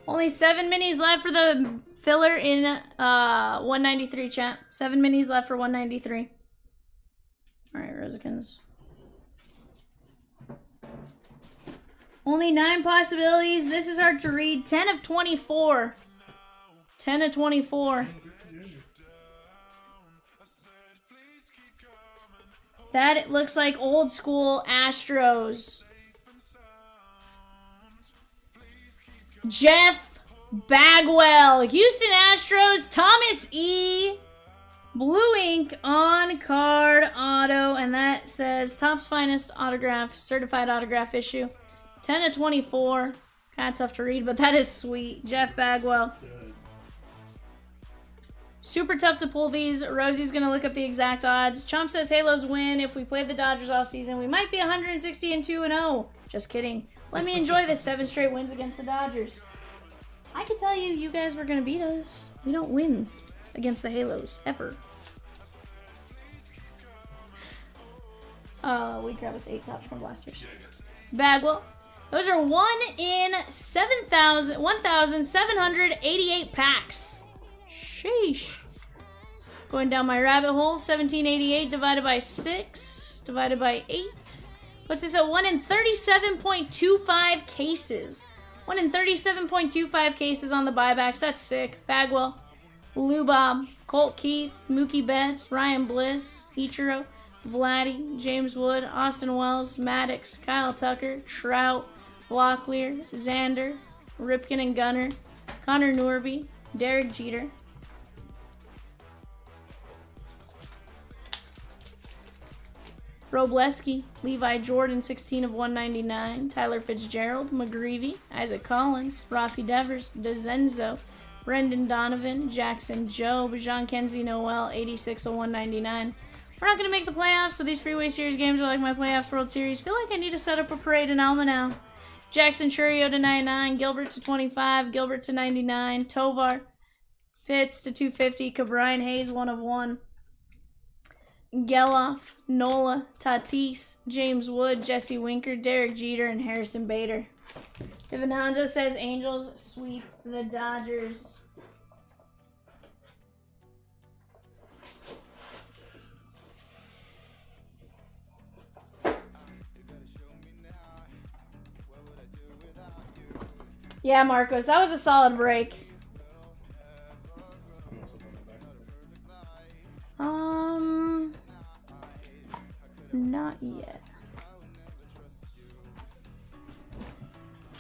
Only 7 minis left for the filler in 193, chat. 7 minis left for 193. Alright, Rosikins. Only 9 possibilities. This is hard to read. 10 of 24. 10 of 24. That it looks like old school Astros. Jeff Bagwell. Houston Astros. Thomas E. Blue ink on card auto. And that says Topps Finest autograph. Certified autograph issue. 10 of 24. Kind of tough to read, but that is sweet. Jeff Bagwell. Super tough to pull these. Rosie's going to look up the exact odds. Chomp says Halos win. If we played the Dodgers all season, we might be 160-2-0. Just kidding. Let me enjoy the 7 straight wins against the Dodgers. I could tell you, you guys were going to beat us. We don't win against the Halos, ever. We grab us 8 Topps from blasters. Bagwell. Those are 1 in 1,788 packs. Sheesh. Going down my rabbit hole. 1788 divided by 6 divided by 8. Puts us at 1 in 37.25 cases. 1 in 37.25 cases on the buybacks. That's sick. Bagwell. Lou Bob. Colt Keith. Mookie Betts. Ryan Bliss. Ichiro. Vladdy. James Wood. Austin Wells. Maddox. Kyle Tucker. Trout. Locklear. Xander. Ripken and Gunner. Connor Norby. Derek Jeter. Robleski, Levi Jordan, 16 of 199. Tyler Fitzgerald, McGreevy, Isaac Collins, Rafi Devers, DeZenzo, Brendan Donovan, Jackson Jobe, Jean-Kenzie Noel, 86 of 199. We're not going to make the playoffs, so these Freeway Series games are like my playoffs World Series. Feel like I need to set up a parade in Alma now. Jackson Churio to 99, Gilbert to 25, Gilbert to 99, Tovar, Fitz to 250, Cabrian Hayes, 1 of 1. Geloff, Nola, Tatis, James Wood, Jesse Winker, Derek Jeter, and Harrison Bader. Divinanzo says Angels sweep the Dodgers. Yeah, Marcos, that was a solid break. Not yet.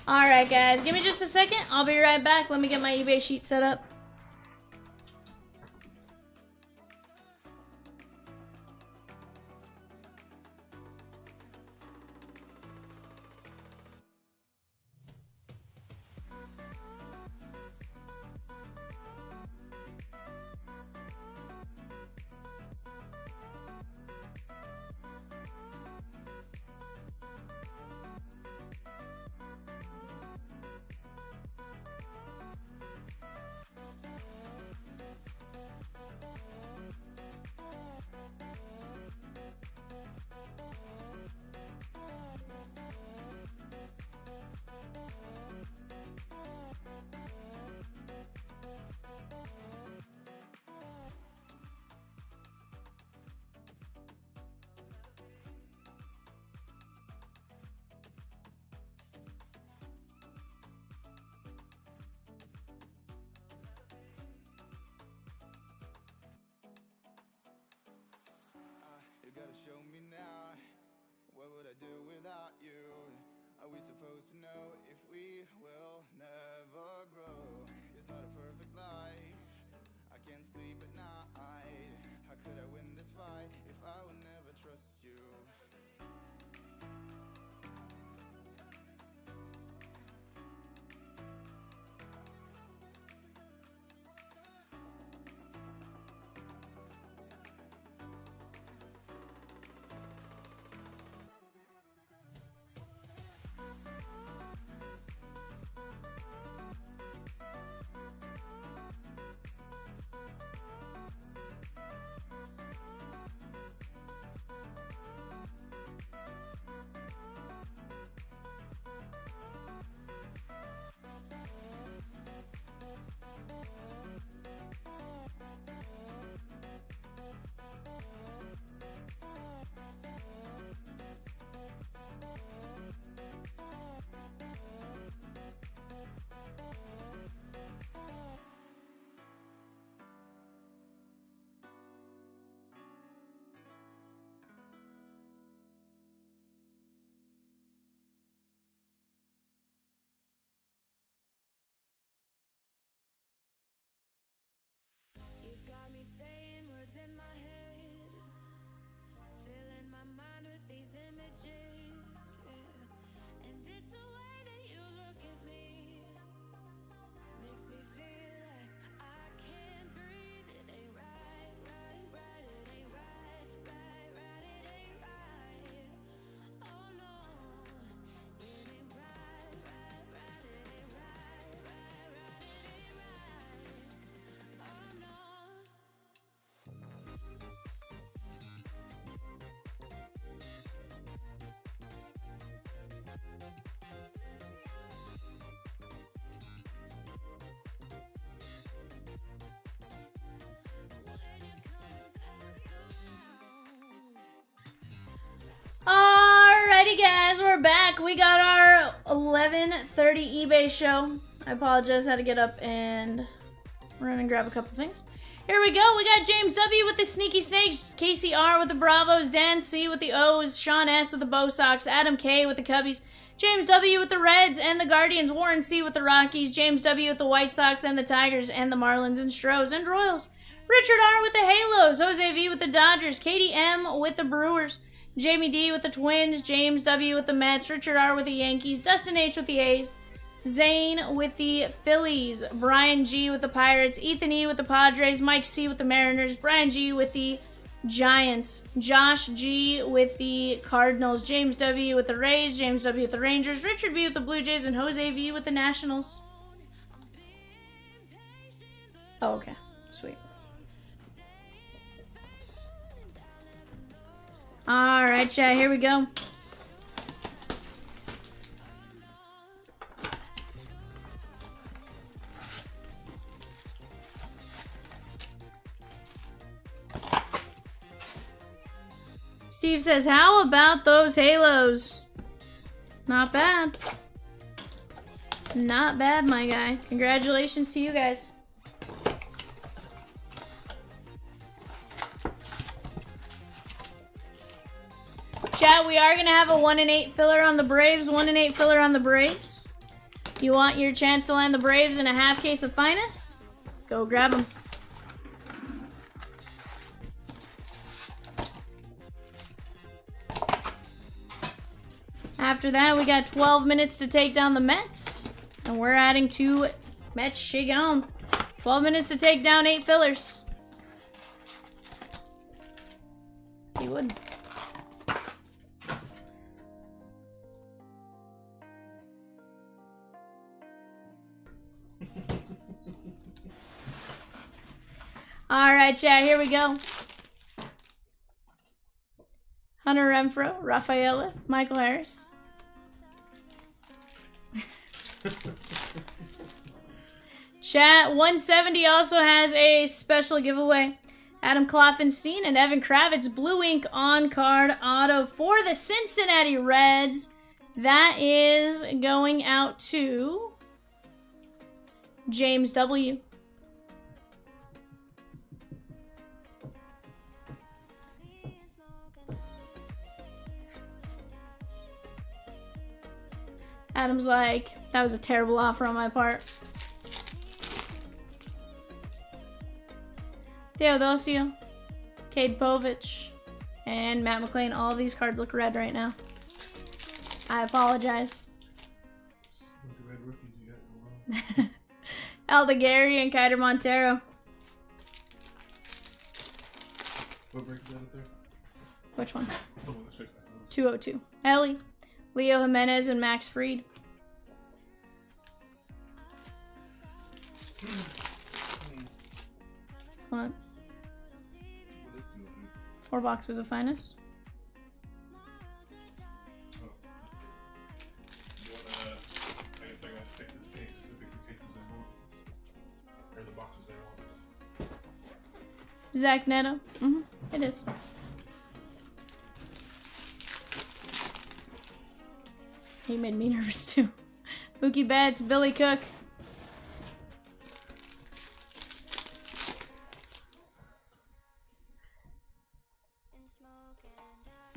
Alright, guys. Give me just a second. I'll be right back. Let me get my eBay sheet set up. gotta show me now. What would I do without you? Are we supposed to know if we will never grow? It's not a perfect life. I can't sleep at night. How could I win this fight if I would never trust you? 11:30 eBay show. I apologize, I had to get up and run and grab a couple things. Here we go. We got James W with the Sneaky Snakes, Casey R with the Bravos, Dan C with the O's, Sean S with the Bo Sox, Adam K with the Cubbies, James W with the Reds and the Guardians, Warren C with the Rockies, James W with the White Sox and the Tigers and the Marlins and Stros and Royals, Richard R with the Halos, Jose V with the Dodgers, Katie M with the Brewers, Jamie D with the Twins, James W with the Mets, Richard R with the Yankees, Dustin H with the A's, Zane with the Phillies, Brian G with the Pirates, Ethan E with the Padres, Mike C with the Mariners, Brian G with the Giants, Josh G with the Cardinals, James W with the Rays, James W with the Rangers, Richard V with the Blue Jays, and Jose V with the Nationals. Oh, okay. Sweet. Alright, chat, here we go. Steve says, how about those Halos? Not bad. Not bad, my guy. Congratulations to you guys. Chat, we are going to have a 1-in-8 filler on the Braves. 1-in-8 filler on the Braves. You want your chance to land the Braves in a half case of Finest? Go grab them. After that, we got 12 minutes to take down the Mets. And we're adding 2 Mets Shigon. 12 minutes to take down 8 fillers. He would. Alright, chat, here we go. Hunter Renfroe, Rafaela, Michael Harris. Chat, 170 also has a special giveaway. Adam Kloffenstein and Evan Kravitz, Blue Ink on-card auto for the Cincinnati Reds. That is going out to James W. Adam's like, that was a terrible offer on my part. Theodosio, Cade Povich, and Matt McClain. All of these cards look red right now. I apologize. Look at red rookies you got going on. Aldegari and Kiter Montero. What break is that up there? Which one? The one that's fixed that. 202. Ellie, Leo Jimenez, and Max Fried. What? 4 boxes of Finest. Oh. You wanna, I guess I gotta pick this case, so pick the cases they want. Or the boxes they want. Zach Neto. It is. He made me nervous too. Mookie Betts, Billy Cook.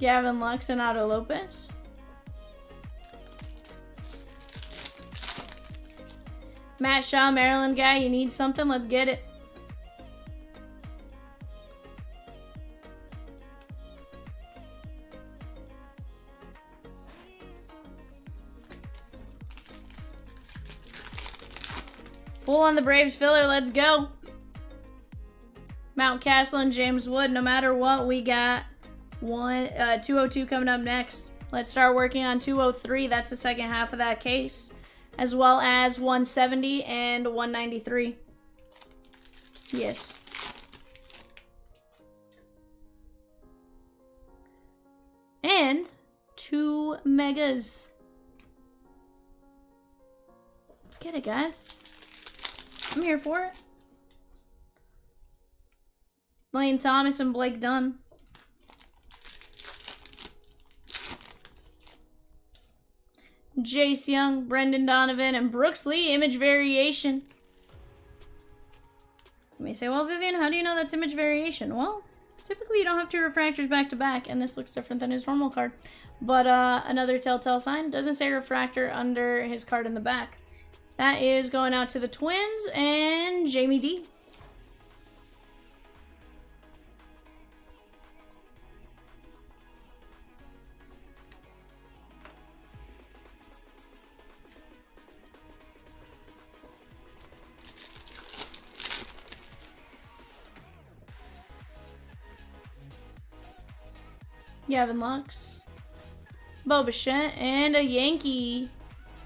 Gavin Lux and Otto Lopez. Matt Shaw, Maryland guy, you need something? Let's get it. Full on the Braves filler, let's go. Mount Castle and James Wood, no matter what, we got 202 coming up next. Let's start working on 203. That's the second half of that case. As well as 170 and 193. Yes. And 2 megas. Let's get it, guys. I'm here for it. Lane Thomas and Blake Dunn. Jace Young, Brendan Donovan, and Brooks Lee, image variation. You may say, well, Vivian, how do you know that's image variation? Well, typically you don't have two refractors back to back, and this looks different than his normal card. But another telltale sign, doesn't say refractor under his card in the back. That is going out to the Twins and Jamie D. Gavin Lux, Bo Bichette, and a Yankee.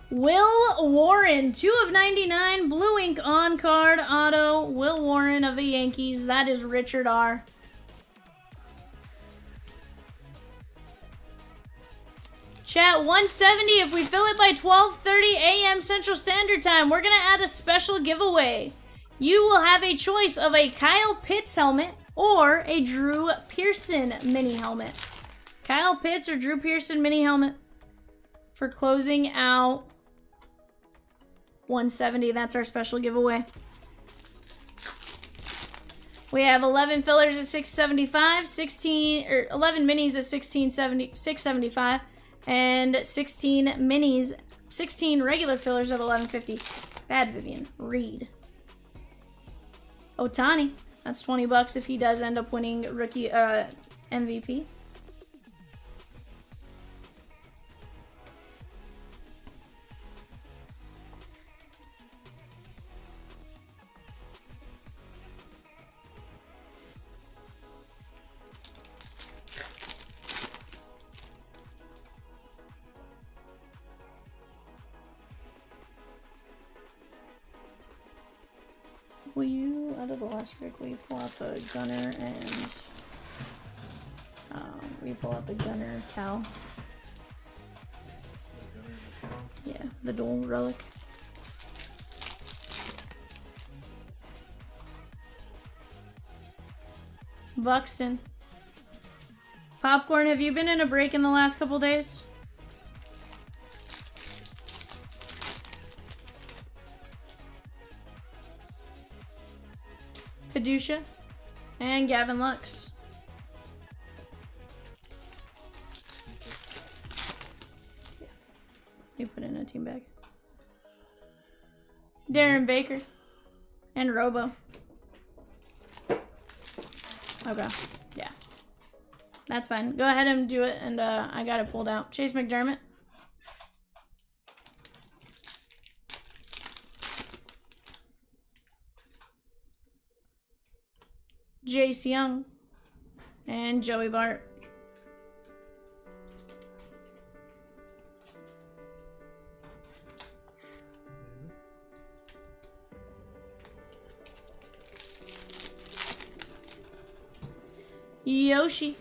Will Warren, 2 of 99, blue ink on card auto. Will Warren of the Yankees. That is Richard R. Chat, 170. If we fill it by 12:30 a.m. Central Standard Time, we're going to add a special giveaway. You will have a choice of a Kyle Pitts helmet or a Drew Pearson mini helmet. Kyle Pitts or Drew Pearson mini helmet for closing out 170. That's our special giveaway. We have 11 fillers at 675, 11 minis at 675, and 16 minis, 16 regular fillers at 1150. Bad Vivian. Reed. Otani. That's $20 if he does end up winning rookie MVP. Will you, out of the last break, will you pull out the Gunner and, will you pull out the Gunner Cal? Yeah, the dual relic. Buxton. Popcorn, have you been in a break in the last couple days? Fiducia and Gavin Lux. Yeah. You put in a team bag. Darren Baker and Robo. Okay. Yeah. That's fine. Go ahead and do it, and I got it pulled out. Chase McDermott. Jace Young and Joey Bart. Yoshi,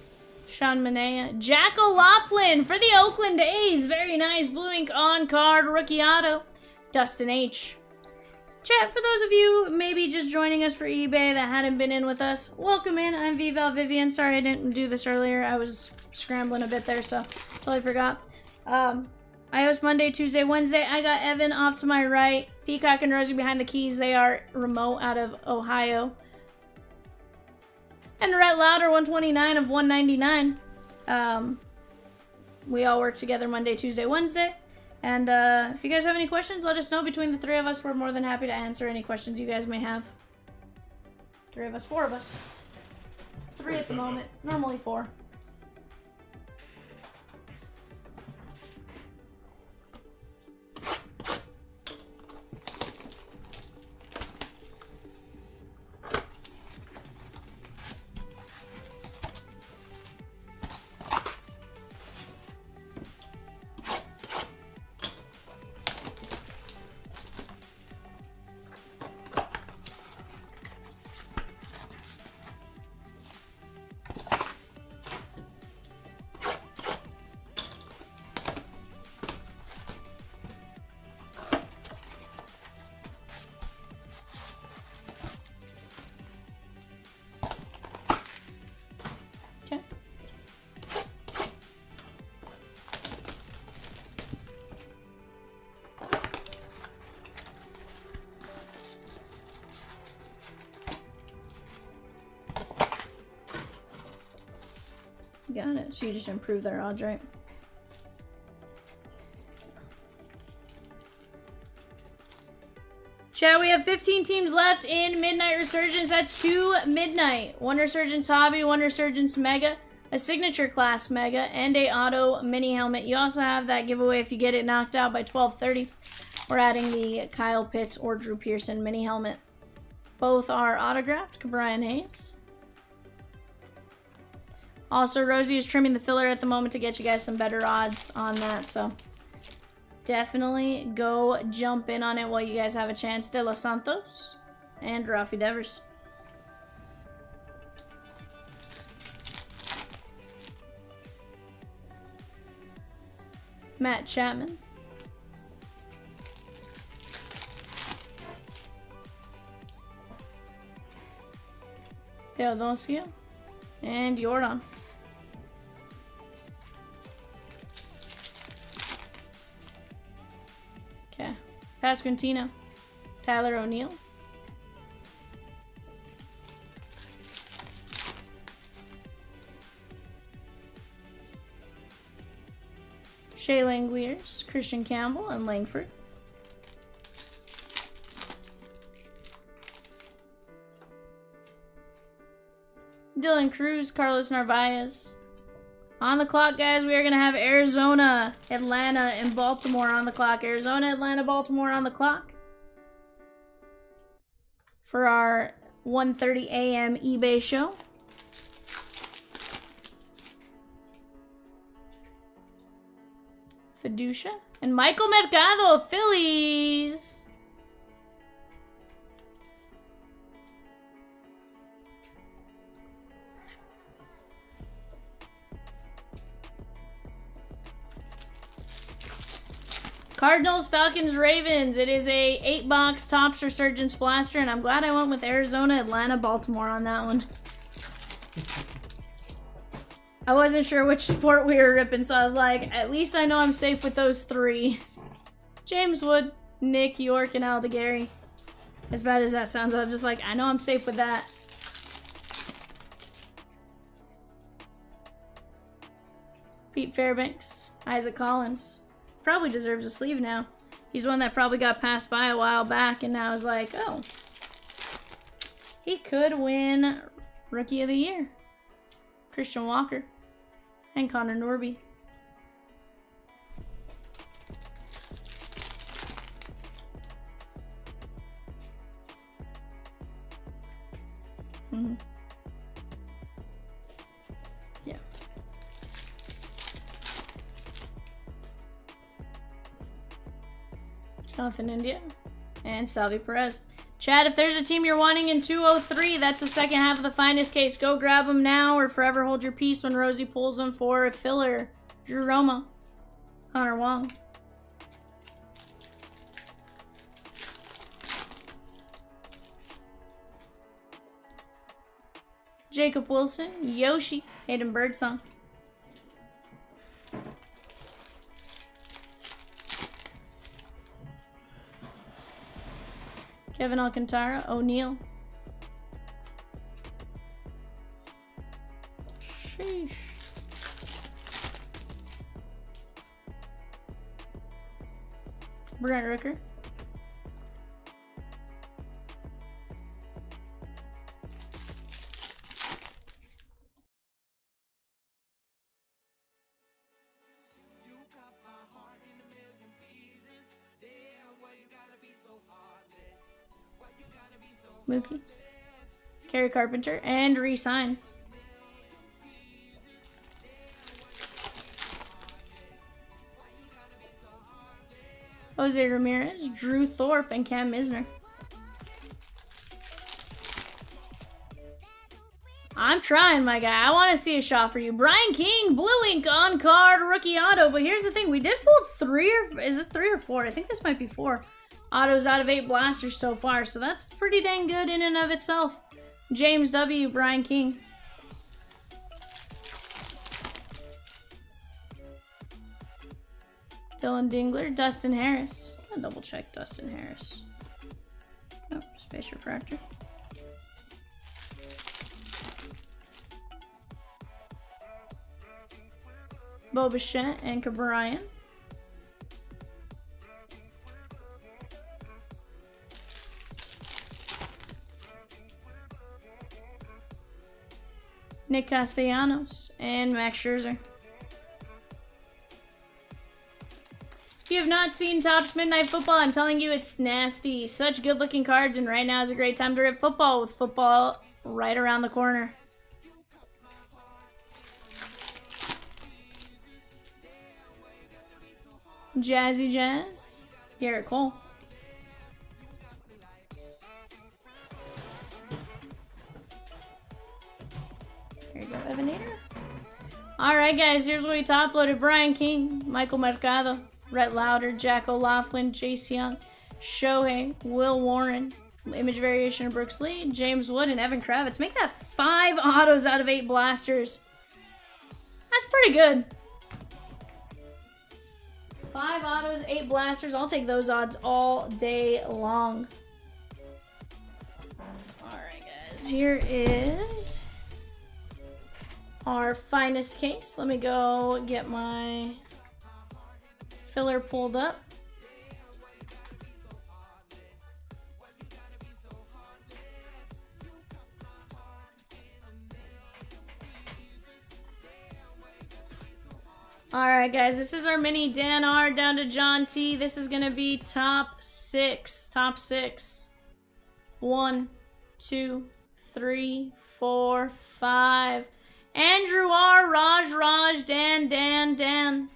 Sean Manaea, Jack O'Loughlin for the Oakland A's. Very nice blue ink on card rookie auto. Dustin H. Chat, for those of you maybe just joining us for eBay that hadn't been in with us, welcome in. I'm Vivian. Sorry I didn't do this earlier. I was scrambling a bit there, so totally forgot. I host Monday, Tuesday, Wednesday. I got Evan off to my right. Peacock and Rosie behind the keys. They are remote out of Ohio. And Rhett Lauder, 129 of 199. We all work together Monday, Tuesday, Wednesday. And if you guys have any questions, let us know. Between the three of us, we're more than happy to answer any questions you guys may have. 3 of us, 4 of us. 3 at the moment. Normally 4. Got it. So you just improved their odds, right? Chat, we have 15 teams left in Midnight Resurgence. That's 2 Midnight. 1 Resurgence Hobby, 1 Resurgence Mega, a Signature Class Mega, and a Auto Mini Helmet. You also have that giveaway if you get it knocked out by 12:30. We're adding the Kyle Pitts or Drew Pearson Mini Helmet. Both are autographed. Brian Hayes. Also, Rosie is trimming the filler at the moment to get you guys some better odds on that, so definitely go jump in on it while you guys have a chance. De Los Santos and Rafi Devers. Matt Chapman. Theodosia and Jordan. Okay. Pasquantino. Tyler O'Neill. Shea Langoliers, Christian Campbell, and Langford. Dylan Cruz, Carlos Narvaez. On the clock, guys, we are going to have Arizona, Atlanta, and Baltimore on the clock. Arizona, Atlanta, Baltimore on the clock. For our 1:30 a.m. eBay show. Fiducia. And Michael Mercado, Phillies. Cardinals, Falcons, Ravens. It is a 8-box Topps Resurgence Blaster, and I'm glad I went with Arizona, Atlanta, Baltimore on that one. I wasn't sure which sport we were ripping, so I was like, at least I know I'm safe with those 3. James Wood, Nick York, and Aldegary. As bad as that sounds, I was just like, I know I'm safe with that. Pete Fairbanks, Isaac Collins. Probably deserves a sleeve now. He's one that probably got passed by a while back and now is like, oh, he could win Rookie of the Year. Christian Walker and Connor Norby. Yeah. Jonathan India and Salvi Perez. Chad, if there's a team you're wanting in 203, that's the second half of the finest case. Go grab them now or forever hold your peace when Rosie pulls them for a filler. Drew Roma. Connor Wong. Jacob Wilson. Yoshi. Hayden Birdsong. Kevin Alcantara, O'Neal. Sheesh. Brent Rooker. Mookie. Kerry Carpenter and re-signs. Jose Ramirez, Drew Thorpe, and Cam Misner. I'm trying, my guy. I want to see a shot for you. Brian King, blue ink on card rookie auto. But here's the thing. We did pull 3 or... Is this 3 or 4? I think this might be 4. Autos out of 8 blasters so far, so that's pretty dang good in and of itself. James W. Brian King. Dylan Dingler, Dustin Harris. I'll double check Dustin Harris. Oh, Space Refractor. Bo Bichette, and Brian. Nick Castellanos, and Max Scherzer. If you have not seen Topps Midnight Football, I'm telling you it's nasty. Such good looking cards, and right now is a great time to rip football with football right around the corner. Jazzy Jazz, Garrett Cole. There you go, Evanator. Alright guys, here's what we top loaded. Brian King, Michael Mercado, Rhett Lauder, Jack O'Loughlin, Chase Young, Shohei, Will Warren, image variation of Brooks Lee, James Wood, and Evan Kravitz. Make that 5 autos out of 8 blasters. That's pretty good. 5 autos, 8 blasters. I'll take those odds all day long. Alright guys, here is our finest case. Let me go get my filler pulled up. Alright guys, this is our mini Dan R down to John T. This is going to be top 6. Top 6. 1, 2, 3, 4, 5. Andrew R, Raj, Dan.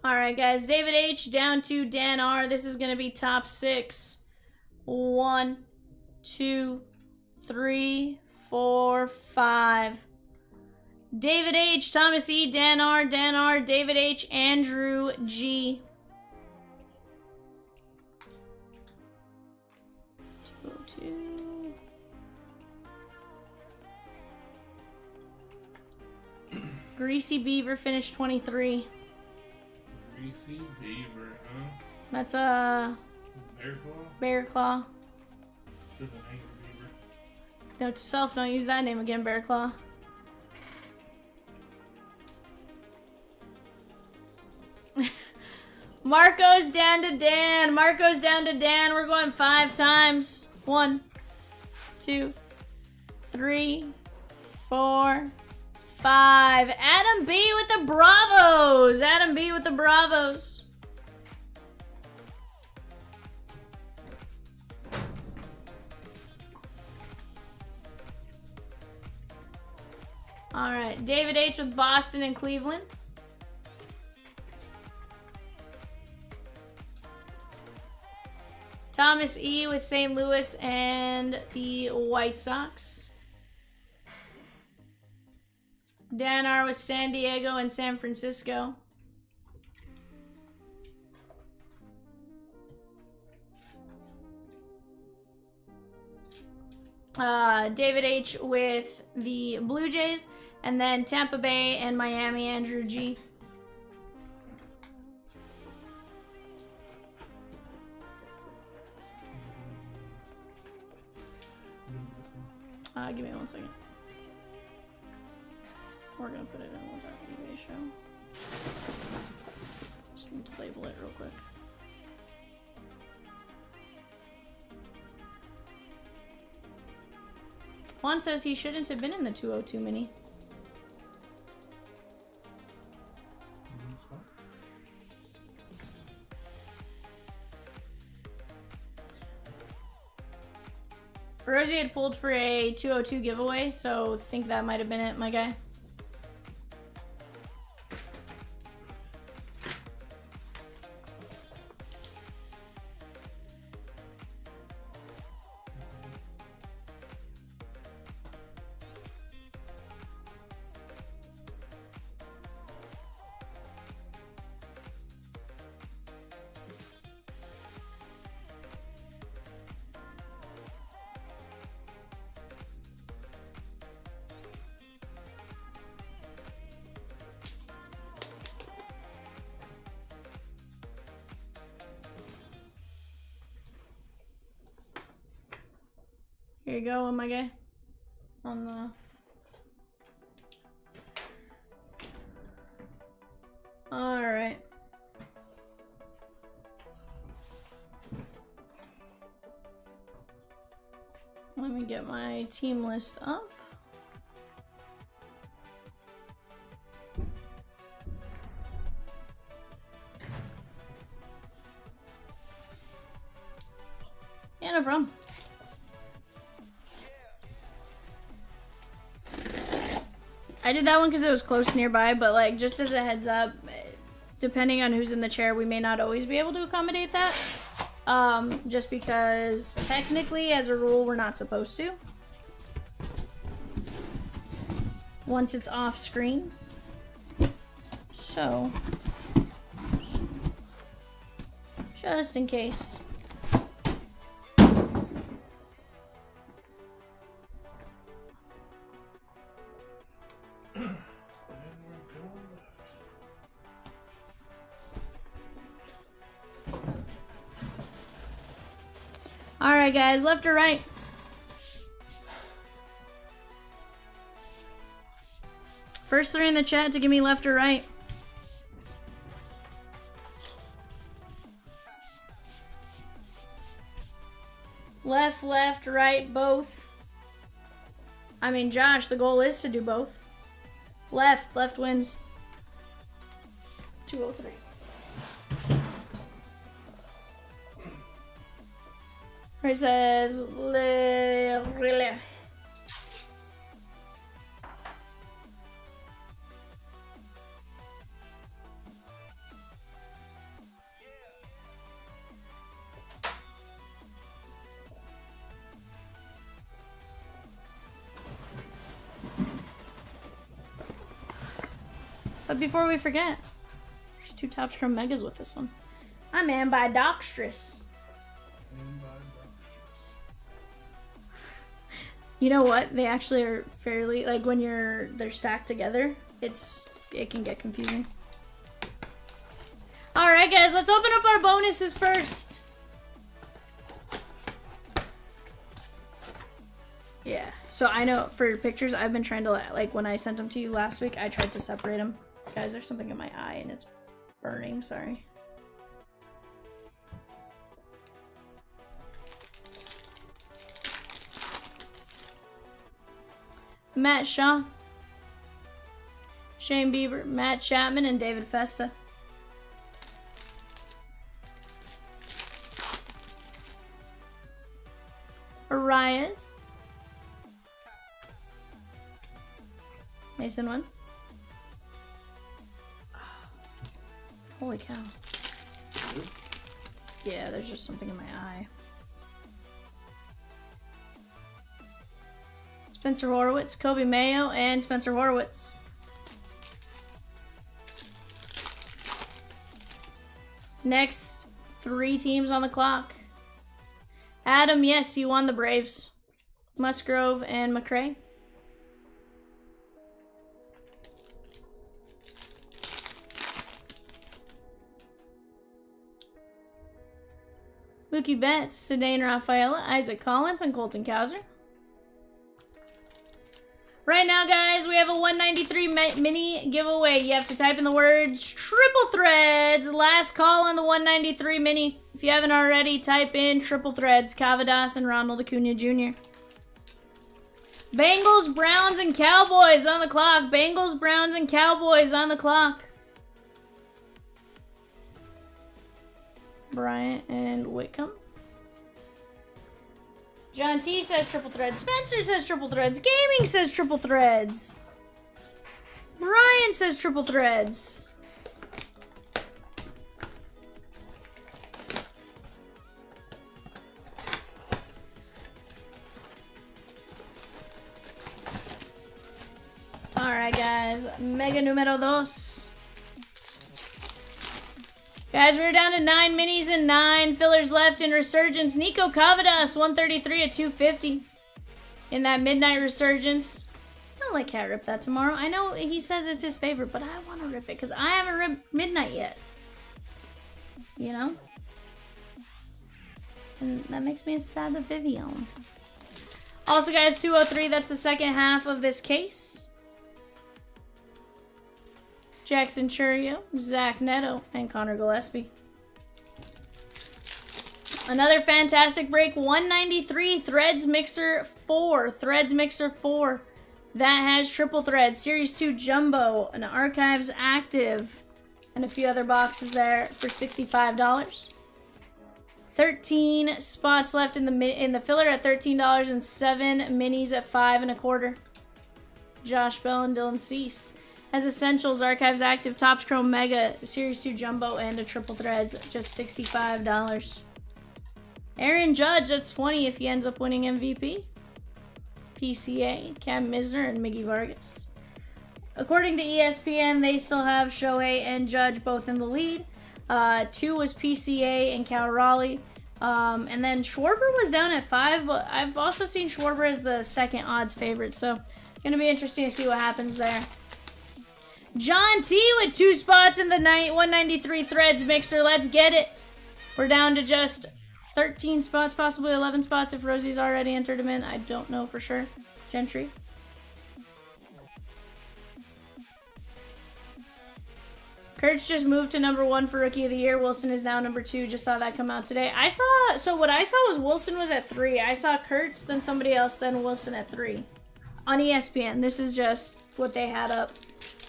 Alright guys, David H down to Dan R. This is going to be top 6. 1, 2, 3, 4, 5. David H, Thomas E, Dan R, David H, Andrew G. 202. Greasy Beaver finished 23. Greasy Beaver, huh? That's Bear Claw? Bear Claw. There's an angry beaver. Note to self, don't use that name again, Bear Claw. Marco's down to Dan. Marco's down to Dan. We're going 5 times. 1, 2, 3, 4, 5. Adam B with the Bravos. Adam B with the Bravos. All right, David H with Boston and Cleveland. Thomas E with St. Louis and the White Sox. Dan R with San Diego and San Francisco. David H with the Blue Jays, and then Tampa Bay and Miami, Andrew G. Give me 1 second. We're gonna put it in with our eBay show. Just need to label it real quick. Juan says he shouldn't have been in the 202 mini. Rosie had pulled for a 202 giveaway, so think that might have been it, my guy. Here you go, my guy. On the... Alright. Let me get my team list up. Yeah, no problem. I did that one because it was close nearby, but like just as a heads up, depending on who's in the chair, we may not always be able to accommodate that. Just because technically, as a rule, we're not supposed to. Once it's off screen. So, just in case. Alright guys, left or right? First three in the chat to give me left or right. Left, left, right, both. I mean, Josh, the goal is to do both. Left, left wins. 203. It says really. But before we forget, there's 2 Top Scrum Megas with this one. I'm ambidextrous. You know what? They actually are fairly, like when they're stacked together, it can get confusing. All right, guys, let's open up our bonuses first. Yeah. So I know for pictures, I've been trying to like when I sent them to you last week, I tried to separate them. Guys, there's something in my eye and it's burning. Sorry. Matt Shaw, Shane Bieber, Matt Chapman, and David Festa. Arias. Mason one. Holy cow. Yeah, there's just something in my eye. Spencer Horowitz, Kobe Mayo, and Spencer Horowitz. Next 3 teams on the clock. Adam, yes, you won the Braves. Musgrove and McRae. Mookie Betts, Sedane Rafaela, Isaac Collins, and Colton Cowser. Right now, guys, we have a 193 mini giveaway. You have to type in the words triple threads. Last call on the 193 mini. If you haven't already, type in triple threads. Cavadas and Ronald Acuna Jr. Bengals, Browns, and Cowboys on the clock. Bengals, Browns, and Cowboys on the clock. Bryant and Whitcomb. John T says triple threads. Spencer says triple threads. Gaming says triple threads. Brian says triple threads. Alright, guys. Mega numero dos. Guys, we're down to 9 minis and 9 fillers left in Resurgence. Nico Cavadas, 133 at 250 in that Midnight Resurgence. I'll let Cat rip that tomorrow. I know he says it's his favorite, but I want to rip it because I haven't ripped Midnight yet. You know? And that makes me sad that Vivian. Also, guys, 203, that's the second half of this case. Jackson Churio, Zach Neto, and Connor Gillespie. Another fantastic break, 193, Threads Mixer 4. Threads Mixer 4. That has triple thread, Series 2 Jumbo, an Archives Active, and a few other boxes there for $65. 13 spots left in the filler at $13 and 7 minis at $5.25. Josh Bell and Dylan Cease. Has Essentials, Archives Active, Topps Chrome Mega, Series 2 Jumbo, and a triple threads, just $65. Aaron Judge, that's 20 if he ends up winning MVP. PCA, Cam Misner, and Miggy Vargas. According to ESPN, they still have Shohei and Judge both in the lead. 2 was PCA and Cal Raleigh. And then Schwarber was down at 5, but I've also seen Schwarber as the second odds favorite, so gonna be interesting to see what happens there. John T with 2 spots in the night, 193 Threads Mixer. Let's get it. We're down to just 13 spots, possibly 11 spots if Rosie's already entered him in. I don't know for sure. Gentry. Kurtz just moved to number 1 for Rookie of the Year. Wilson is now number 2. Just saw that come out today. What I saw was Wilson was at 3. I saw Kurtz, then somebody else, then Wilson at 3. On ESPN. This is just what they had up.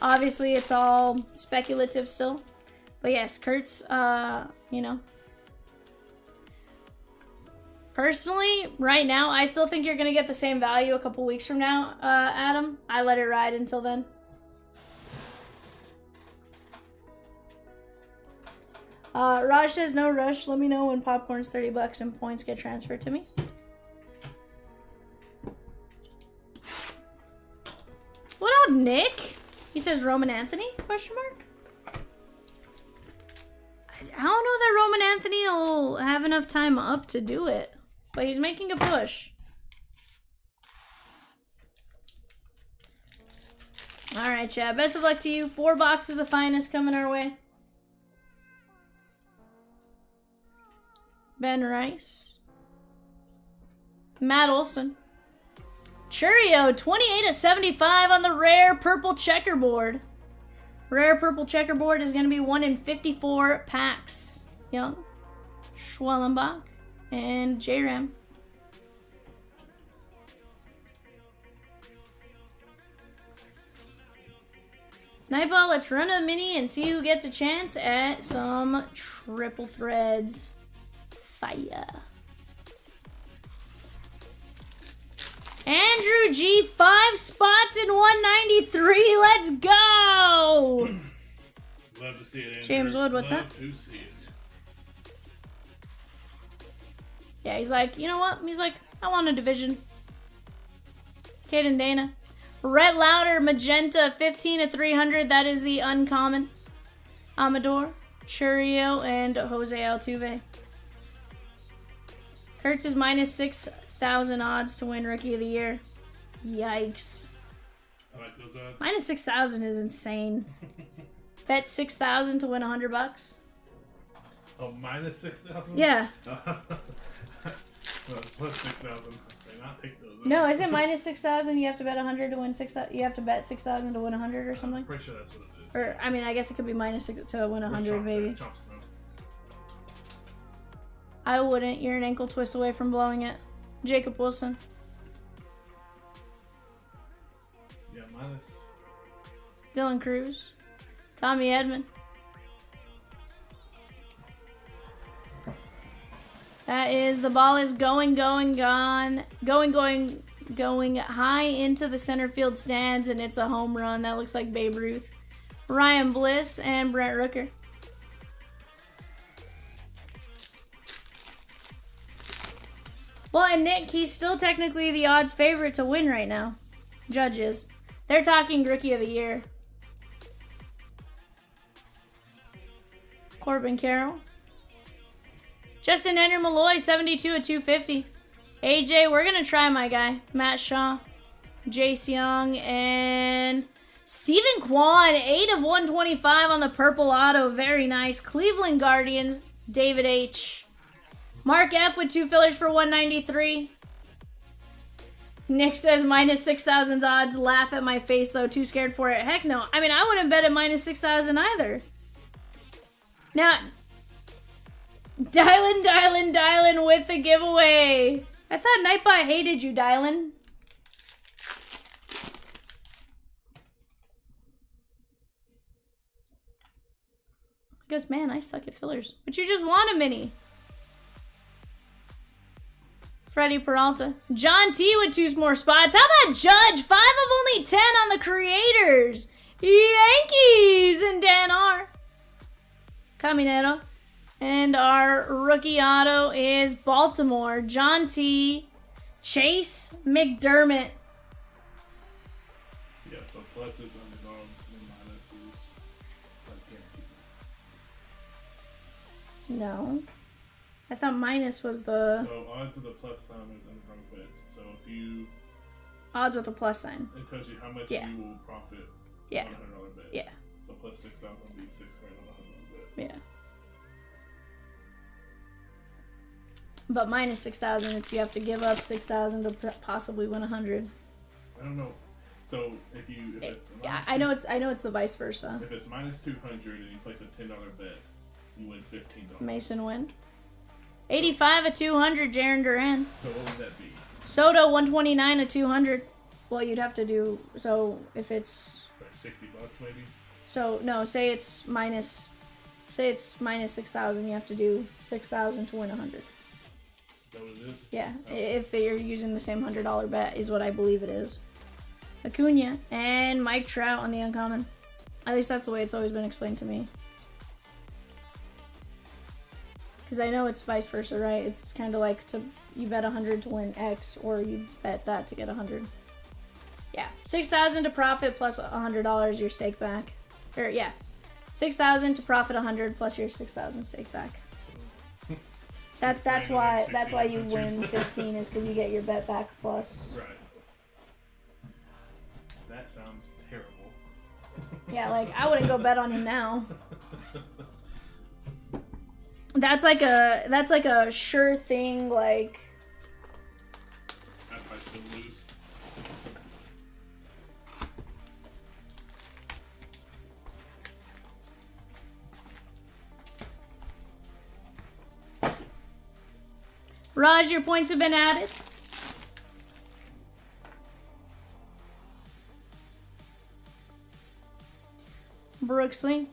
Obviously, it's all speculative still. But yes, Kurtz, you know. Personally, right now, I still think you're going to get the same value a couple weeks from now, Adam. I let it ride until then. Raj says, no rush. Let me know when popcorn's $30 and points get transferred to me. What up, Nick? He says Roman Anthony? Question mark? I don't know that Roman Anthony will have enough time up to do it. But he's making a push. Alright, Chad. Best of luck to you. 4 boxes of finest coming our way. Ben Rice. Matt Olson. Churio, 28/75 on the rare purple checkerboard. Rare purple checkerboard is going to be 1 in 54 packs. Young, Schwellenbach, and J-Ram. Nightball, let's run a mini and see who gets a chance at some triple threads. Fire. Andrew G, 5 spots in 193. Let's go! Love to see it, Andrew. James Wood, what's up? Love to see it. Yeah, he's like, you know what? He's like, I want a division. Caden Dana. Rhett Lauder, Magenta, 15/300. That is the uncommon. Amador, Churio, and Jose Altuve. Kurtz is minus 6,000 odds to win Rookie of the Year. Yikes. I like those odds. Minus 6,000 is insane. Bet 6,000 to win $100. Oh, minus 6,000? Yeah. Well, plus 6,000. Okay, not take those. No, is it minus 6,000? You have to bet 100 to win 6,000. You have to bet 6,000 to win 100 or something. I'm pretty sure that's what it is. Or I mean, I guess it could be minus 6 to win 100, maybe. Chomps, no. I wouldn't. You're an ankle twist away from blowing it. Jacob Wilson. Yeah, minus. Dylan Cruz. Tommy Edman. That is, the ball is going high into the center field stands, and it's a home run. That looks like Babe Ruth. Ryan Bliss and Brent Rooker. Well, and Nick, he's still technically the odds favorite to win right now. Judges. They're talking Rookie of the Year. Corbin Carroll. Justin Henry Malloy, 72/250. AJ, we're going to try my guy. Matt Shaw. Jace Young. And Stephen Kwan, 8/125 on the purple auto. Very nice. Cleveland Guardians. David H. Mark F with 2 fillers for 193. Nick says minus 6,000's odds. Laugh at my face though. Too scared for it. Heck no. I mean, I wouldn't bet at minus 6,000 either. Now, Dylan with the giveaway. I thought Nightbot hated you, Dylan. I guess, man, I suck at fillers. But you just want a mini. Freddie Peralta. John T with 2 more spots. How about Judge? 5 of only 10 on the creators. Yankees and Dan R. Caminero. And our rookie auto is Baltimore. John T. Chase McDermott. Yeah, so pluses, underdogs, and minuses. Like guaranteed. No. I thought minus was the So odds of the plus sign is underdog bets. So if you, odds with the plus sign. it tells you how much Yeah. you will profit Yeah. on a $100 bet. Yeah. So plus 6,000 would be 6 grand on a $100 bet. Yeah. But minus 6,000, it's you have to give up 6,000 to possibly win 100. I don't know. So if it's Yeah, minus I know it's the vice versa. if it's minus 200 and you place a $10 bet, you win $15. Mason win. 85 at 200, Jaron Duran. So what would that be? Soto 129 at 200. Well, you'd have to do so if it's Like $60 maybe? so no. Say it's minus 6,000. You have to do 6,000 to win 100. Is that what it is? Yeah, if you're using the same $100 bet is what I believe it is. Acuna and Mike Trout on the uncommon. At least that's the way it's always been explained to me. Because I know it's vice versa, right? It's kind of like you bet 100 to win X, or you bet that to get 100. Yeah, 6,000 to profit plus $100 your stake back. Or yeah, 6,000 to profit 100 plus your 6,000 stake back. That's why you win 15 is because you get your bet back plus. Right. That sounds terrible. Yeah, like I wouldn't go bet on him now. That's like a sure thing, like. That might still lose. Raj, your points have been added. Brooksley.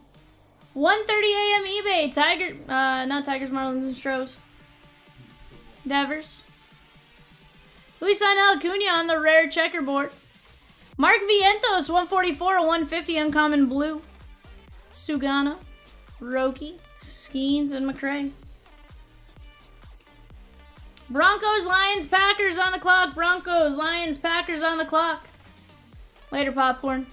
1:30 a.m. eBay. Not Tigers, Marlins, and Stros. Devers. Luis Angel Acuna on the rare checkerboard. Mark Vientos, 144 or 150 uncommon blue. Sugana, Roki, Skeens, and McRae. Broncos, Lions, Packers on the clock. Broncos, Lions, Packers on the clock. Later, Popcorn.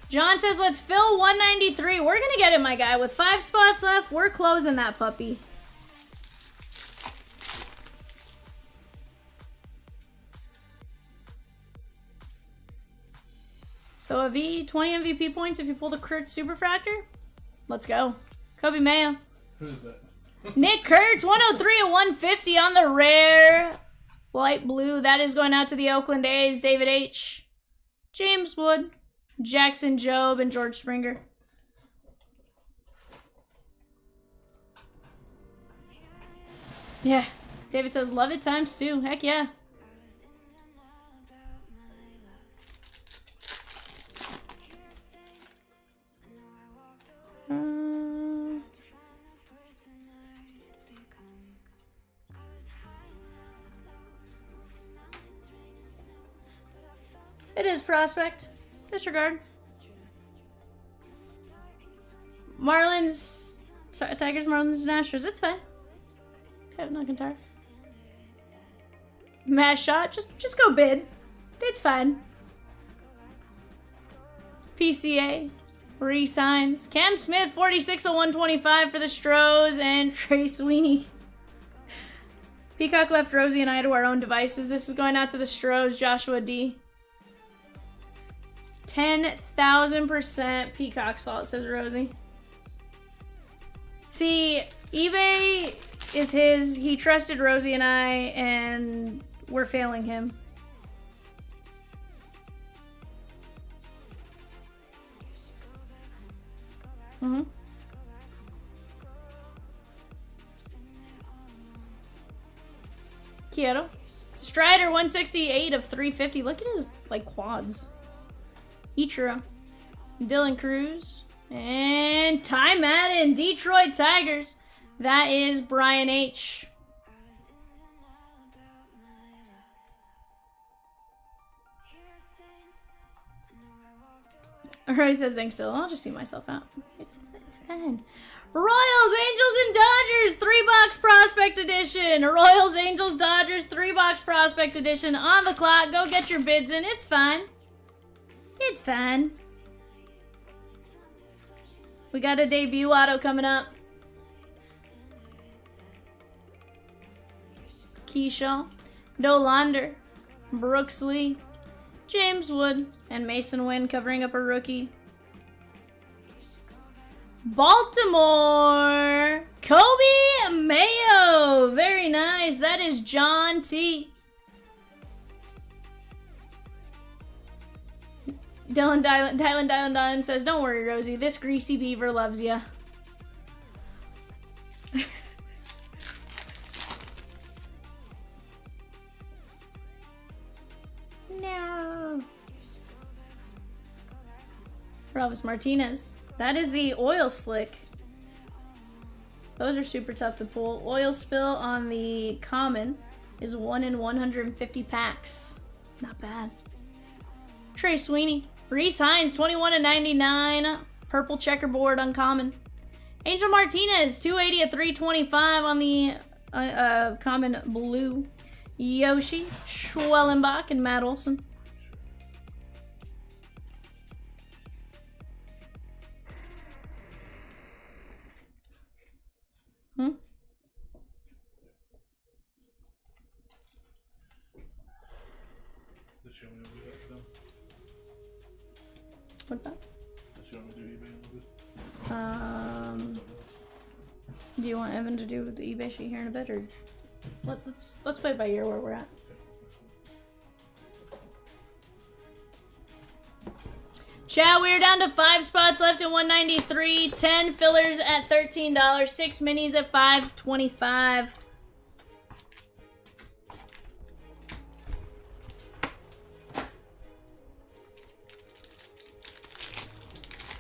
John says, let's fill 193. We're going to get it, my guy. With 5 spots left, we're closing that puppy. So a V, 20 MVP points if you pull the Kurtz Superfractor. Let's go. Kobe Mayo. Who is that? Nick Kurtz, 103 at 150 on the rare light blue. That is going out to the Oakland A's. David H. James Wood. Jackson Jobe and George Springer. Yeah. David says, love it times 2. Heck yeah. It is prospect. Disregard. Marlins, Tigers, Marlins, and Astros. It's fine. Okay, not gonna tire. Mass shot. Just go bid. It's fine. PCA. Re-signs. Cam Smith, 46 of 125 for the Stros, and Trey Sweeney. Peacock left Rosie and I to our own devices. This is going out to the Stros. Joshua D. 10,000% Peacock's fault, says Rosie. See, eBay is his. He trusted Rosie and I, and we're failing him. Mm-hmm. Kyoto. Strider 168 of 350. Look at his like quads. Ichiro. Dylan Cruz. And Ty Madden, Detroit Tigers. That is Brian H. Roy says thanks still. I'll just see myself out. It's fine. Royals, Angels, and Dodgers 3-box prospect edition. Royals, Angels, Dodgers 3-box prospect edition on the clock. Go get your bids in. It's fine. It's fine. We got a debut auto coming up. Keyshaw, Dolander, Brooks Lee, James Wood, and Mason Wynn covering up a rookie. Baltimore, Kobe Mayo. Very nice. That is John T. Dylan says, don't worry, Rosie. This greasy beaver loves ya. No. Elvis Martinez. That is the oil slick. Those are super tough to pull. Oil spill on the common is 1 in 150 packs. Not bad. Trey Sweeney. Reese Hines, 21 of 99. Purple checkerboard uncommon. Angel Martinez, 280 of 325 on the common blue. Yoshi, Schwellenbach, and Matt Olson. What's that? Do you want Evan to do the eBay sheet here in a bit, or let's play it by ear where we're at. Chat, we're down to 5 spots left at 193, 10 fillers at $13, 6 minis at $5.25.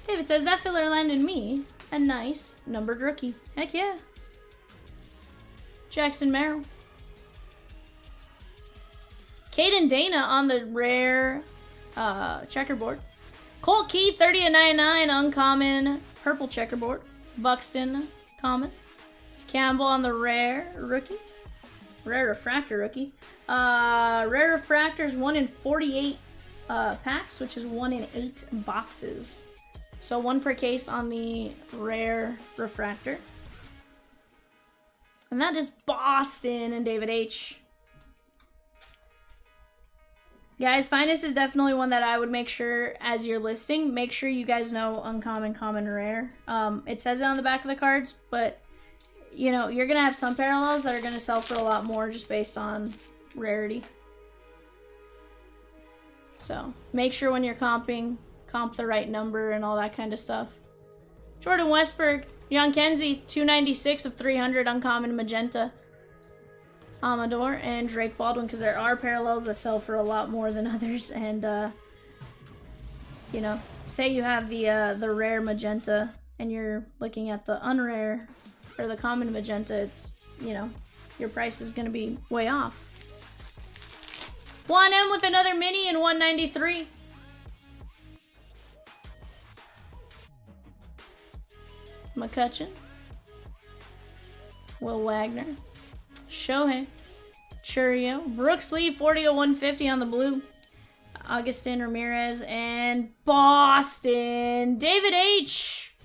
David says that filler landed me a nice numbered rookie. Heck yeah. Jackson Merrill. Caden Dana on the rare checkerboard. Colt Key, 30 of 99, uncommon, purple checkerboard. Buxton, common. Campbell on the rare rookie. Rare refractor rookie. Rare refractors 1 in 48 packs, which is 1 in 8 boxes. So 1 per case on the rare refractor. And that is Boston and David H. Guys, Finest is definitely one that I would make sure, as you're listing, make sure you guys know uncommon, common, rare. It says it on the back of the cards, but, you know, you're going to have some parallels that are going to sell for a lot more just based on rarity. So, make sure when you're comping, comp the right number and all that kind of stuff. Jordan Westberg, John Kenzie, 296 of 300, uncommon, magenta. Amador and Drake Baldwin, because there are parallels that sell for a lot more than others. And you know, say you have the rare magenta and you're looking at the unrare or the common magenta, it's, you know, your price is going to be way off. Juan M with another mini in 193. McCutcheon, Will Wagner, Shohei, Churio, Brooks Lee, 40 of 150 on the blue, Augustin Ramirez, and Boston, David H.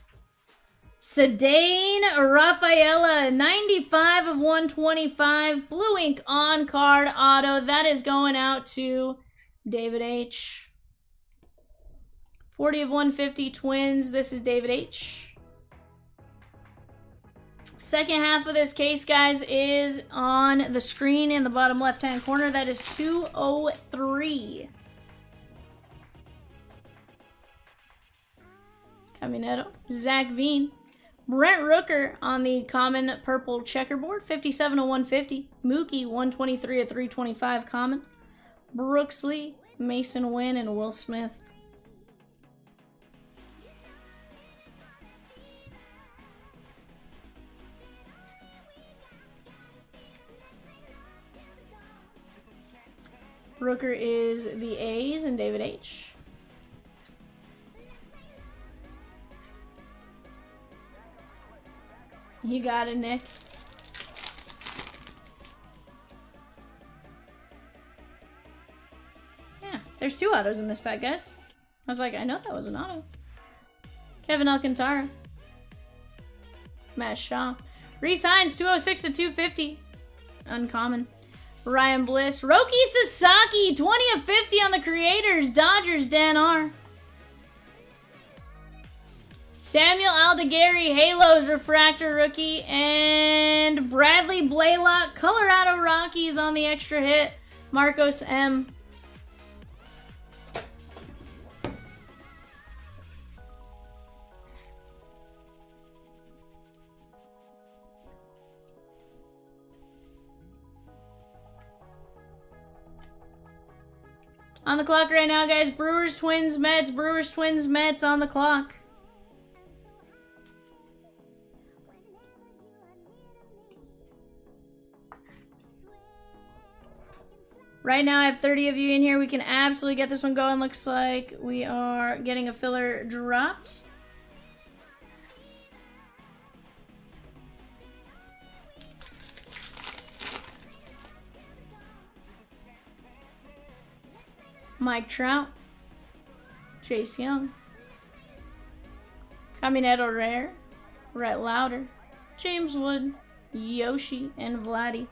Sedane Rafaela, 95 of 125, blue ink on card auto. That is going out to David H. 40 of 150 Twins. This is David H. Second half of this case, guys, is on the screen in the bottom left-hand corner. That is 203. Caminetto. Zach Veen. Brent Rooker on the common purple checkerboard. 57 of 150. Mookie, 123 of 325 common. Brooks Lee, Mason Wynn, and Will Smith. Rooker is the A's and David H. You got it, Nick. Yeah, there's 2 autos in this pack, guys. I was like, I know that was an auto. Kevin Alcantara. Matt Shaw. Reese Hines, 206 to 250. Uncommon. Ryan Bliss. Roki Sasaki, 20 of 50 on the Creators. Dodgers, Dan R. Samuel Aldegari, Halos Refractor rookie. And Bradley Blaylock, Colorado Rockies on the extra hit. Marcos M. On the clock right now, guys. Brewers, Twins, Mets. Brewers, Twins, Mets on the clock. Right now, I have 30 of you in here. We can absolutely get this one going. Looks like we are getting a filler dropped. Mike Trout. Chase Young. Caminetto Rare. Rhett Lauder. James Wood. Yoshi and Vladdy.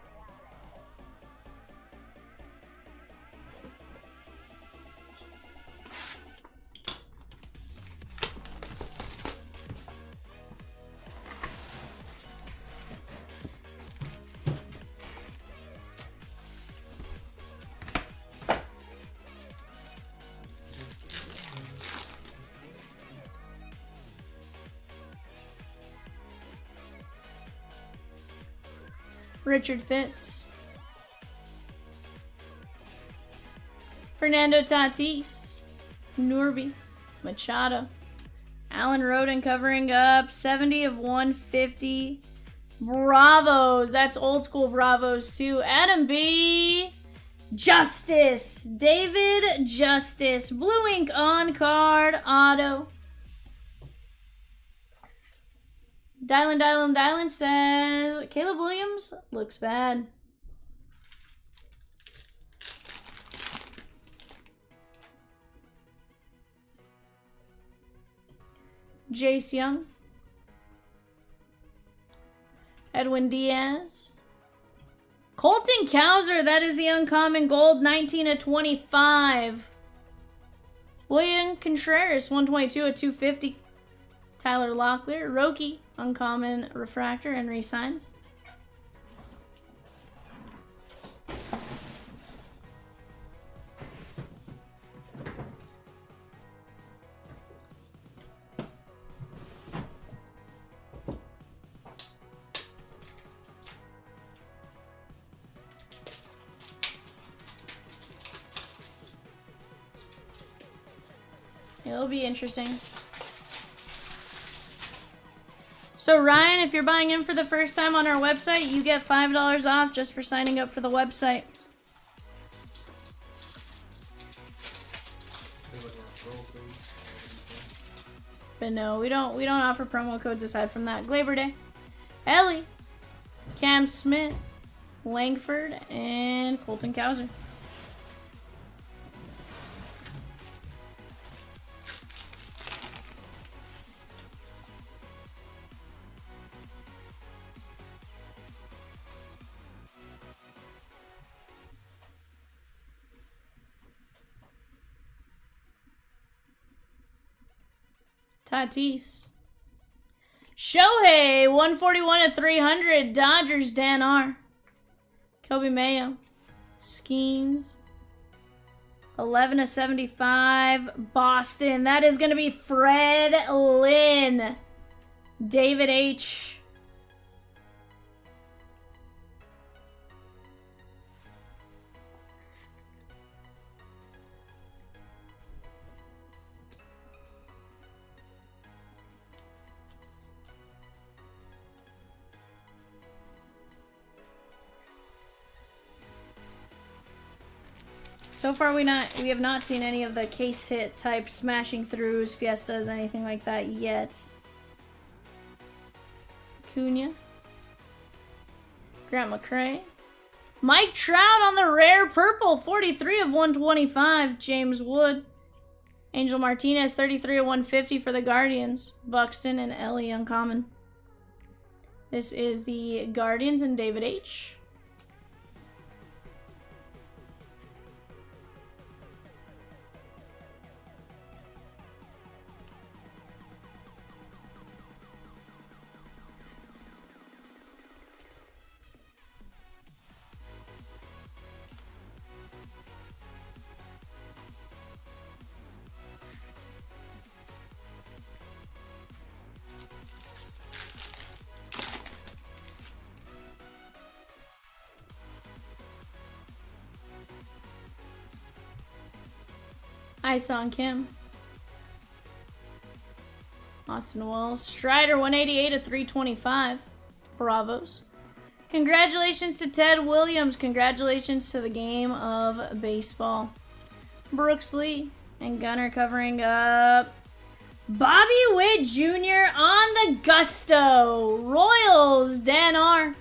Richard Fitz. Fernando Tatis. Norby. Machado. Alan Roden covering up 70 of 150. Bravos. That's old school Bravos too. Adam B. Justice. David Justice. Blue ink on card. Auto. Dylan says, Caleb Williams looks bad. Jace Young. Edwin Diaz. Colton Cowser, that is the uncommon gold, 19 of 25. William Contreras, 122 of 250. Tyler Locklear, Roki, uncommon refractor, and re-signs. It'll be interesting. So Ryan, if you're buying in for the first time on our website, you get $5 off just for signing up for the website. But no, we don't offer promo codes aside from that. Glaber Day. Ellie. Cam Smith. Langford and Colton Cowser. Tatis. Shohei, 141 of 300. Dodgers, Dan R. Kobe Mayo. Skeens. 11 of 75. Boston. That is going to be Fred Lynn. David H. So far, we have not seen any of the case hit type smashing throughs, Fiestas, anything like that yet. Cunha. Grant McCray. Mike Trout on the rare purple, 43 of 125. James Wood. Angel Martinez, 33 of 150 for the Guardians. Buxton and Ellie uncommon. This is the Guardians and David H. Song Kim. Austin Wells. Strider, 188 of 325. Bravos. Congratulations to Ted Williams. Congratulations to the game of baseball. Brooks Lee and Gunner covering up Bobby Witt Jr. on the Gusto. Royals, Dan R.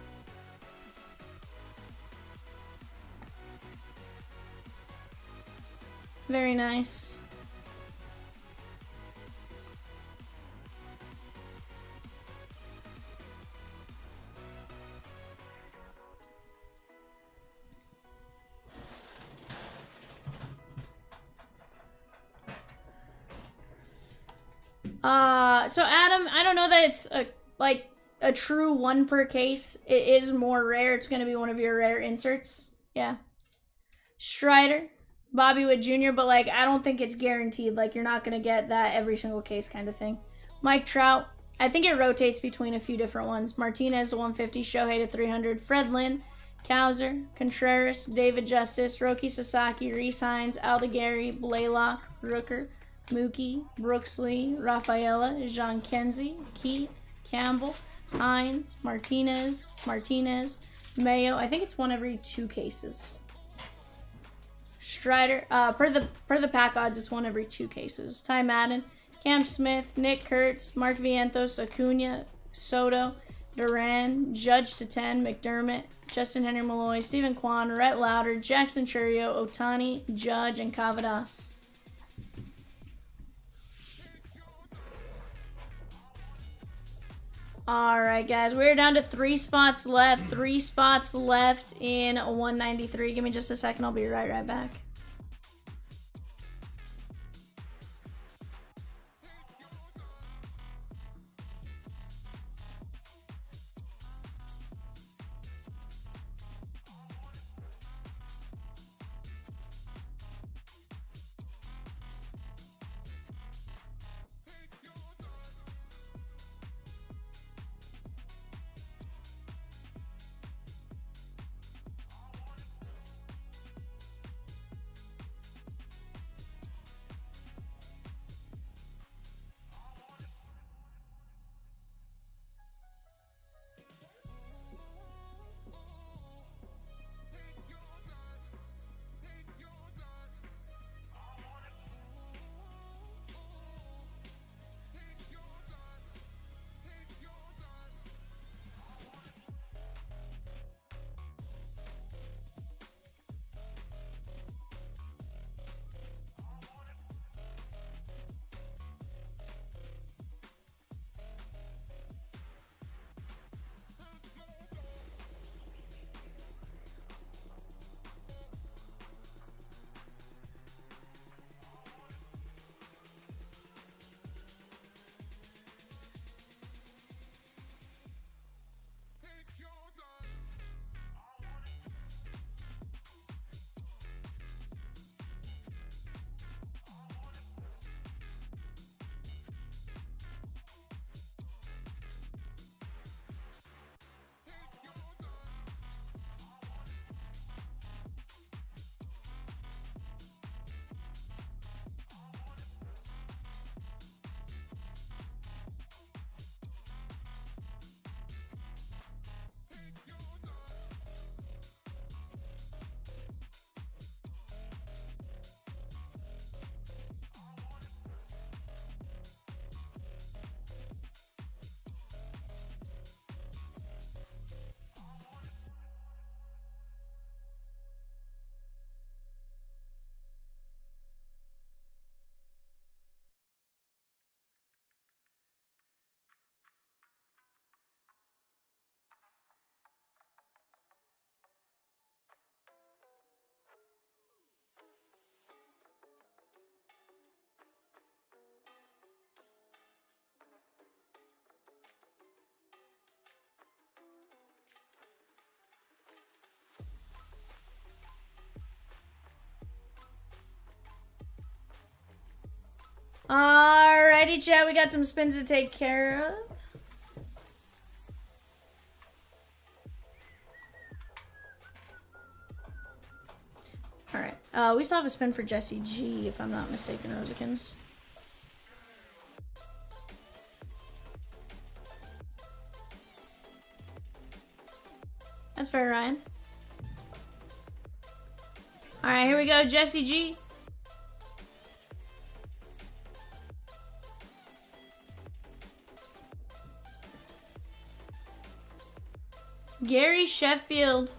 Very nice. So Adam, I don't know that it's a true one per case. It is more rare. It's going to be one of your rare inserts. Yeah. Strider. Bobby Witt Jr., but like I don't think it's guaranteed. Like you're not gonna get that every single case kind of thing. Mike Trout, I think it rotates between a few different ones. Martinez to 150, Shohei to 300, Fred Lynn, Kowser, Contreras, David Justice, Roki Sasaki, Reese Hines, Aldegari, Blaylock, Rooker, Mookie, Brooks Lee, Rafaela, Jean Kenzie, Keith, Campbell, Hines, Martinez, Mayo. I think it's one every 2 cases. Strider, per the pack odds, it's one every 2 cases. Ty Madden, Cam Smith, Nick Kurtz, Mark Vientos, Acuna, Soto, Duran, Judge to 10, McDermott, Justin Henry Malloy, Stephen Kwan, Rhett Lauder, Jackson Churio, Otani, Judge, and Cavadas. Alright, guys, we're down to 3 spots left. 3 spots left in 193. Give me just a second. I'll be right back. Alrighty, chat. We got some spins to take care of. Alright. We still have a spin for Jesse G, if I'm not mistaken, Rosikins. That's fair, Ryan. Alright, here we go, Jesse G. Gary Sheffield.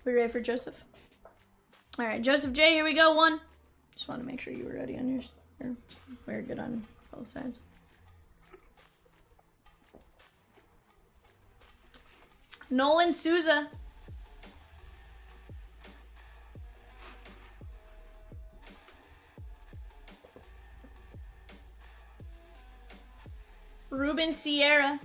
We ready for Joseph? All right, Joseph J, here we go. One. Just want to make sure you were ready on yours. Or we're good on both sides. Nolan Souza. Ruben Sierra.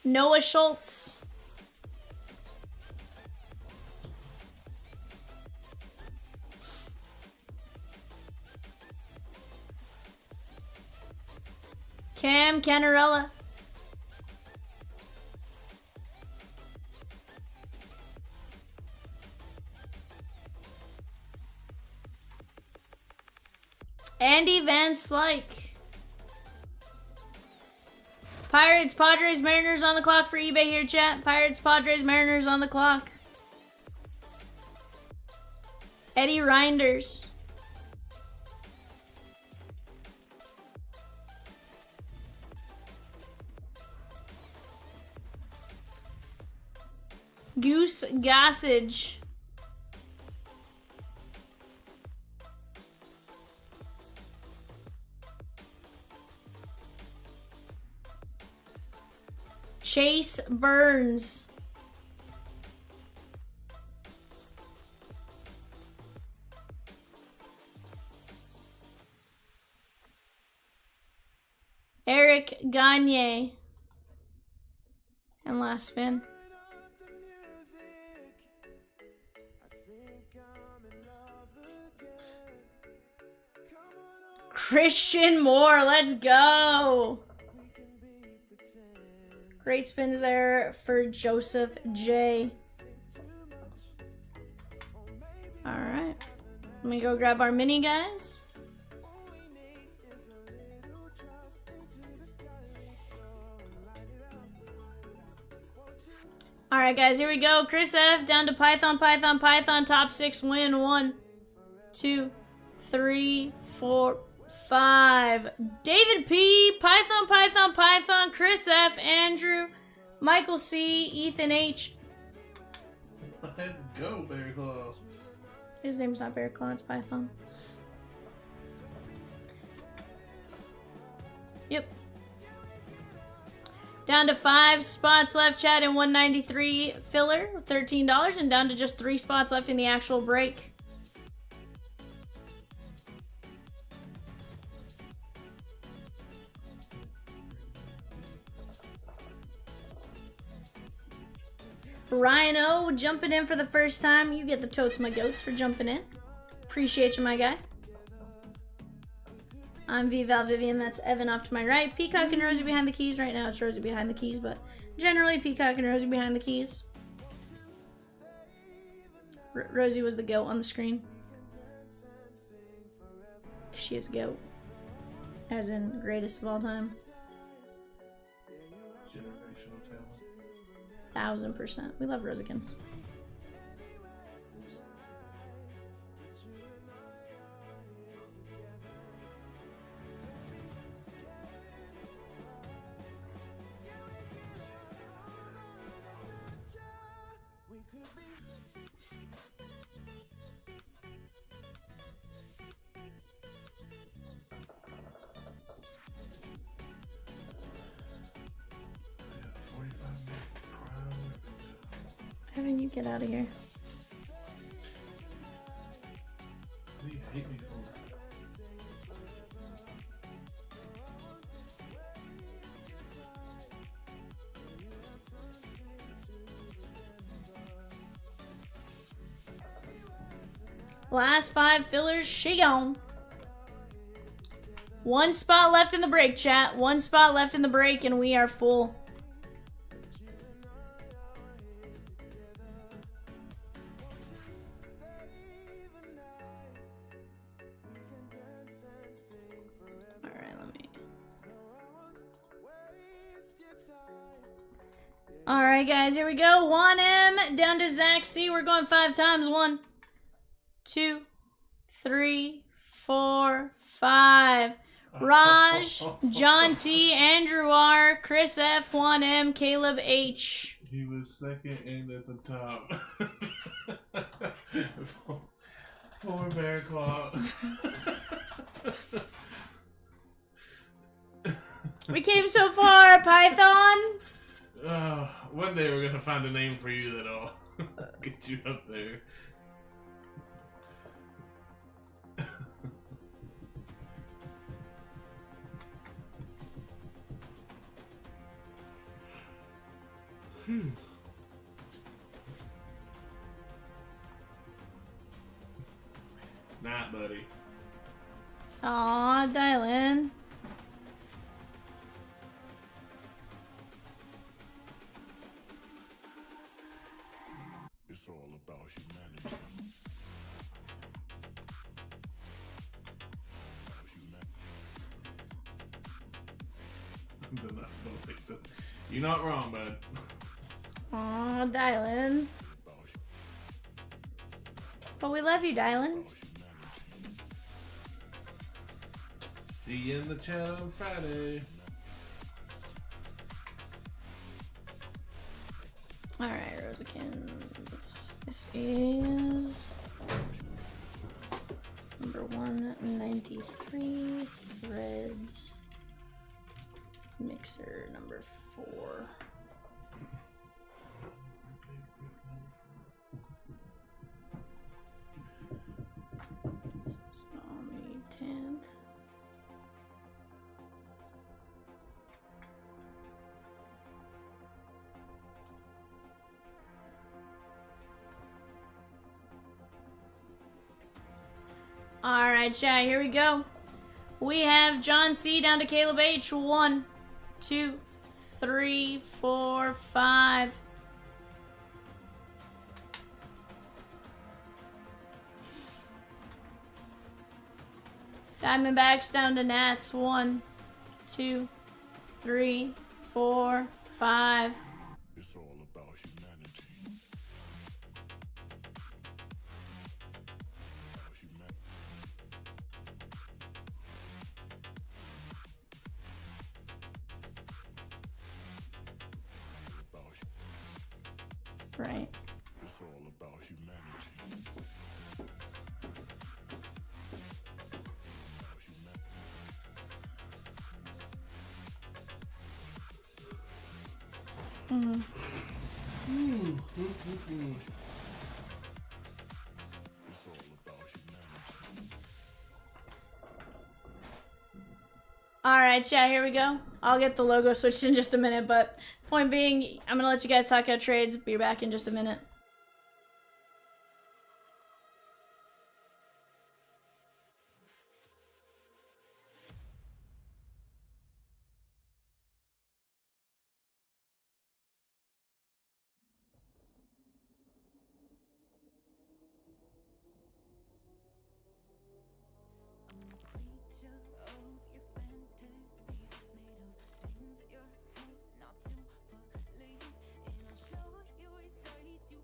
Noah Schultz. Cam Canarella. Andy Van Slyke. Pirates, Padres, Mariners on the clock for eBay here, chat. Pirates, Padres, Mariners on the clock. Eddie Reinders. Goose Gossage. Chase Burns. Eric Gagne. And last spin. Christian Moore, let's go. Great spins there for Joseph J. All right. Let me go grab our mini, guys. All right, guys, here we go. Chris F. down to Python, Python, Python. Top 6 win. 1, 2, 3, 4, 5. David P. Python, Python, Python. Chris F. Andrew. Michael C. Ethan H. Let's go, Bear Claw. His name's not Bear Claw, it's Python. Yep. Down to 5 spots left, chat, in 193 filler, $13, and down to just 3 spots left in the actual break. Ryan O jumping in for the first time. You get the totes, my goats, for jumping in. Appreciate you, my guy. I'm Vivian, that's Evan off to my right. Peacock and Rosie behind the keys. Right now it's Rosie behind the keys, but generally Peacock and Rosie behind the keys. Rosie was the goat on the screen. She is goat. As in, greatest of all time. Generational talent. 1000%. We love Rosikins. Evan, you get out of here. What do you hate me for? Last 5 fillers, she gone. 1 spot left in the break, chat. 1 spot left in the break, and we are full. Alright, let me. Alright, guys, here we go. 1M down to Zach C. We're going 5 times. 1, 2, 3, 4, 5. Raj, John T, Andrew R, Chris F, 1M, Caleb H. He was second and at the top. Poor Bear Claw. We came so far, Python. One day we're gonna find a name for you that'll get you up there. Not, buddy. Aw, Dylan. It's all about humanity. You're not wrong, bud. Aw, Dylan. But we love you, Dylan. See you in the chat on Friday. Alright, Rosakins. This is number 193. Threads. Mixer number 4. This is on the 10th. Alright, chat, here we go. We have John C down to Caleb H. 1, 2, 3, 4, 5. Diamondbacks down to Nats. 1, 2, 3, 4, 5. It's all about humanity. Right. It's all about humanity. It's all about humanity. Alright, chat, here we go. I'll get the logo switched in just a minute, but point being, I'm gonna let you guys talk out trades. Be back in just a minute. Creature of your fantasies, made of things that you're told not to believe. And I'll show you sides you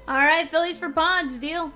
All right, Phillies for Pods, deal.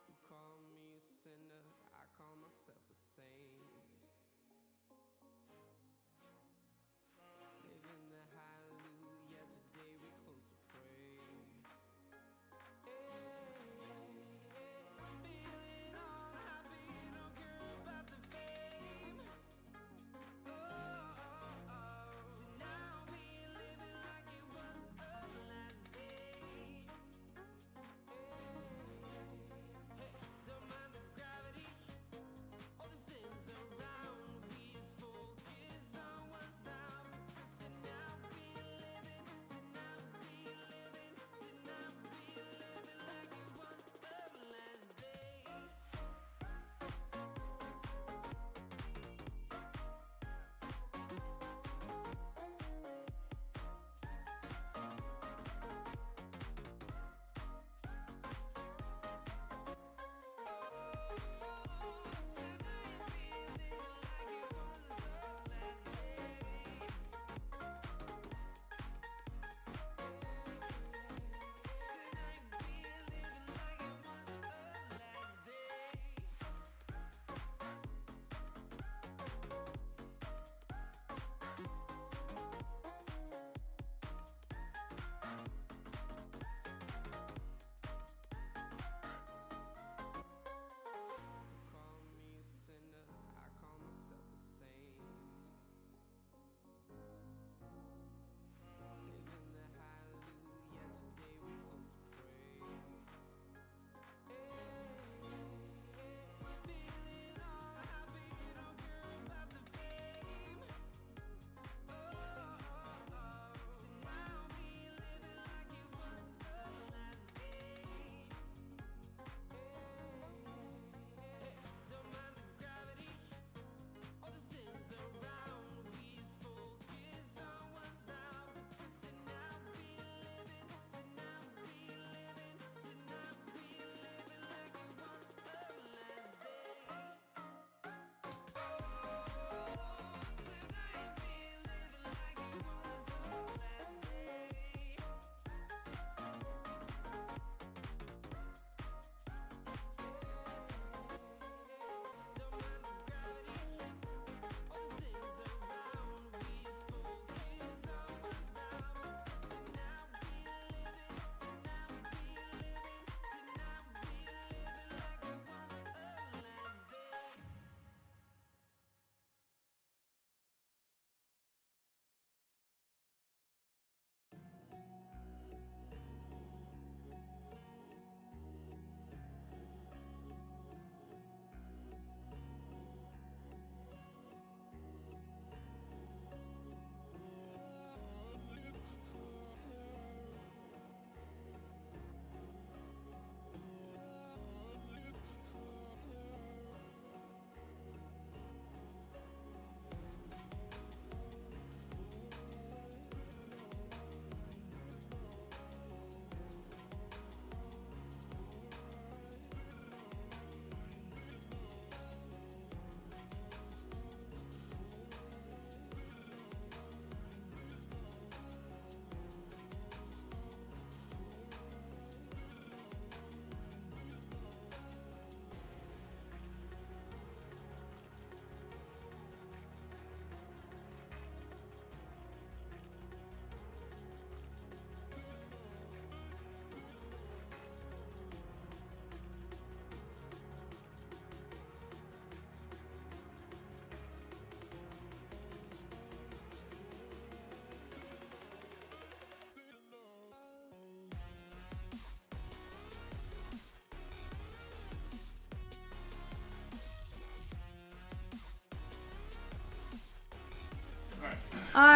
You call me a sinner, I call myself a saint. Living the hallelujah, today we close to pray. I'm feeling all happy, don't care about the fame. So now we living like it was our last day. Don't mind the gravity, all the things are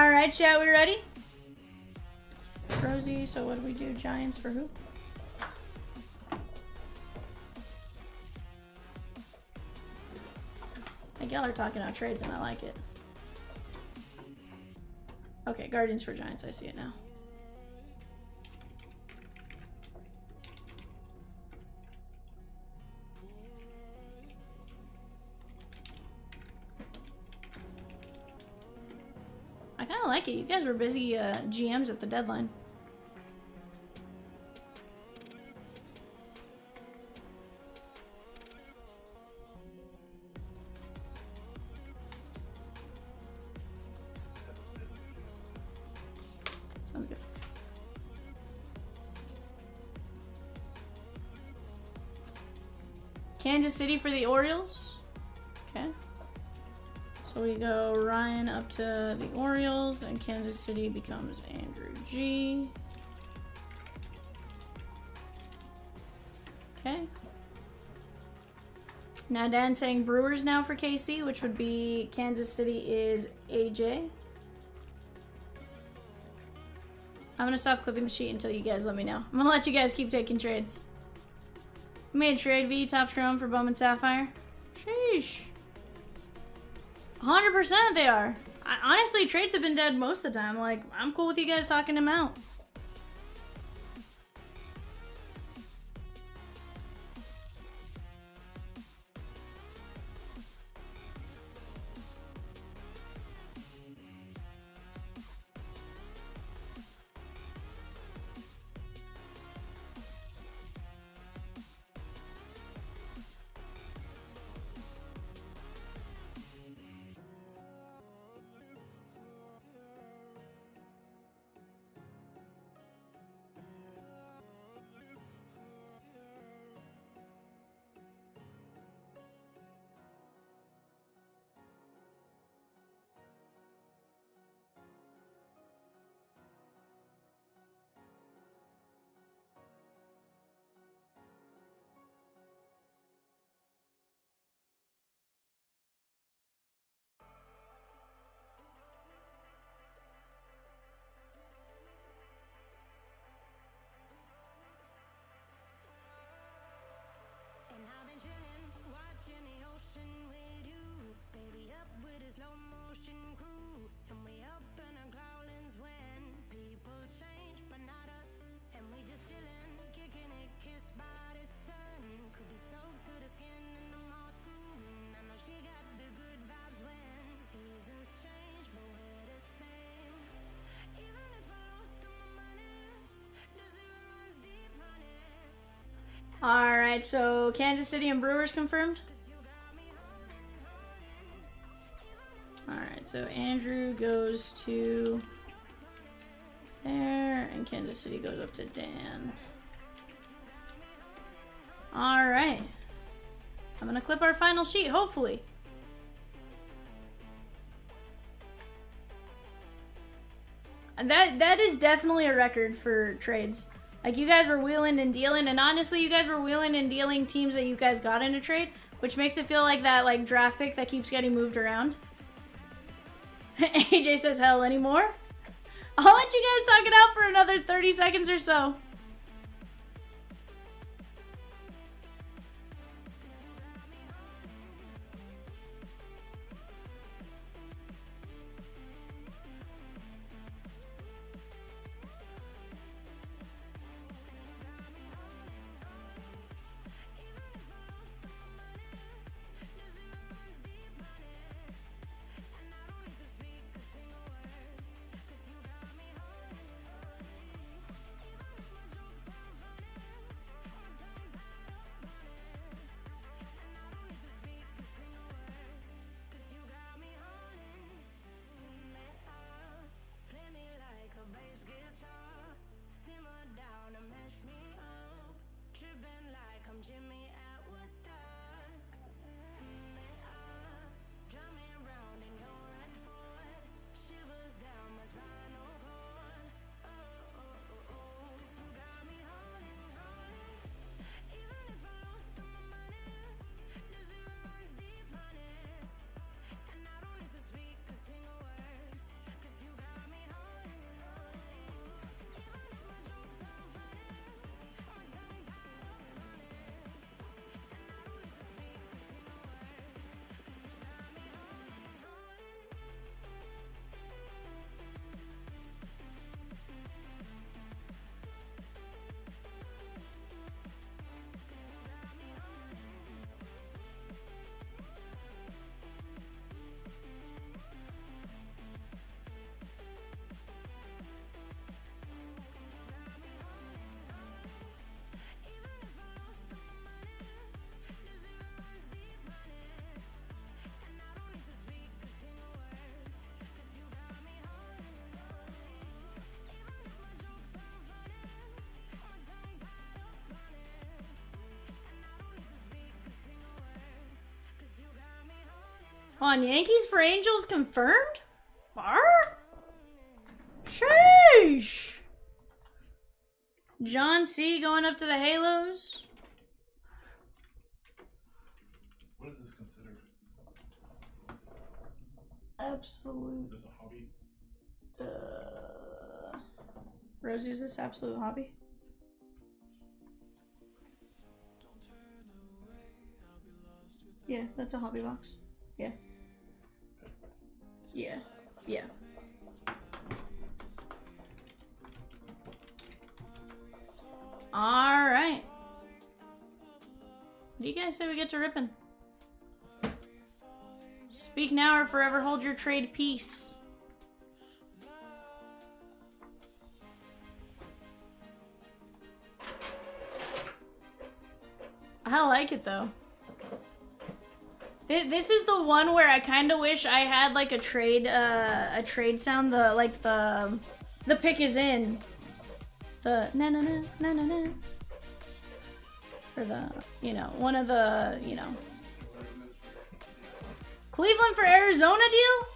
All right, chat, we ready? Rosie, so what do we do? Giants for who? Like, y'all are talking about trades and I like it. Okay, Guardians for Giants, I see it now. I kind of like it. You guys were busy GMs at the deadline. Sounds good. Kansas City for the Orioles. Okay. So we go Ryan up to the Orioles, and Kansas City becomes Andrew G. Okay. Now Dan's saying Brewers now for KC, which would be Kansas City is AJ. I'm gonna stop clipping the sheet until you guys let me know. I'm gonna let you guys keep taking trades. We made a trade V, top Chrome for Bowman Sapphire. Sheesh. 100% they are. Honestly, trades have been dead most of the time. Like, I'm cool with you guys talking them out. And I've been chillin', watching the ocean with you. Baby up with a slow motion crew. And we up in our growlings when people change, but not us. And we just chillin', kicking it, kissed by the sun. Could be soaked to the skin in the moss room. I know she got the good vibes when seasons change, but we're the same. Even if I lost all my money, the zero runs deep, honey. Alright, so Kansas City and Brewers confirmed. Alright, so Andrew goes to there, and Kansas City goes up to Dan. Alright. I'm gonna clip our final sheet, hopefully. And that is definitely a record for trades. Like, you guys were wheeling and dealing, and honestly, you guys were wheeling and dealing teams that you guys got in a trade, which makes it feel like that, like, draft pick that keeps getting moved around. AJ says, hell, anymore? I'll let you guys talk it out for another 30 seconds or so. Come on, Yankees for Angels confirmed? Bar? Sheesh! John C. going up to the Halos. What is this considered? Absolute. Is this a hobby? Rosie, is this absolute hobby? Yeah, that's a hobby box. Yeah. Yeah. Yeah. Alright. What do you guys say we get to ripping? Speak now or forever hold your trade peace. I like it though. This is the one where I kind of wish I had like a trade sound. The pick is in. The na na na na na na. For the, you know, one of the, you know. Cleveland for Arizona deal?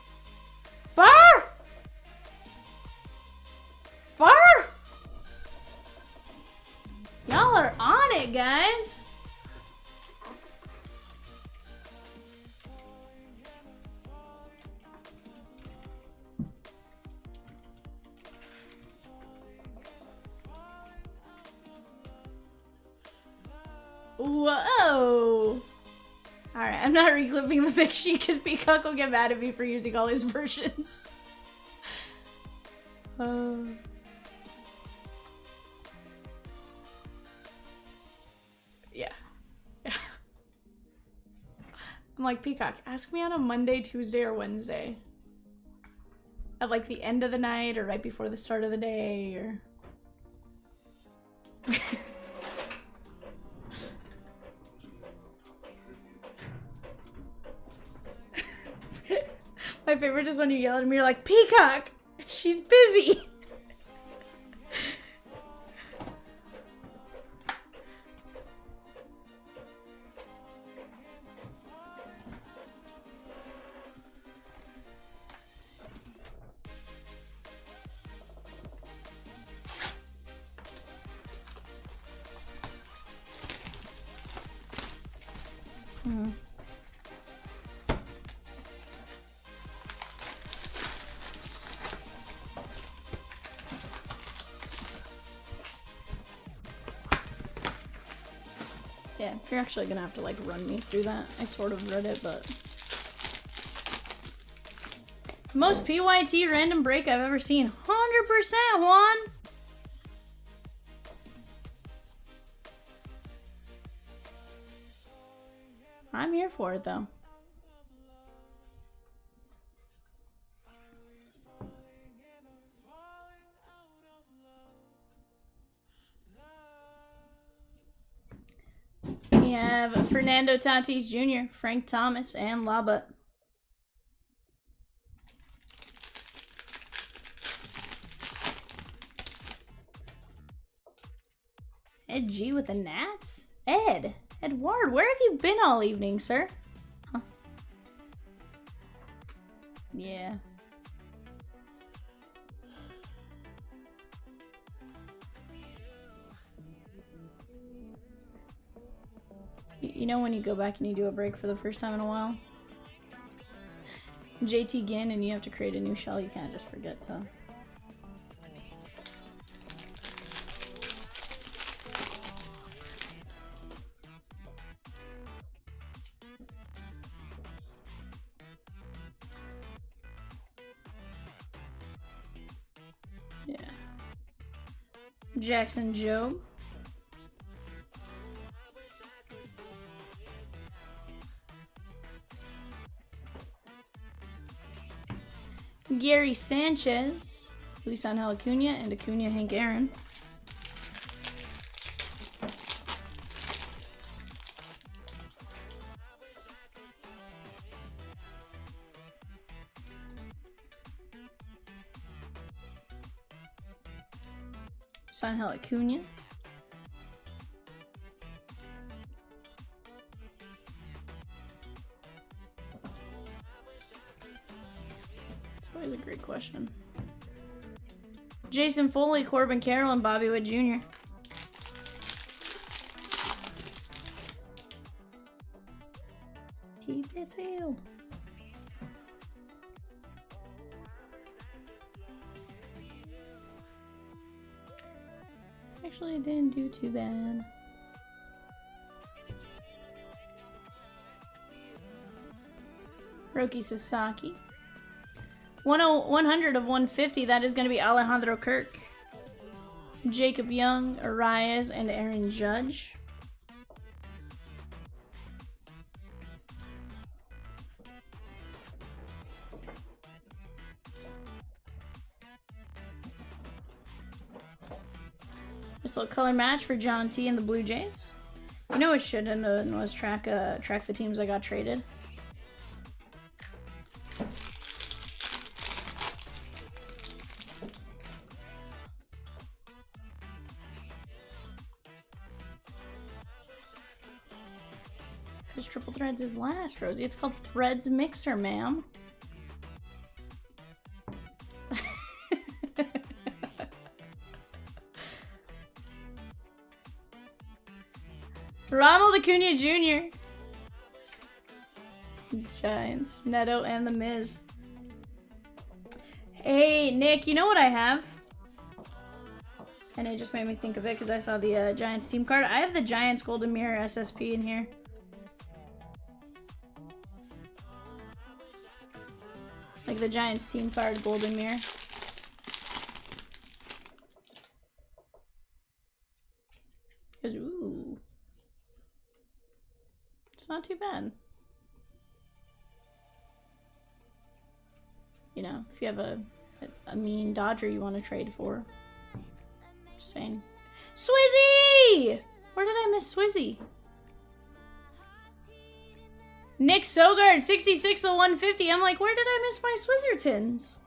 Bar! Bar! Y'all are on it, guys. Whoa! Alright, I'm not reclipping the big sheet because Peacock will get mad at me for using all his versions. Yeah. I'm like, Peacock, ask me on a Monday, Tuesday, or Wednesday. At like the end of the night or right before the start of the day or... My favorite is when you yell at me, you're like, Peacock! She's busy! Yeah, you're actually gonna have to like run me through that. I sort of read it, but... Most PYT random break I've ever seen. 100%, Juan! I'm here for it, though. We have Fernando Tatis Jr., Frank Thomas, and Labut. Ed G with the Nats? Ed! Edward, where have you been all evening, sir? Huh. Yeah. You know when you go back and you do a break for the first time in a while? JT Ginn and you have to create a new shell, you can't just forget to... Yeah. Jackson Jobe. Gary Sanchez, Luis Angel Acuna, and Acuna Hank Aaron. Luis Angel Acuna. always a great question. Jason Foley, Corbin Carroll, and Bobby Witt Jr. Keep it sealed. Actually, it didn't do too bad. Roki Sasaki. 100 of 150, that is going to be Alejandro Kirk. Jacob Young, Arias, and Aaron Judge. This little color match for John T and the Blue Jays. You know what should have done was track the teams I got traded. Because Triple Threads is last, Rosie. It's called Threads Mixer, ma'am. Ronald Acuna Jr. Giants, Neto, and The Miz. Hey, Nick, you know what I have? And it just made me think of it because I saw the Giants team card. I have the Giants Golden Mirror SSP in here. Like the Giants team card Golden Mirror. Because, ooh. It's not too bad. You know, if you have a mean Dodger you want to trade for. Just saying. Swizzy! Where did I miss Swizzy? Nick Sogard, 66 of 150. I'm like, where did I miss my Swizzertons?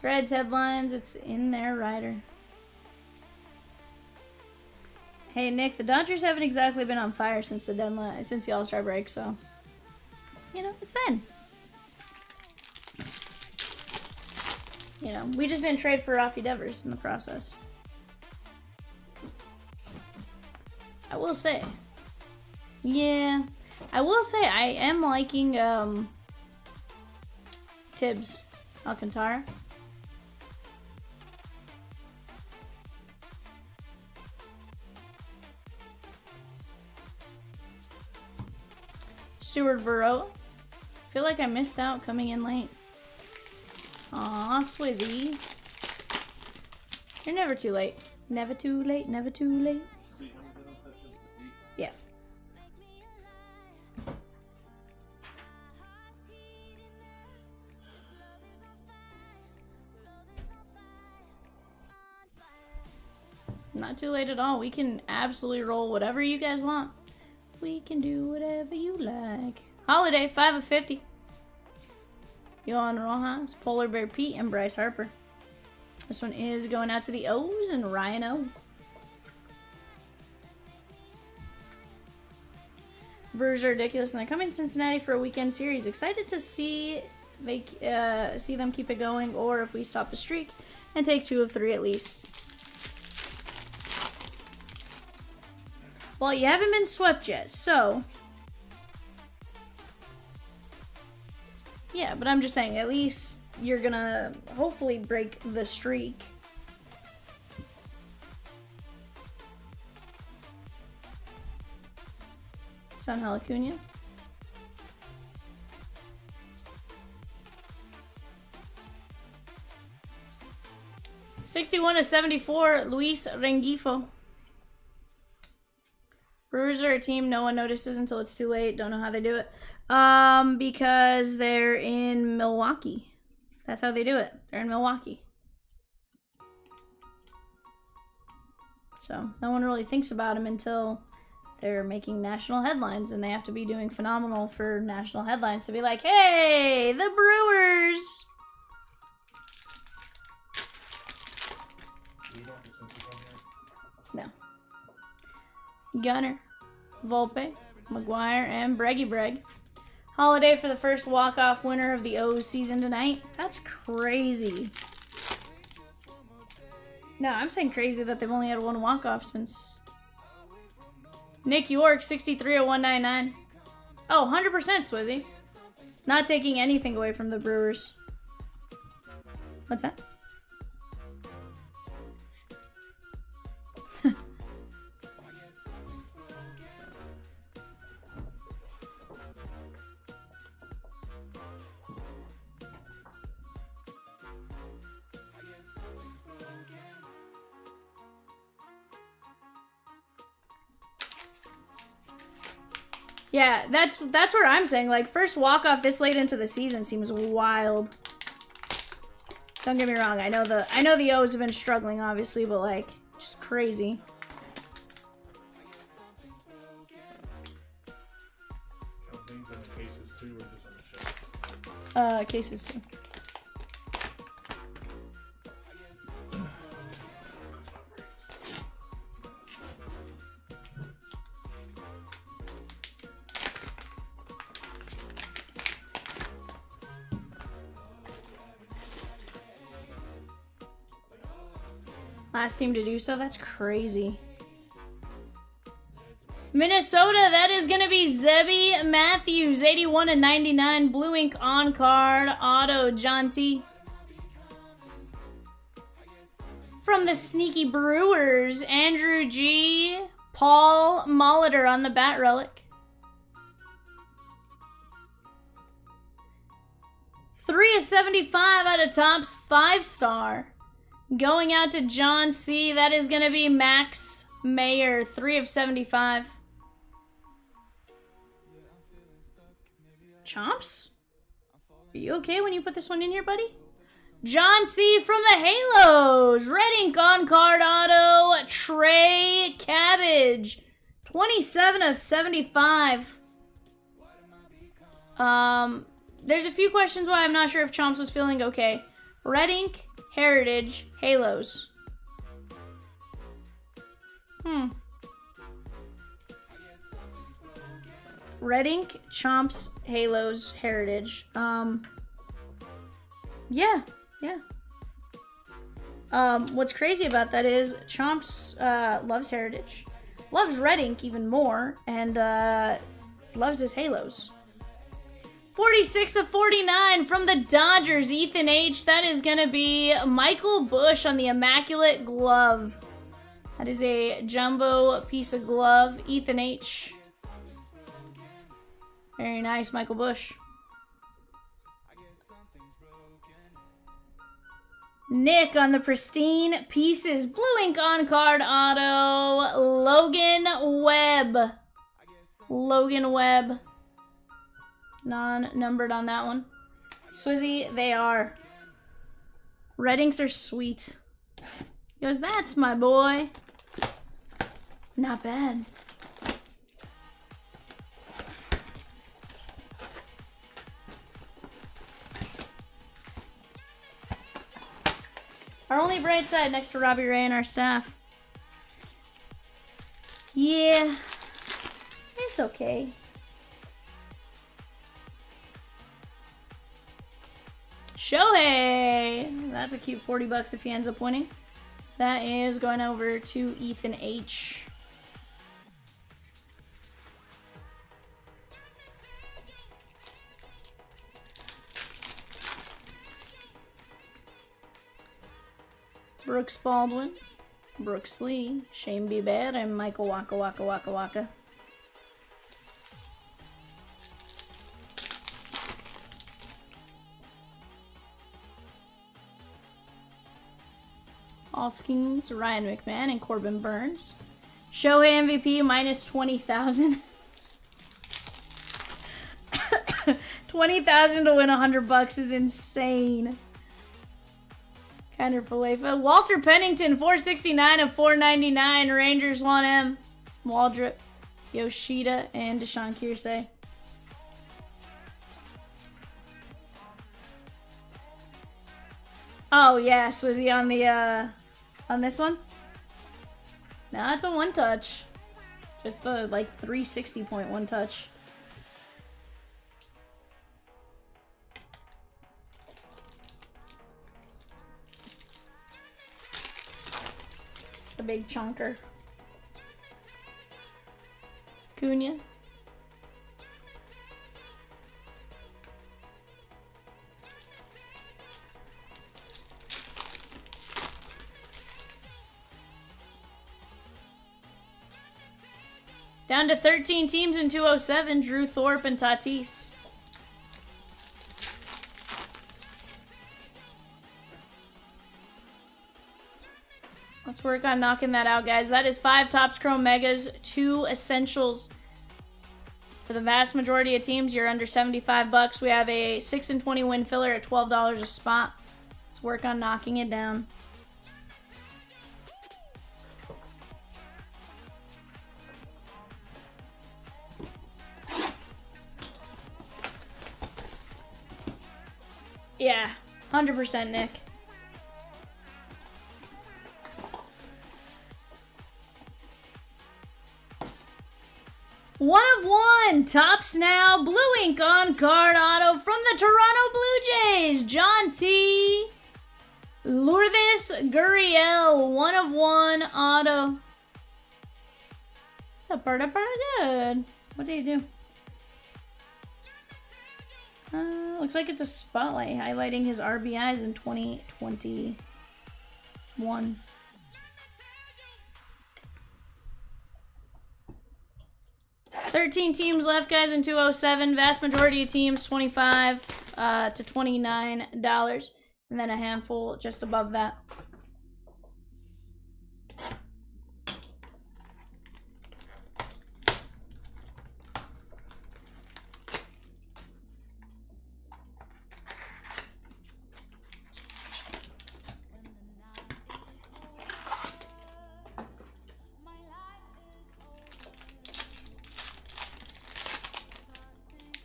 Threads, headlines, it's in there, Ryder. Hey Nick, the Dodgers haven't exactly been on fire since the deadline, since the All-Star break, so you know, it's been. You know, we just didn't trade for Rafi Devers in the process. I will say. Yeah. I will say I am liking Tibbs Alcantara. Stuart Burrow. I feel like I missed out coming in late. Aw, Swizzy. You're never too late. Never too late, never too late. Yeah. Not too late at all. We can absolutely roll whatever you guys want. We can do whatever you like. Holiday, 5 of 50. Yohan Rojas, Polar Bear Pete, and Bryce Harper. This one is going out to the O's and Ryan O. Brewers are ridiculous, and they're coming to Cincinnati for a weekend series. Excited to see see them keep it going, or if we stop the streak and take 2 of 3 at least. Well, you haven't been swept yet, so yeah, but I'm just saying, at least you're gonna hopefully break the streak. Sanhel Acuna. '61 of 74, Luis Rengifo. Brewers are a team no one notices until it's too late. Don't know how they do it. Because they're in Milwaukee. That's how they do it. They're in Milwaukee. So no one really thinks about them until they're making national headlines, and they have to be doing phenomenal for national headlines to be like, hey, the Brewers! No. Gunner, Volpe, McGuire, and Breggy Breg. Holiday for the first walk-off winner of the O's season tonight. That's crazy. No, I'm saying crazy that they've only had one walk-off since... Nick York, 63/199. Oh, 100% Swizzy. Not taking anything away from the Brewers. What's that? Yeah, that's what I'm saying. Like, first walk-off this late into the season seems wild. Don't get me wrong. I know the O's have been struggling, obviously, but like, just crazy. Things in the cases too, or just on the shelf? Cases too. Last team to do so? That's crazy. Minnesota, that is going to be Zebby Matthews, 81/99, blue ink on card, auto, John T. From the Sneaky Brewers, Andrew G. Paul Molitor on the bat relic. 3/75 out of Topps, 5-star. Going out to John C. That is going to be Max Mayer, 3/75. Chomps? Are you okay when you put this one in here, buddy? John C. from the Halos. Red ink on card auto. Trey Cabbage. 27/75. There's a few questions why I'm not sure if Chomps was feeling okay. Red ink, Heritage, Halos. Red ink, Chomps, Halos, Heritage. Yeah. What's crazy about that is Chomps loves Heritage, loves Red ink even more, and loves his Halos. 46/49 from the Dodgers, Ethan H. That is going to be Michael Bush on the Immaculate Glove. That is a jumbo piece of glove, Ethan H. Very nice, Michael Bush. Nick on the Pristine Pieces, blue ink on card auto, Logan Webb. Logan Webb. Non-numbered on that one. Swizzy, they are. Red inks are sweet. He goes, that's my boy. Not bad. Our only bright side next to Robbie Ray and our staff. Yeah. It's okay. Shohei! That's a cute 40 bucks if he ends up winning. That is going over to Ethan H. Brooks Baldwin, Brooks Lee, Shane B. Bad, and Michael Waka Waka Waka Waka. Hoskins, Ryan McMahon, and Corbin Burns. Shohei MVP minus 20,000. 20,000 to win 100 bucks is insane. Kinder Falefa. Walter Pennington, 469/499. Rangers want him. Waldrop, Yoshida, and Deshaun Kiersey. Oh yeah, so is he on the on this one? No, it's a one touch. Just a like 360 point one touch. The big chunker. Cunha. Down to 13 teams in 207, Drew Thorpe and Tatis. Let's work on knocking that out, guys. That is 5 Topps Chrome Megas, 2 Essentials. For the vast majority of teams, you're under 75 bucks. We have a 6 and 20 win filler at $12 a spot. Let's work on knocking it down. Yeah, 100% Nick. One of one, Topps now, blue ink on card auto from the Toronto Blue Jays, John T. Lourdes Gurriel, 1 of 1 auto. It's a pretty good. What do you do? Looks like it's a spotlight highlighting his RBIs in 2021. $13 teams left, guys, in 207. Vast majority of teams, $25 to $29. And then a handful just above that.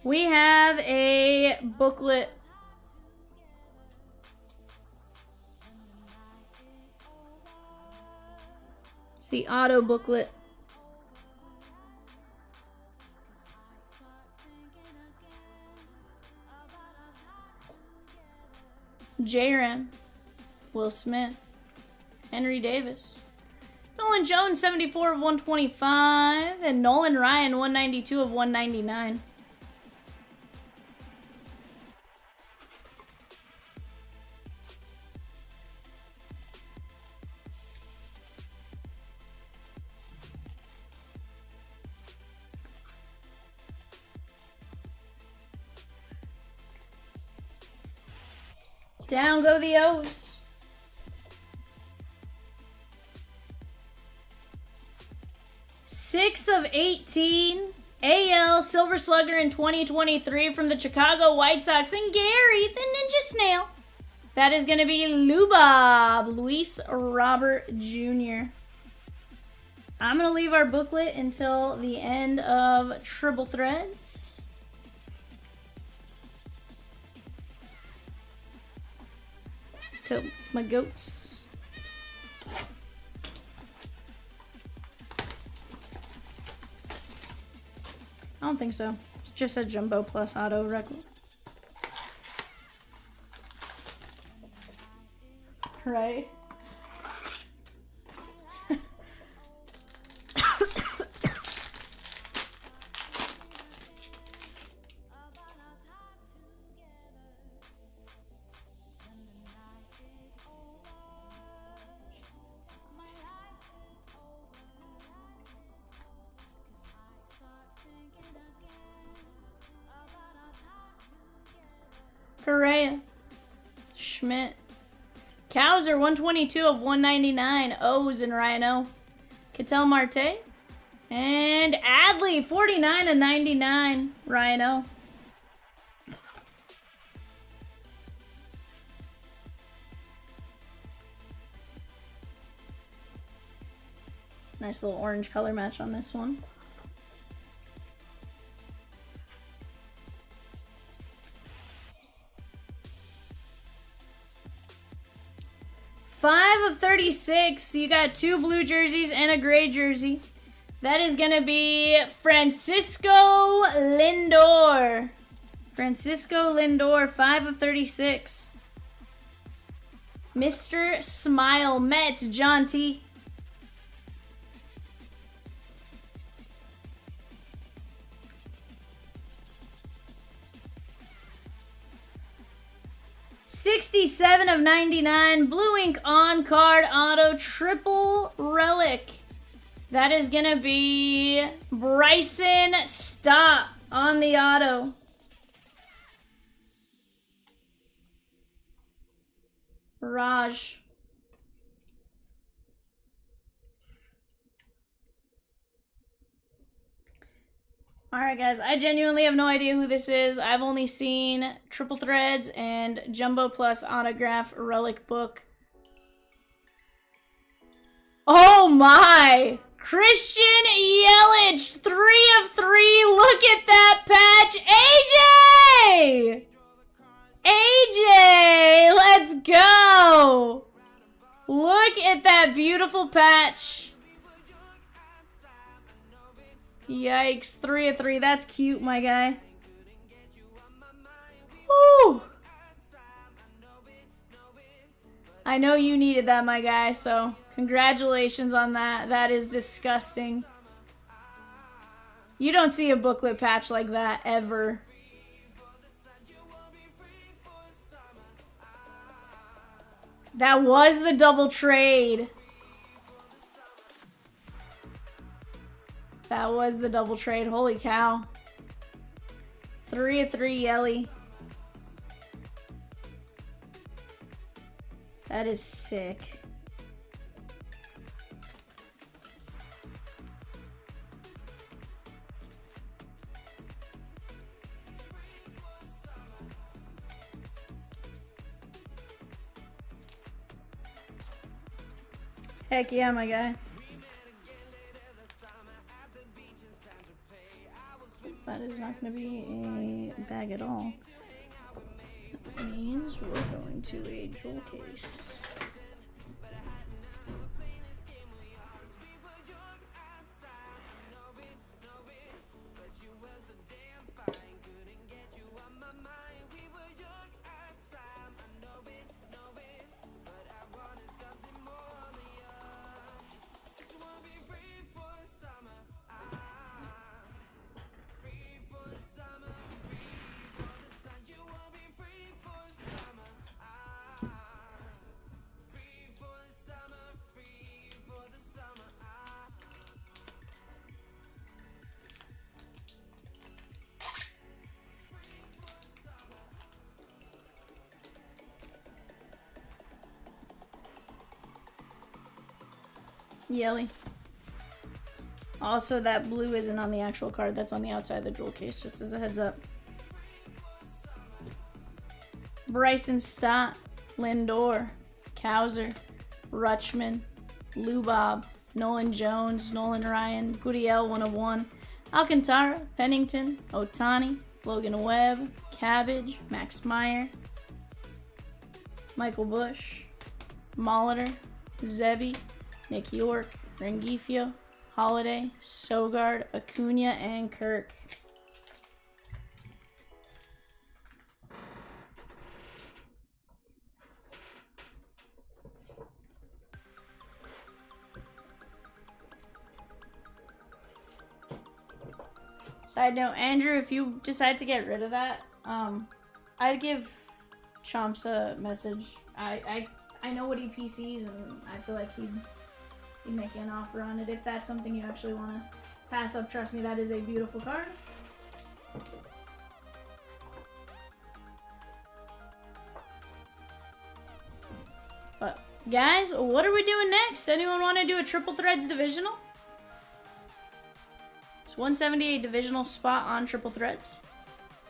We have a booklet. It's the auto booklet. J-Ram, Will Smith, Henry Davis, Nolan Jones, 74 of 125, and Nolan Ryan, 192 of 199. Down go the O's. Six of 18. AL Silver Slugger in 2023 from the Chicago White Sox. And Gary, the Ninja Snail. That is going to be Lubob, Luis Robert Jr. I'm going to leave our booklet until the end of Triple Threads. Totes, my goats. I don't think so. It's just a Jumbo Plus Auto record. Right? Correa, Schmidt, Kowser, 122 of 199, O's and Rhino, Ketel Marte, and Adley, 49 of 99, Rhino. Nice little orange color match on this one. Five of 36. You got 2 blue jerseys and a gray jersey. That is going to be Francisco Lindor. Francisco Lindor, 5 of 36. Mr. Smile, Mets, John T. 67 of 99. Blue ink on card auto triple relic. That is going to be Bryson Stott on the auto. Raj. Alright guys, I genuinely have no idea who this is. I've only seen Triple Threads and Jumbo Plus Autograph Relic Book. Oh my! Christian Yelich, 3 of 3. Look at that patch. AJ! AJ, let's go! Look at that beautiful patch. Yikes, 3 of 3. That's cute, my guy. Woo! I know you needed that, my guy, so congratulations on that. That is disgusting. You don't see a booklet patch like that ever. That was the double trade. That was the double trade. Holy cow. 3 of 3 Yelly. That is sick. Heck yeah, my guy. That is not going to be a bag at all. That means we're going to a jewel case. Yelly. Also, that blue isn't on the actual card. That's on the outside of the jewel case, just as a heads up. Bryson Stott, Lindor, Cowser, Rutschman, Lubob, Nolan Jones, Nolan Ryan, Gurriel 101, Alcantara, Pennington, Otani, Logan Webb, Cabbage, Max Meyer, Michael Bush, Molitor, Zebby, Nick York, Rengifio, Holiday, Sogard, Acuna, and Kirk. Side note, Andrew, if you decide to get rid of that, I'd give Chomps a message. I know what he PCs, and I feel like he'd make you an offer on it if that's something you actually want to pass up. Trust me, that is a beautiful card. But guys, what are we doing next? Anyone want to do a Triple Threads divisional? It's 178 divisional spot on Triple Threads.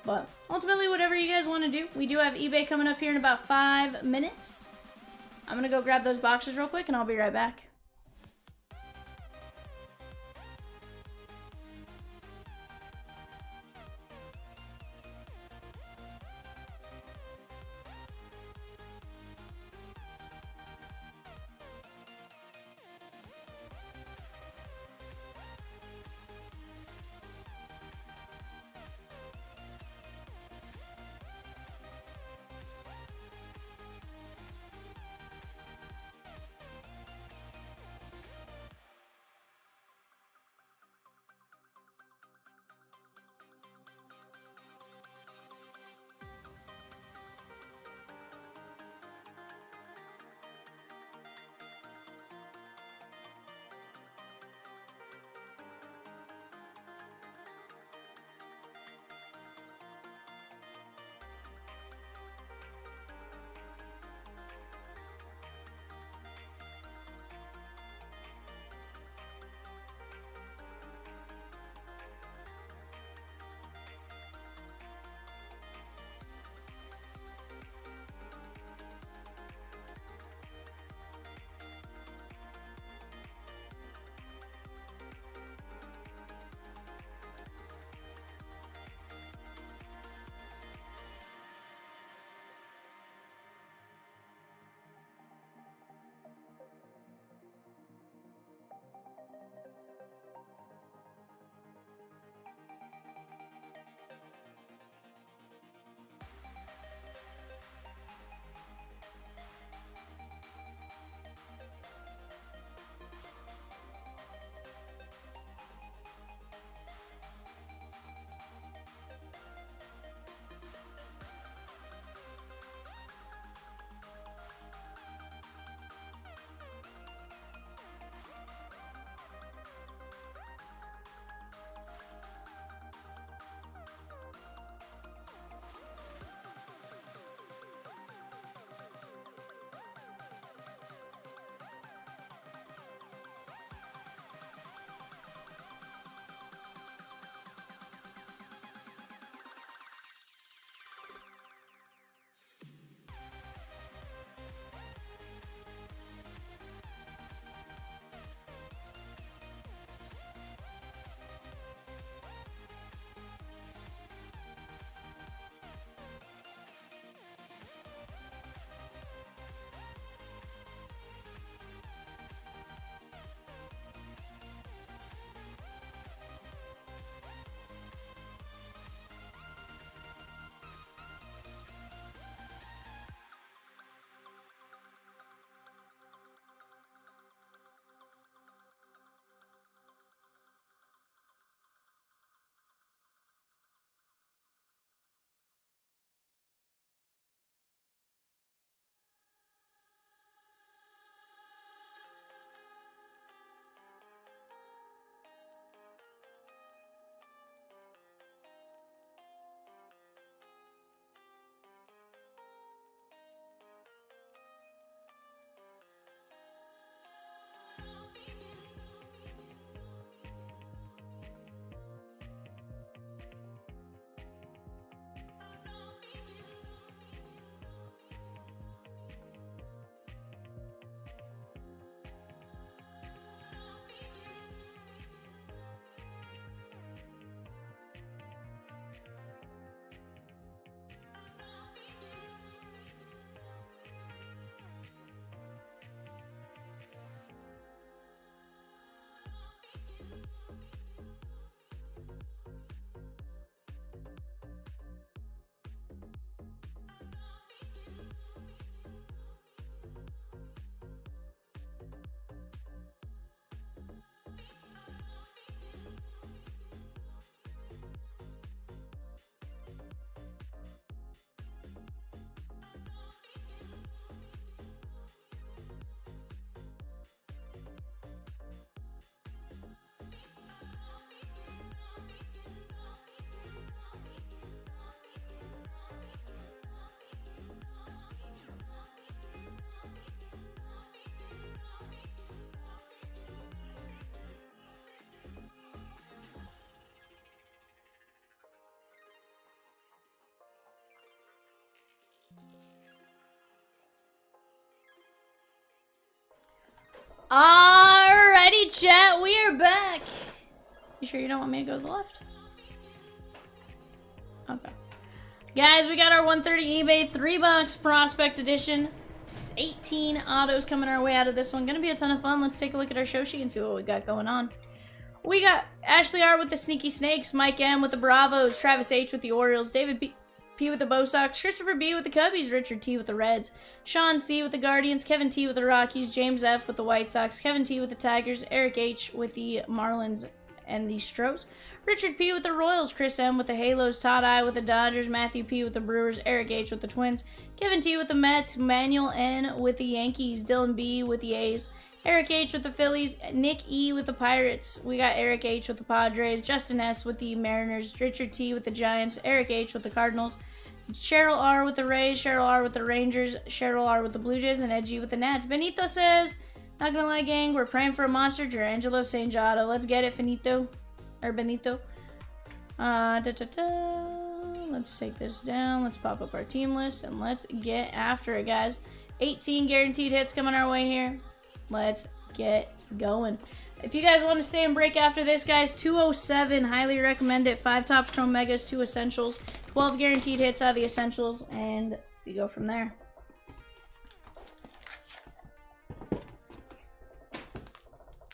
But ultimately, whatever you guys want to do. We do have eBay coming up here in about 5 minutes. I'm going to go grab those boxes real quick, and I'll be right back. Alrighty, chat, we are back. You sure you don't want me to go to the left? Okay. Guys, we got our 130 eBay 3-box prospect edition. 18 autos coming our way out of this one. Gonna be a ton of fun. Let's take a look at our show sheet and see what we got going on. We got Ashley R with the Sneaky Snakes, Mike M with the Bravos, Travis H with the Orioles, David P with the Bo Sox, Christopher B with the Cubbies, Richard T with the Reds, Sean C with the Guardians, Kevin T with the Rockies, James F with the White Sox, Kevin T with the Tigers, Eric H with the Marlins and the Stros, Richard P with the Royals, Chris M with the Halos, Todd I with the Dodgers, Matthew P with the Brewers, Eric H with the Twins, Kevin T with the Mets, Manuel N with the Yankees, Dylan B with the A's, Eric H with the Phillies, Nick E with the Pirates. We got Eric H with the Padres, Justin S with the Mariners, Richard T with the Giants, Eric H with the Cardinals, Cheryl R with the Rays, Cheryl R with the Rangers, Cheryl R with the Blue Jays, and Edgy with the Nats. Benito says, not gonna lie, gang, we're praying for a monster, Gerangelo St. Giotto. Let's get it, Finito. Or Benito. Let's take this down. Let's pop up our team list, and let's get after it, guys. 18 guaranteed hits coming our way here. Let's get going. If you guys want to stay and break after this, guys, 207, highly recommend it. 5 Topps Chrome Megas, 2 Essentials, 12 guaranteed hits out of the Essentials, and we go from there.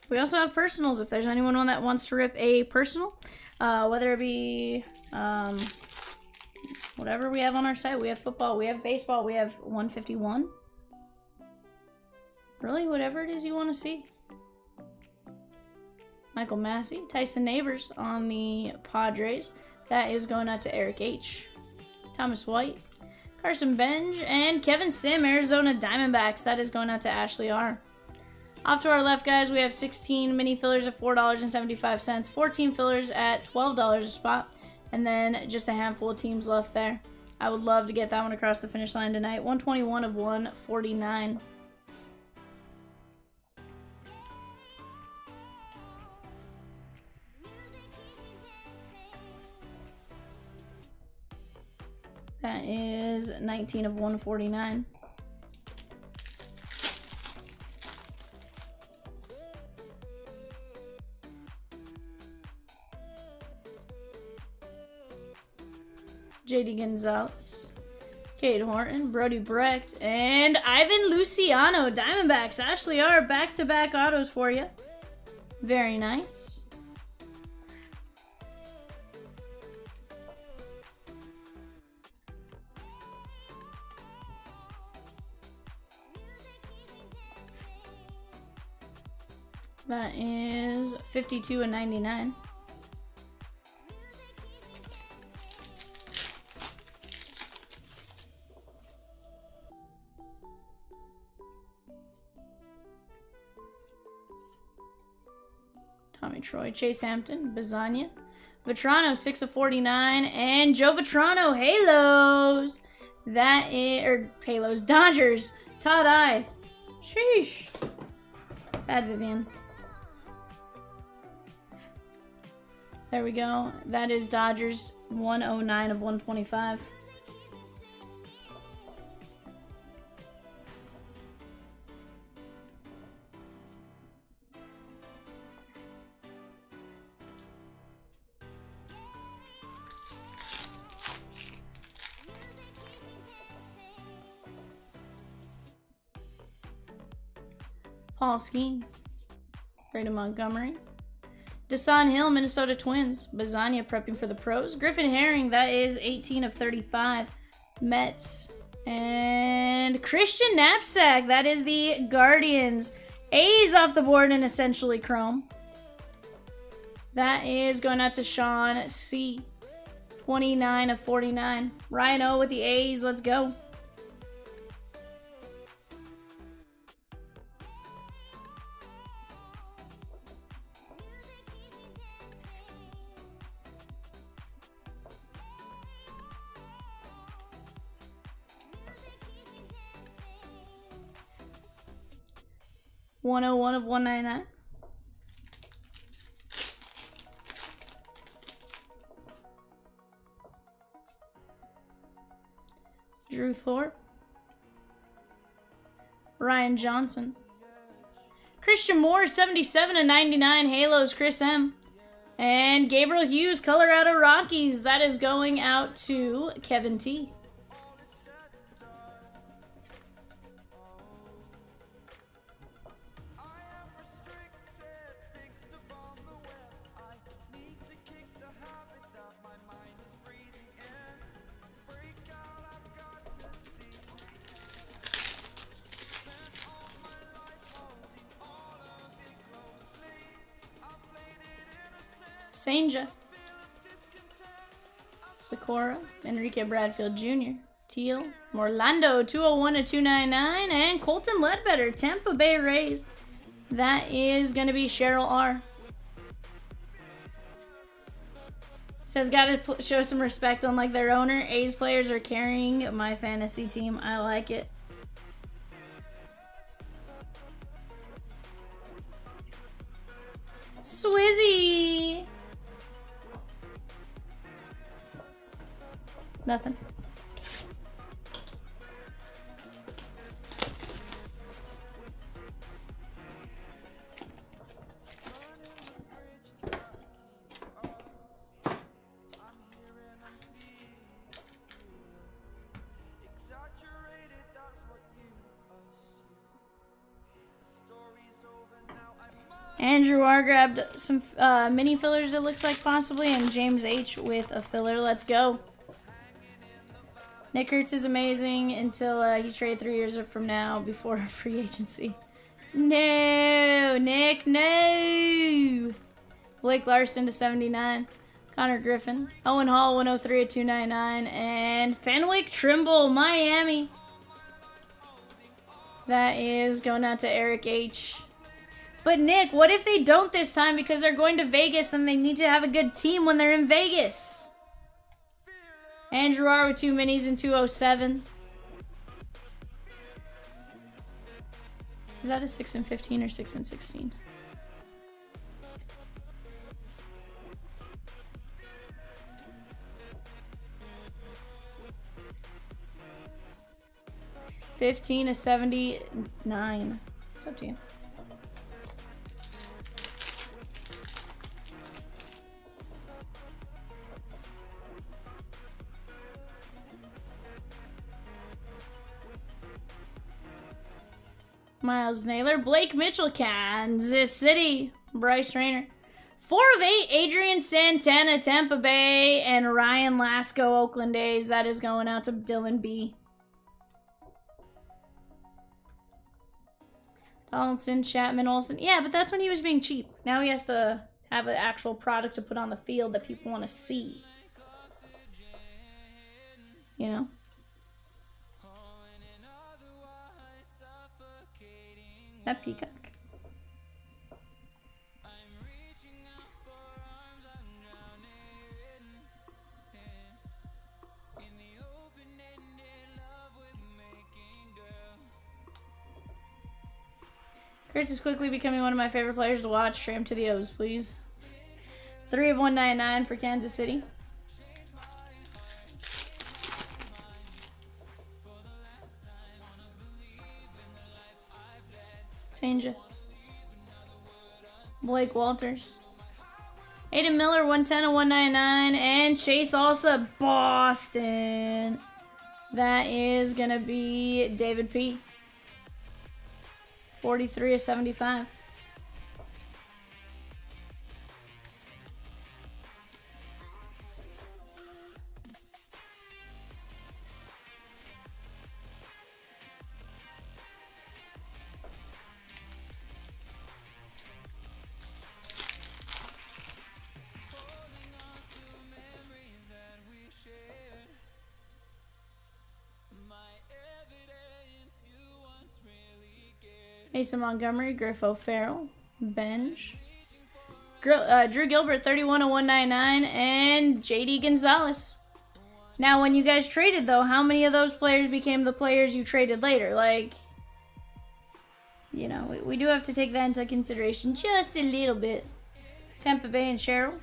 We also have personals if there's anyone that wants to rip a personal, whether it be whatever we have on our site. We have football, we have baseball, we have 151. Really, whatever it is you want to see. Michael Massey, Tyson Neighbors on the Padres. That is going out to Eric H. Thomas White, Carson Benj, and Kevin Sim, Arizona Diamondbacks. That is going out to Ashley R. Off to our left, guys, we have 16 mini fillers at $4.75, 14 fillers at $12 a spot, and then just a handful of teams left there. I would love to get that one across the finish line tonight. 121 of 149. That is 19 of 149. JD Gonzalez, Cade Horton, Brody Brecht, and Ivan Luciano. Diamondbacks, Ashley R. Back-to-back autos for you. Very nice. That is 52 and 99. Tommy Troy, Chase Hampton, Bazania, Vetrano, 6 of 49, and Joe Vetrano, Halos. That is, or Halos, Dodgers, Todd I. Sheesh. Bad Vivian. There we go. That is Dodgers, 109 of 125. Paul Skeens, Brady Montgomery, Desan Hill, Minnesota Twins, Bazania prepping for the pros, Griffin Herring, that is 18 of 35, Mets, and Christian Knapsack, that is the Guardians, A's off the board and essentially chrome. That is going out to Sean C, 29 of 49, Ryan O with the A's, let's go. $101 of 199. Drew Thorpe. Ryan Johnson. Christian Moore, 77/99. Halos, Chris M. And Gabriel Hughes, Colorado Rockies. That is going out to Kevin T. Sanja, Sakura, Enrique Bradfield Jr., Teal, Morlando, 201/299, and Colton Ledbetter, Tampa Bay Rays. That is going to be Cheryl R. Says, gotta show some respect on like their owner. A's players are carrying my fantasy team. I like it. Swizzy! Nothing. Andrew R grabbed some mini fillers, it looks like, possibly, and James H with a filler. Let's go. Nick Hurts is amazing until he's traded 3 years from now before free agency. No, Nick, no. Blake Larson /79. Connor Griffin. Owen Hall, 103/299. And Fenwick Trimble, Miami. That is going out to Eric H. But Nick, what if they don't this time because they're going to Vegas and they need to have a good team when they're in Vegas? Andrew R with 2 minis and 207. Is that a 6/15 or 6/16? $15/79. It's up to you. Miles Naylor, Blake Mitchell, Kansas City, Bryce Rayner. 4/8, Adrian Santana, Tampa Bay, and Ryan Lasco, Oakland A's. That is going out to Dylan B. Donaldson, Chapman, Olsen. Yeah, but that's when he was being cheap. Now he has to have an actual product to put on the field that people want to see. You know? That Peacock. Kurtz is quickly becoming one of my favorite players to watch. Trade him to the O's, please. 3/199 for Kansas City. Sanja. Blake Walters. Aiden Miller, 110/199. And Chase Alsa, Boston. That is going to be David P. 43/75. Mason Montgomery, Griff O'Farrell, Benj. Drew Gilbert, 31/199, and JD Gonzalez. Now, when you guys traded, though, how many of those players became the players you traded later? Like, you know, we do have to take that into consideration just a little bit. Tampa Bay and Cheryl.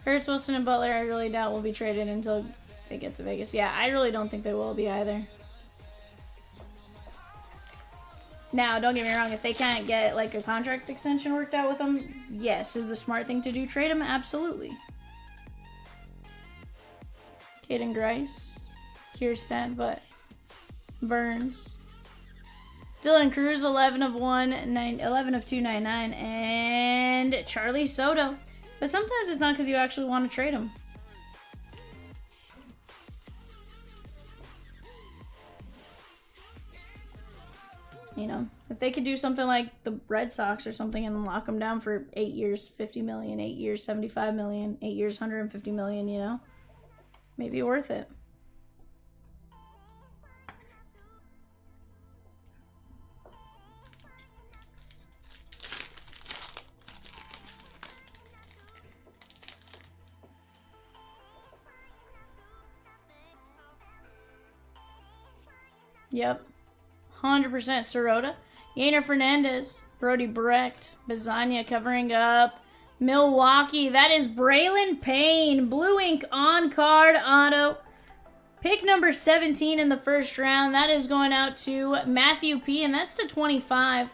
Hurts, Wilson, and Butler, I really doubt will be traded until they get to Vegas. Yeah, I really don't think they will be either. Now, don't get me wrong, if they can't get like a contract extension worked out with them, yes, is the smart thing to do. Trade them, absolutely. Caden Grice, Kierstead, but Burns. Dylan Cruz, 11 of 299, and Charlie Soto. But sometimes it's not because you actually want to trade him. You know, if they could do something like the Red Sox or something and lock them down for 8 years, 50 million, 8 years, 75 million, 8 years, 150 million, you know, maybe worth it. Yep. 100% Sirota. Yainer Fernandez. Brody Brecht. Bazania covering up. Milwaukee. That is Braylon Payne. Blue ink on card auto. Pick number 17 in the first round. That is going out to Matthew P. And that's to 25.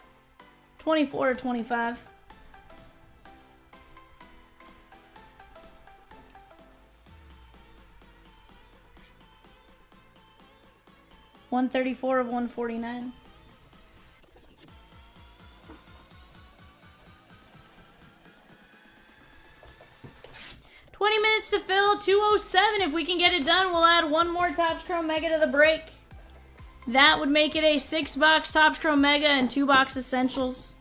24 to 25. $134 of 149. Minutes to fill, 207. If we can get it done, we'll add one more Topps Chrome Mega to the break. That would make it a 6-box Topps Chrome Mega and 2-box Essentials.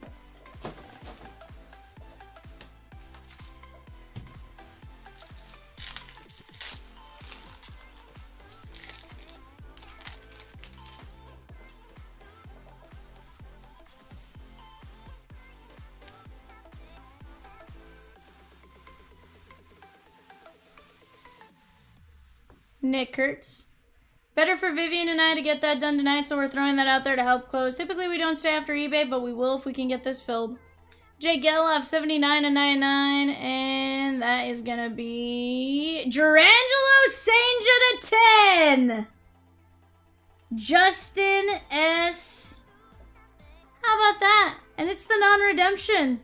Nick Kurtz. Better for Vivian and I to get that done tonight, so we're throwing that out there to help close. Typically, we don't stay after eBay, but we will if we can get this filled. Jay Geloff, 79 and 99, and that is going to be Gerangelo Sanger to 10. Justin S. How about that? And it's the non-redemption.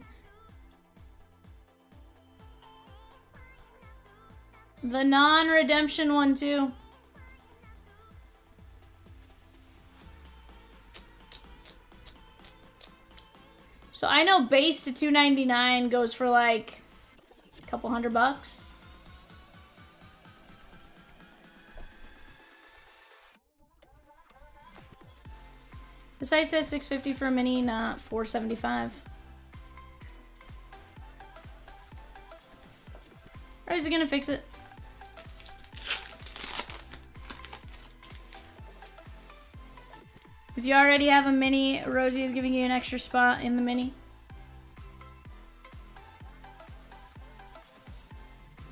The non-redemption one, too. So I know base to 299 goes for like a couple $100. The site says $650 for a mini, not $475. Or is he gonna fix it? If you already have a mini, Rosie is giving you an extra spot in the mini.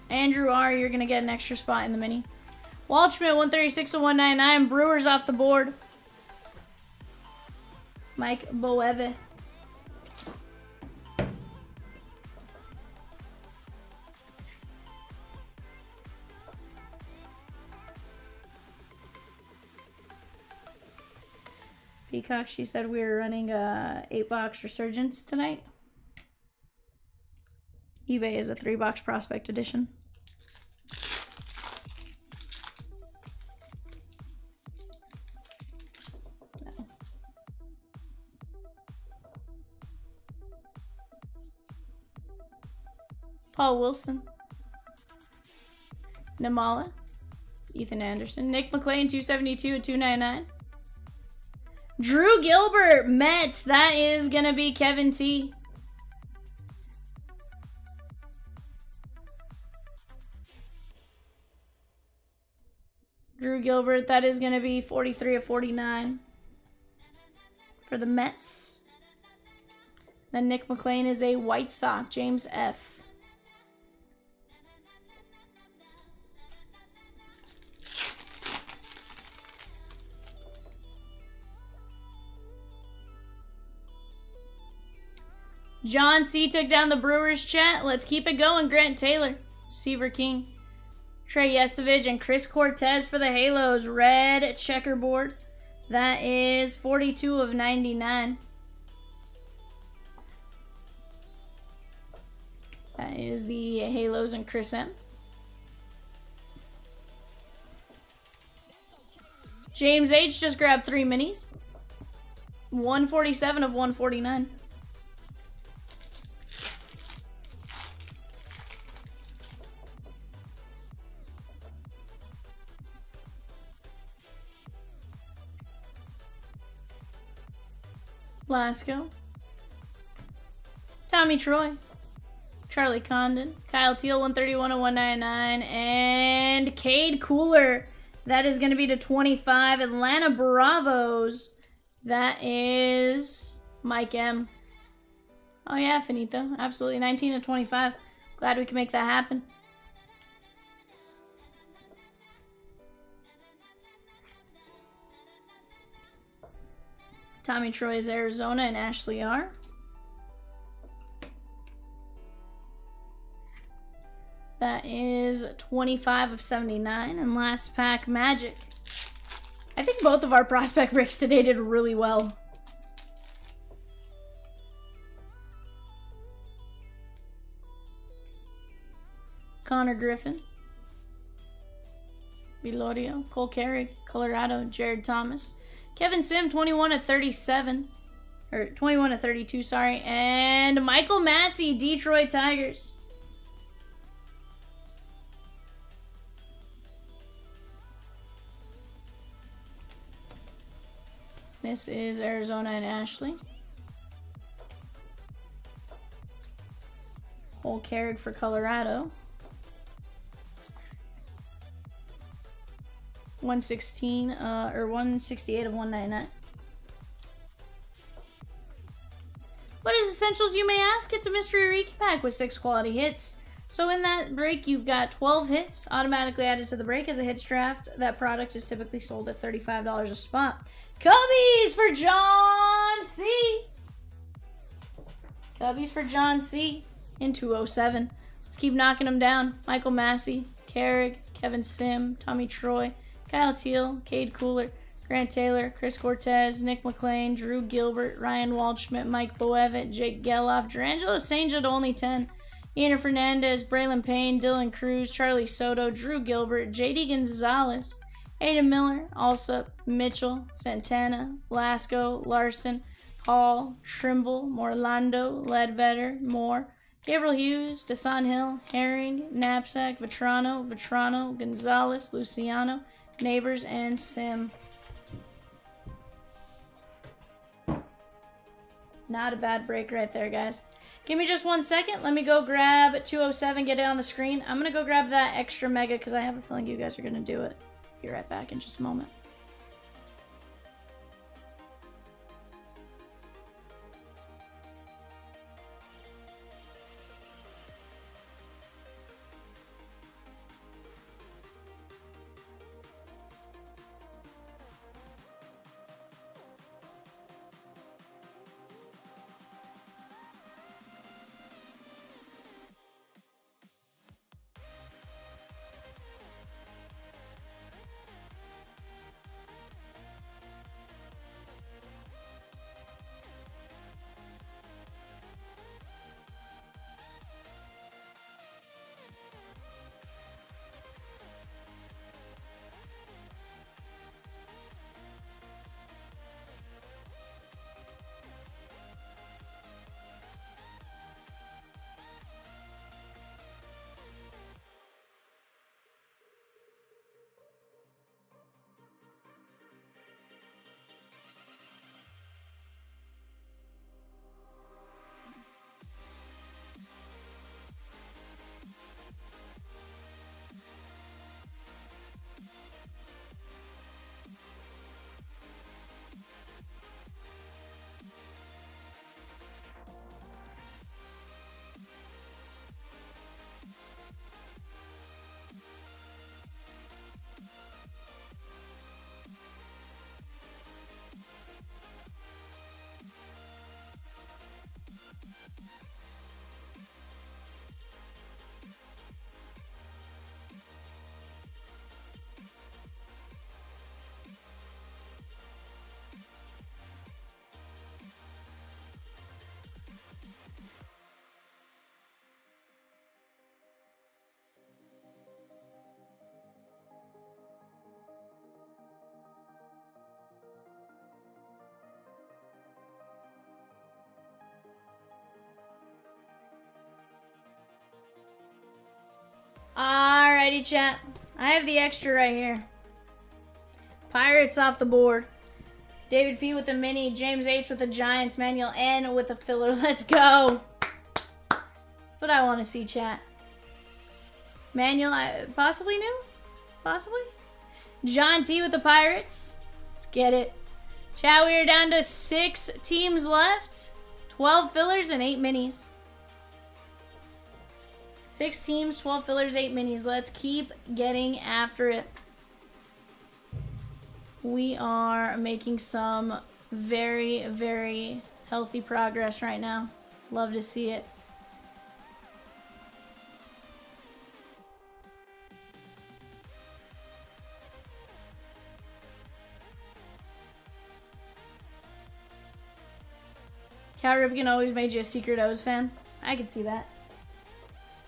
Andrew R., you're going to get an extra spot in the mini. Waldschmidt, 136 of 199. Brewers off the board. Mike Boeve. Peacock, she said we were running a 8-box Resurgence tonight. eBay is a 3-box Prospect Edition. No. Paul Wilson. Namala. Ethan Anderson. Nick McLean, 272 at 299. Drew Gilbert, Mets. That is going to be Kevin T. Drew Gilbert, that is going to be 43 of 49 for the Mets. Then Nick McLean is a White Sox, James F. John C. took down the Brewers chat. Let's keep it going. Grant Taylor. Seaver King. Trey Yesovich and Chris Cortez for the Halos. Red checkerboard. That is 42 of 99. That is the Halos and Chris M. James H just grabbed 3 minis. 147 of 149. Lasco. Tommy Troy. Charlie Condon. Kyle Teal, 131 of 199. And Cade Cooler. That is going to be to 25. Atlanta Bravos. That is Mike M. Oh yeah, Finito. Absolutely. 19 of 25. Glad we can make that happen. Tommy Troy is Arizona and Ashley R. That is 25 of 79. And last pack, Magic. I think both of our prospect breaks today did really well. Connor Griffin. Vilorio. Cole Carey. Colorado. Jared Thomas. Kevin Sim, 21 of 37. Or 21 of 32, sorry. And Michael Massey, Detroit Tigers. This is Arizona and Ashley. Cole Carey for Colorado. 116 or 168 of 199. What is Essentials, you may ask? It's a mystery Reiki pack with 6 quality hits. So in that break, you've got 12 hits automatically added to the break as a hits draft. That product is typically sold at $35 a spot. Cubbies for John C. Cubbies for John C. in 207. Let's keep knocking them down. Michael Massey, Carrick, Kevin Sim, Tommy Troy, Kyle Teal, Cade Cooler, Grant Taylor, Chris Cortez, Nick McLean, Drew Gilbert, Ryan Waldschmidt, Mike Boevitt, Jake Geloff, Drangelo Sanger to only 10, Ian Fernandez, Braylon Payne, Dylan Cruz, Charlie Soto, Drew Gilbert, JD Gonzalez, Aiden Miller, Alsop, Mitchell, Santana, Blasco, Larson, Hall, Trimble, Morlando, Ledbetter, Moore, Gabriel Hughes, Desan Hill, Herring, Knapsack, Vetrano, Gonzalez, Luciano, Neighbors, and Sim. Not a bad break right there, guys. Give me just 1 second. Let me go grab 207, get it on the screen. I'm going to go grab that extra mega because I have a feeling you guys are going to do it. Be right back in just a moment. Alrighty, chat. I have the extra right here. Pirates off the board. David P with the mini. James H with the Giants. Manuel N with the filler. Let's go. That's what I want to see, chat. Manuel, possibly new? Possibly? John T with the Pirates. Let's get it. Chat, we are down to 6 teams left. 12 fillers and 8 minis. 6 teams, 12 fillers, 8 minis. Let's keep getting after it. We are making some very, very healthy progress right now. Love to see it. Cal Ripken always made you a secret O's fan. I could see that.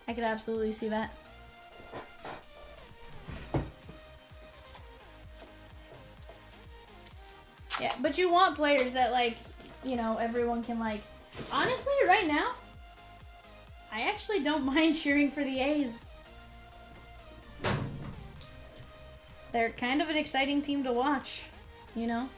I could absolutely see that. Yeah, but you want players that, like, you know, everyone can, like... Honestly, right now, I actually don't mind cheering for the A's. They're kind of an exciting team to watch, you know?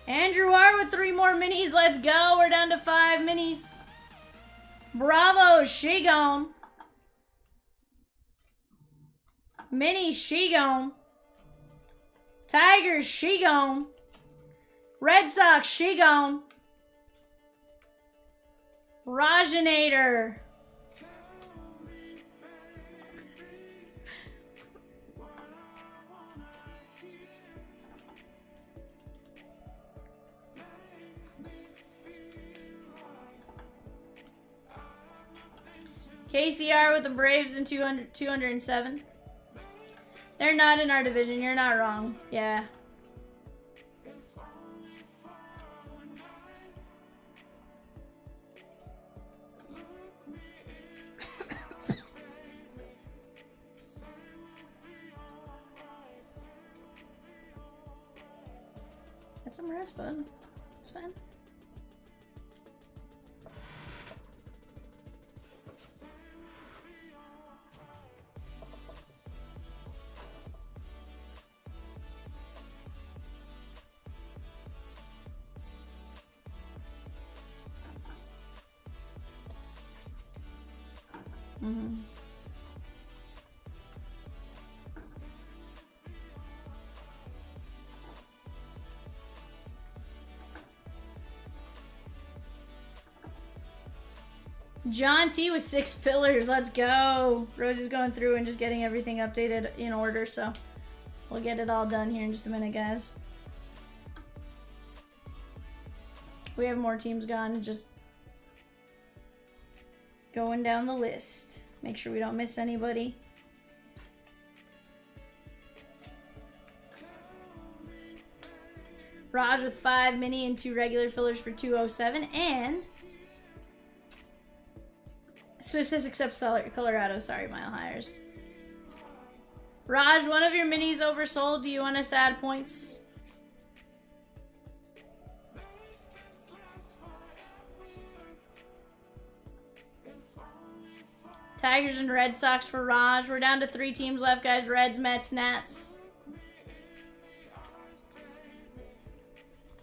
Andrew R with 3 more minis. Let's go. We're down to 5 minis. Bravo, she gone. Mini, she gone. Tigers, she gone. Red Sox, she gone. Rajanator. KCR with the Braves in 207. They're not in our division. You're not wrong. Yeah. Got some rest, bud. It's fine. Mm-hmm. John T with 6 fillers. Let's go. Rose is going through and just getting everything updated in order, so we'll get it all done here in just a minute, guys. We have more teams gone, just going down the list. Make sure we don't miss anybody. Raj with 5 mini and 2 regular fillers for 207. And so it says except Colorado. Sorry, Mile Hires. Raj, one of your minis oversold. Do you want us to add points? Tigers and Red Sox for Raj. We're down to 3 teams left, guys. Reds, Mets, Nats.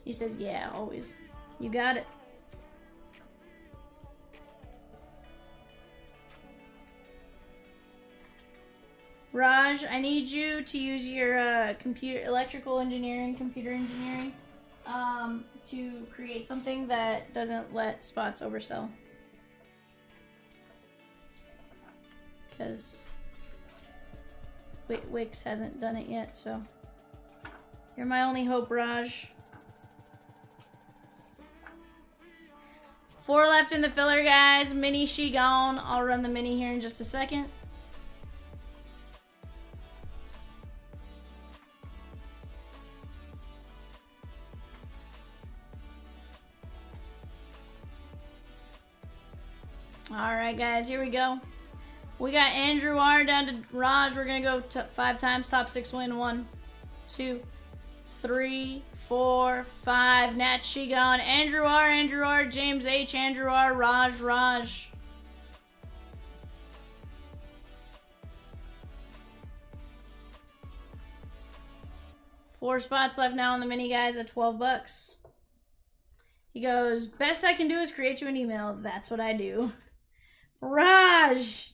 He says, yeah, always. You got it. Raj, I need you to use your electrical engineering, computer engineering, to create something that doesn't let spots oversell. Because Wix hasn't done it yet, so you're my only hope, Raj. 4 left in the filler, guys. Mini, she gone. I'll run the mini here in just a second. Alright, guys, here we go. We got Andrew R down to Raj. We're going to go 5 times. Top 6 win. 1, 2, 3, 4, 5. Nat Shigon. Andrew R. James H. Andrew R. Raj. Four spots left now on the mini, guys, at $12. He goes, best I can do is create you an email. That's what I do. Raj!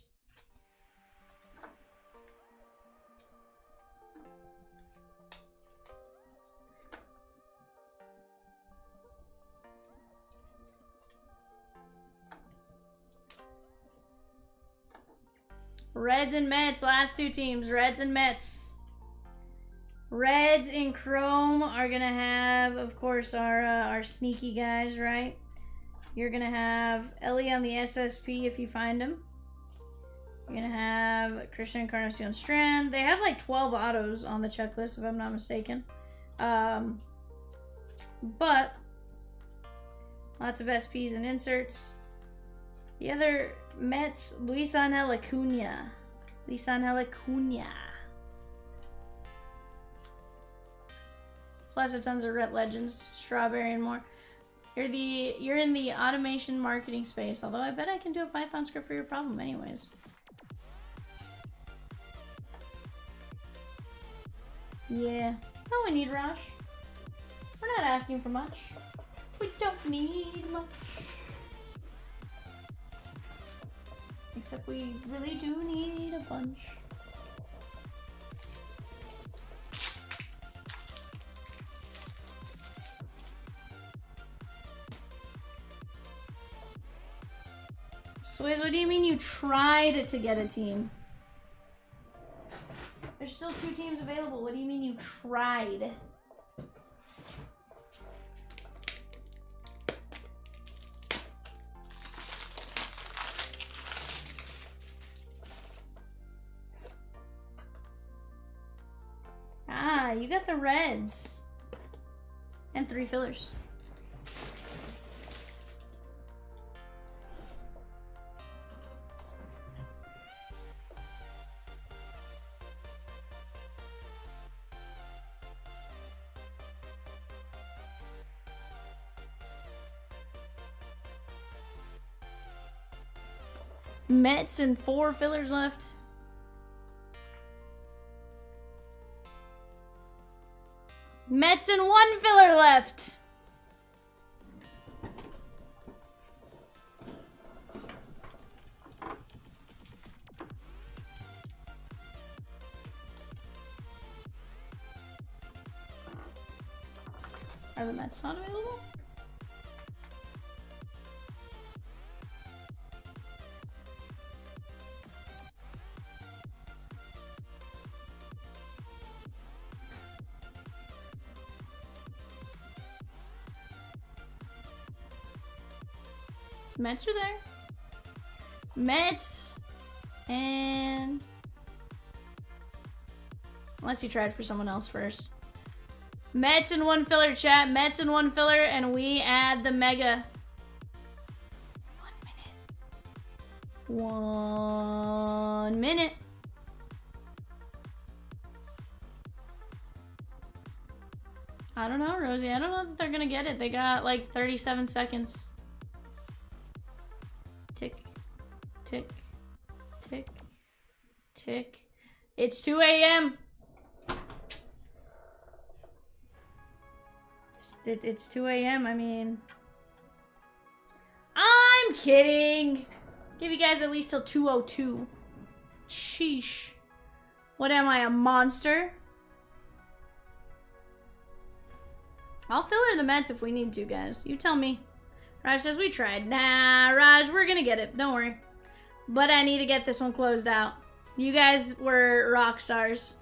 Reds and Mets, last two teams. Reds and Mets. Reds in Chrome are gonna have, of course, our sneaky guys, right? You're gonna have Ellie on the SSP if you find him. You're gonna have Christian Encarnacion Strand. They have like 12 autos on the checklist, if I'm not mistaken. But lots of SPs and inserts. The other Mets, Luis Angel Acuna. Plus a tons of Ret Legends, Strawberry, and more. You're in the automation marketing space, although I bet I can do a Python script for your problem anyways. Yeah, that's all we need, Raj. We're not asking for much. We don't need much. Except we really do need a bunch. Swizz, what do you mean you tried to get a team? There's still 2 teams available. What do you mean you tried? Ah, you got the Reds. And 3 fillers. Mets and 4 fillers left. Mets and 1 filler left. Are the Mets not available? Mets are there. Mets and... Unless you tried for someone else first. Mets and 1 filler, chat. Mets and 1 filler, and we add the mega. 1 minute. 1 minute. I don't know, Rosie. I don't know if they're gonna get it. They got like 37 seconds. Tick, tick, tick, tick. It's 2 a.m. It's 2 a.m. I mean, I'm kidding. Give you guys at least till 2:02. Sheesh. What am I, a monster? I'll filler the Mets if we need to, guys. You tell me. Raj says we tried. Nah, Raj, we're gonna get it. Don't worry. But I need to get this one closed out. You guys were rock stars.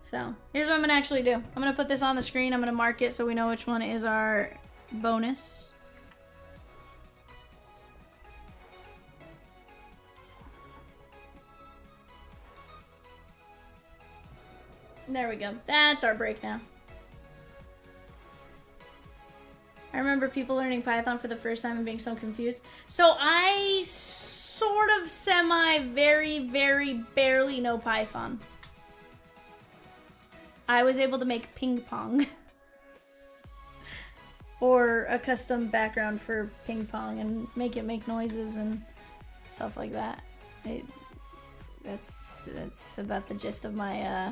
So, here's what I'm gonna actually do. I'm gonna put this on the screen. I'm gonna mark it so we know which one is our bonus. There we go. That's our break now. I remember people learning Python for the first time and being so confused. So I sort of very barely know Python. I was able to make ping pong. or a custom background for ping pong and make it make noises and stuff like that. That's about the gist of my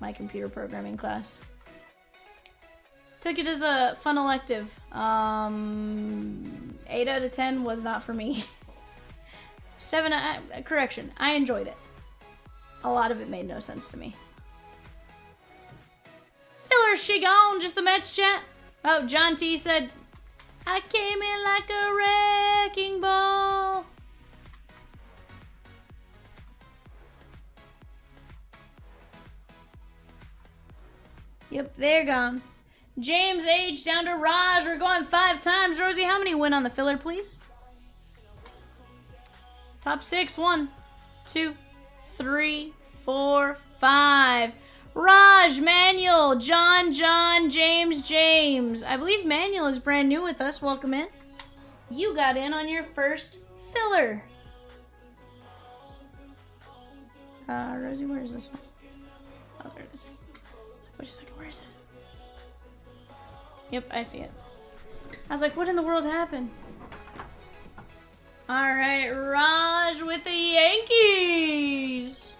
my computer programming class. Took it as a fun elective. 8 out of 10 was not for me. 7, correction, I enjoyed it. A lot of it made no sense to me. Filler, she gone, just the Mets chat. Oh, John T said, I came in like a wrecking ball. Yep, they're gone. James H down to Raj. We're going 5 times. Rosie, how many win on the filler, please? Top 6. 1, 2, 3, 4, 5. Raj, Manuel, John, James. I believe Manuel is brand new with us. Welcome in. You got in on your first filler. Rosie, where is this one? Oh, there it is. Wait a second, where is it? Yep, I see it. I was like, what in the world happened? Alright, Raj with the Yankees.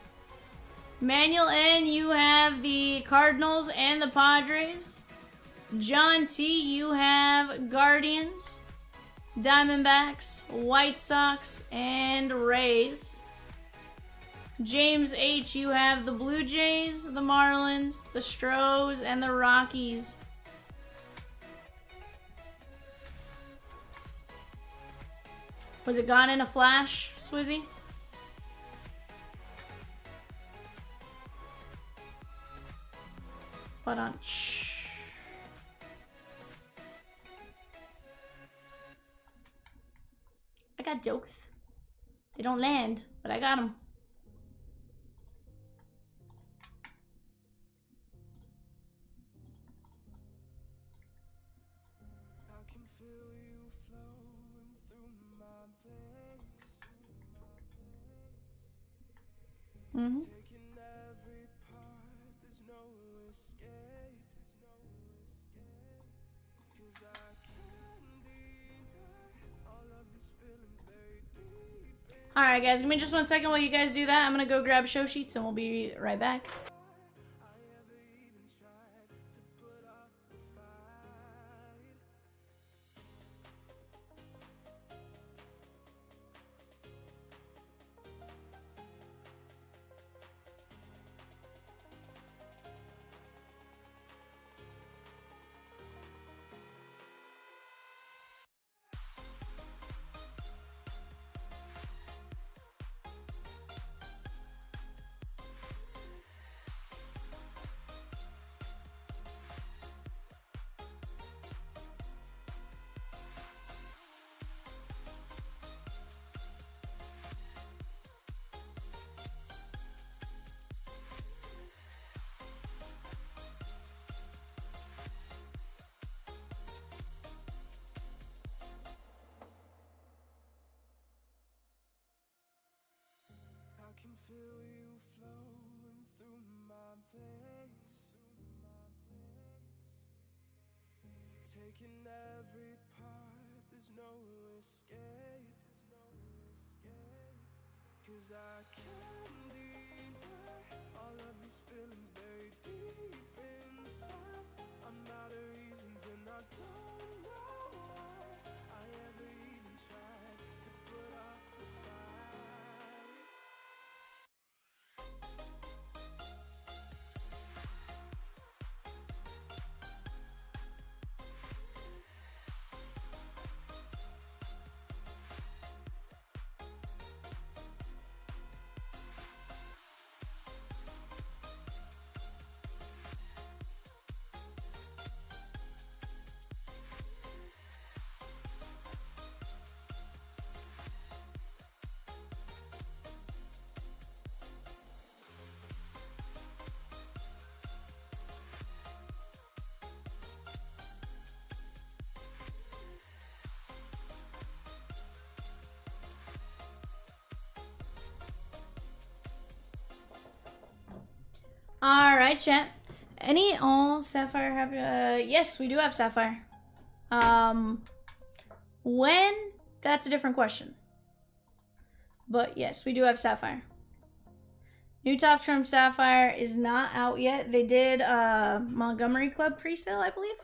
Manuel N, you have the Cardinals and the Padres. John T, you have Guardians, Diamondbacks, White Sox, and Rays. James H, you have the Blue Jays, the Marlins, the Stros, and the Rockies. Was it gone in a flash, Swizzy? Hold on. Shh. I got jokes. They don't land, but I got them. Mm-hmm. Alright guys, give me just 1 second while you guys do that. I'm gonna go grab show sheets and we'll be right back. Feel you flowing through my veins, taking every part, there's no escape, 'cause I can't deny all of these feelings buried deep inside. I'm out of reasons and I don't know why I ever even tried to put up a fight. Alright, chat. Any all Sapphire have yes, we do have Sapphire. When? That's a different question. But yes, we do have Sapphire. New Topps Chrome Sapphire is not out yet. They did Montgomery Club pre-sale, I believe.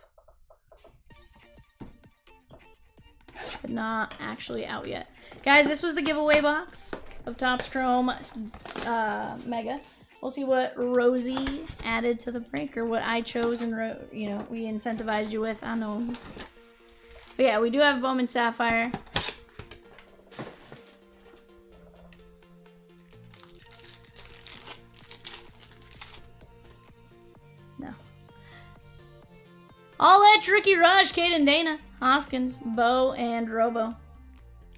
But not actually out yet. Guys, this was the giveaway box of Topps Chrome Mega. We'll see what Rosie added to the break, or what I chose and we incentivized you with. I don't know. But yeah, we do have Bowman Sapphire. No. All Edge, Ricky Rush, Caden Dana, Hoskins, Bo, and Robo.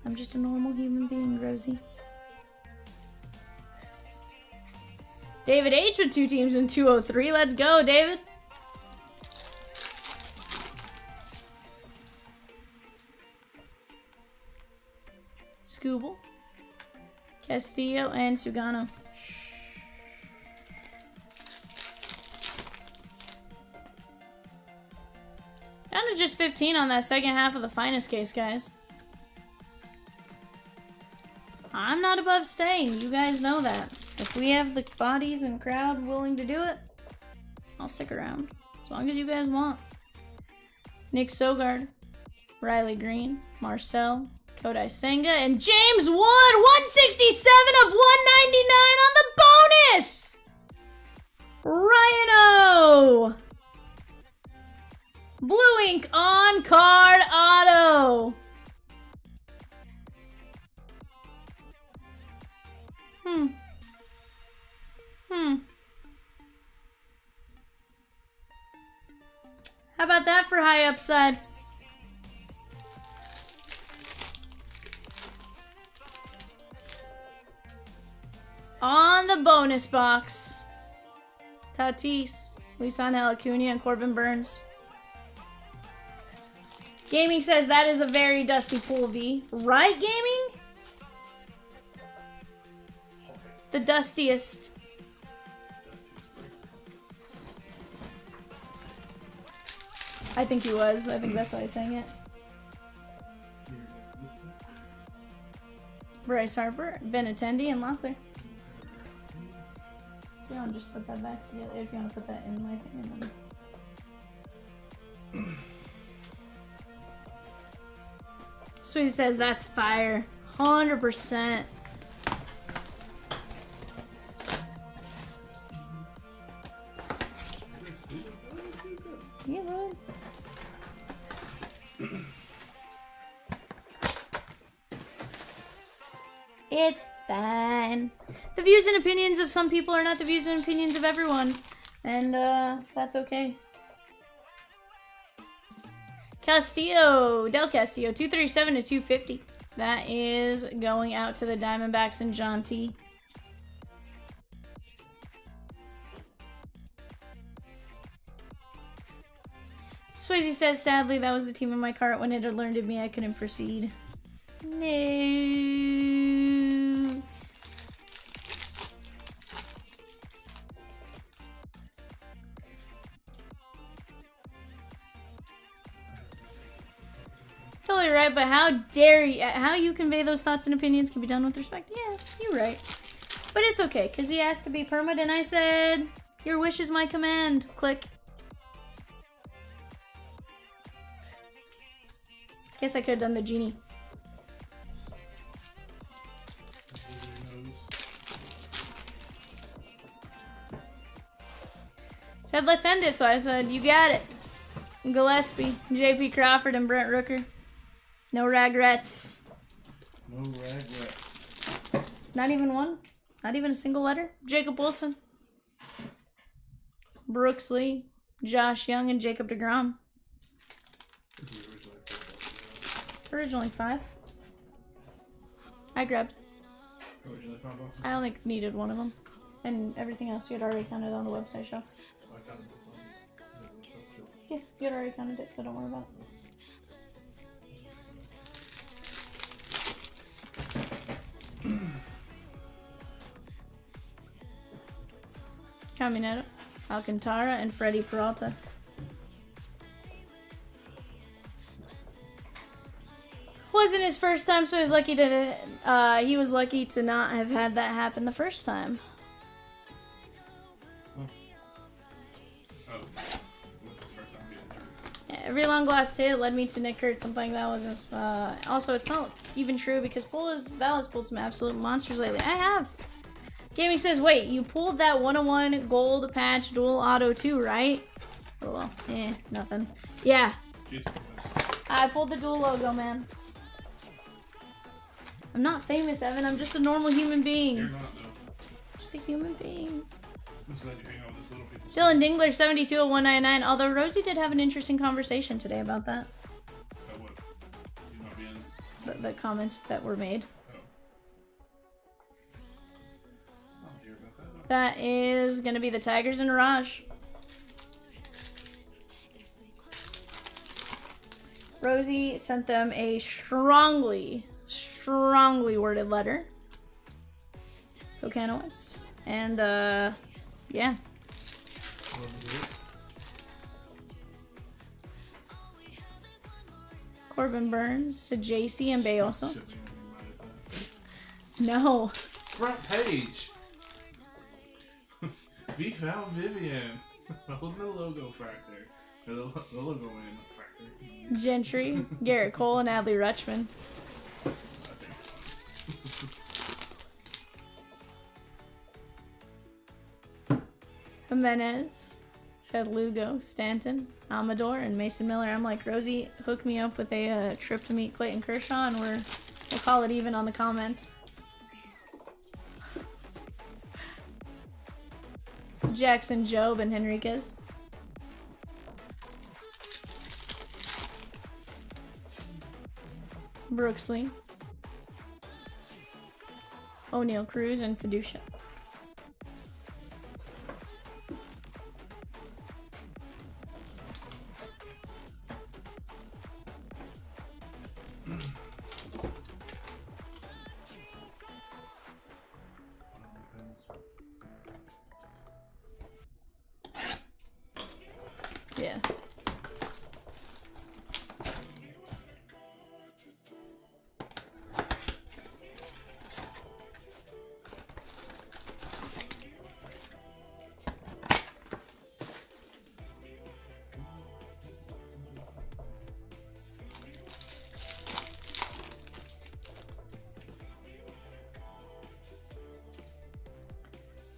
I'm just a normal human being, Rosie. David H with 2 teams in 203. Let's go, David. Scooble, Castillo, and Sugano. Down to just 15 on that second half of the finest case, guys. I'm not above staying. You guys know that. If we have the bodies and crowd willing to do it, I'll stick around. As long as you guys want. Nick Sogard, Riley Green, Marcel, Kodai Senga, and James Wood! 167 of 199 on the bonus! Ryan-O! Blue ink on card auto. How about that for high upside? On the bonus box, Tatis, Lisanel Acuna, and Corbin Burns. Gaming says that is a very dusty pool, V. Right, Gaming? The dustiest. I think he was. I think that's why he's saying it. Bryce Harper, Benintendi, and Loeffler. If you want to just put that back together, if you want to put that in my thing, and then... Sweetie says that's fire. 100%. Yeah, bud. It's fine. The views and opinions of some people are not the views and opinions of everyone. And, that's okay. Castillo, Del Castillo, 237 to 250. That is going out to the Diamondbacks and John T. Swayze says, sadly, that was the team in my cart. When it alerted me, I couldn't proceed. No. Totally right, but how dare you? How you convey those thoughts and opinions can be done with respect. Yeah, you're right. But it's okay, because he asked to be permanent, and I said, your wish is my command. Click. Guess I could have done the genie. Said, let's end it, so I said, you got it. Gillespie, JP Crawford, and Brent Rooker. No regrets. No regrets. Not even one? Not even a single letter? Jacob Wilson. Brooks Lee, Josh Young, and Jacob deGrom. Originally 5. I grabbed. Originally 5 boxes? I only needed one of them. And everything else you had already counted on the website show. I counted this on the show. Yeah, you had already counted it, so don't worry about it. Caminero, Alcantara, and Freddie Peralta. Wasn't his first time, so he was lucky to not have had that happen the first time. Oh. What's the first time being through? Every long lost hit led me to Nick Kurtz. I'm playing that wasn't. Also, it's not even true because Val has pulled some absolute monsters lately. I have. Gaming says, wait, you pulled that 101 gold patch dual auto too, right? Oh well, nothing. Yeah, Jesus Christ. I pulled the dual logo, man. I'm not famous, Evan. I'm just a normal human You're being. not, though. Just a human being. I'm just glad you hang out with this little people. Dylan Dingler 72199. Although Rosie did have an interesting conversation today about that. That what? You not being... The comments that were made. Oh. I don't hear about that, though. That is gonna be the Tigers and Raj. Rosie sent them a strongly worded letter. Kokanowitz. And, yeah. Corbin Burns to JC and Bayoso. Shit, you gonna be mad at that. No. Front page. Vivian, Vivian. Hold the logo factor. The logo man factor. Gentry, Garrett Cole, and Adley Rutschman. Jimenez, said Lugo, Stanton, Amador, and Mason Miller. I'm like, Rosie, hook me up with a trip to meet Clayton Kershaw, and we'll call it even on the comments. Jackson, Job, and Henriquez. Brooksley. O'Neal Cruz, and Fiducia. Yeah.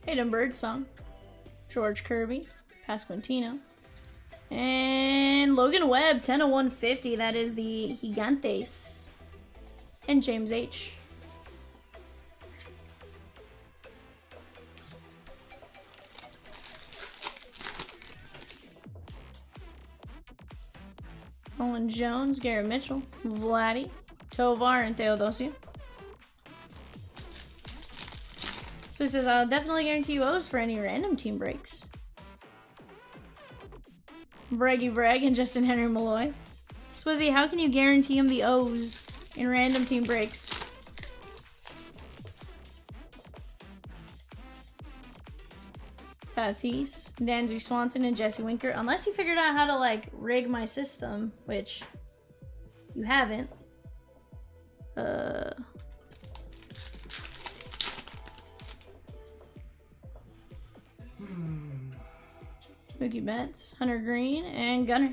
Hayden Birdsong, George Kirby, Pasquantino, and Logan Webb, 10 of 150. That is the Gigantes, and James H. Owen Jones, Garrett Mitchell, Vladdy, Tovar, and Theodosio. So he says, I'll definitely guarantee you O's for any random team breaks. Braggy Bragg and Justin Henry Malloy. Swizzy, how can you guarantee him the O's in random team breaks? Tatis, Danzy Swanson, and Jesse Winker. Unless you figured out how to, like, rig my system, which you haven't. Mookie Betts, Hunter Green, and Gunner.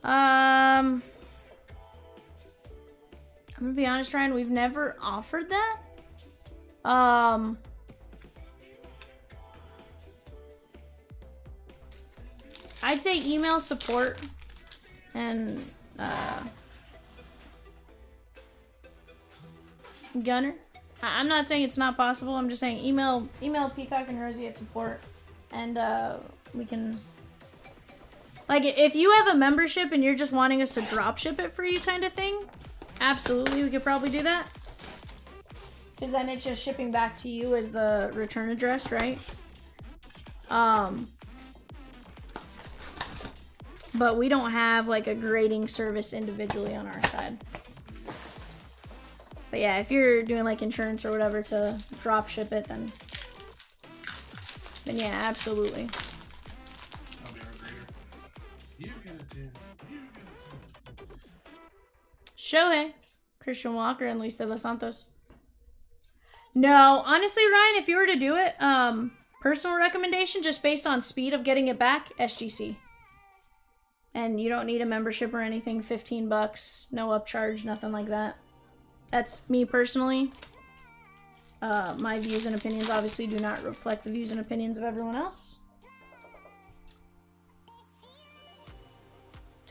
I'm gonna be honest, Ryan, we've never offered that. I'd say email support and Gunner. I'm not saying it's not possible. I'm just saying email Peacock and Rosie at support, and we can. Like, if you have a membership and you're just wanting us to drop ship it for you, kind of thing, absolutely, we could probably do that. Because then it's just shipping back to you as the return address, right? But we don't have like a grading service individually on our side. But yeah, if you're doing like insurance or whatever to drop ship it, then yeah, absolutely. I'll be right Shohei, Christian Walker, and Luis de los Santos. No, honestly, Ryan, if you were to do it, personal recommendation, just based on speed of getting it back, SGC. And you don't need a membership or anything, $15, no upcharge, nothing like that. That's me personally. My views and opinions obviously do not reflect the views and opinions of everyone else.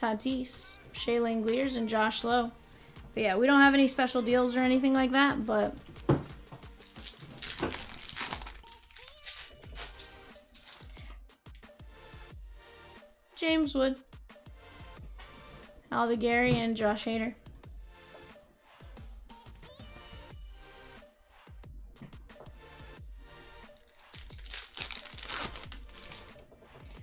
Tatis, Shea Langoliers, and Josh Lowe. But yeah, we don't have any special deals or anything like that, but... James Wood, Alda Gary, and Josh Hader.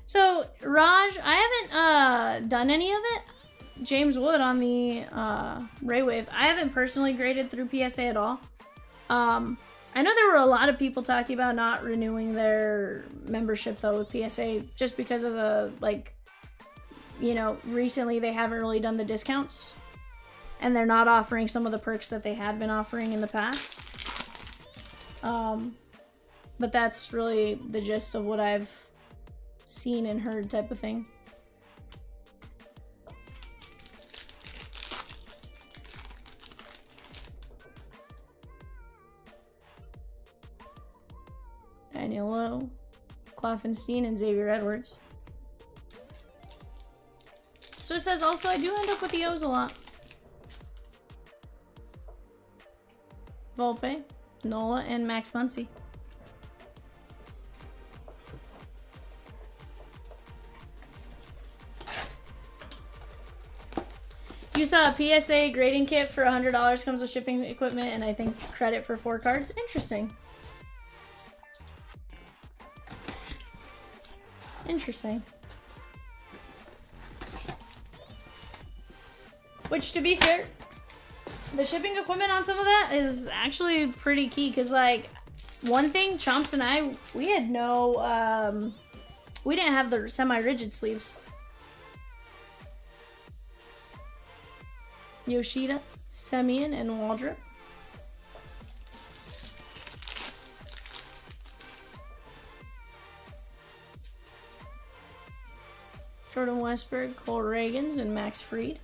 So, Raj, I haven't done any of it. James Wood on the Ray Wave. I haven't personally graded through PSA at all. I know there were a lot of people talking about not renewing their membership, though, with PSA, just because of the, like, you know, recently they haven't really done the discounts. And they're not offering some of the perks that they had been offering in the past. But that's really the gist of what I've seen and heard type of thing. Daniel Lowe, Kloffenstein, and Xavier Edwards. So it says also I do end up with the O's a lot. Volpe, Nola, and Max Muncy. You saw a PSA grading kit for $100, comes with shipping equipment, and I think credit for 4 cards. Interesting. Interesting. Which, to be fair, the shipping equipment on some of that is actually pretty key, because, like, one thing, Chomps and I, we had no, we didn't have the semi-rigid sleeves. Yoshida, Semyon, and Waldrop. Jordan Westberg, Cole Reagans, and Max Fried.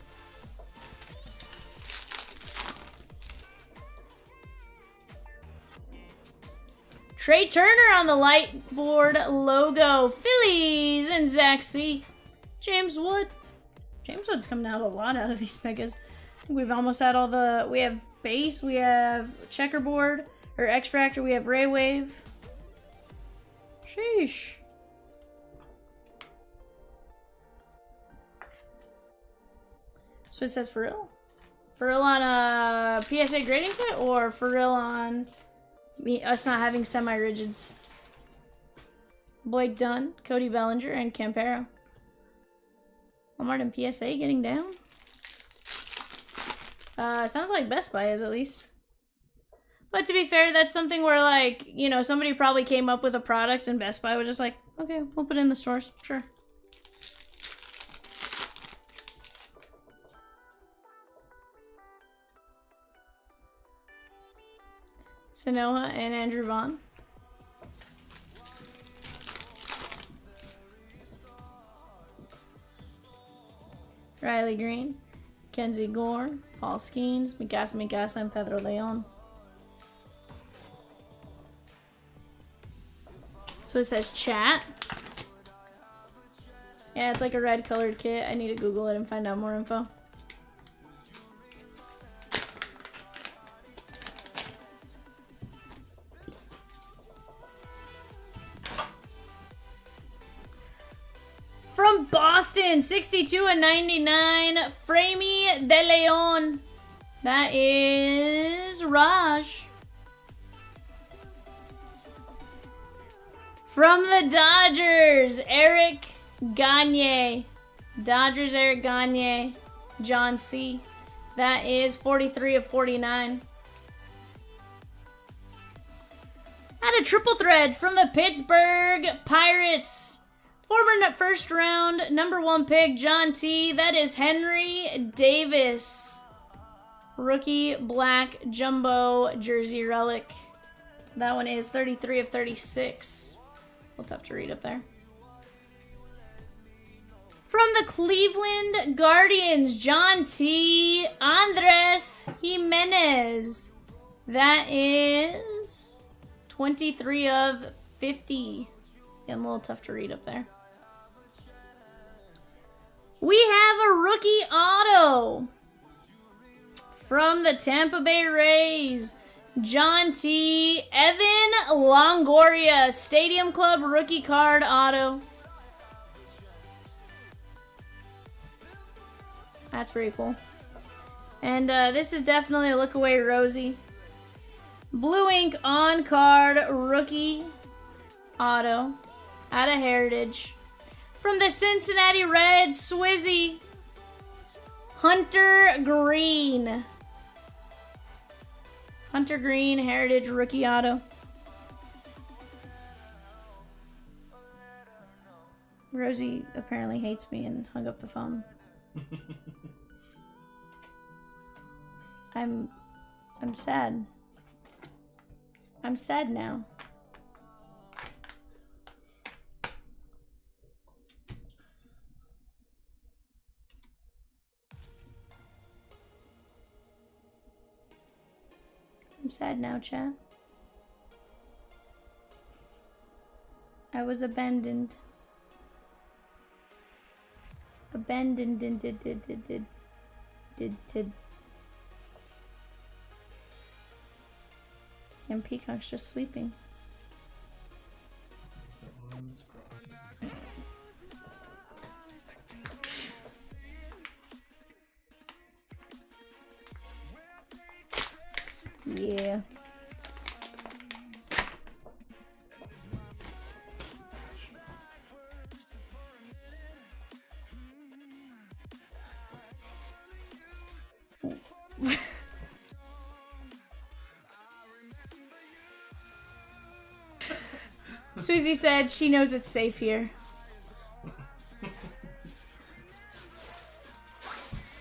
Trey Turner on the light board logo. Phillies and Zach C. James Wood. James Wood's coming out a lot out of these megas. I think we've almost had all the... We have base, we have checkerboard, or X-Fractor, we have Ray Wave. Sheesh. So it says for real? For real on a PSA grading kit, or for real on us not having semi-rigids? Blake Dunn, Cody Bellinger, and Campero. Walmart and PSA getting down? Sounds like Best Buy is, at least. But to be fair, that's something where, like, you know, somebody probably came up with a product and Best Buy was just like, okay, we'll put it in the stores, sure. Sanoa and Andrew Vaughn. Riley Green, Kenzie Gore, Paul Skeens, Mikasa, and Pedro Leon. So it says chat. Yeah, it's like a red colored kit. I need to Google it and find out more info. From Boston, 62 and 99, Framey De Leon. That is Raj. From the Dodgers, Eric Gagne. Dodgers, Eric Gagne, John C. That is 43 of 49. And a triple threads from the Pittsburgh Pirates. Former first round, #1 pick, John T. That is Henry Davis. Rookie black jumbo jersey relic. That one is 33 of 36. We'll have to read up there. From the Cleveland Guardians, John T. Andres Jimenez. That is 23 of 50. Getting a little tough to read up there. We have a rookie auto from the Tampa Bay Rays, John T. Evan Longoria, Stadium Club rookie card auto. That's pretty cool. And this is definitely a look away Rosie. Blue ink on card rookie auto out of Heritage. From the Cincinnati Reds, Swizzy, Hunter Green. Hunter Green, Heritage rookie auto. Rosie apparently hates me and hung up the phone. I'm sad. I'm sad now. I'm sad now, chat. I was abandoned. Abandoned did. And Peacock's just sleeping. Yeah. Susie said she knows it's safe here.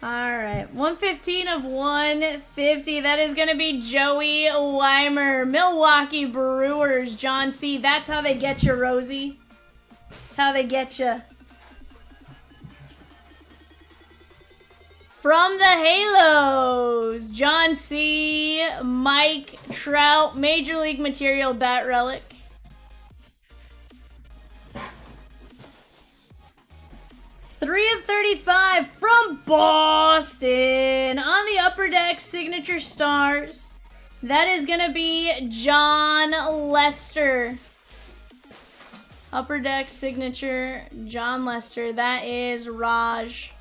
Alright, 115 of 150. That is going to be Joey Weimer. Milwaukee Brewers, John C. That's how they get you, Rosie. That's how they get you. From the Halos, John C. Mike Trout, Major League Material Bat Relic. Three of 35 from Boston on the Upper Deck Signature Stars. That is going to be John Lester. Upper Deck Signature, John Lester. That is Raj.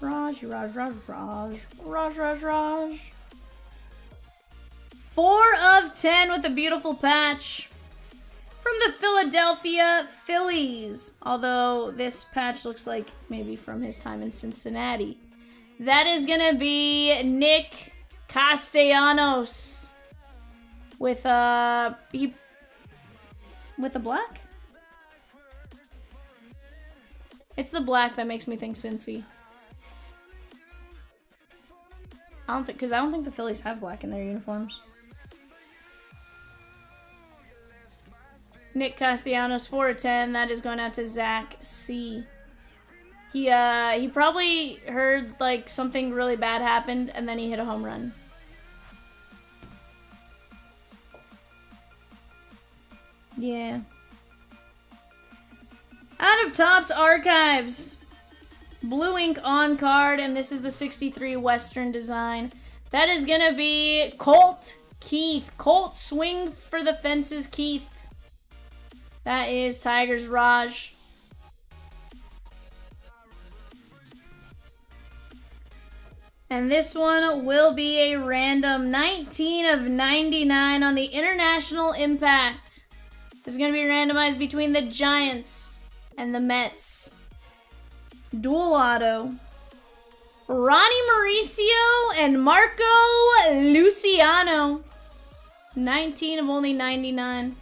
Raj. 4 of 10 with a beautiful patch. From the Philadelphia Phillies, although this patch looks like maybe from his time in Cincinnati. That is going to be Nick Castellanos with a black? It's the black that makes me think Cincy. I don't think the Phillies have black in their uniforms. Nick Castellanos, 4 of 10. That is going out to Zach C. He probably heard like something really bad happened and then he hit a home run. Yeah. Out of Topps Archives. Blue ink on card, and this is the 63 Western design. That is going to be Colt Keith. Colt swing for the fences, Keith. That is Tigers Raj. And this one will be a random 19 of 99 on the International Impact. This is going to be randomized between the Giants and the Mets. Dual auto. Ronnie Mauricio and Marco Luciano. 19 of only 99.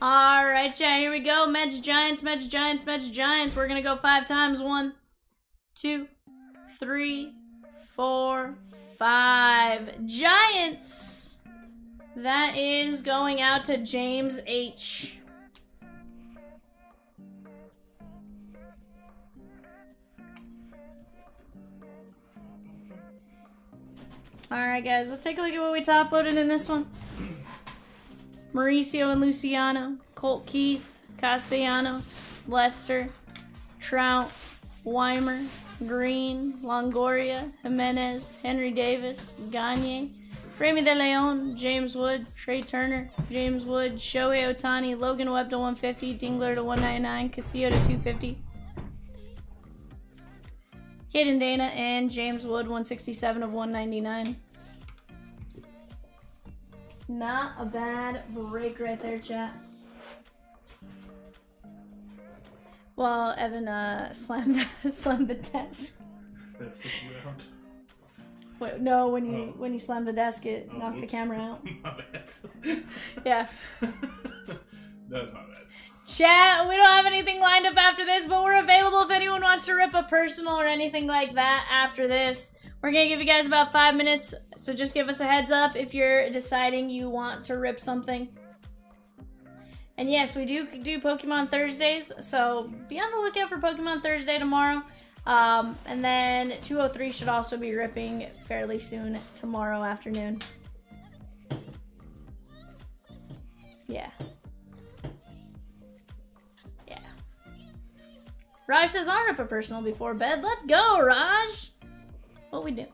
All right, chat. Here we go. Mets, Giants, Mets, Giants, Mets, Giants. We're gonna go 5 times. 1, 2, 3, 4, 5. Giants. That is going out to James H. Alright, guys, let's take a look at what we top loaded in this one. Mauricio and Luciano, Colt Keith, Castellanos, Lester, Trout, Weimer, Green, Longoria, Jimenez, Henry Davis, Gagne, Framey de Leon, James Wood, Trey Turner, James Wood, Shohei Ohtani, Logan Webb to 150, Dingler to 199, Castillo to 250. Caden Dana and James Wood, 167 of 199. Not a bad break right there, chat. Well, Evan slammed the desk. That flipped around. Wait, no, when you slammed the desk, it knocked the camera out. My bad. Yeah. That's my bad. Chat, we don't have anything lined up after this, but we're available if anyone wants to rip a personal or anything like that after this. We're going to give you guys about 5 minutes, so just give us a heads up if you're deciding you want to rip something. And yes, we do Pokemon Thursdays, so be on the lookout for Pokemon Thursday tomorrow. And then 203 should also be ripping fairly soon tomorrow afternoon. Yeah. Yeah. Raj says, I'll rip a personal before bed. Let's go, Raj! What we do?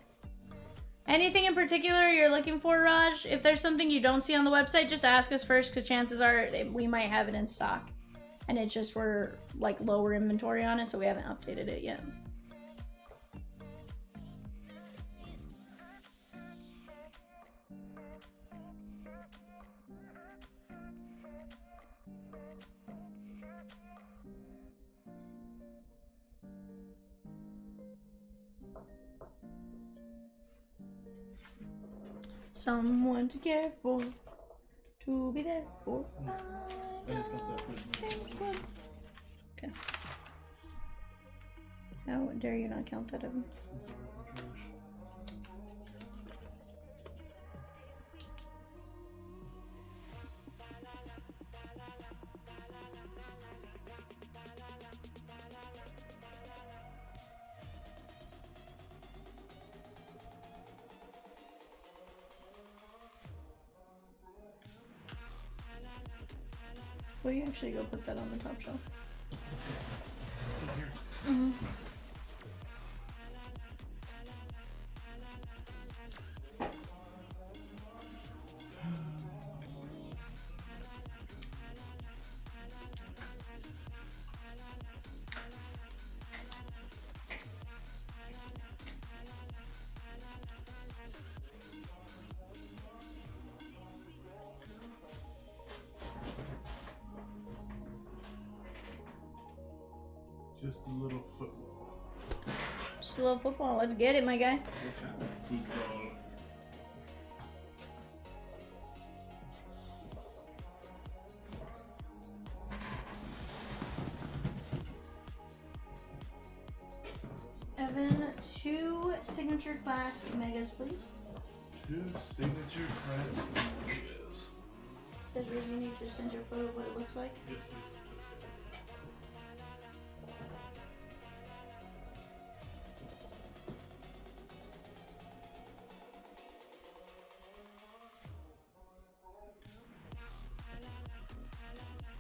Anything in particular you're looking for, Raj? If there's something you don't see on the website, just ask us first, because chances are we might have it in stock. And it's just we're like lower inventory on it, so we haven't updated it yet. Someone to care for, to be there for. Okay. How dare you not count that, Evan? Will you actually go put that on the top shelf? Mm-hmm. Just a little football. Just a little football. Let's get it, my guy. Football. Evan, 2 signature class megas, please. 2 signature class megas. Does Rizzy need to send your photo of what it looks like? Yes, please.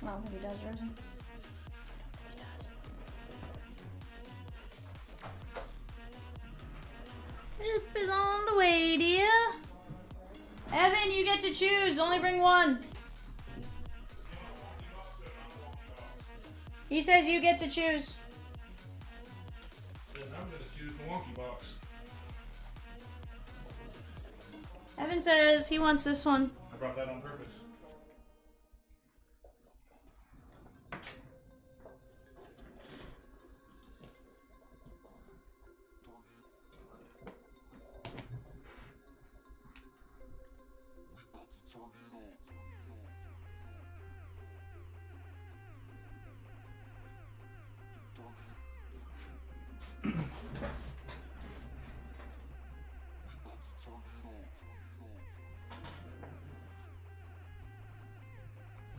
I don't think he does, Rizzy. Rip is on the way, dear. Evan, you get to choose. Only bring one. He says you get to choose. Then I'm gonna choose the wonky box. Evan says he wants this one. I brought that on purpose.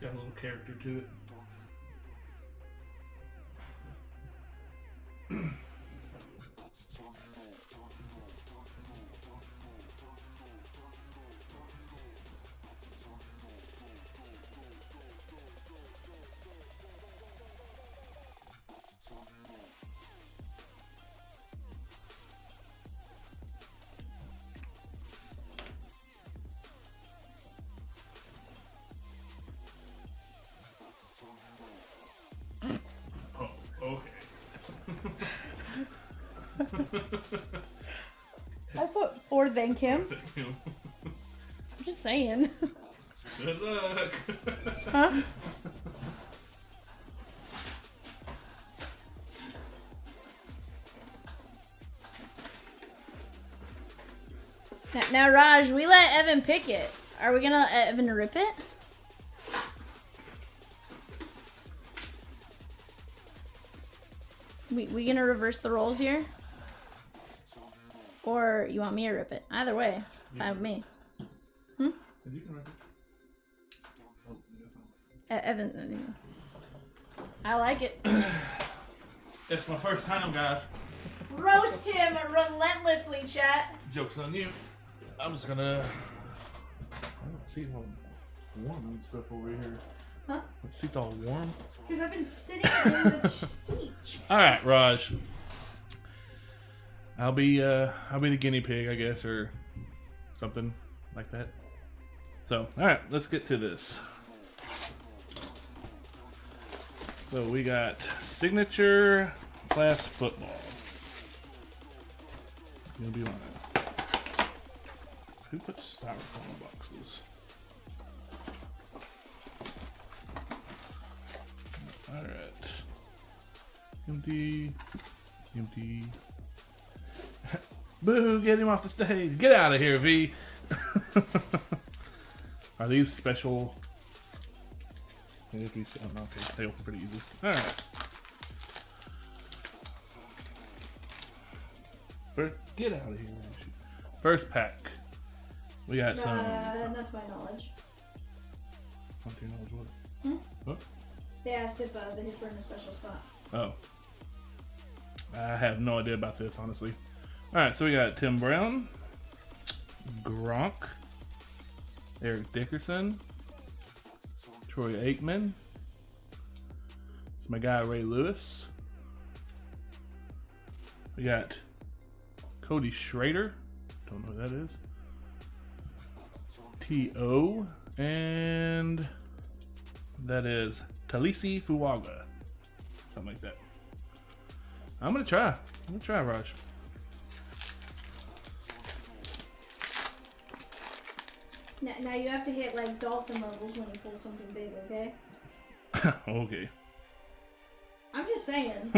got a little character to it. Oh, okay. I put or thank him. I'm just saying. Good luck. Huh? Now, Raj, we let Evan pick it. Are we gonna let Evan rip it? We gonna reverse the roles here? Or you want me to rip it? Either way, fine with me. You can rip it. Oh, Evan, I like it. it's my first time, guys. Roast him relentlessly, chat. Joke's on you. I'm just gonna. I don't see all warm and stuff over here. Huh? The seat's all warm. Because I've been sitting in the seat. All right, Raj. I'll be the guinea pig, I guess, or something like that. So, all right, let's get to this. So we got signature class football. You'll be lying. Who puts styrofoam boxes? All right. Empty. Empty. Boo! Get him off the stage. Get out of here, V. Are these special? Okay, they open pretty easy. All right. First, get out of here. First pack. We got some. Not to my knowledge. Not to your knowledge, what? Hmm? What? They asked if the hits were in a special spot. Oh. I have no idea about this, honestly. Alright, so we got Tim Brown, Gronk, Eric Dickerson, Troy Aikman. It's my guy Ray Lewis. We got Cody Schrader. Don't know who that is. T.O. And that is Talisi Fuaga. Something like that. I'm gonna try, Raj. Now you have to hit like dolphin levels when you pull something big, okay? Okay. I'm just saying.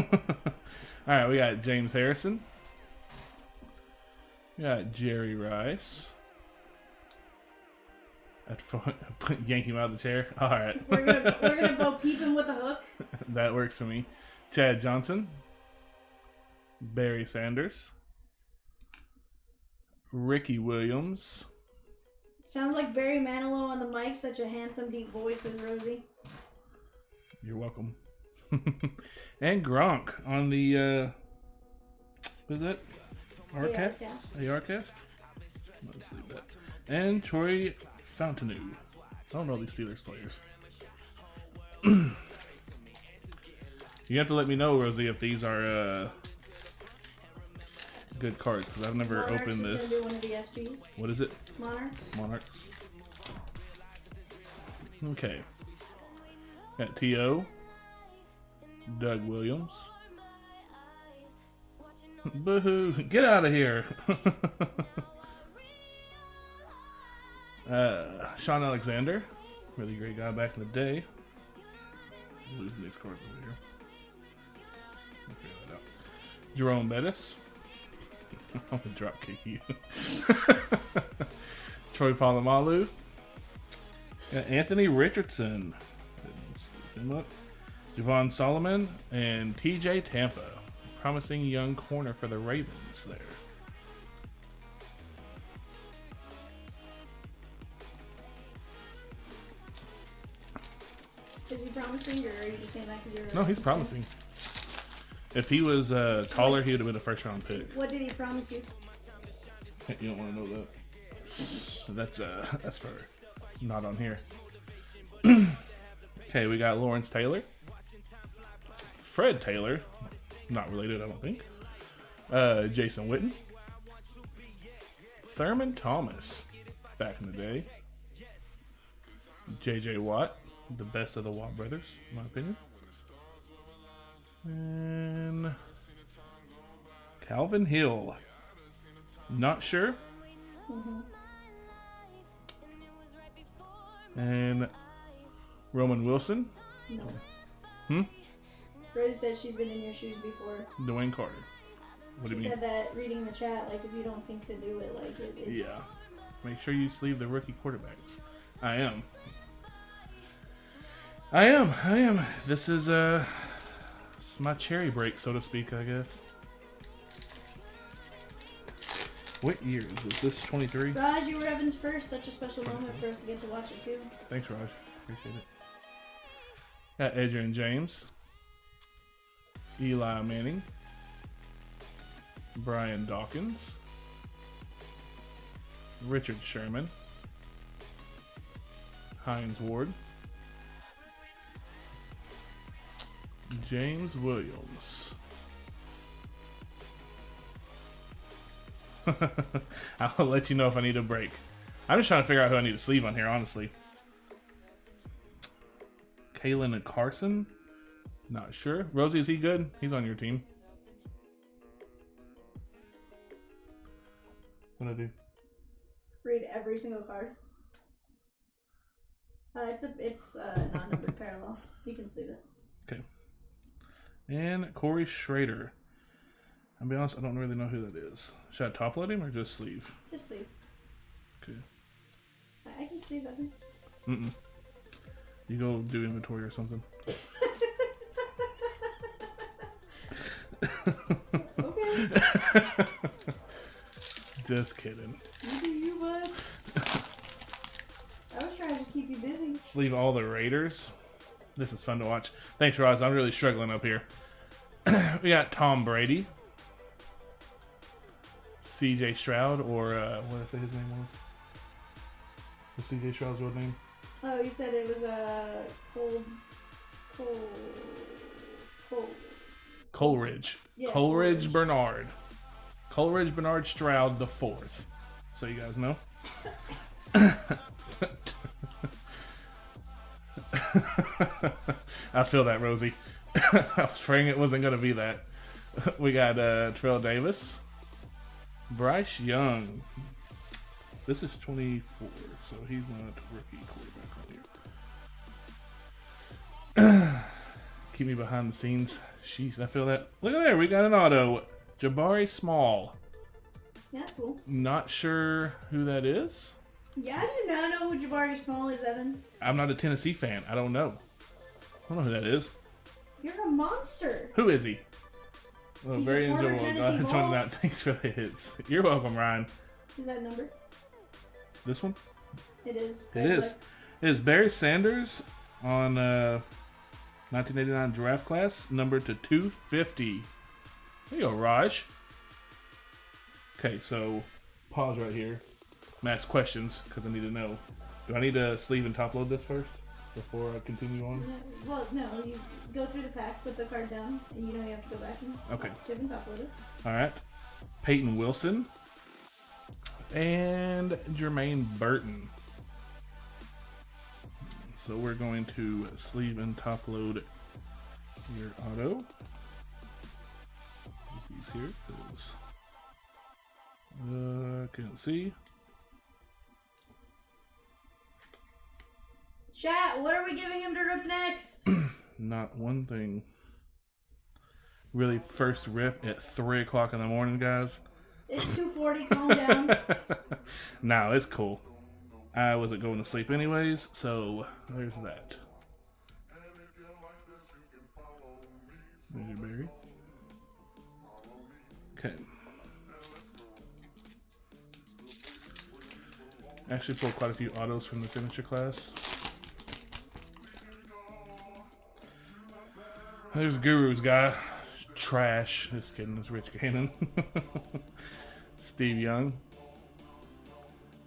Alright, we got James Harrison. We got Jerry Rice. Yank him out of the chair. Alright. We're gonna go peep him with a hook. That works for me. Chad Johnson. Barry Sanders. Ricky Williams. Sounds like Barry Manilow on the mic. Such a handsome, deep voice, says Rosie. You're welcome. And Gronk on the what is that? Arcast? The Arcast? Let's leave that. And Troy Fountainu. I don't know these Steelers players. You have to let me know, Rosie, if these are good cards, because I've never Monarchs opened is this. gonna do one of the SPs. What is it? Monarchs. Monarchs. Okay. Got T.O. Doug Williams. Boo-hoo. Get out of here. Sean Alexander. Really great guy back in the day. I'm losing these cards over here. I'll figure that out. Jerome Bettis. I'm gonna drop kick you. Troy Polamalu. Anthony Richardson. Javon Solomon and TJ Tampa. Promising young corner for the Ravens there. Is he promising, or are you just saying that because you're? No, he's promising. If he was taller, he would have been a first round pick. What did he promise you? You don't want to know that. That's for not on here. Okay, we got Lawrence Taylor, Fred Taylor, not related, I don't think. Jason Witten, Thurman Thomas, back in the day. J.J. Watt, the best of the Watt brothers, in my opinion. And Calvin Hill. Not sure. And Roman Wilson. No. Rose said she's been in your shoes before. Dwayne Carter. What do She you mean? said that reading the chat, like, if you don't think to do it, like, it's... Yeah. Make sure you sleeve the rookie quarterbacks. I am. This is it's my cherry break, so to speak, I guess. What year is this? 23? Raj, you were Evan's first. Such a special moment for us to get to watch it, too. Thanks, Raj. Appreciate it. Got Adrian James. Eli Manning. Brian Dawkins. Richard Sherman. Hines Ward. James Williams. I'll let you know if I need a break. I'm just trying to figure out who I need to sleeve on here, honestly. Kalen Carson? Not sure. Rosie, is he good? He's on your team. What'd I do? Read every single card. It's not numbered parallel. You can sleeve it. Okay. And Corey Schrader. I'll be honest, I don't really know who that is. Should I top load him or just sleeve? Just sleeve. Okay. I can sleeve that thing. Mm-mm. You go do inventory or something. Okay. Just kidding. You do you, bud. I was trying to keep you busy. Sleeve all the Raiders. This is fun to watch. Thanks, Roz. I'm really struggling up here. We got Tom Brady. CJ Stroud, or what did I say his name was? What's CJ Stroud's real name? Oh, you said it was Coleridge. Yeah, Coleridge Bernard. Coleridge Bernard Stroud the fourth. So you guys know. I feel that, Rosie. I was praying it wasn't going to be that. We got Terrell Davis. Bryce Young. This is 24, so he's not a rookie quarterback on here. Keep me behind the scenes. Jeez, I feel that. Look at there, we got an auto. Jabari Small. Yeah, that's cool. Not sure who that is. Yeah, I do not know who Jabari Small is, Evan. I'm not a Tennessee fan. I don't know. I don't know who that is. You're a monster. Who is he? Oh, He's very a former enjoyable. Tennessee That's one Ball. that. Thanks for the hits. You're welcome, Ryan. Is that a number? This one? It is. It is. It is Barry Sanders on 1989 draft class, number to 250. There you go, Raj. Okay, so pause right here. I'm gonna ask questions because I need to know. Do I need to sleeve and top load this first before I continue on? Well, no. You go through the pack, put the card down, and you know you have to go back and Okay. sleeve and top load it. All right. Peyton Wilson and Jermaine Burton. So we're going to sleeve and top load your auto. These here, because can't see. Chat, what are we giving him to rip next? Not one thing. Really, first rip at 3 o'clock in the morning, guys. It's 2:40. Calm down. No, it's cool. I wasn't going to sleep anyways, so there's that. There's your berry. Okay. Actually pulled quite a few autos from the signature class. There's Guru's guy. Trash. Just kidding. It's Rich Gannon. Steve Young.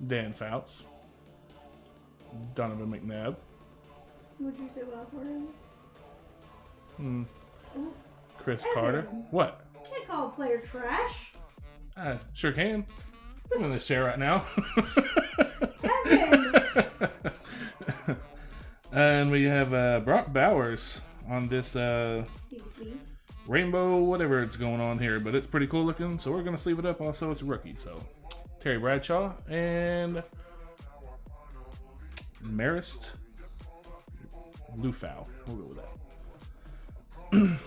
Dan Fouts. Donovan McNabb. Would you say last word? Chris Evan. Carter. What? Can't call a player trash. I sure can. I'm in this chair right now. Evan! And we have Brock Bowers on this Steve. rainbow, whatever it's going on here, but it's pretty cool looking, so we're going to sleeve it up. Also, it's a rookie, so Terry Bradshaw and Marist Lufau. We'll go with that.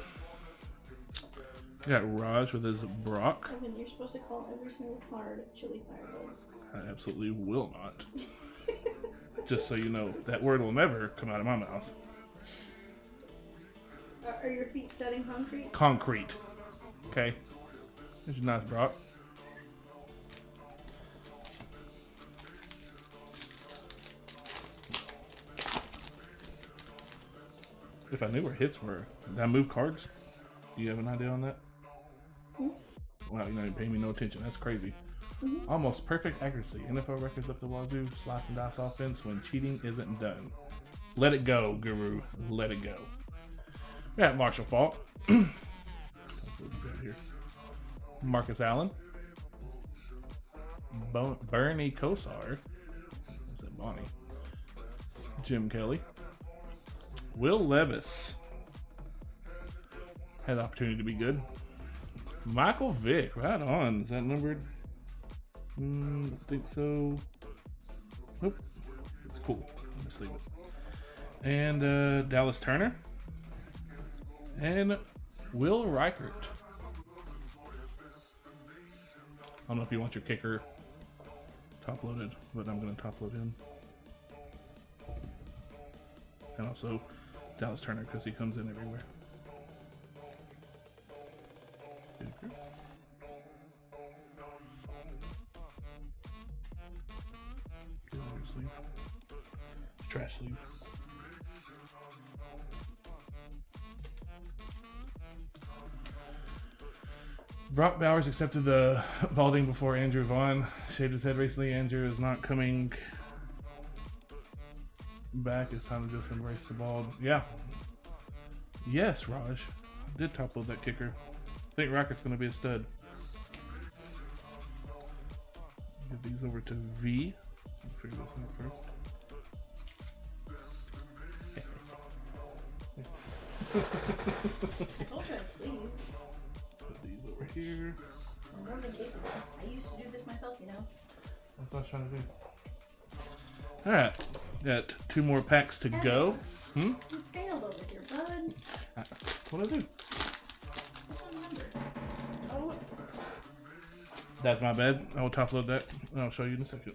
Got Raj with his Brock. Evan, you're supposed to call every single card Chili Firebase. I absolutely will not. Just so you know, that word will never come out of my mouth. Are your feet set in concrete? Concrete. Okay. This is nice, Brock. If I knew where hits were, did I move cards? Do you have an idea on that? Wow, you're not even paying me no attention. That's crazy. Almost perfect accuracy. NFL records up the wazoo. Slice and dice offense when cheating isn't done. Let it go, Guru. Let it go. We got Marshall Faulk. Marcus Allen. Bernie Kosar. Is that Bonnie? Jim Kelly. Will Levis. Had the opportunity to be good. Michael Vick. Right on. Is that numbered? I think so. Nope. It's cool. Let's leave it. And Dallas Turner. And Will Reichert. I don't know if you want your kicker top loaded, but I'm going to top load him. And also Dallas Turner because he comes in everywhere. Sleeve. Trash sleeve. Brock Bowers accepted the balding before Andrew Vaughn shaved his head recently. Andrew is not coming back. It's time to just embrace the bald. Yeah. Yes, Raj. I did top load that kicker. I think Rocket's going to be a stud. Get these over to V. I'll figure this out first. I told you I'd sleeve. Put these over here. I'm more than capable. I used to do this myself, you know. That's what I was trying to do. Alright. Got 2 more packs to go. You failed over here, bud. What'd I do? What's my number? Oh, That's my bad. I will top load that. And I'll show you in a second.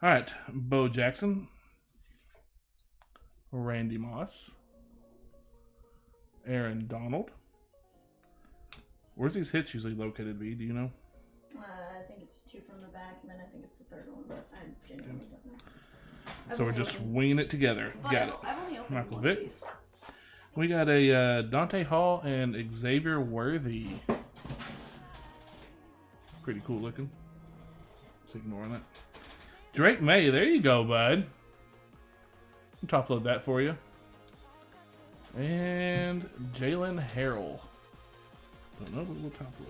Alright. Bo Jackson. Randy Moss. Aaron Donald. Where's these hits usually located, V? Do you know? I think it's 2 from the back, and then I think it's the third one, but I genuinely don't know. So we're just winging it together. Got it. I've only opened Michael one Vick. of these. We got a Dante Hall and Xavier Worthy. Pretty cool looking. Just ignoring that. Drake May, there you go, bud. I'll top load that for you. And Jalen Harrell. Don't know, but we'll top load.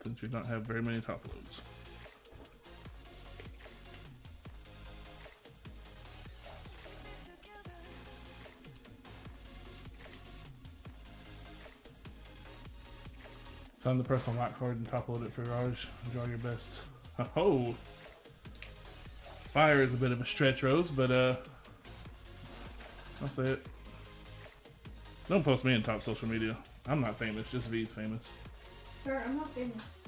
Since we don't have very many top loads. Sign the personal lock card and top load it for Raj. Enjoy your best. Oh! Fire is a bit of a stretch, Rose, but I'll say it. Don't post me in top social media. I'm not famous, just V's famous. Sir, I'm not famous.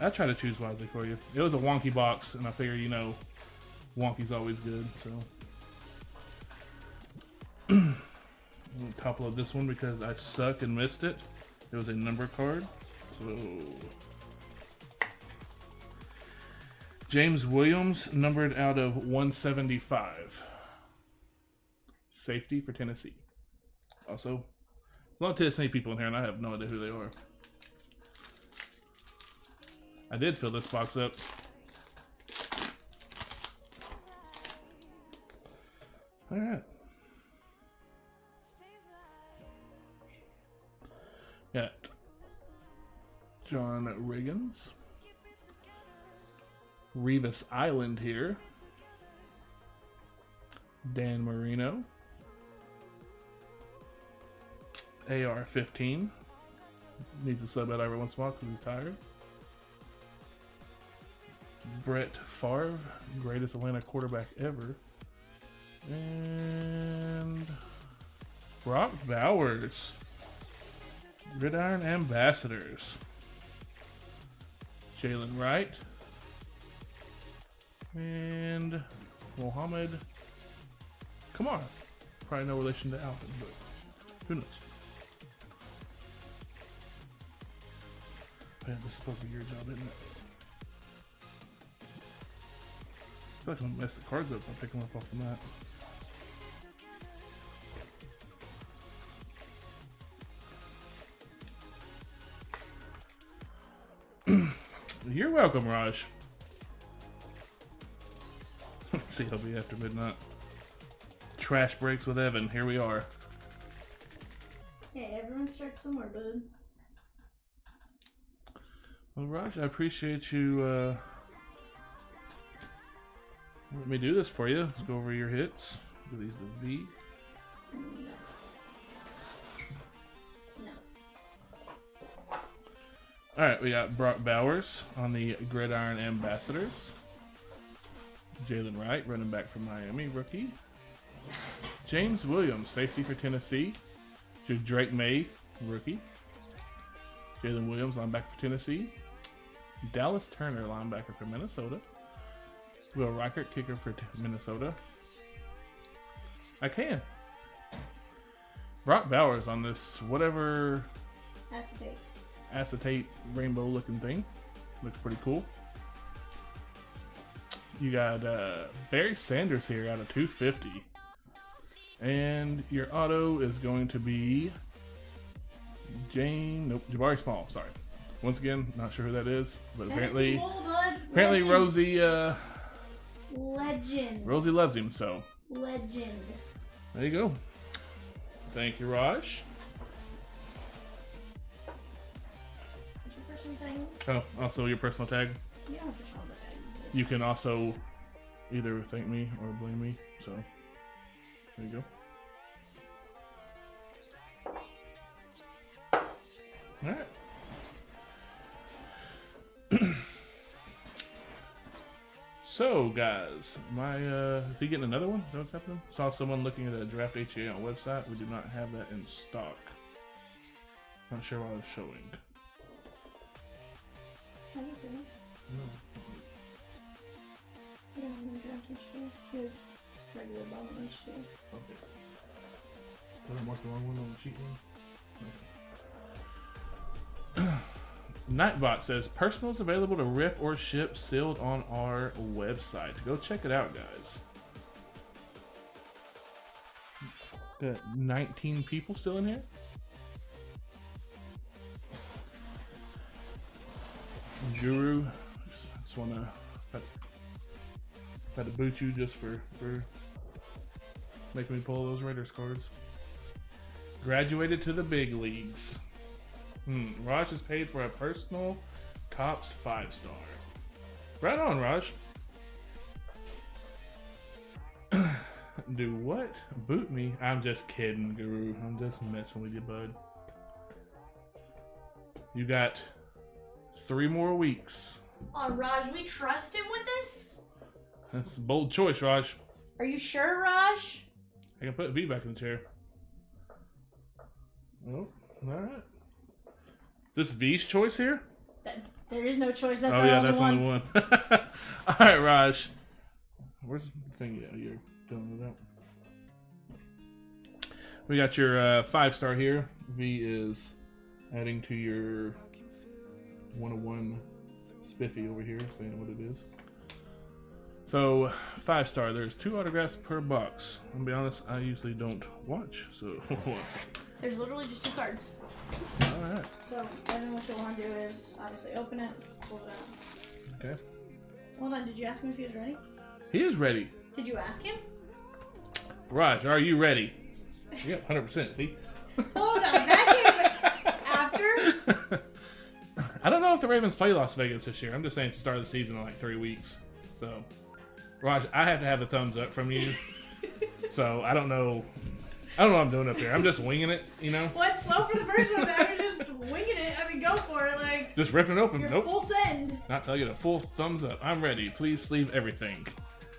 I try to choose wisely for you. It was a wonky box, and I figure, you know, wonky's always good, so. I'm gonna top load this one because I suck and missed it. It was a number card, so. James Williams, numbered out of 175. safety for Tennessee. Also, a lot of Tennessee people in here, and I have no idea who they are. I did fill this box up. All right. Got John Riggins. Revis Island here. Dan Marino. AR-15. Needs a sub out every once in a while because he's tired. Brett Favre, greatest Atlanta quarterback ever. And Brock Bowers, Gridiron Ambassadors. Jalen Wright. And Mohammed. Come on. Probably no relation to Alvin, but who knows? Man, this is supposed to be your job, isn't it? I feel like I'm gonna mess the cards up if I pick them up off the mat. You're welcome, Raj. Let's see, he'll be after midnight. Trash breaks with Evan. Here we are. Hey, everyone starts somewhere, bud. Well, Raj, I appreciate you let me do this for you. Let's go over your hits. Give these to V. No. Alright, we got Brock Bowers on the Gridiron Ambassadors. Jalen Wright, running back from Miami, rookie. James Williams, safety for Tennessee. Drake May, rookie. Jalen Williams, linebacker for Tennessee. Dallas Turner, linebacker for Minnesota. Will Reichert, kicker for Minnesota. I can. Brock Bowers on this whatever acetate rainbow looking thing. Looks pretty cool. You got Barry Sanders here out of 250. And your auto is going to be Jabari Small, sorry. Once again, not sure who that is, but apparently Rosie Legend. Rosie loves him, so Legend. there you go. Thank you, Raj. What's your personal tag? Oh, also your personal tag. You don't have to show the tag. You can also either thank me or blame me, so there you go. Alright. So, guys, is he getting another one? Is that what's happening? Saw someone looking at a draft HA on a website. We do not have that in stock. Not sure why it's showing. How do you feel? No. You don't have a draft HQ. You have regular Bowman HQ. Okay. Did I mark the wrong one on the sheet one? Okay. Nightbot says personals available to rip or ship sealed on our website. Go check it out, guys. Got 19 people still in here. Guru, just wanna had to boot you just for making me pull those Raiders cards. Graduated to the big leagues. Raj is paid for a personal Cops 5-star. Right on, Raj. Do what? Boot me? I'm just kidding, Guru. I'm just messing with you, bud. You got 3 more weeks. Oh, Raj, we trust him with this? That's a bold choice, Raj. Are you sure, Raj? I can put V back in the chair. Oh, alright. Is this V's choice here? There is no choice. That's oh, our yeah, only that's one. only one. Alright, Raj. Where's the thing? Yeah, you're filling it out. We got your 5-star here. V is adding to your 101 spiffy over here, saying what it is. So 5-star. There's 2 autographs per box. I'll be honest, I usually don't watch, so. There's literally just 2 cards. All right. So then what you'll want to do is obviously open it, pull it out. Okay. Hold on, did you ask him if he was ready? He is ready. Did you ask him? Raj, are you ready? Yep, 100%. See? Hold on, that came after? I don't know if the Ravens play Las Vegas this year. I'm just saying it's the start of the season in like 3 weeks. So, Raj, I have to have a thumbs up from you. So I don't know. I don't know what I'm doing up here. I'm just winging it, you know? Well, it's slow for the first one, but I was just winging it. I mean, go for it, like. Just ripping it open. You're Nope. full send. Not till I get a full thumbs up. I'm ready. Please sleeve everything.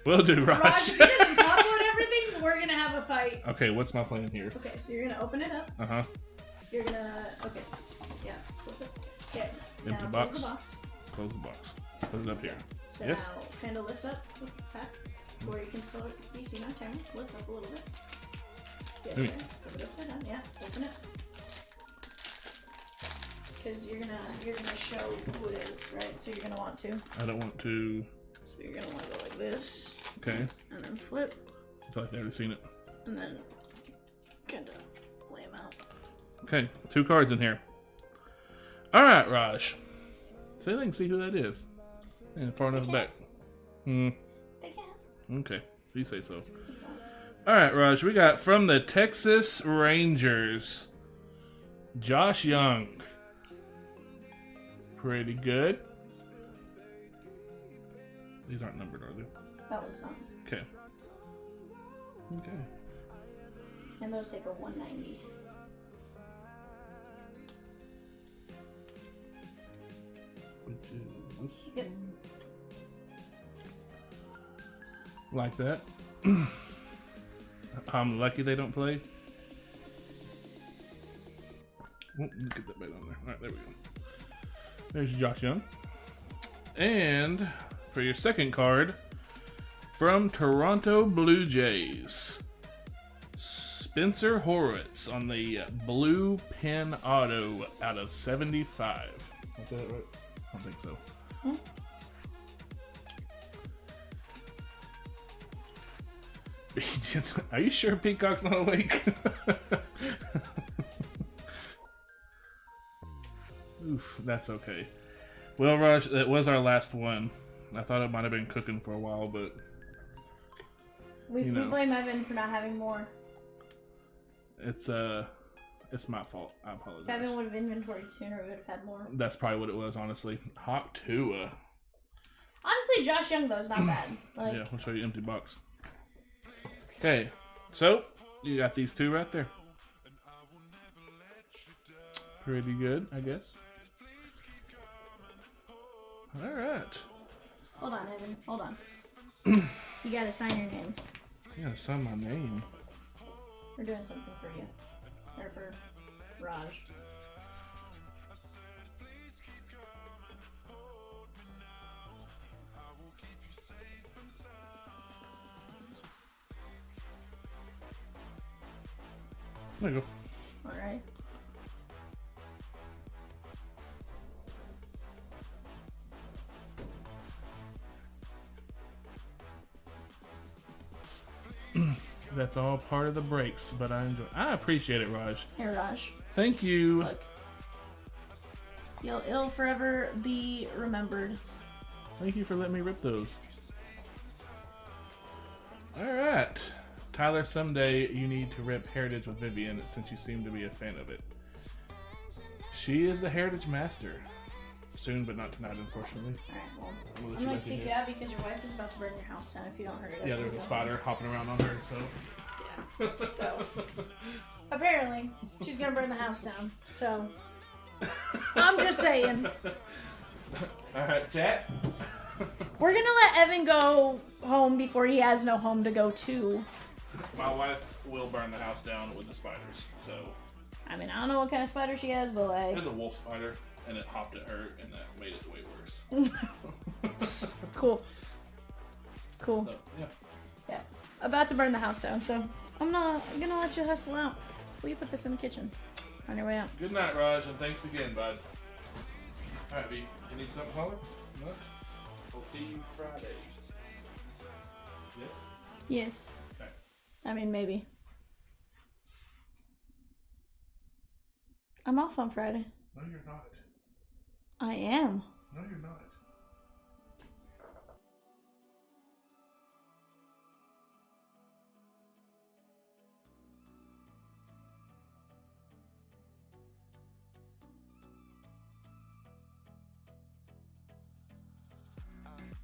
Will do, Raj. Raj, if he doesn't talk about everything, we're gonna have a fight. Okay, what's my plan here? Okay, so you're gonna open it up. Uh-huh. You're gonna, okay. Yeah, flip it. Okay, Empty now box. close the box. Close the box. Put it up here. So Yes. now, kind of lift up the pack, or you can slow it. You see my camera? Lift up a little bit. Yeah, Maybe. there. Put it upside down. Yeah, open it. Because you're gonna show who it is, right? So you're gonna want to. I don't want to. So you're gonna want to go like this, Okay. and then flip, I feel like I've already seen it. and then kind of lay them out. Okay, 2 cards in here. All right, Raj. So they can see who that is. Yeah, far enough back. They can. Okay, you say so. It's not. All right, Raj. We got from the Texas Rangers, Josh Young. Pretty good. These aren't numbered, are they? That was not. Okay. Okay. And those take a 190. Which is this Yep. like that. I'm lucky they don't play. Oh, get that back on there. All right, there we go. There's Josh Young. And for your second card, from Toronto Blue Jays, Spencer Horwitz on the blue pen auto out of 75. Is that right? I don't think so. Are you sure Peacock's not awake? Oof, that's okay. Well, Raj, that was our last one. I thought it might have been cooking for a while, but We You know. blame Evan for not having more. it's my fault. I apologize. If Evan would have inventoried sooner, we would have had more. That's probably what it was, honestly. Hawk Tua. Honestly, Josh Young though is not bad. Like, Yeah, I'll show you empty box. Okay, so you got these 2 right there. Pretty good, I guess. All right. hold on, Evan. Hold on. You gotta sign your name. You gotta sign my name. We're doing something for you. Or for Raj. There you go. Alright. That's all part of the breaks, but I appreciate it, Raj. Here, Raj. Thank you. Look. It'll forever be remembered. Thank you for letting me rip those. All right. Tyler, someday you need to rip Heritage with Vivian since you seem to be a fan of it. She is the Heritage Master. Soon, but not tonight, unfortunately. Alright, well, We'll let I'm you gonna back in kick you here. out because your wife is about to burn your house down if you don't hurry up. Yeah, there's a spider hopping around on her, so. Yeah. So, apparently, she's gonna burn the house down. So, I'm just saying. All right, chat. We're gonna let Evan go home before he has no home to go to. My wife will burn the house down with the spiders, so. I mean, I don't know what kind of spider she has, but like. There's a wolf spider, and it hopped at her, and that made it way worse. Cool. Cool. So, yeah. Yeah. About to burn the house down, so I'm gonna let you hustle out. Will you put this in the kitchen on your way out? Good night, Raj, and thanks again, bud. All right, B. You need something, Holler? No? We'll see you Friday. Yes. Okay. I mean, maybe. I'm off on Friday. No, you're not. I am. No, you're not.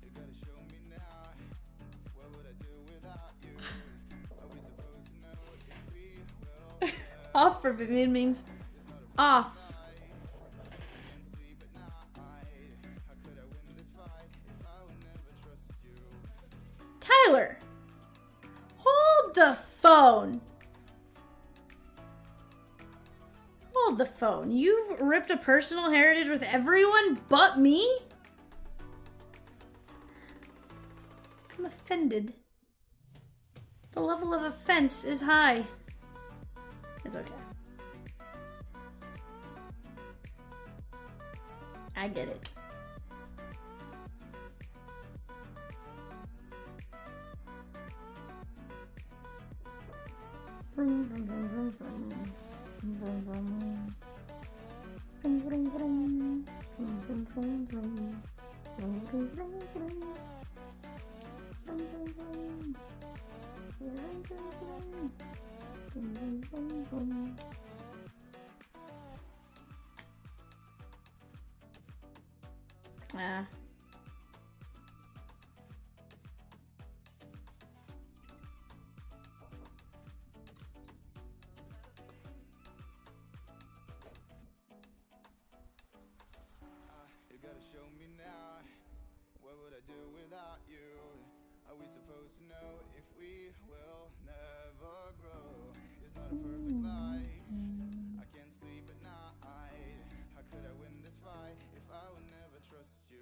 You gotta show me now. What would I do without you? Are we supposed to know if we will? Off for Vivian means off. Can't sleep at night. How could I win this fight if I would never trust you? Tyler, hold the phone. Hold the phone. You've ripped a personal heritage with everyone but me? I'm offended. The level of offense is high. It's okay. I get it. Vroom, vroom, vroom, vroom, vroom. Vroom, vroom. Vroom, vroom, vroom. Vroom, vroom, vroom, vroom. Vroom, vroom, vroom, vroom. Vroom, vroom, vroom. Vroom, vroom, vroom. Vroom, vroom, vroom, vroom. Ah. You gotta show me now. What would I do without you? Are we supposed to know if we will never grow? It's not a perfect life. I can't sleep at night. How could I win this fight if I would never trust you?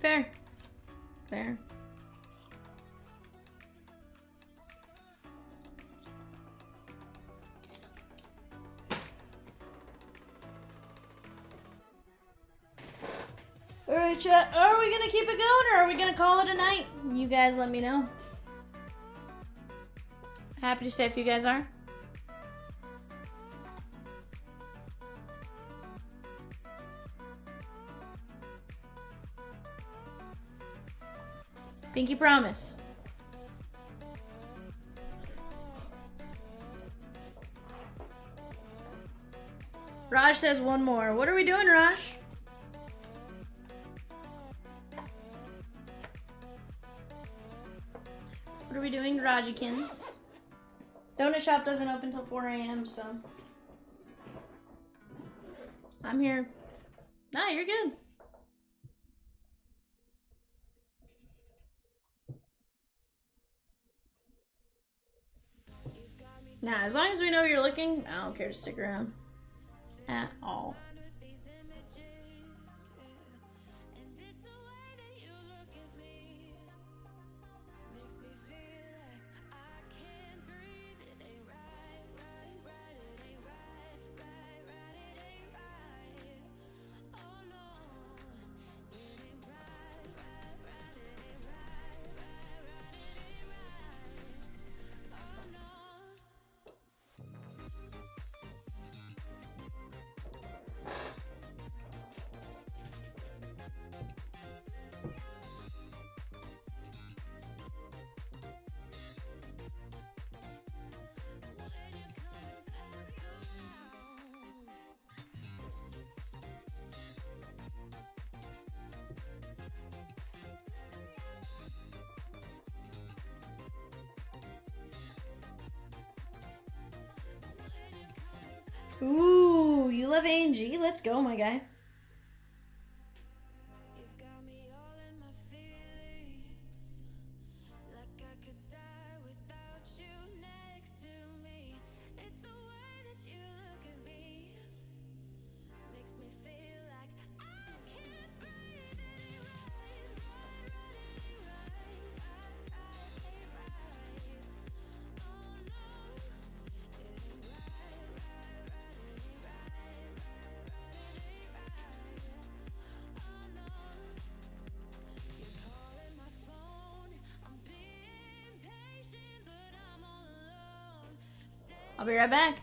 Fair. Fair. Alright, chat. Are we gonna keep it going or are we gonna call it a night? You guys let me know. Happy to stay if you guys are. Pinky promise. Raj says one more. What are we doing, Raj? What are we doing, Rajikins? Donut shop doesn't open till 4 a.m., so I'm here. Nah, you're good. Nah, as long as we know you're looking, I don't care to stick around. At all. Ooh, you love Angie. Let's go, my guy. You've got me all in my feelings, like I could die without you next to me. It's the way that you look at me, makes me feel like I can't breathe. It ain't right, it ain't right. Oh no, it ain't right. I'll be right back.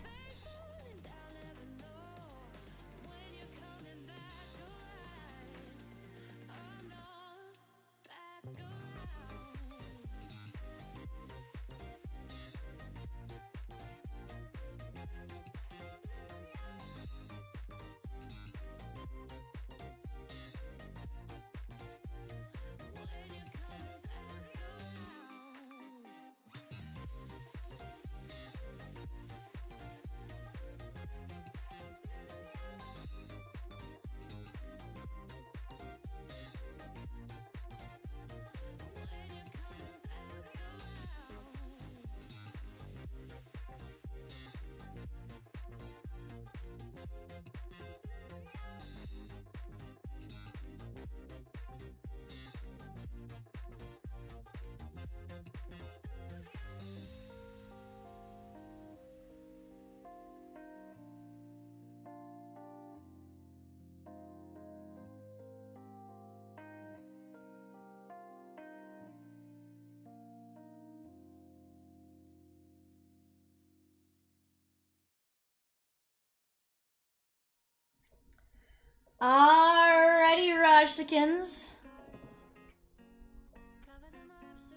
Alrighty, Rajsikins.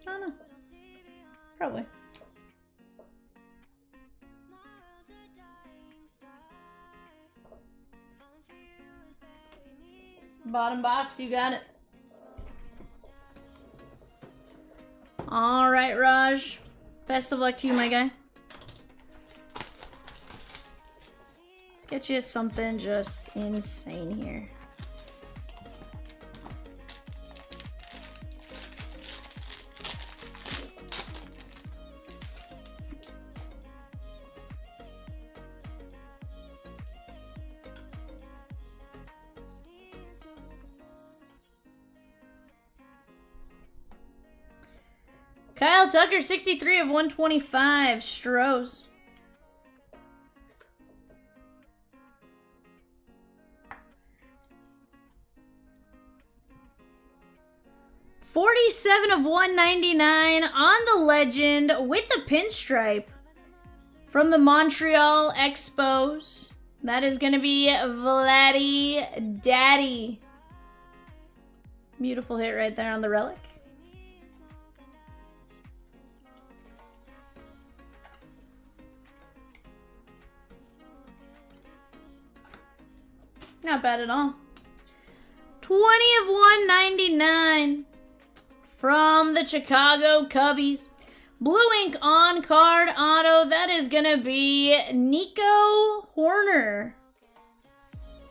I don't know. Probably. Bottom box, you got it. Alright, Raj. Best of luck to you, my guy. Let's get you something just insane here. Kyle Tucker, 63 of 125. Strohs. $47 of 199 on the legend with the pinstripe from the Montreal Expos. That is going to be Vladdy Daddy. Beautiful hit right there on the relic. Not bad at all. 20 of 199 from the Chicago Cubbies. Blue ink on card auto. That is going to be Nico Horner.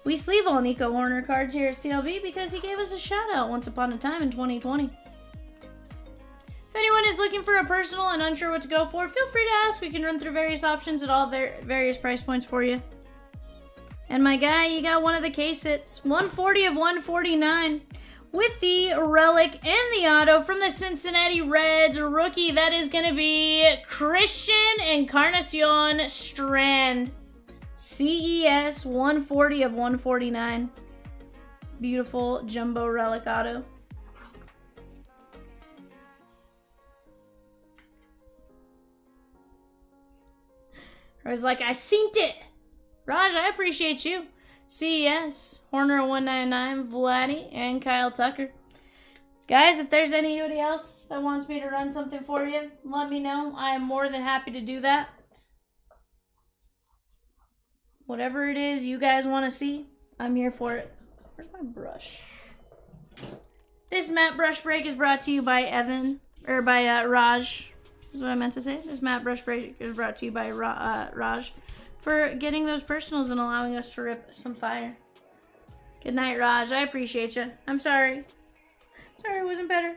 We sleeve all Nico Horner cards here at CLB because he gave us a shout out once upon a time in 2020. If anyone is looking for a personal and unsure what to go for, feel free to ask. We can run through various options at all various price points for you. And my guy, you got one of the case hits. 140 of 149 with the relic and the auto from the Cincinnati Reds rookie. That is going to be Christian Encarnacion Strand. CES 140 of 149. Beautiful jumbo relic auto. I was like, I synced it. Raj, I appreciate you. CES, Horner 199, Vladdy, and Kyle Tucker. Guys, if there's anybody else that wants me to run something for you, let me know. I am more than happy to do that. Whatever it is you guys want to see, I'm here for it. Where's my brush? This matte brush break is brought to you by Raj. This is what I meant to say. This matte brush break is brought to you by Raj for getting those personals and allowing us to rip some fire. Good night, Raj. I appreciate you. I'm sorry. Sorry it wasn't better.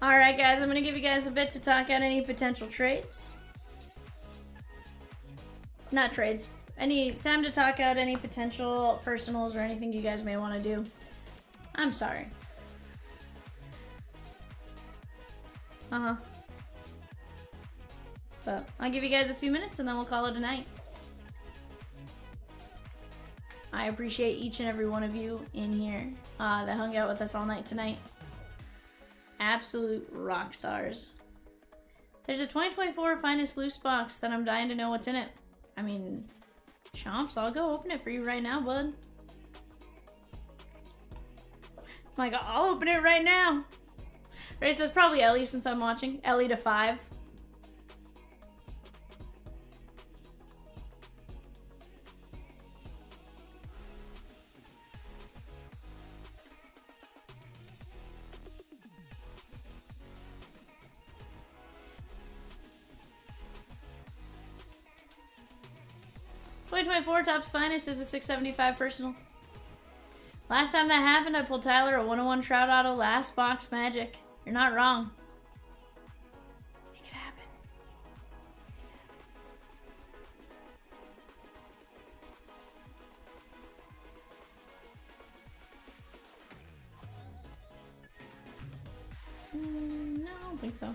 Alright guys, I'm going to give you guys a bit to talk out any potential trades. Not trades, Any time to talk out any potential personals or anything you guys may want to do. I'm sorry. Uh-huh. But I'll give you guys a few minutes and then we'll call it a night. I appreciate each and every one of you in here that hung out with us all night tonight. Absolute rock stars. There's a 2024 Finest Loose box that I'm dying to know what's in it. I mean, Chomps, I'll go open it for you right now, bud. Like, I'll open it right now. Right, so it's probably Ellie since I'm watching. Ellie to 5. .24 Topps Finest is a 675 personal. Last time that happened, I pulled Tyler a 101 Trout Auto last box magic. You're not wrong. Make it happen. No, I don't think so.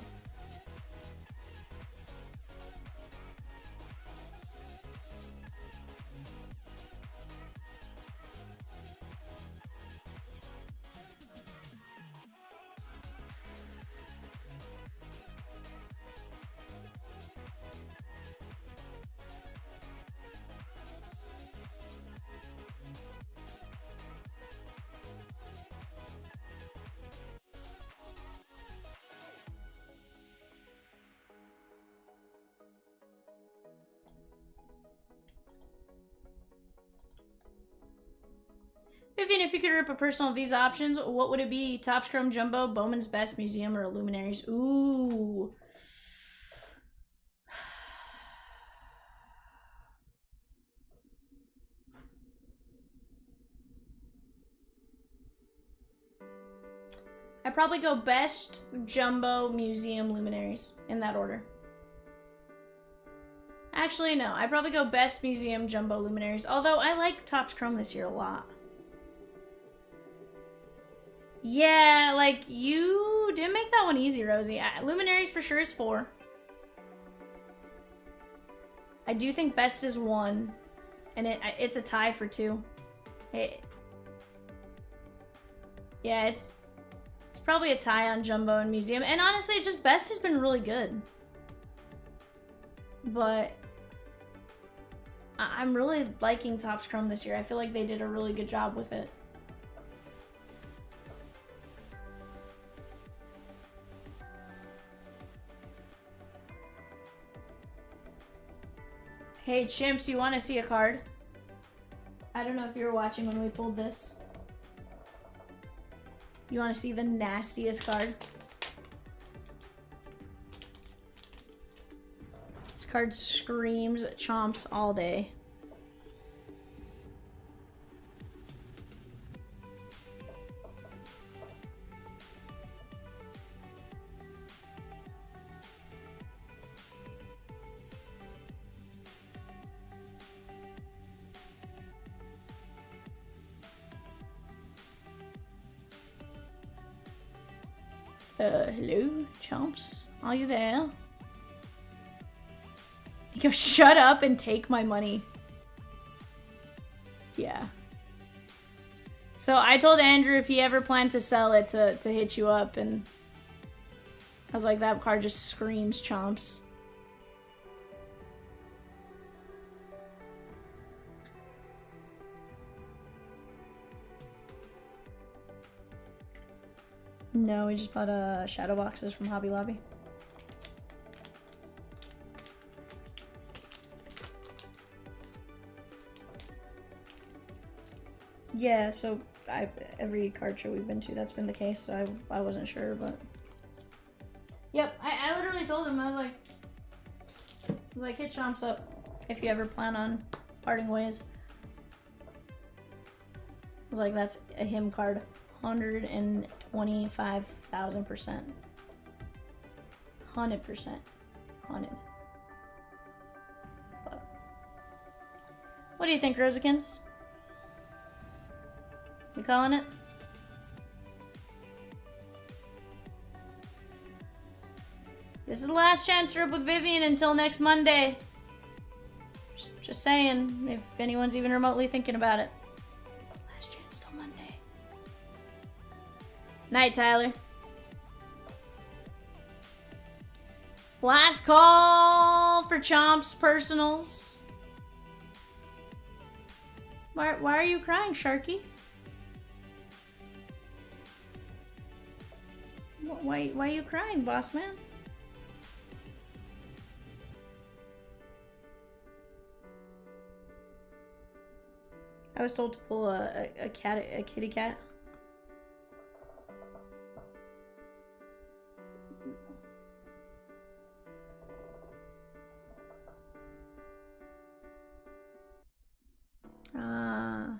Vivian, if you could rip a personal of these options, what would it be? Topps Chrome Jumbo, Bowman's Best Museum, or Luminaries? Ooh. I'd probably go Best, Jumbo, Museum, Luminaries, in that order. Actually, no. I'd probably go Best, Museum, Jumbo, Luminaries. Although, I like Topps Chrome this year a lot. Yeah, like, you didn't make that one easy, Rosie. Luminaries for sure is 4. I do think Best is 1. And it's a tie for 2. Yeah, it's probably a tie on Jumbo and Museum. And honestly, it's just Best has been really good. But I'm really liking Topps Chrome this year. I feel like they did a really good job with it. Hey, Chimps, you want to see a card? I don't know if you were watching when we pulled this. You want to see the nastiest card? This card screams Chomps all day. Hello, Chomps? Are you there? You go, shut up and take my money. Yeah. So I told Andrew if he ever planned to sell it to hit you up, and I was like, that card just screams Chomps. No, we just bought shadow boxes from Hobby Lobby. Yeah, so every card show we've been to, that's been the case, so I wasn't sure, but... Yep, I literally told him, I was like, hit Chomps up if you ever plan on parting ways. I was like, that's a him card. 125,000%. 100%. 100. But What do you think, Rosikins? You calling it? This is the last chance to rip with Vivian until next Monday. Just saying, if anyone's even remotely thinking about it. Last chance till Monday. Night, Tyler. Last call for Chomps personals. Why are you crying, Sharky? Why are you crying, boss man? I was told to pull a kitty cat. Ah.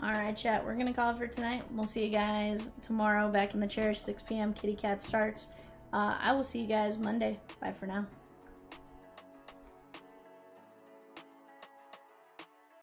Alright, chat, we're gonna call it for tonight. We'll see you guys tomorrow back in the chair, 6 p.m. Kitty Cat starts. I will see you guys Monday. Bye for now.